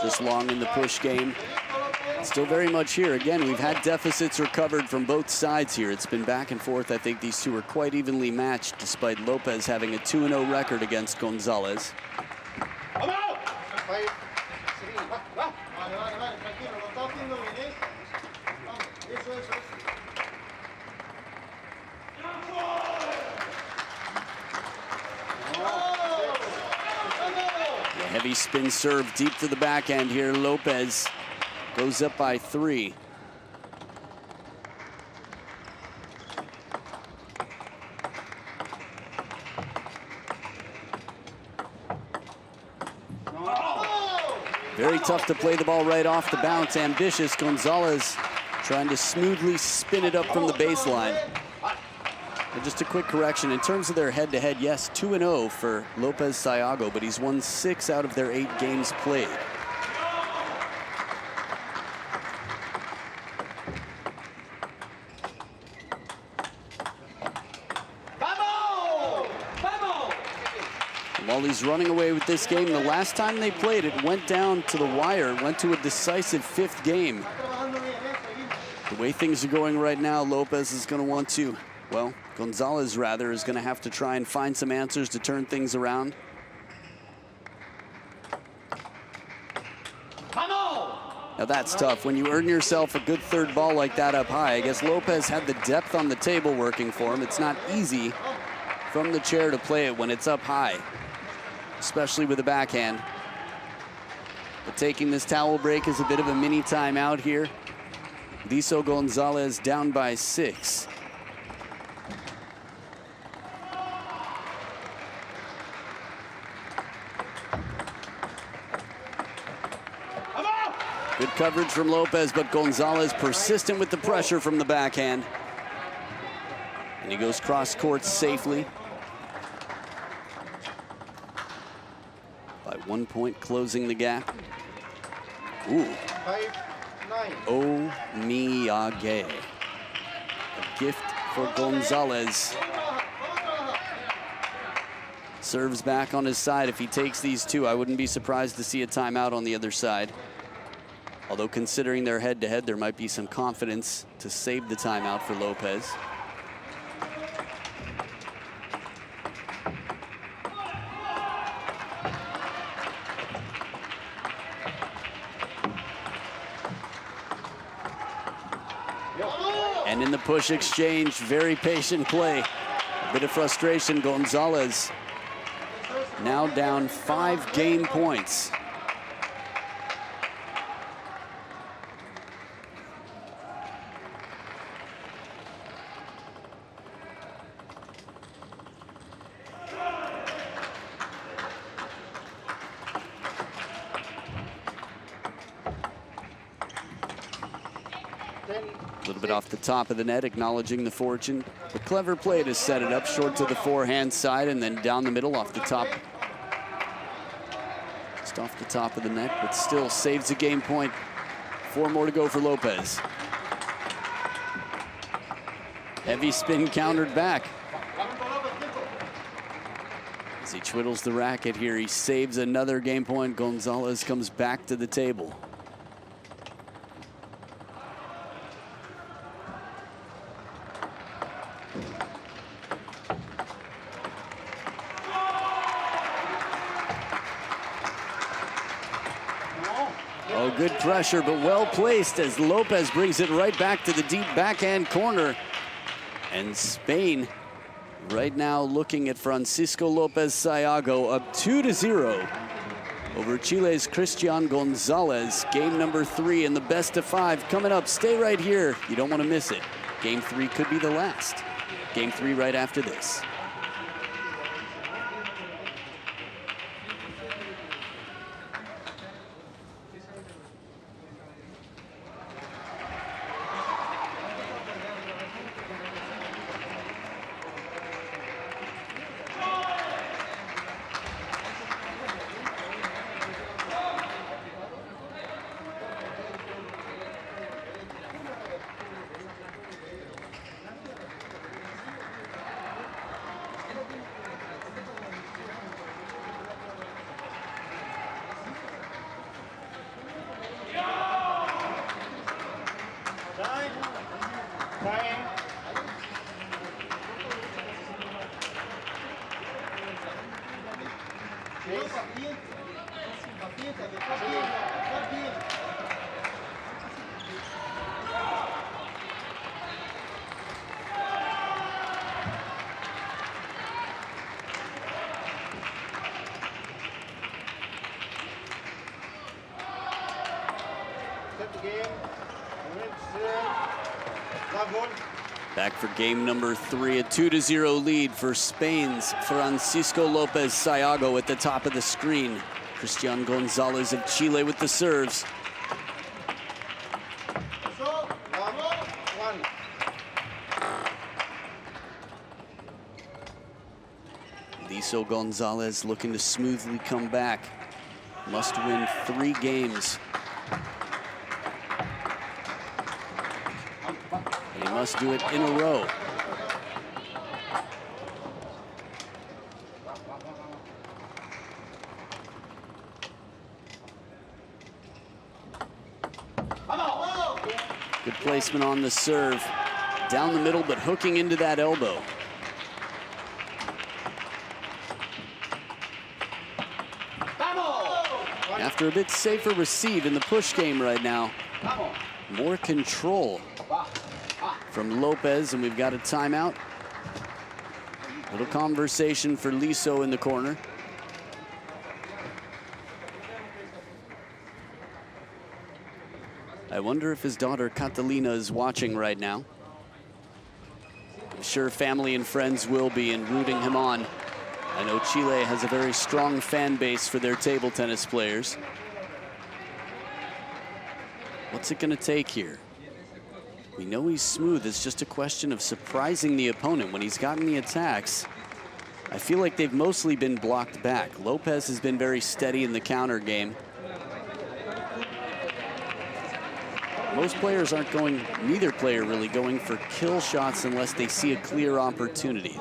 Just long in the push game. Still very much here. Again, we've had deficits recovered from both sides here. It's been back and forth. I think these two are quite evenly matched, despite Lopez having a 2-0 record against Gonzalez. Heavy spin serve deep to the backhand here. Lopez goes up by 3. Very tough to play the ball right off the bounce. Ambitious. Gonzalez trying to smoothly spin it up from the baseline. And just a quick correction, in terms of their head-to-head, yes, 2-0 for Lopez Sayago, but he's won 6 out of their 8 games played. And while he's running away with this game, the last time they played, it went down to the wire, went to a decisive 5th game. The way things are going right now, Lopez is going to want to, well, Gonzalez rather, is going to have to try and find some answers to turn things around. Now that's tough. When you earn yourself a good third ball like that up high, I guess Lopez had the depth on the table working for him. It's not easy from the chair to play it when it's up high, especially with a backhand. But taking this towel break is a bit of a mini timeout here. Liso Gonzalez down by 6. Good coverage from Lopez, but Gonzalez persistent with the pressure from the backhand. And he goes cross court safely. By 1 point, closing the gap. Ooh. 5-9. Omiyage. A gift for Gonzalez. Serves back on his side. If he takes these 2, I wouldn't be surprised to see a timeout on the other side. Although considering their head-to-head, there might be some confidence to save the timeout for Lopez. And in the push exchange, very patient play. A bit of frustration. Gonzalez now down 5 game points. A little bit off the top of the net, acknowledging the fortune. A clever play to set it up short to the forehand side and then down the middle off the top. Just off the top of the net, but still saves a game point. 4 more to go for Lopez. Heavy spin countered back. As he twiddles the racket here, he saves another game point. Gonzalez comes back to the table. Oh, good pressure, but well placed as Lopez brings it right back to the deep backhand corner. And Spain right now looking at Francisco Lopez Sayago up 2-0 over Chile's Cristian Gonzalez. Game number 3 in the best of 5 coming up. Stay right here. You don't want to miss it. Game 3 could be the last. Game 3 right after this. Set the game. Love Back for game number 3, a 2-0 lead for Spain's Francisco Lopez Sayago at the top of the screen. Christian Gonzalez of Chile with the serves. Liso Gonzalez looking to smoothly come back. Must win 3 games. And he must do it in a row. Good placement on the serve. Down the middle, but hooking into that elbow. After a bit safer receive in the push game right now. More control from Lopez, and we've got a timeout. Little conversation for Liso in the corner. I wonder if his daughter Catalina is watching right now. I'm sure family and friends will be and rooting him on. I know Chile has a very strong fan base for their table tennis players. What's it gonna take here? We know he's smooth. It's just a question of surprising the opponent when he's gotten the attacks. I feel like they've mostly been blocked back. Lopez has been very steady in the counter game. Most players aren't going, neither player really going for kill shots unless they see a clear opportunity.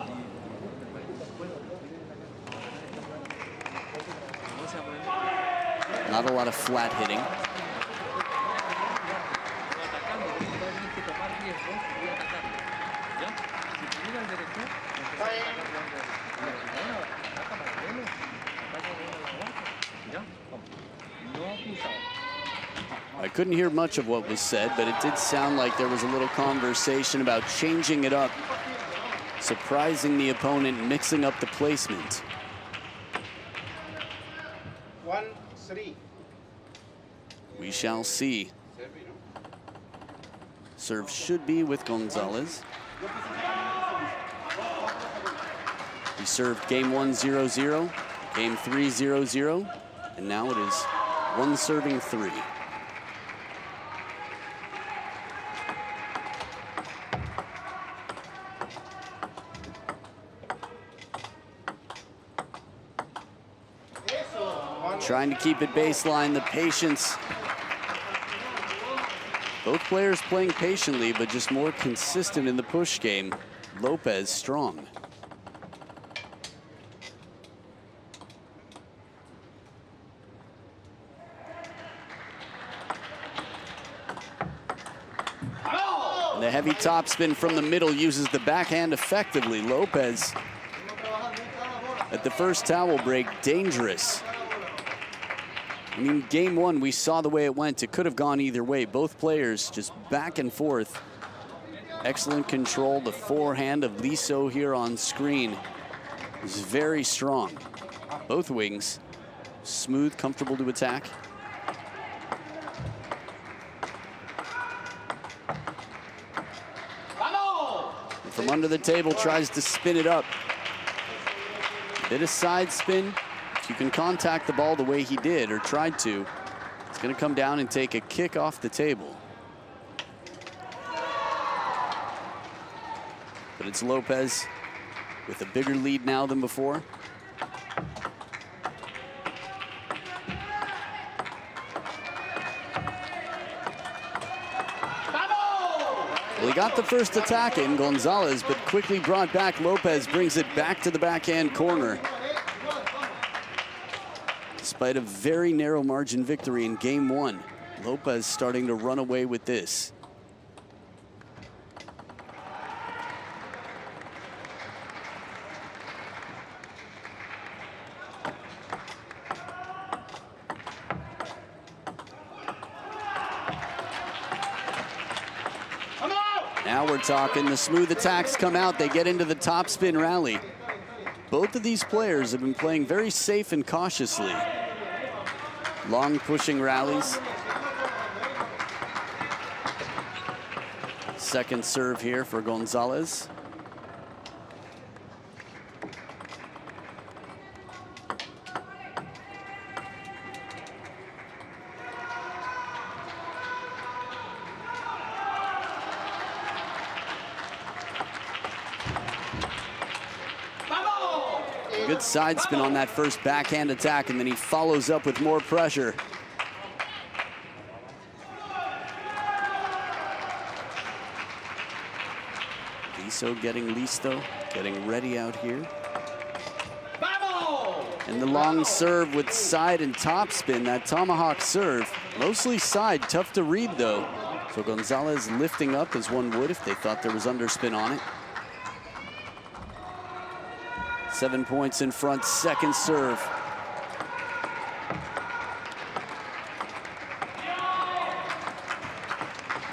Not a lot of flat hitting. I couldn't hear much of what was said, but it did sound like there was a little conversation about changing it up, surprising the opponent, mixing up the placement. 1-3. We shall see. Serve should be with Gonzalez. He served game 1 0-0, game 3 0-0, and now it is 1 serving 3. Trying to keep it baseline, the patience. Both players playing patiently, but just more consistent in the push game. Lopez strong. And the heavy topspin from the middle uses the backhand effectively. Lopez at the first towel break, dangerous. I mean, game 1, we saw the way it went. It could have gone either way. Both players just back and forth. Excellent control. The forehand of Liso here on screen is very strong. Both wings, smooth, comfortable to attack. And from under the table, tries to spin it up. Bit of side spin. If you can contact the ball the way he did or tried to, it's going to come down and take a kick off the table. But it's Lopez with a bigger lead now than before. Well, he got the first attack in, Gonzalez, but quickly brought back. Lopez brings it back to the backhand corner. Despite a very narrow margin victory in game 1, Lopez starting to run away with this. Now we're talking. The smooth attacks come out. They get into the topspin rally. Both of these players have been playing very safe and cautiously. Long pushing rallies. second serve here for Gonzalez. Good side spin on that first backhand attack, and then he follows up with more pressure. Liso getting listo, getting ready out here. And the long serve with side and top spin, that tomahawk serve. Mostly side, tough to read though. So Gonzalez lifting up as one would if they thought there was underspin on it. 7 points in front, second serve.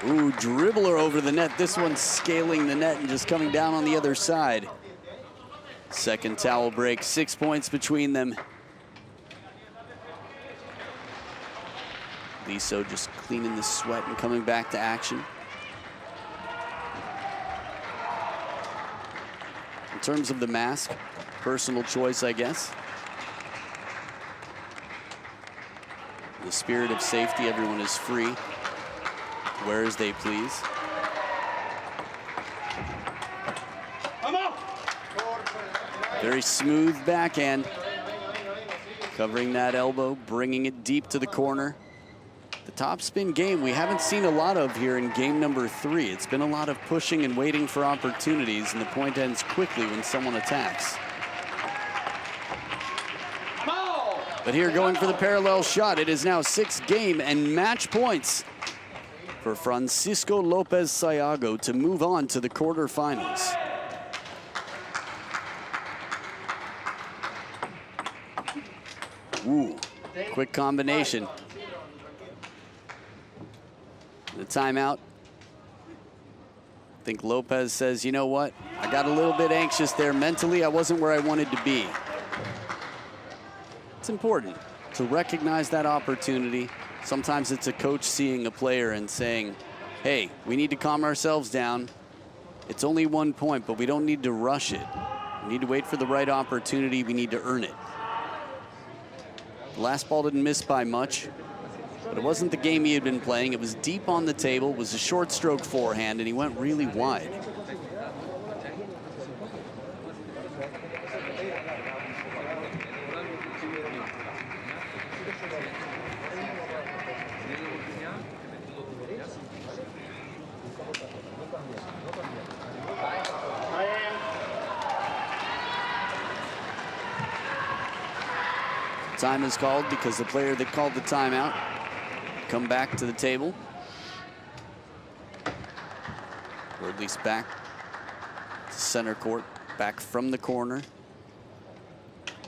Ooh, dribbler over the net. This one's scaling the net and just coming down on the other side. Second towel break, 6 points between them. Liso just cleaning the sweat and coming back to action. In terms of the mask, personal choice, I guess. In the spirit of safety, everyone is free. Wear as they please. Very smooth backhand. Covering that elbow, bringing it deep to the corner. The top spin game we haven't seen a lot of here in game number 3. It's been a lot of pushing and waiting for opportunities, and the point ends quickly when someone attacks. But here going for the parallel shot, it is now 6 game and match points for Francisco Lopez Sayago to move on to the quarterfinals. Ooh, quick combination. The timeout. I think Lopez says, you know what? I got a little bit anxious there. Mentally, I wasn't where I wanted to be. It's important to recognize that opportunity. Sometimes it's a coach seeing a player and saying, hey, we need to calm ourselves down. It's only 1 point, but we don't need to rush it. We need to wait for the right opportunity. We need to earn it. The last ball didn't miss by much, but it wasn't the game he had been playing. It was deep on the table, it was a short stroke forehand, and he went really wide. Time is called because the player that called the timeout come back to the table, or at least back to center court, back from the corner.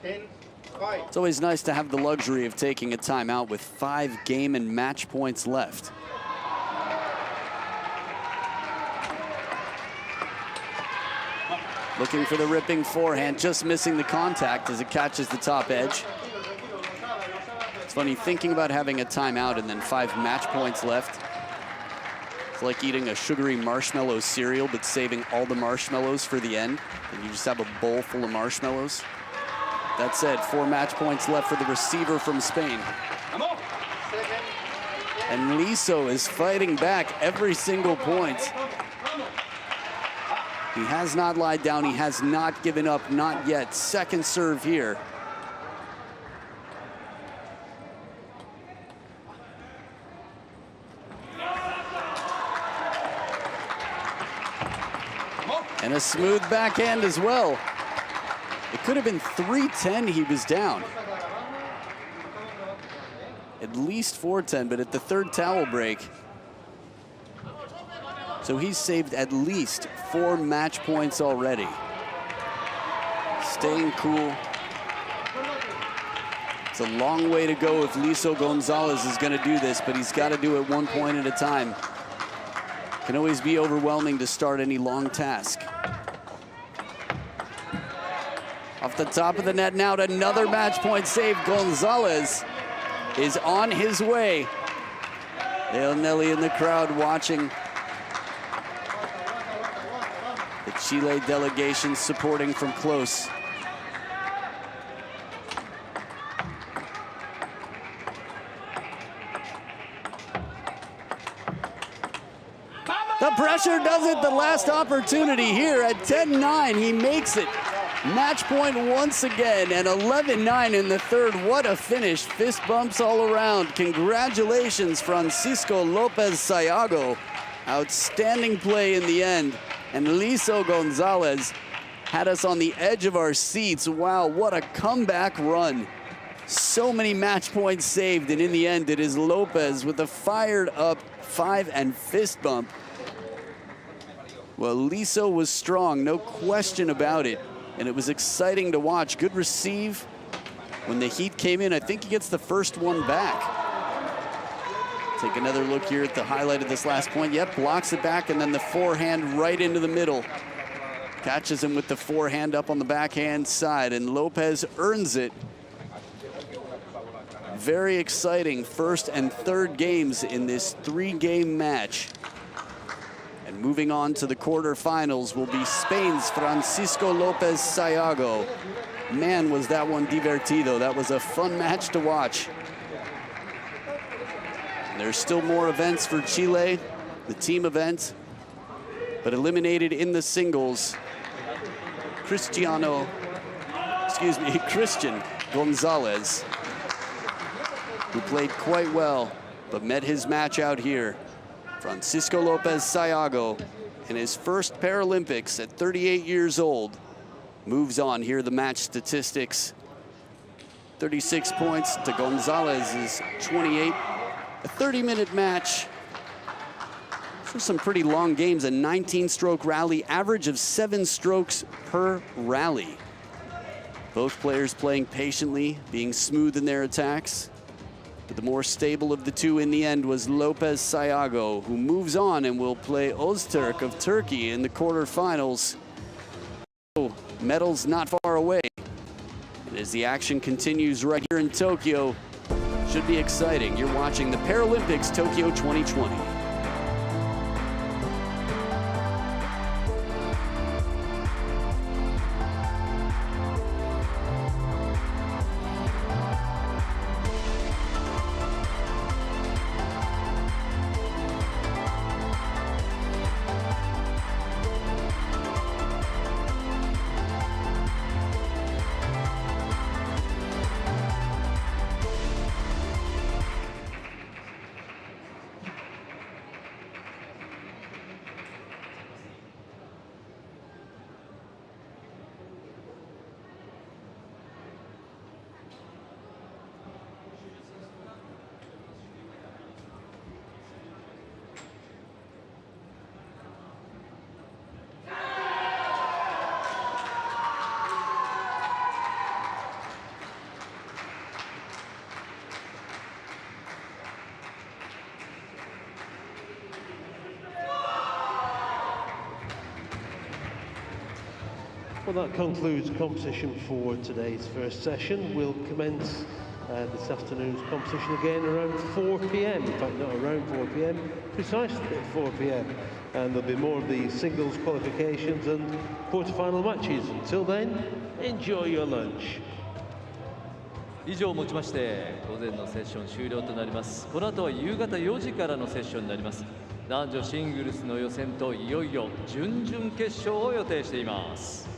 It's always nice to have the luxury of taking a timeout with 5 game and match points left. Looking for the ripping forehand, just missing the contact as it catches the top edge. It's funny, thinking about having a timeout and then 5 match points left. It's like eating a sugary marshmallow cereal, but saving all the marshmallows for the end. And you just have a bowl full of marshmallows. That said, 4 match points left for the receiver from Spain. And Liso is fighting back every single point. He has not lied down, he has not given up, not yet. Second serve here. And a smooth backhand as well. It could have been 3-10 he was down. At least 4-10, but at the third towel break. So he's saved at least 4 match points already. Staying cool. It's a long way to go if Liso Gonzalez is going to do this, but he's got to do it 1 point at a time. Can always be overwhelming to start any long task. Off the top of the net now to another match point save. Gonzalez is on his way. Dale Nelly in the crowd watching. The Chile delegation supporting from close. The pressure does it, the last opportunity here at 10-9, he makes it. Match point once again, and 11-9 in the third. What a finish, fist bumps all around. Congratulations, Francisco Lopez Sayago. Outstanding play in the end. And Liso Gonzalez had us on the edge of our seats. Wow, what a comeback run. So many match points saved, and in the end, it is Lopez with a fired up 5 and fist bump. Well, Liso was strong, no question about it. And it was exciting to watch. Good receive. When the heat came in, I think he gets the first one back. Take another look here at the highlight of this last point. Yep, blocks it back, and then the forehand right into the middle. Catches him with the forehand up on the backhand side, and Lopez earns it. Very exciting first and third games in this 3-game match. And moving on to the quarterfinals will be Spain's Francisco Lopez Sayago. Man, was that one divertido. That was a fun match to watch. There's still more events for Chile, the team event, but eliminated in the singles, Christian Gonzalez, who played quite well, but met his match out here. Francisco Lopez Sayago, in his first Paralympics at 38 years old, moves on. Here are the match statistics. 36 points to Gonzalez's 28. A 30-minute match for some pretty long games, a 19-stroke rally, average of 7 strokes per rally. Both players playing patiently, being smooth in their attacks. But the more stable of the two in the end was Lopez Sayago, who moves on and will play Öztürk of Turkey in the quarterfinals. Medals not far away. And as the action continues right here in Tokyo, should be exciting. You're watching the Paralympics Tokyo 2020. Well, that concludes competition for today's first session. We'll commence this afternoon's competition again around 4 p.m. In fact, not around 4 p.m., precisely at 4 p.m. And there'll be more of the singles qualifications and quarterfinal matches. Until then, enjoy your lunch. 以上をもちまして午前のセッション終了となります。この後は夕方4時からのセッションになります。男女シングルスの予選といよいよ準々決勝を予定しています。